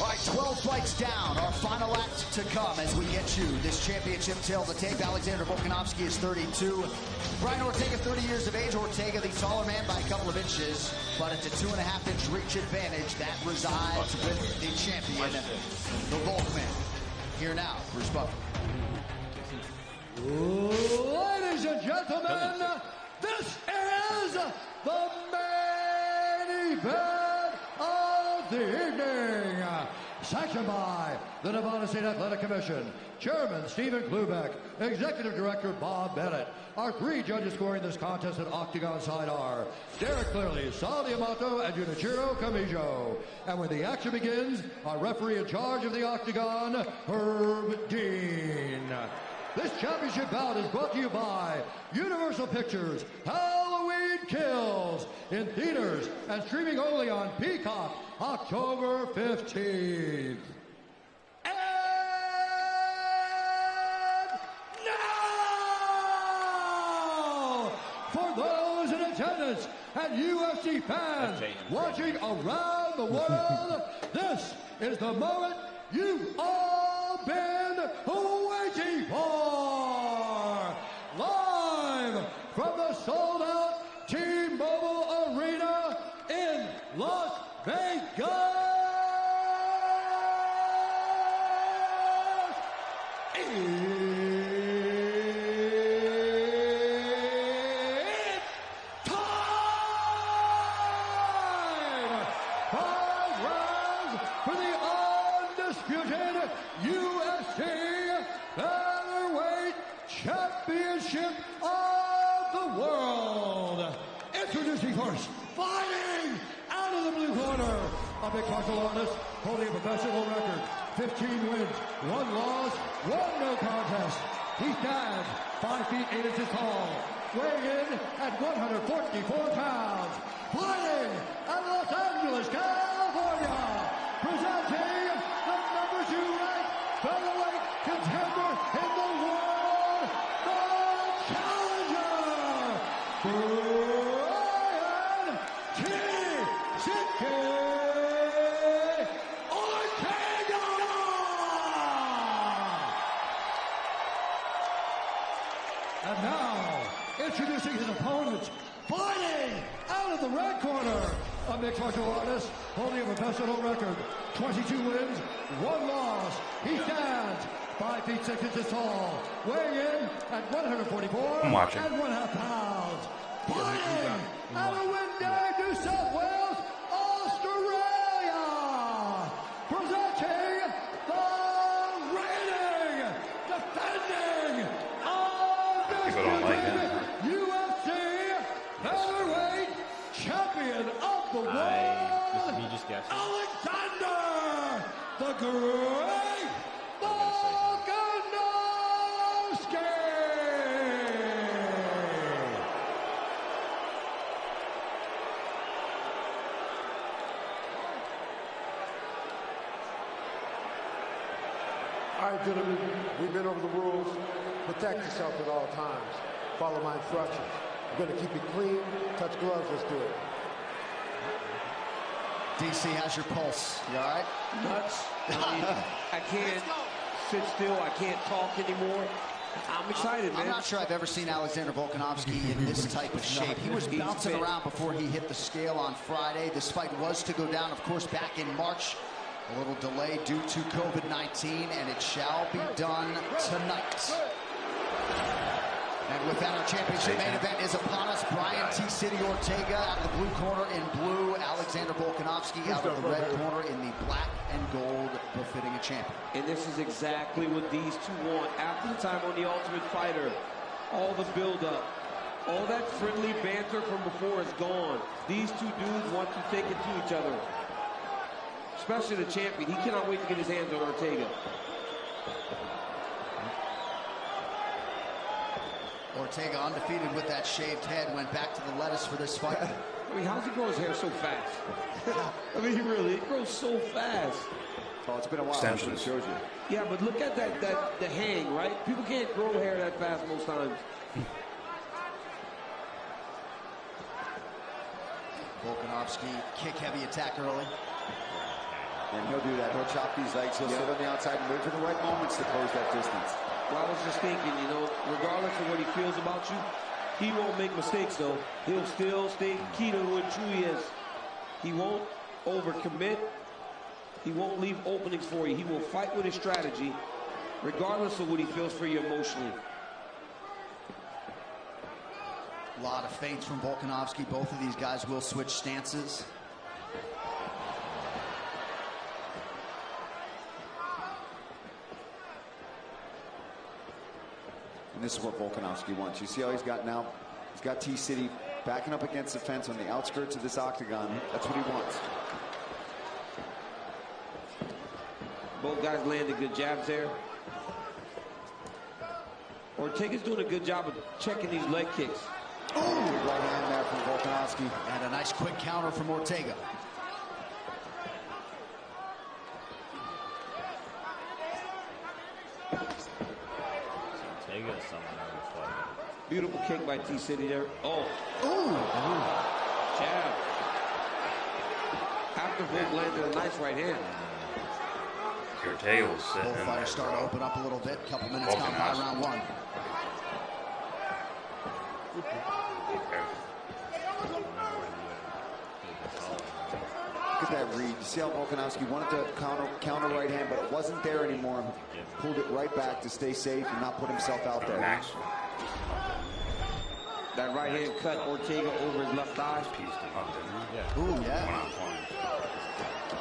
All right, 12 fights down. Our final act to come as we get you this championship tail to tape. Alexander Volkanovski is 32. Brian Ortega, 30 years of age. Ortega, the taller man by a couple of inches, but it's a 2.5-inch reach advantage that resides with the champion, the Volkman. Here now, Bruce Buffer. Ladies and gentlemen, this is the main event of the evening. Sanctioned by the Nevada State Athletic Commission, Chairman Stephen Klubeck, Executive Director Bob Bennett. Our 3 judges scoring this contest at Octagon side are Derek Clearly, Sal Diamato, and Junichiro Kamijo. And when the action begins, our referee in charge of the Octagon, Herb Dean. This championship bout is brought to you by Universal Pictures, Halloween Kills, in theaters and streaming only on Peacock, October 15th. And now, for those in attendance and UFC fans watching around the world, this is the moment you've all been waiting for. Live from the sold-out T-Mobile Arena in Las Vegas. Championship of the world. Introducing first, fighting out of the blue corner, a big martial artist holding a professional record, 15 wins, 1 loss, 1 no contest. He stands 5 feet 8 inches tall, weighing in at 144 pounds, fighting out of Los Angeles, California, presenting the number 2 ranked featherweight contender in the world. Brian T. Ortega! And now, introducing his opponents, fighting out of the red corner, a mixed martial artist holding a professional record, 22 wins, 1 loss. He stands 5 feet 6 inches tall, weighing in at 144 I'm watching. and 1/2 pounds. Fighting out of Windsor, New South Wales, Australia, presenting the reigning, defending, People don't like him. UFC heavyweight champion of the world, This is me just guessing. Alexander the Great Volkanovski. All right, gentlemen, we've been over the rules. Protect yourself at all times. Follow my instructions. We're going to keep it clean. Touch gloves. Let's do it. DC, how's your pulse? You all right? Nuts. I mean, I can't sit still. I can't talk anymore. I'm excited, man. I'm not sure I've ever seen Alexander Volkanovski in this type of shape. He was bouncing around before he hit the scale on Friday. This fight was to go down, of course, back in March. A little delay due to COVID-19, and it shall be done tonight. And with that, our championship main event is upon us. Brian T. City Ortega out of the blue corner in blue. Alexander Volkanovski out of the red corner in the black and gold, befitting a champion. And this is exactly what these two want. After the time on The Ultimate Fighter, all the build-up, all that friendly banter from before is gone. These two dudes want to take it to each other. Especially the champion. He cannot wait to get his hands on Ortega. Ortega undefeated with that shaved head, went back to the lettuce for this fight. I mean, how's he grow his hair so fast? I mean, it grows so fast. Oh, it's been a while. Extensions. It shows you. Yeah, but look at the hang, right? People can't grow hair that fast most times. Volkanovski, kick-heavy attack early. And he'll do that. He'll chop these legs. He'll sit on the outside and wait for the right moments to close that distance. Well, I was just thinking, you know, regardless of what he feels about you, he won't make mistakes, though. He'll still stay key to who true he is. He won't overcommit. He won't leave openings for you. He will fight with his strategy, regardless of what he feels for you emotionally. A lot of feints from Volkanovski. Both of these guys will switch stances. And this is what Volkanovski wants. You see how he's got now? He's got T-City backing up against the fence on the outskirts of this octagon. That's what he wants. Both guys landed good jabs there. Ortega's doing a good job of checking these leg kicks. Ooh, right hand there from Volkanovski. And a nice quick counter from Ortega. Beautiful kick by T-City there. Oh. Ooh. Jab. After Volk landed a nice right hand. Ortega was sitting. Both fighters start to open up a little bit. Couple minutes gone by round one. Look at that read. You see how Volkanovski wanted to counter right hand, but it wasn't there anymore. Pulled it right back to stay safe and not put himself out there. That right hand cut Ortega over his left eye. Ooh, yeah.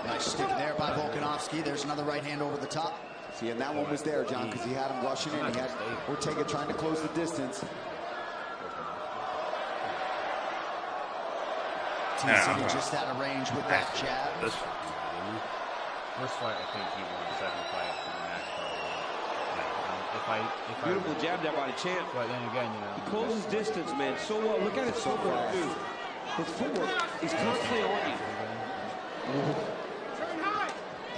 Nice stick there by Volkanovski. There's another right hand over the top. See, and that one was there, John, because he had him rushing in. He had Ortega trying to close the distance. T-City just out of range with that jab. First fight, I think he won. Second fight, match probably. Beautiful jab there by the champ. But then again, you know, he closes distance, man, so well. Look at his footwork, dude. His footwork is constantly on you.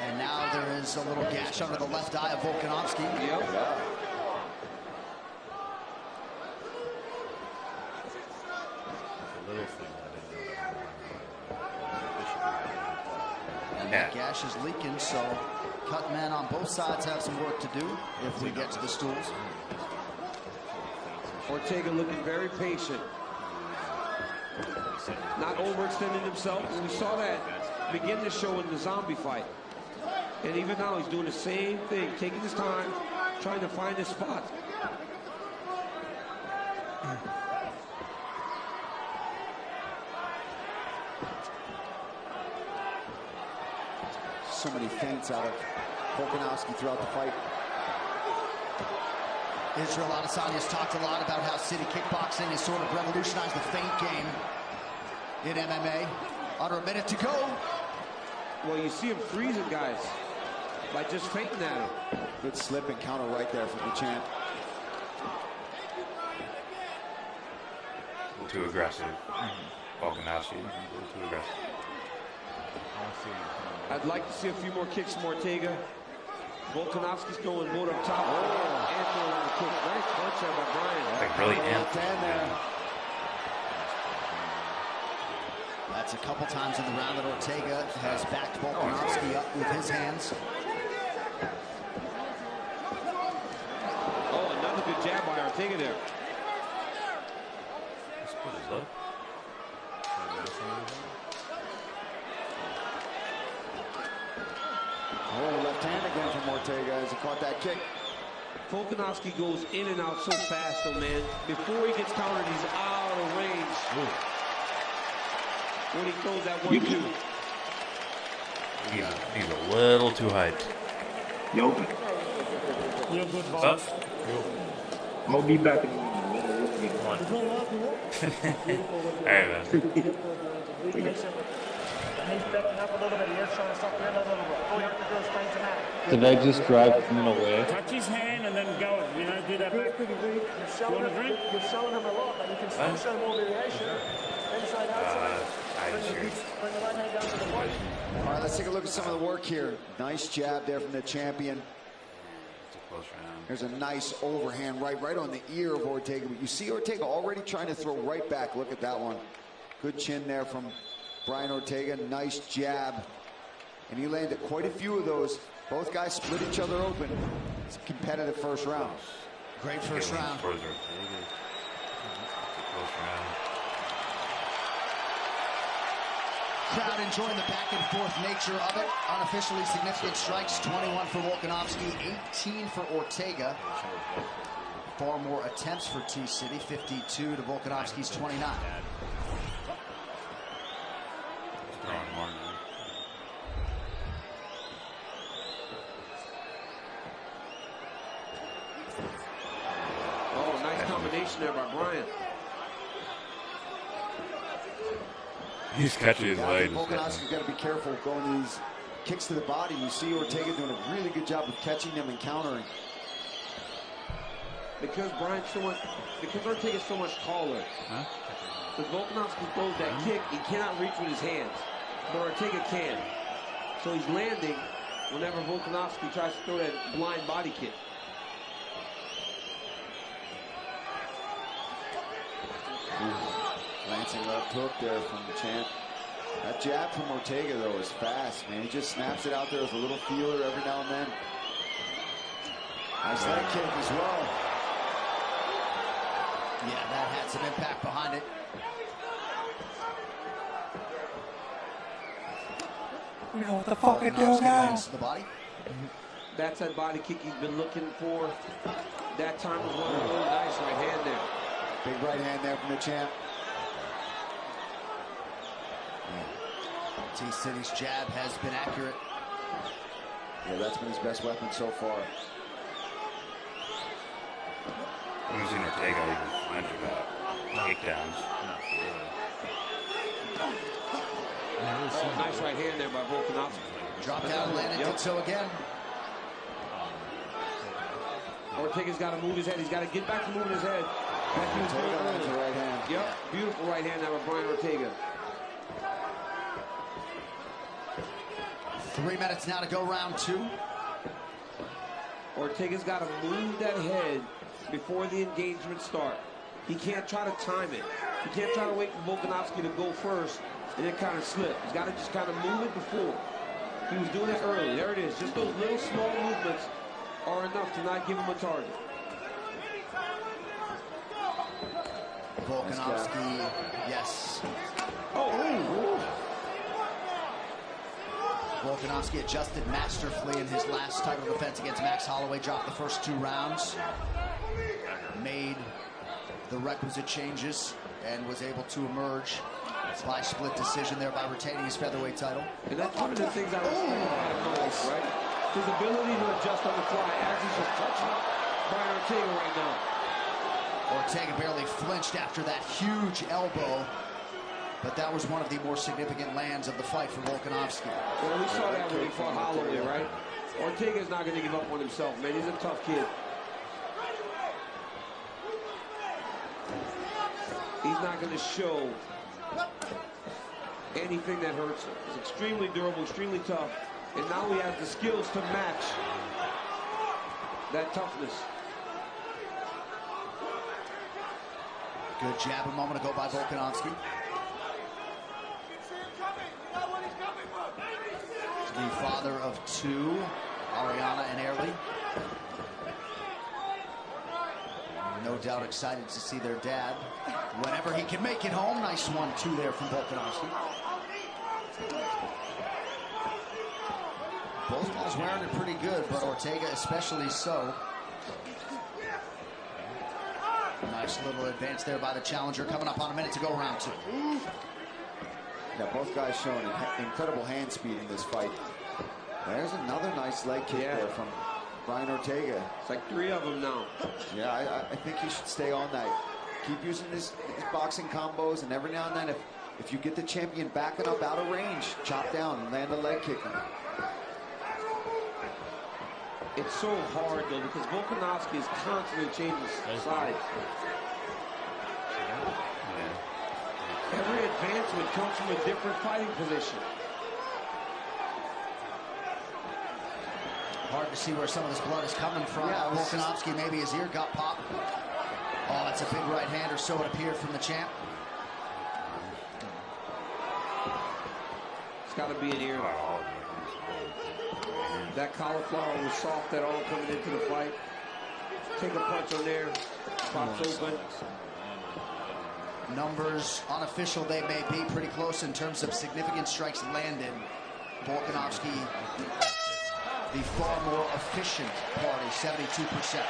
And now there is a little gash under the left eye of Volkanovski. Yep. And that gash is leaking, so cut men on both sides have some work to do if we get to the stools. Ortega looking very patient. not overextending himself. And we saw that begin to show in the zombie fight. And even now, he's doing the same thing, taking his time, trying to find his spot. So many feints out of Volkanovski throughout the fight. Israel Adesanya's talked a lot about how city kickboxing has sort of revolutionized the feint game in MMA. Under a minute to go. Well, you see him freezing guys by just feinting at him. Good slip and counter right there from the champ. Too aggressive. Volkanovski, too aggressive. I'd like to see a few more kicks from Ortega. Volkanovski's going both up top and throwing on the kick. Nice punch there by Brian. Like really amped. That's a couple times in the round that Ortega has backed Volkanovski up with his hands. Oh, another good jab by Ortega there. Let's put his up. Oh, left hand again from Ortega as he caught that kick. Volkanovski goes in and out so fast, though, man. Before he gets countered, he's out of range. Ooh. When he throws that 1-2. He's a little too hyped. Yo. You're good, boss. I'll be back in one. All right, man. Did I just drive him away? Touch his hand and then go. You know, do that back. You want a drink? You're showing him a lot, but you can still show more variation. Inside, outside. Bring the right hand down to the body. All right, let's take a look at some of the work here. Nice jab there from the champion. There's a nice overhand right on the ear of Ortega. But you see Ortega already trying to throw right back. Look at that one. Good chin there from Brian Ortega. Nice jab. And he landed quite a few of those. Both guys split each other open. It's a competitive first round. Great first round. Crowd enjoying the back and forth nature of it. Unofficially significant strikes, 21 for Volkanovski, 18 for Ortega. Far more attempts for T-City, 52 to Volkanovski's 29. Oh, nice combination there by Brian. He's catching his legs. Volkanovski's got to be careful going to these kicks to the body. You see Ortega doing a really good job of catching them and countering. Because Ortega's so much taller. Because Volkanovski throws that kick, he cannot reach with his hands. But Ortega can. So he's landing whenever Volkanovski tries to throw that blind body kick. Lancing left hook there from the champ. That jab from Ortega, though, is fast, man. He just snaps it out there as a little feeler every now and then. Nice leg kick as well. Yeah, that had some impact behind it. You know what the fuck it does now? The body. That's that body kick he's been looking for. That time was one of those. Nice right hand there. Big right hand there from the champ. T-City's jab has been accurate. Yeah, that's been his best weapon so far. I haven't seen Ortega even flinch about takedowns. Oh, nice right hand there by Volkanovski. Dropped down, landed, did so again. Ortega's got to move his head. He's got to get back to moving his head. Ortega lands a right hand. Yep, beautiful right hand there by Brian Ortega. 3 minutes now to go, round two. Ortega's got to move that head before the engagement starts. He can't try to time it. He can't try to wait for Volkanovski to go first and then kind of slip. He's got to just kind of move it before. He was doing it early. There it is. Just those little small movements are enough to not give him a target. Volkanovski, yes. Oh, Volkanovski adjusted masterfully in his last title defense against Max Holloway, dropped the first 2 rounds, made the requisite changes, and was able to emerge by split decision there by retaining his featherweight title. And that's one of the things I respect about Noise, right? His ability to adjust on the fly as he's just touching Brian Ortega right now. Ortega barely flinched after that huge elbow, but that was one of the more significant lands of the fight for Volkanovski. Well, we saw that when he fought Holloway, right? Ortega's not going to give up on himself, man. He's a tough kid. He's not going to show anything that hurts him. He's extremely durable, extremely tough, and now he has the skills to match that toughness. Good jab a moment ago by Volkanovski. The father of 2, Ariana and Airly. No doubt excited to see their dad whenever he can make it home. Nice 1-2 there from Volkanovski. Both balls wearing it pretty good, but Ortega especially so. Nice little advance there by the challenger. Coming up on a minute to go, round 2. Yeah, both guys showing incredible hand speed in this fight. There's another nice leg kick there from Brian Ortega. It's like 3 of them now. Yeah, I think he should stay on that. Keep using his boxing combos, and every now and then, if you get the champion backing up out of range, chop down and land a leg kick. It's so hard, though, because Volkanovski is constantly changing sides. Every advancement comes from a different fighting position. Hard to see where some of this blood is coming from. Yeah, Volkanovski, maybe his ear got popped. Oh, that's a big right hand, or so it appeared from the champ. It's got to be an ear. That cauliflower was soft at all coming into the fight. Take a punch on there. Pops open. Numbers, unofficial they may be, pretty close in terms of significant strikes landed. Volkanovski, the far more efficient party, 72%.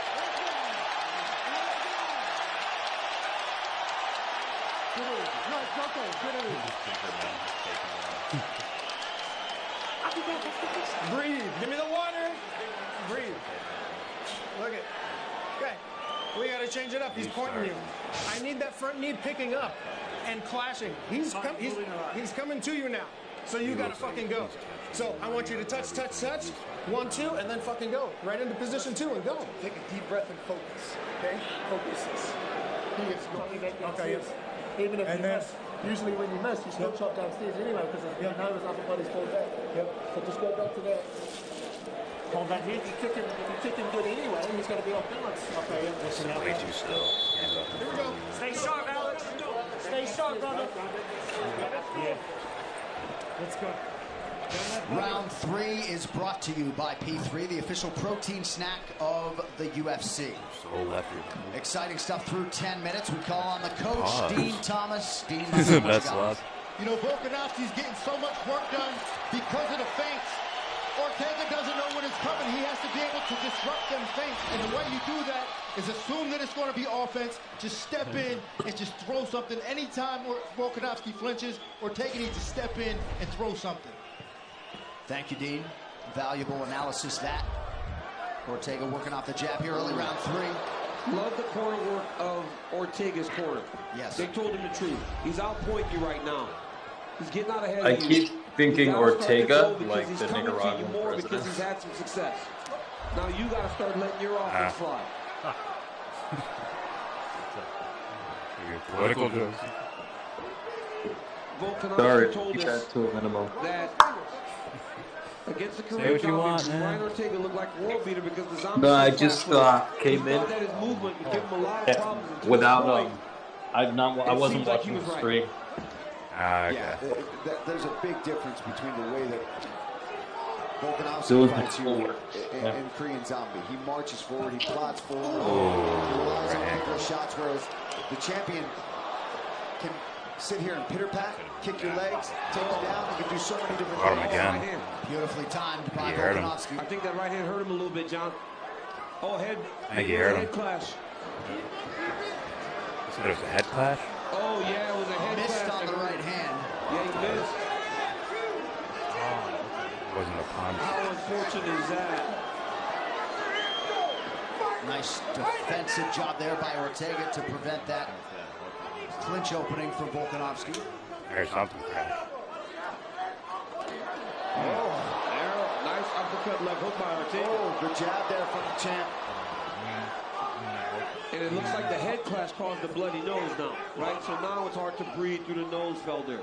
Breathe. Give me the water. Breathe. Look it. Okay. We got to change it up. He's pointing you. I need that front knee picking up and clashing. He's coming to you now. So you got to fucking go. So I want you to touch, touch, touch. 1, 2, and then fucking go. Right into position 2 and go. Take a deep breath and focus. Okay? Focus this. He is going. Okay, yes. Even if you miss, usually when you miss, you still chop downstairs anyway because your nose, upper body's pulled back. Yep. So just go back to that. Hold that here. If you kick him good anyway, he's going to be off balance. Okay, yeah. This is way too slow. Here we go. Stay sharp, Alex. Stay sharp, brother. Yeah. Let's go. Round 3 is brought to you by P3, the official protein snack of the UFC. Exciting stuff through 10 minutes. We call on the coach, Dean Thomas. Dean, this is the best luck. You know, Volkanovski's getting so much work done because of the feints. Ortega doesn't know when it's coming. He has to be able to disrupt them feints. And the way you do that is assume that it's going to be offense. Just step in and just throw something. Anytime Volkanovski flinches, Ortega needs to step in and throw something. Thank you, Dean. Valuable analysis that. Ortega working off the jab here early round 3. Love the corner work of Ortega's corner. Yes. They told him the truth. He's outpointing you right now. He's getting out ahead I of you. keep thinking Ortega like the Nicaraguan Nicaraguan more president. because he's had some success. Now you got to start letting your offense fly. Political jokes. Volkanovski Sorry, told keep us that to a minimum. that against the Say Korean what you want, champion, man. Brian Ortega looked like a world beater because the zombie. No, I just came in that his movement would give him a lot of problems until without this point, I wasn't seems like he watching was the right. stream. Okay. Yeah, there's a big difference between the way that Volkanovski Doing fights you forward. and Korean Zombie. He marches forward, he plods forward, Oh, he relies on right bigger shots, whereas the champion can sit here and pitter-pat, kick your legs, take you down. You can do so many different Got him things. again. Beautifully timed by He hurt him. Volkanovski. I think that right hand hurt him a little bit, John. Oh, head. I think he hurt him. Head clash. You said it was a head clash? Oh, yeah, it was a head Missed clash. on the right hand. Yeah, he missed. It wasn't a punch. How unfortunate is that? Nice defensive job there by Ortega to prevent that clinch opening for Volkanovski. There's something crash. Oh, arrow. Nice uppercut left hook by Ortega. Oh, good jab there from the champ. And it looks like the head clash caused the bloody nose now, right? So now it's hard to breathe through the nose, Felder.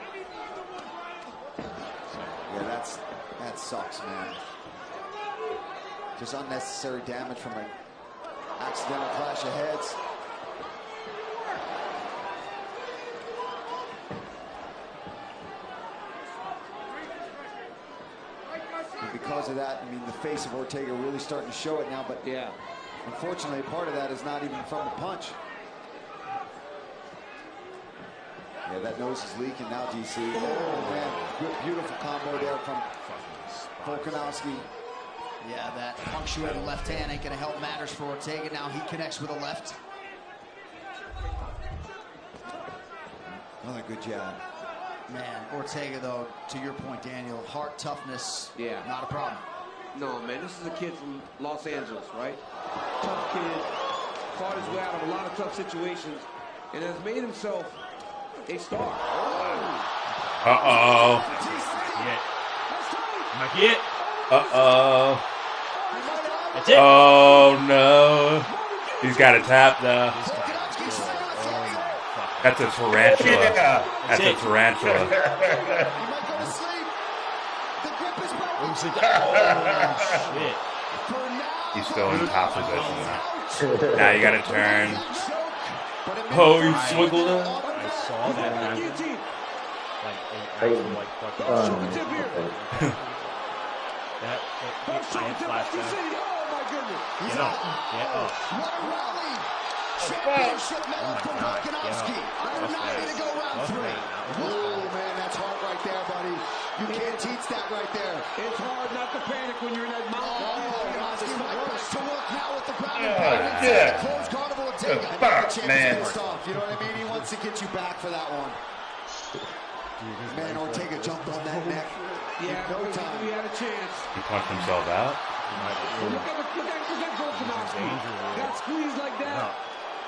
Yeah, that sucks, man. Just unnecessary damage from an accidental clash of heads. And because of that, I mean, the face of Ortega really starting to show it now, but yeah, unfortunately, part of that is not even from the punch. Yeah, that nose is leaking now, DC. Oh, man, good, beautiful combo there from Volkanovski. Yeah, that punctuated left hand ain't gonna help matters for Ortega. Now he connects with a left. Another good jab. Man, Ortega, though, to your point, Daniel, heart toughness, yeah, not a problem. No, man, this is a kid from Los Angeles, right? Tough kid, fought his way out of a lot of tough situations, and has made himself a star. Uh-oh. Might be it. Uh-oh. That's it. Oh, no. He's got a tap, though. That's a tarantula. Yeah. That's a tarantula. Oh, shit. He's still in top position now. Now you gotta turn. Oh, he swiggled him. I saw that happen. Like fucking. That I had flashback. Get up. Get up. Championship medal for Volkanovski. 9 to go round 3. Oh, man, that's hard right there, buddy. You can't teach that right there. It's hard not to panic when you're in that mountain. Volkanovski right back to work now with the ground and Oh, pound. yeah. Close guard of Ortega. I think Fuck, the champ man. is pissed off. You know what I mean? He wants to get you back for that one. Man, Ortega jumped on that neck. Yeah, no time. He had a chance. He punched himself out. Look at Volkanovski. Got squeezed like that.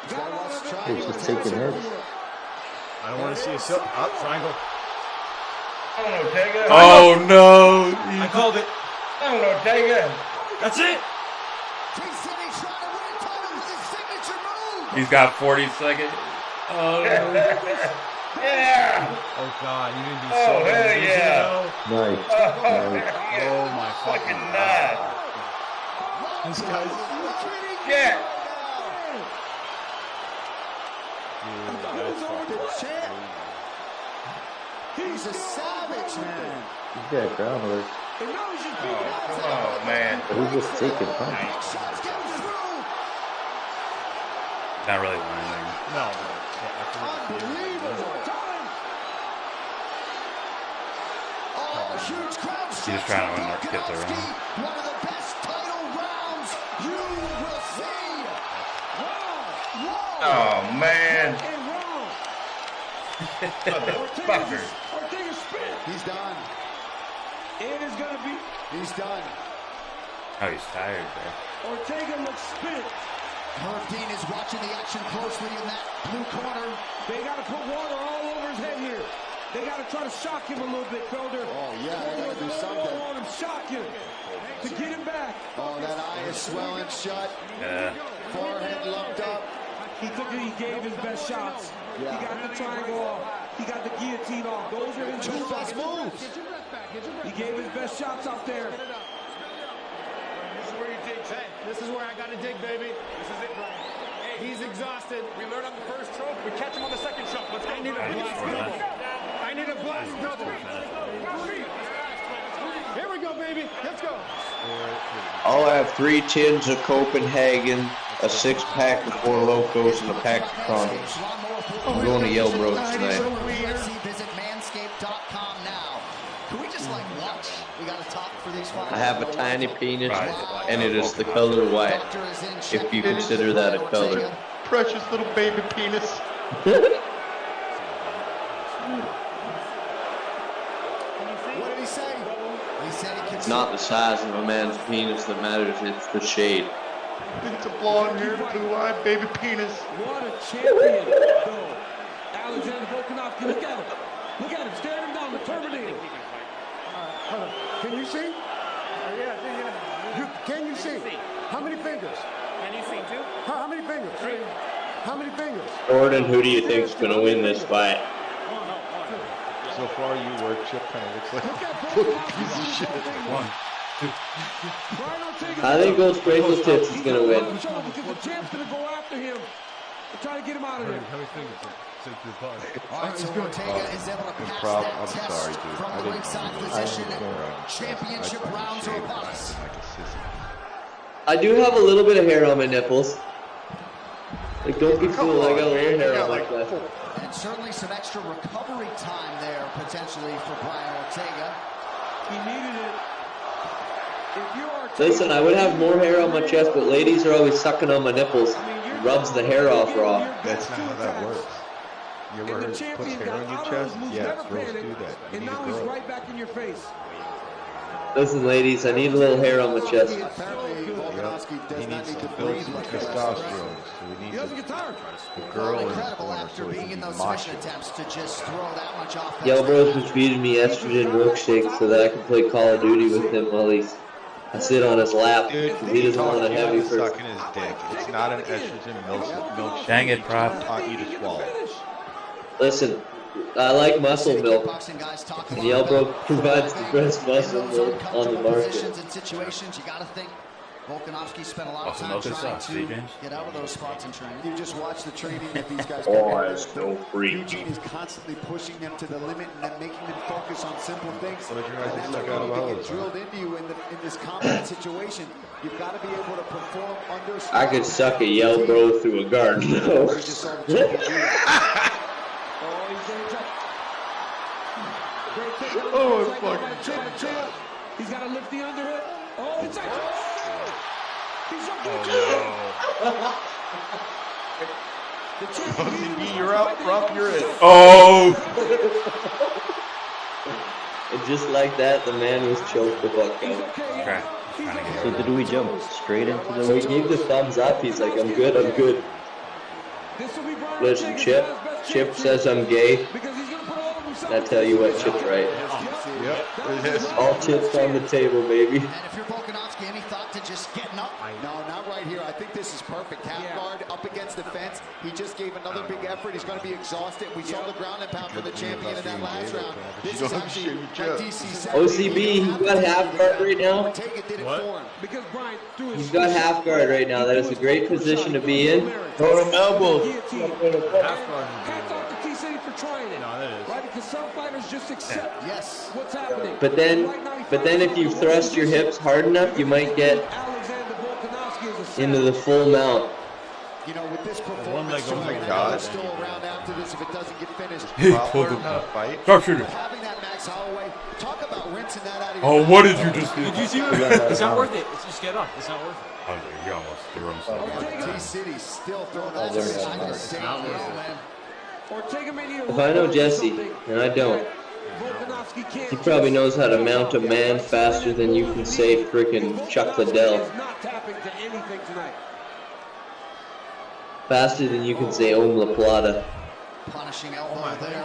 Got out of it. He's just taking hits. I don't want to see a silk. Up, triangle. Come on, Ortega. Oh, no. I called it. Come on, Ortega. That's it. He's got 40 seconds. Oh, Yeah. Oh, God. You didn't do Oh, so hell good, yeah. Nice. Oh, my Fucking fucking nice. This guy's. Yeah. He's a savage, man. He's got groundwork. Oh, come on, man. But he's just taking punches. not really landing. No. He's just trying to get the round. One of the best title rounds you will see. Oh, man. Motherfucker. Ortega spin. He's done. It is going to be. He's done. Oh, he's tired there. Ortega looks spent. Herb Dean is watching the action closely in that blue corner. They got to put water all over his head here. They got to try to shock him a little bit, Felder. Oh, yeah, they got to do something. On him, shock him to get him back. Oh, that eye is swelling shut. Yeah. Forehead lumped up. He gave his best shots. Yeah. He got the triangle off. He got the guillotine off. Those are his Two best moves. He gave his best shots out there. This is where you dig. Hey, this is where I got to dig, baby. This is it, Brian. Hey, he's exhausted. We learned on the first choke. We catch him on the second choke. Let's go. I need a blast double. I need a blast double. Here we go, baby. Let's go. I'll have 3 tins of Copenhagen, a 6-pack of 4 Locos and a pack of condoms. I'm going to YellBRo tonight. Visit manscaped.com now. Can we just like watch? We got to talk for these fights. I have a tiny penis, and it is the color white, if you consider that a color. Precious little baby penis. What did he say? He said he It's not the size of a man's penis that matters, it's the shade. It's a blonde-haired, blue-eyed baby penis. What a champion, though. Alexander Volkanovski, look at him. Look at him, staring him down, the Terminator. Can you see? Can you see? How many fingers? Can you see too? How many fingers? How many fingers? Gordon, who do you think's going to win this fight? So far, you work Chip kind of looks like a piece of shit. 1, 2. I think Ghost Bracelet Tips is going to win. Because the champ's going to go after him and try to get him out of there. How many fingers? All right, so Ortega is able to pass that test from the ringside position. Championship rounds are upon us. I do have a little bit of hair on my nipples. Like, don't be fooled, I got a little hair on my chest. And certainly some extra recovery time there, potentially, for Brian Ortega. He needed it. If you're Ortega, Listen, I would have more hair on my chest, but ladies are always sucking on my nipples. It rubs the hair off raw. That's not how that works. You ever puts hair on your chest? Yeah, girls do that. And now he's right back in your face. Listen, ladies, I need a little hair on my chest. Apparently, Volkanovski does not need to breathe much. Testosterone, so we need the girl Incredible after being in those submission attempts to just throw that much off. YellBRo's been feeding me estrogen milkshakes so that I can play Call of Duty with him while I sit on his lap. Dude, he doesn't want a heavy person. sucking his dick. It's not an estrogen milkshake. Dang it, Prop. Taught you to swallow. Listen, I like muscle milk, and YellBRo provides the best muscle milk on the market. And situations, you got to think Volkanovski spent a lot of time trying to get out of those spots in training. You just watch the training that these guys Eugene is constantly pushing them to the limit and then making them focus on simple things. And that's what really get drilled into you in this combat situation. You've got to be able to perform under. I could suck a YellBRo through a garden. No. Oh, fucking he's got to lift the underhook. Oh, it's like, he's up You're out, Prop, you're in. Oh! And just like that, the man was choked the fuck out. Okay. So did we jump straight into the So he gave the thumbs up. He's like, I'm good, I'm good. Listen, Chip says I'm gay. I tell you what, Chip's right. Yep. All chips on the table, baby. And if you're Volkanovski, any thought to just getting up? No, not right here. I think this is perfect. Half guard up against the fence. He just gave another big effort. He's going to be exhausted. We saw the ground and pound for the champion in that last round. This is actually like DC said. OCB, he's got half guard right now. What? Because Brian threw He's got half guard right now. That is a great position to be in. Throw him elbows. Hats off to T-City for trying it. No, that is. Right, because some fighters just accept what's happening. But then if you thrust your hips hard enough, you might get into the full mount. You know, with this performance, still around after this if it doesn't get finished. He pulled him up. Sharpshooter. Having that Max Holloway, talk about rinsing that out of your Oh, what did you just do? Did you see what? It's not worth it. It's just get up. It's not worth it. Oh, he almost threw himself. T-City still throwing that If I know Jesse, and I don't, he probably knows how to mount a man faster than you can say frickin' Chuck Liddell. Faster than you can say Om La Plata. Punishing elbow there.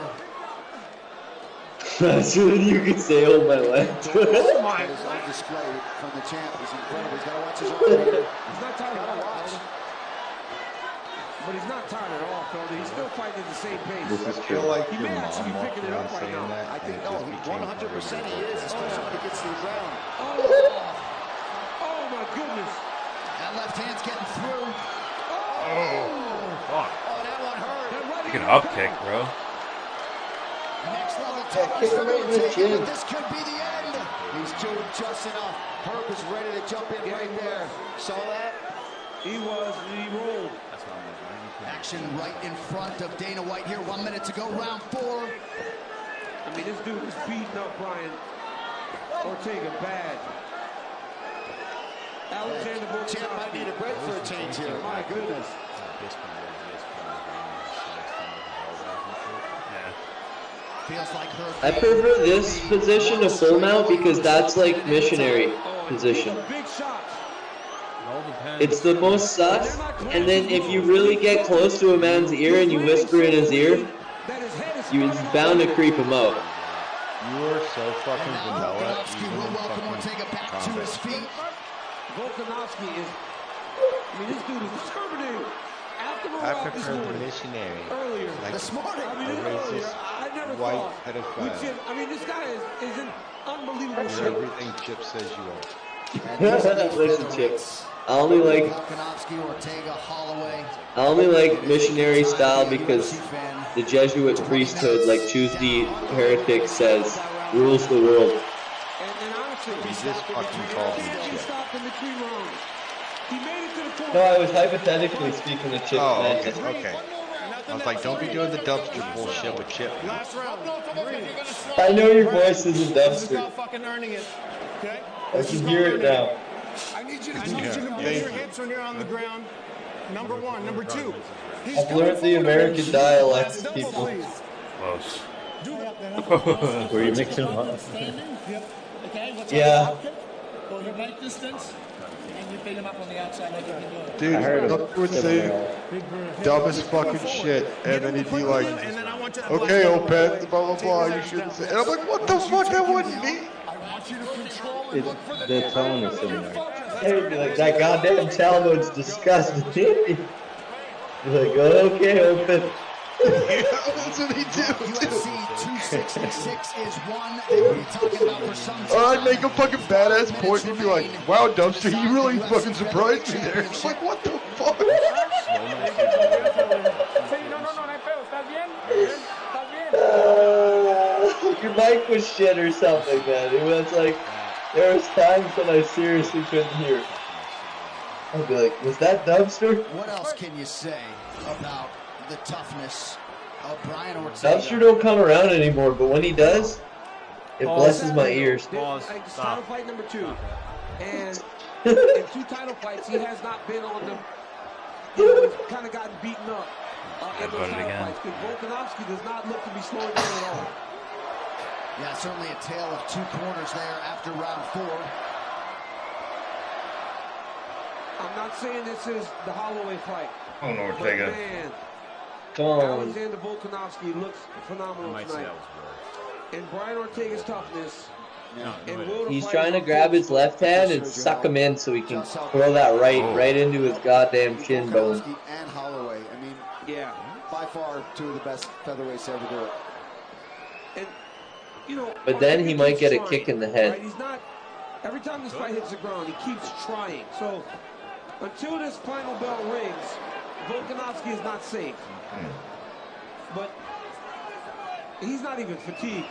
Faster than you can say Oh My Life. His on display from the champ is incredible. He's got to watch his own. He's not tired at all. But he's not tired at all, Felder. He's still fighting at the same pace. This is true. Like he may actually be picking it up right now. I think, no, 100% he is, especially when he gets to the ground. Oh my goodness. That left hand's getting through. Fuck. Oh, that one hurt. You can up kick, bro. Next level takeaways for Ortega, but this could be the end. He's doing just enough. Herb is ready to jump in right there. Saw that? He rolled. Action right in front of Dana White here. 1 minute to go, round 4. I mean, this dude is beating up Brian Ortega bad. Alexander Volkanovski. Champ might need a break for a change here. My goodness. Feels like her. I prefer this position to full mount because that's like missionary position. It's the most sus, and then if you really get close to a man's ear and you whisper in his ear, it's bound to creep him out. You are so fucking vanilla. Volkanovski will welcome Ortega back to his feet. Volkanovski is, I mean, this dude is conservative. I prefer the missionary. Earlier. Like this morning. I mean, earlier. I never white thought. pedophile. I mean, this guy is an unbelievable You're shape. everything Chip says you are. Listen, Chip. I only like Volkanovski, Ortega, Holloway. I only like missionary style because the Jesuit priesthood, like Tuesday Heretic says, rules the world. And honestly, He just fucking called me he Chip. stopped in between rounds. He made it to the corner. No, I was hypothetically speaking to Chip. Oh, man. okay. I was like, don't be doing the dumpster bullshit with Chip. Last round. I know your voice is a This is dumpster. about fucking earning it. Okay? I can hear it now. I need you to use your hips when you're on the ground. Number 1. Number 2. I've learned the American dialects, people. Close. Were you mixing them up? Yeah. Go your right distance, and you pick him up on the outside like you can do it. Dude, Doug would say dumbest fucking shit, and then he'd be like, okay, Opeth, blah, blah, blah, you shouldn't say. And I'm like, what the fuck, that wasn't me. The tone is similar. They'd be like, that goddamn Talmud's disgusting. Be like, okay, open. That's what he did. UFC 266 is one they will be talking about for some Or I'd make a fucking badass point and he'd be like, wow, Dumpster, you really fucking surprised me there. It's like, what the fuck? Your mic was shit or something, man. It was like, there was times when I seriously couldn't hear. I'd be like, was that Dumpster? What else can you say about the toughness of Brian Ortega? Dumpster don't come around anymore, but when he does, it blesses my ears. It's title fight number 2. And in 2 title fights, he has not been on them. He's kind of gotten beaten up in those title fights. Because Volkanovski does not look to be slowing down at all. Yeah, certainly a tale of 2 corners there after round 4. I'm not saying this is the Holloway fight. Come on, Ortega. But man, Come on. Alexander Volkanovski looks phenomenal tonight. And Brian Ortega's toughness. And will He's trying to grab his left hand and suck him in so he can throw that right into his goddamn shin bone. Volkanovski and Holloway. I mean, yeah, by far 2 of the best featherweights to ever do it. And you know, But then he might get a kick in the head. right? He's not. Every time this fight hits the ground, he keeps trying. So until this final bell rings, Volkanovski is not safe. But he's not even fatigued.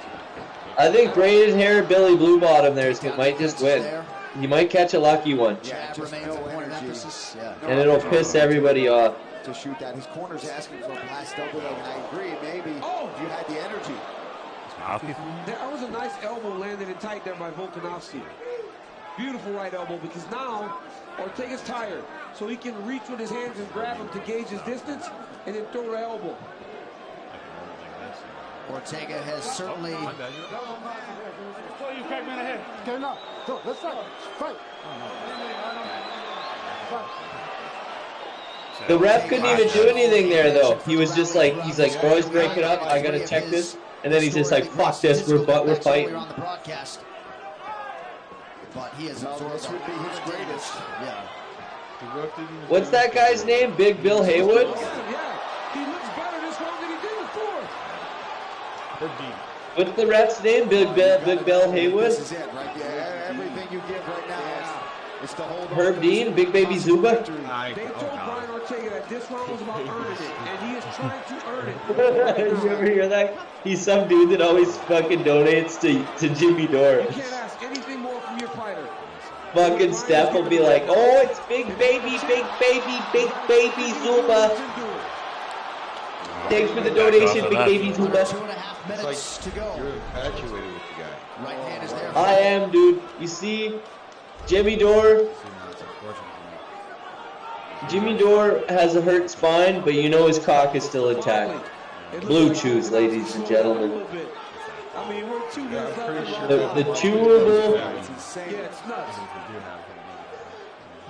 I think braided hair Billy Blue Bottom there might just win. He might catch a lucky one. Yeah, just no emphasis. Yeah. And it'll piss everybody off. To shoot that. His corner's asking for a blast double, and I agree, maybe if you had the energy. There was a nice elbow landed in tight there by Volkanovski. Beautiful right elbow, because now Ortega's tired. So he can reach with his hands and grab him to gauge his distance and then throw the elbow. Ortega has certainly... The ref couldn't even do anything there, though. He was just like, he's like, boys, break it up. I gotta check this. And then he's just like, fuck this. We're fighting. But he has absorbed this would be his greatest. Yeah. What's that guy's name? Big Bill Haywood? Yeah, he looks better this round than he did before. What's the ref's name? Big Bill Haywood? This is it, right? Yeah, everything you give right now is to hold on. Herb Dean? Big Baby Zuba? They told Brian Ortega that this round was about earning it, and he is trying to earn it. You ever hear that? He's some dude that always fucking donates to Jimmy Dore. You can't ask anything more from your fighter. Fucking Steph will be like, oh, it's big baby Zuma. Thanks for the donation, big baby Zuma. 2.5 minutes to go. You're infatuated with the guy. Right hand is there. I am, dude. You see, Jimmy Dore has a hurt spine, but you know his cock is still intact. Blue chews, ladies and gentlemen. I mean, we're 2 minutes left. The chewable. Yeah, it's nuts.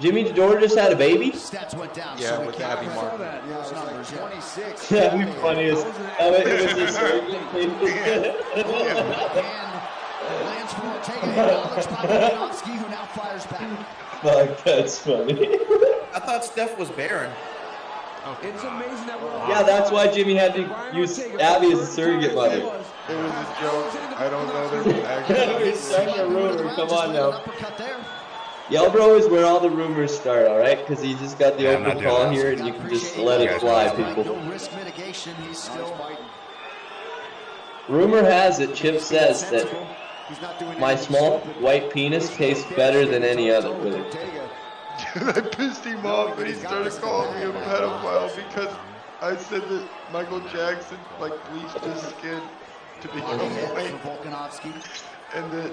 Jimmy Dore just had a baby? Stats went down. Yeah, with Abby Martin. Yeah, it was like 26. That'd be funny as it was a surgeon. Lands for Ortega, acknowledged by Volkanovski, who now fires back. Fuck, that's funny. I thought Steph was barren. It's amazing that we're Yeah, that's why Jimmy had to use Abby as a surrogate mother. It was a joke. I don't know. There was actually. We're starting a rumor. Come on now. YellBRo is where all the rumors start, alright? Because he just got the open call here and you can just let it fly, people. No risk mitigation, he's still fighting. Rumor has it, Chip says that my small white penis tastes better than any other. Really. I pissed him off and he started calling me a pedophile because I said that Michael Jackson like bleached his skin to become white. And that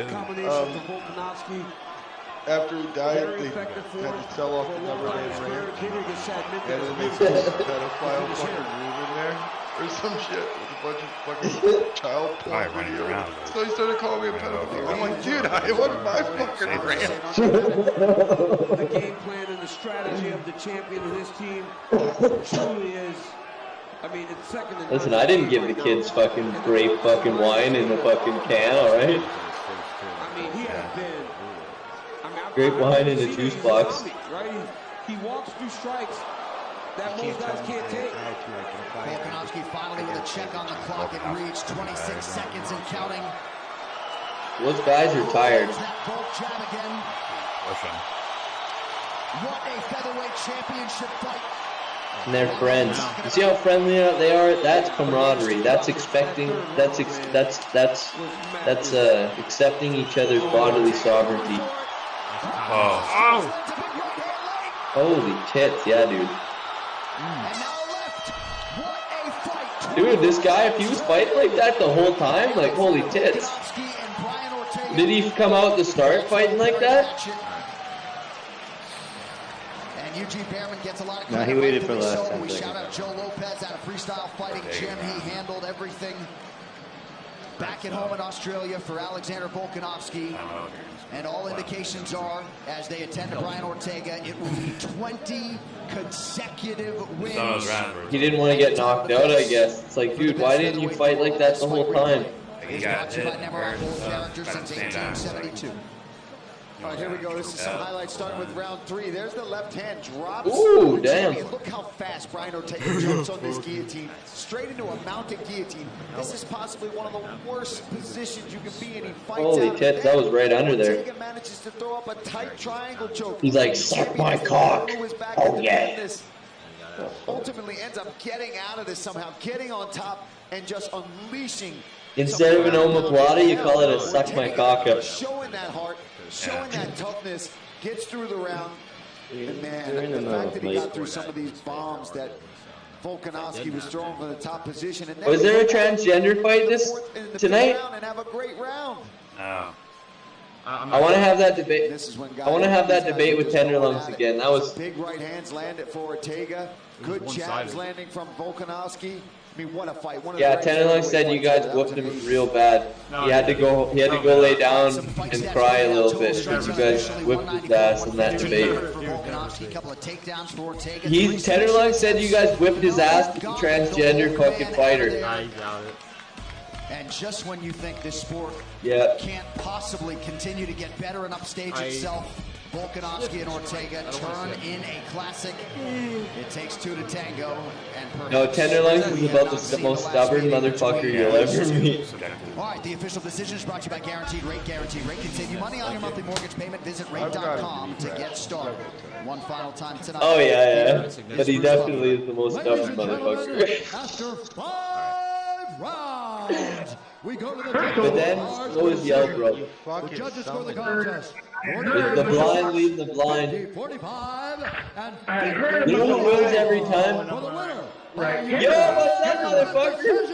combination for Volkanovski. After he died, they had to sell off the Neverland Ranch. And then they put a pedophile fucking room in there or some shit with a bunch of fucking child porn videos. So he started calling me a pedophile. I'm like, dude, it wasn't my fucking ranch. The game plan and the strategy of the champion of this team truly is, I mean, it's second to none. Listen, I didn't give the kids fucking grape fucking wine in the fucking can, alright? I mean, he has been. Grape wine in a juice box. Right? He walks through strikes that most guys can't take. Volkanovski finally with a check on the clock. It reached 26 seconds and counting. Those guys are tired. Bolt jab again. What a featherweight championship fight. And they're friends. You see how friendly they are? That's camaraderie. That's accepting each other's bodily sovereignty. Holy tits, yeah, dude. Dude, this guy, if he was fighting like that the whole time, like, holy tits. Did he come out to start fighting like that? No, he waited for the last 10 We seconds. shout out Joe Lopez out of Freestyle Fighting Gym. He handled everything. Back at home in Australia for Alexander Volkanovski. And all indications are, as they attend to Brian Ortega, it will be 20 consecutive wins. He didn't want to get knocked out, I guess. It's like, dude, why didn't you fight like that the whole time? He got hit. Since 1872. All right, here we go. This is some highlights starting with round 3. There's the left hand drops. Ooh, damn. Look how fast Brian Ortega jumps on this guillotine. Straight into a mounted guillotine. This is possibly one of the worst positions you can be in. He fights Holy out tits, that was right under there. Ortega manages to throw up a tight triangle choke. He's like, suck my cock. Oh, yeah. Ultimately ends up getting out of this somehow, getting on top and just unleashing. Instead of an omoplata, you call it a suck my cock up. Showing that heart, showing that toughness, gets through the round. And They're in man, the fact that he got place. through some of these bombs that Volkanovski was throwing from the top position. And Was there a transgender fight tonight? And have a great round. No. I want to have that debate. I want to have that debate with Tenderlungs again. That was Big right hands landed for Ortega. Good jabs landing from Volkanovski. I mean, what a fight. One of yeah. the Tenderlungs said you guys whooped him real bad. He had to go. He had to go lay down and cry a little bit because you guys whipped his ass in that debate. Tenderlungs said you guys whipped his ass with the transgender fucking fighter. And just when you think this sport can't possibly continue to get better and upstage itself, Volkanovski and Ortega turn in a classic. It takes two to tango. And No, Tenderlungs is about the most stubborn motherfucker you'll ever meet. All right, the official decision is brought to you by Guaranteed Rate. Guaranteed Rate can save you money on your monthly mortgage payment. Visit rate.com to get started. One final time tonight. Oh yeah. But he definitely is the most stubborn motherfucker. After 5 rounds, We go to the But then, so is YellBRo. The judges score the contest. The blind lead the blind. 45 and You know who wins every time? for the winner. Yo, what's up, motherfucker?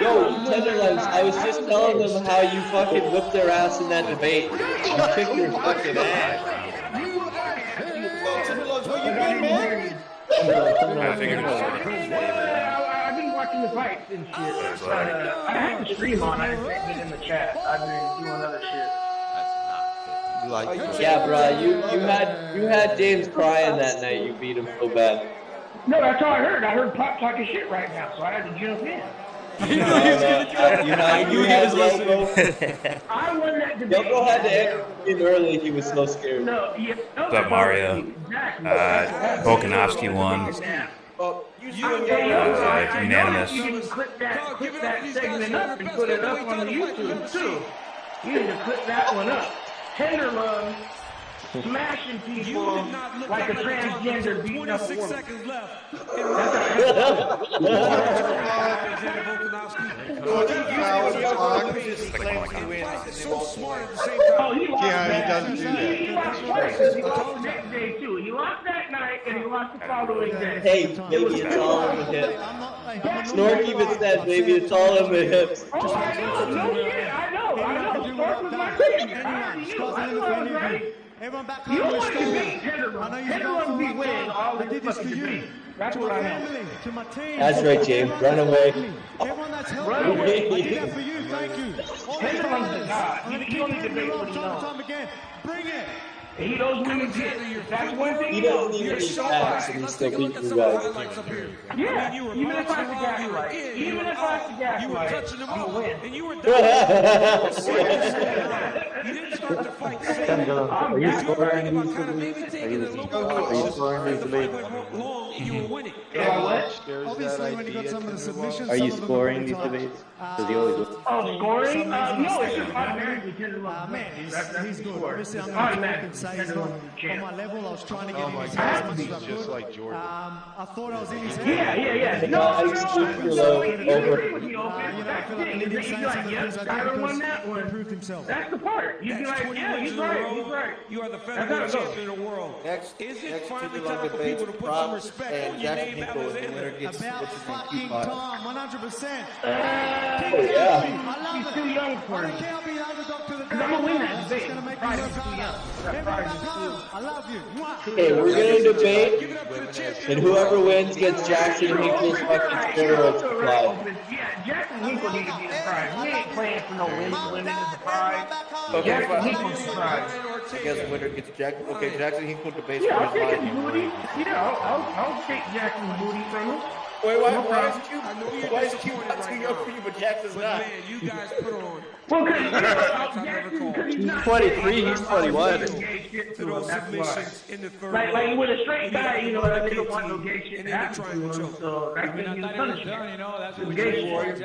Yo, you Tenderloins, I was just telling them how you fucking whipped their ass in that debate. You kicked their fucking ass. Tenderloins, where you been, man? I've been watching the fights and shit. I had the stream on. I didn't get in the chat. I've been doing other shit. Yeah, bro, you had James crying that night. You beat him so bad. No, that's all I heard. I heard Pop talking shit right now, so I had to jump in. You had YellBRo. I won that debate. YellBRO had to end him early. He was so scared. No, yeah. What's up, Mario? Volkanovski won. Unanimous. You can clip that segment up and put it up on YouTube too. You need to clip that one up. Tenderloin smashing people like a transgender beating up a woman. 6 seconds left. So smart at the same time. Oh, he lost Yeah, he that. doesn't do that. He lost twice because he lost the next day too. He lost that night and he lost the following day. Hey, baby, it's all in the hips. Snork even said, baby, it's all in the hips. Oh, I know. No shit. I know. Snork was my favorite. I already knew. I knew I was right. Everyone back You want to beat Tenderloin. Tenderloin be winning all the fucking debates. That's what I know. To my team. That's right, James. Run away. Everyone that's helped Run me. away. I did that for you. Thank you. Tenderloin's a god. He only debates what he knows. Time again. Bring it. He knows when he's hit. That's one thing He doesn't even need facts and he still beat you guys. Yeah, even if I have to gaslight. Even if I have to gaslight, I'll win. And you were done. You didn't start the fight saying, Are you scoring these debates? you were winning. Obviously, when you got some of the submissions. Are you scoring these debates? Because you always do. Oh, scoring? No, it's just automatically Tenderloin. Man, he's good. Obviously, I'm It's not automatic. say he's on my level. I was trying to get him as God, much he's as I just could. like Jordan. I thought I was in his head. Yeah. No, I agree with you. That's the thing. You'd be like, yes, Tyler won that one. Proved himself. That's the part. You'd be like, yeah, he's right. You are the featherweight champion of the world. Is it finally time for people to put some respect on your name, Alexander? About fucking time, 100%. Yeah. He's too young for him. Because I'm going to win that debate. Price is too young. I love you. Okay, we're gonna debate, and whoever wins gets Jackson Hinkle's fucking steroids supplied. Yeah, Jackson Hinkle needs to be the prize. We ain't playing for no women as a prize. Okay, Jackson fine. Hinkle's the prize. I guess the winner gets Jackson. Okay, Jackson Hinkle debates Yeah, for I'll his take life. his booty. Yeah, I'll take Jackson's booty from him. Wait, why No is problem. Q not too young for you, but Jackson's not? Man, you guys put on. Well, because he's not 23, he's 21. Like with a straight guy, you know, they don't want no gay shit to happen to him, so that's when you punish him. It's gay shit.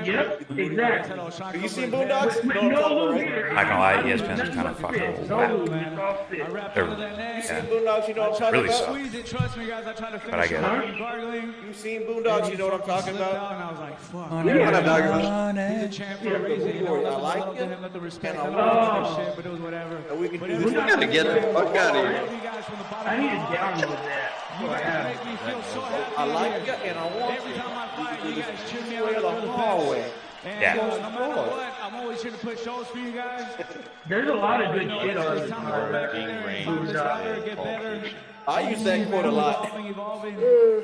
Yep, exactly. Have you seen Boondocks? But no loser. Not gonna lie, ESPN's kind of fucking No whack. loser, it's all fit. You seen Boondocks, you know what I'm talking Really about? suck. Trust me, guys. I tried to But I get it. gargling. You seen Boondocks, you know what I'm talking about? And I was like, fuck. What I'm talking about? He's a champ for a reason. You know, I like love it. him, let the respect. And I I love love that shit, but it was whatever. And we can do But this. We gotta get the fuck out of here. I need to down with that. You guys make me feel so happy. I like it and I want Every time I fight, you guys cheer me Way on of the the hallway. And Yeah. no matter what, I'm always here to put shows for you guys. There's a lot of good shit on It's this time to go back in there and find this ladder, get better. I use that quote a lot. Evolving.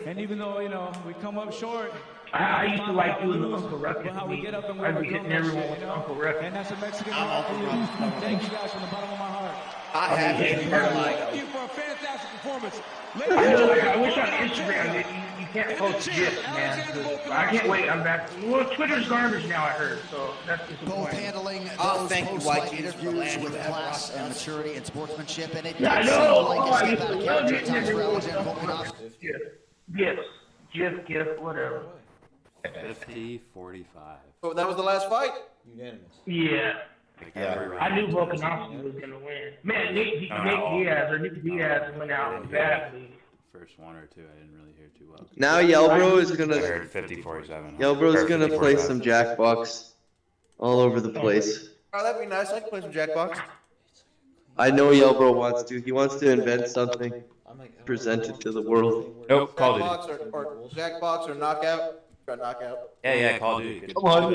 And even though, you know, we come up short. I used to like doing the Uncle Ruckus How we get up and I'd be hitting everyone with Uncle Ruckus. And that's a Mexican heart for you. Thank you guys from the bottom of my heart. I have hit Thank you for a fantastic performance. I wish on Instagram that you can't post GIFs, man. I can't wait. I'm back. Well, Twitter's garbage now, I heard. So that's Both disappointing. handling those thank you, post-fight YG, for interviews landing with that class rock and maturity and sportsmanship, and it Yeah, I did seem know. like Oh, a I step used out to of love character hitting at times for everyone with Alexander Uncle Volkanovski. Ruckus. GIF, whatever. 50-45. Oh, that was the last fight? Unanimous. Yeah. Yeah. I knew Volkanovski was going to win. Man, Nick Diaz went out badly. First one or two, I didn't really hear too well. Now YellBRO is I gonna heard 50-47. YellBRO's gonna play some Jackbox. all over the place. Oh, that'd be nice. I can play some Jackbox. I know YellBRo wants to. He wants to invent something, present it to the world. Nope, Call of Jackbox Duty. or Jackbox or Knockout. Try Knockout. Yeah, Call of Duty. Come on,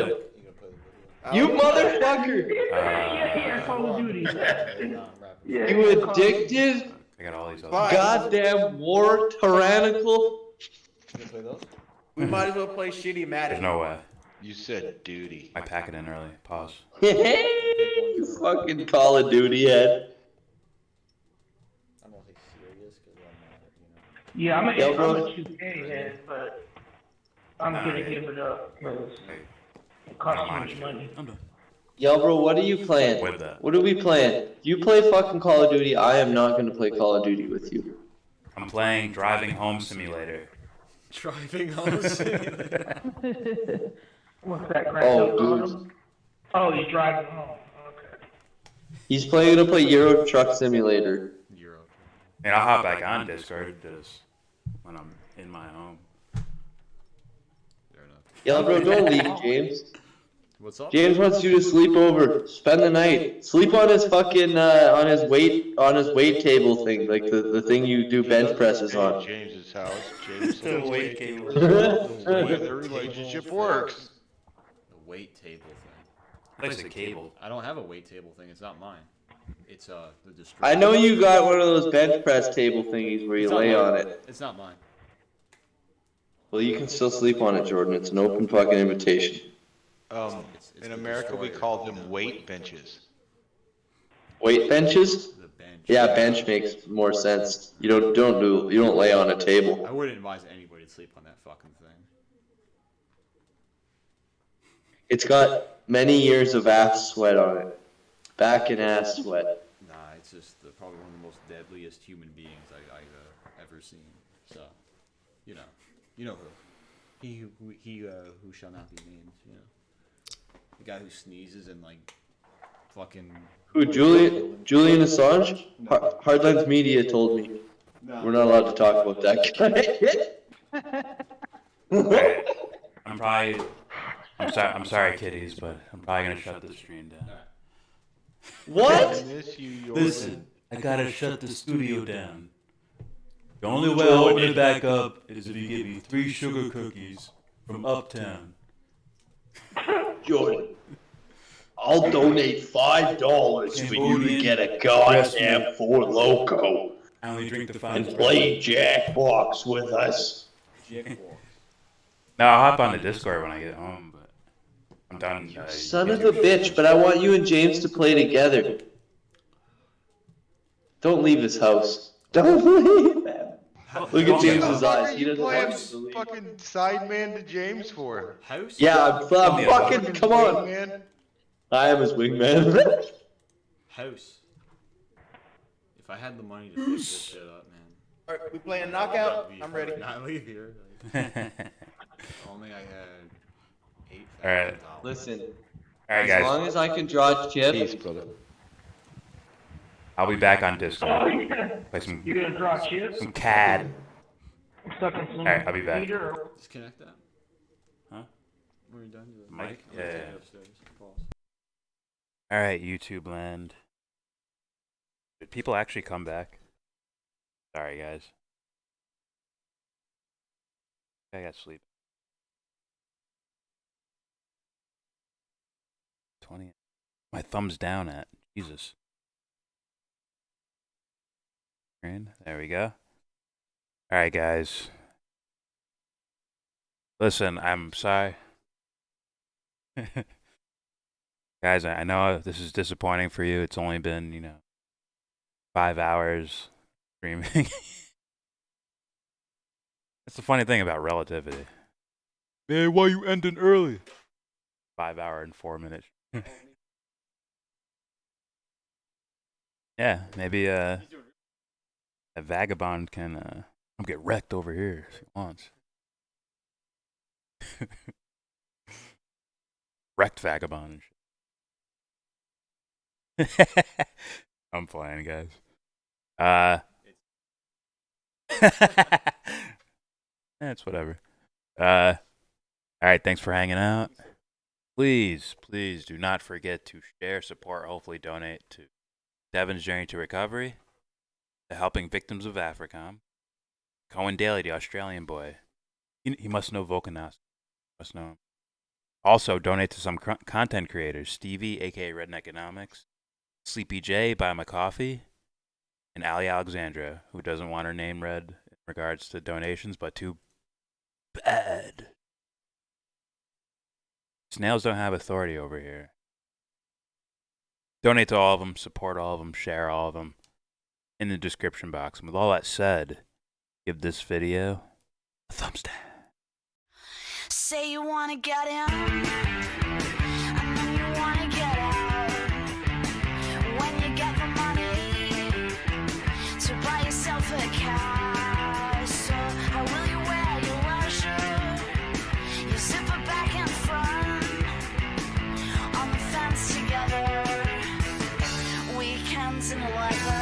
you motherfucker! Yeah, Call of Duty. Yeah, You addicted, I got all these other. goddamn war tyrannical. We might as well play shitty Madden. There's no way. You said duty. I pack it in early. Pause. You fucking Call of Duty head. Yeah, I'm a YellBRo. 2K head, but I'm gonna give it up because it costs too much money. YellBRo, what are you playing? With that. What are we playing? You play fucking Call of Duty. I am not gonna play Call of Duty with you. I'm playing Driving Home Simulator. Driving home simulator. What's that crap? Oh, dude. Oh, he's driving home. Okay. He's gonna play Euro Truck Simulator. And I'll hop back on Discord just when I'm in my home. YellBRo, don't leave, James. What's up? James wants you to sleep over, spend the night, sleep on his fucking on his weight table thing, like the thing you do bench presses on. James's house. James The weight table. the way the relationship works. The weight table thing. Place a cable. I don't have a weight table thing. It's not mine. It's the distributor. I know you got one of those bench press table thingies where you lay on it. It's not mine. Well, you can still sleep on it, Jordan. It's an open fucking invitation. In America, we call them weight benches. Weight benches? Yeah, bench makes more sense. You don't lay on a table. I wouldn't advise anybody to sleep on that fucking thing. It's got many years of ass sweat on it. Back and ass sweat. Nah, it's just probably one of the most deadliest human beings I've ever seen. So, you know who. He who shall not be named. You know, the guy who sneezes and like fucking. Who, Julian Assange? Hardlines Media told me. We're not allowed to talk about that guy. I'm sorry, kiddies, but I'm probably gonna shut the stream down. What? Listen, I gotta shut the studio down. The only way I'll open it back up is if you give me 3 sugar cookies from Uptown. Jordan, I'll donate $5 for you to get a goddamn Four Loko I only drink the and play Jackbox with us. No, I'll hop on the Discord when I get home, but I'm done. Son of a bitch, but I want you and James to play together. Don't leave his house. Don't leave him. Look at James's eyes. He doesn't want to leave. Fucking sideman to James for. House? Yeah, I'm fucking, come on. Man. I am his wingman. House. If I had the money to fix this shit up, man. Alright, we playing Knockout? I'm ready. Not leave here. Only I had $8,000. Alright. Listen, Alright, as guys. long as I can draw chips. Peace, brother. I'll be back on Discord. Oh, yeah. Play some. You're gonna draw chips? Some CAD. I'm stuck in some. Alright, I'll be back. Disconnect that. Huh? We're done. Mike? Yeah. Yeah. Upstairs. Pause. Alright, YouTube land. Did people actually come back? Sorry, guys. I got sleep. 20. My thumb's down at. Jesus. There we go. Alright, guys. Listen, I'm sorry. Guys, I know this is disappointing for you. It's only been, 5 hours streaming. That's the funny thing about relativity. Man, why you ending early? 5 hour and 4 minutes. Yeah, maybe a vagabond can come get wrecked over here if he wants. Wrecked vagabond. I'm playing, guys. It's whatever. All right, thanks for hanging out. Please, please do not forget to share, support, hopefully donate to Devon's Journey to Recovery, to helping victims of Africom, Cohen Daly, the Australian boy. He must know Volkanovski. Must know him. Also, donate to some content creators, Stevie, a.k.a. Redneck Economics, Sleepy J, Buy My Coffee, and Ali Alexandra, who doesn't want her name read in regards to donations, but too bad. Snails don't have authority over here. Donate to all of them, support all of them, share all of them in the description box. And with all that said, give this video a thumbs down. Say you wanna get in, and then you wanna get out. When you get the money to buy yourself a car, so how will you wear your leisure? You zipper back and front on the fence together. Weekends in leather.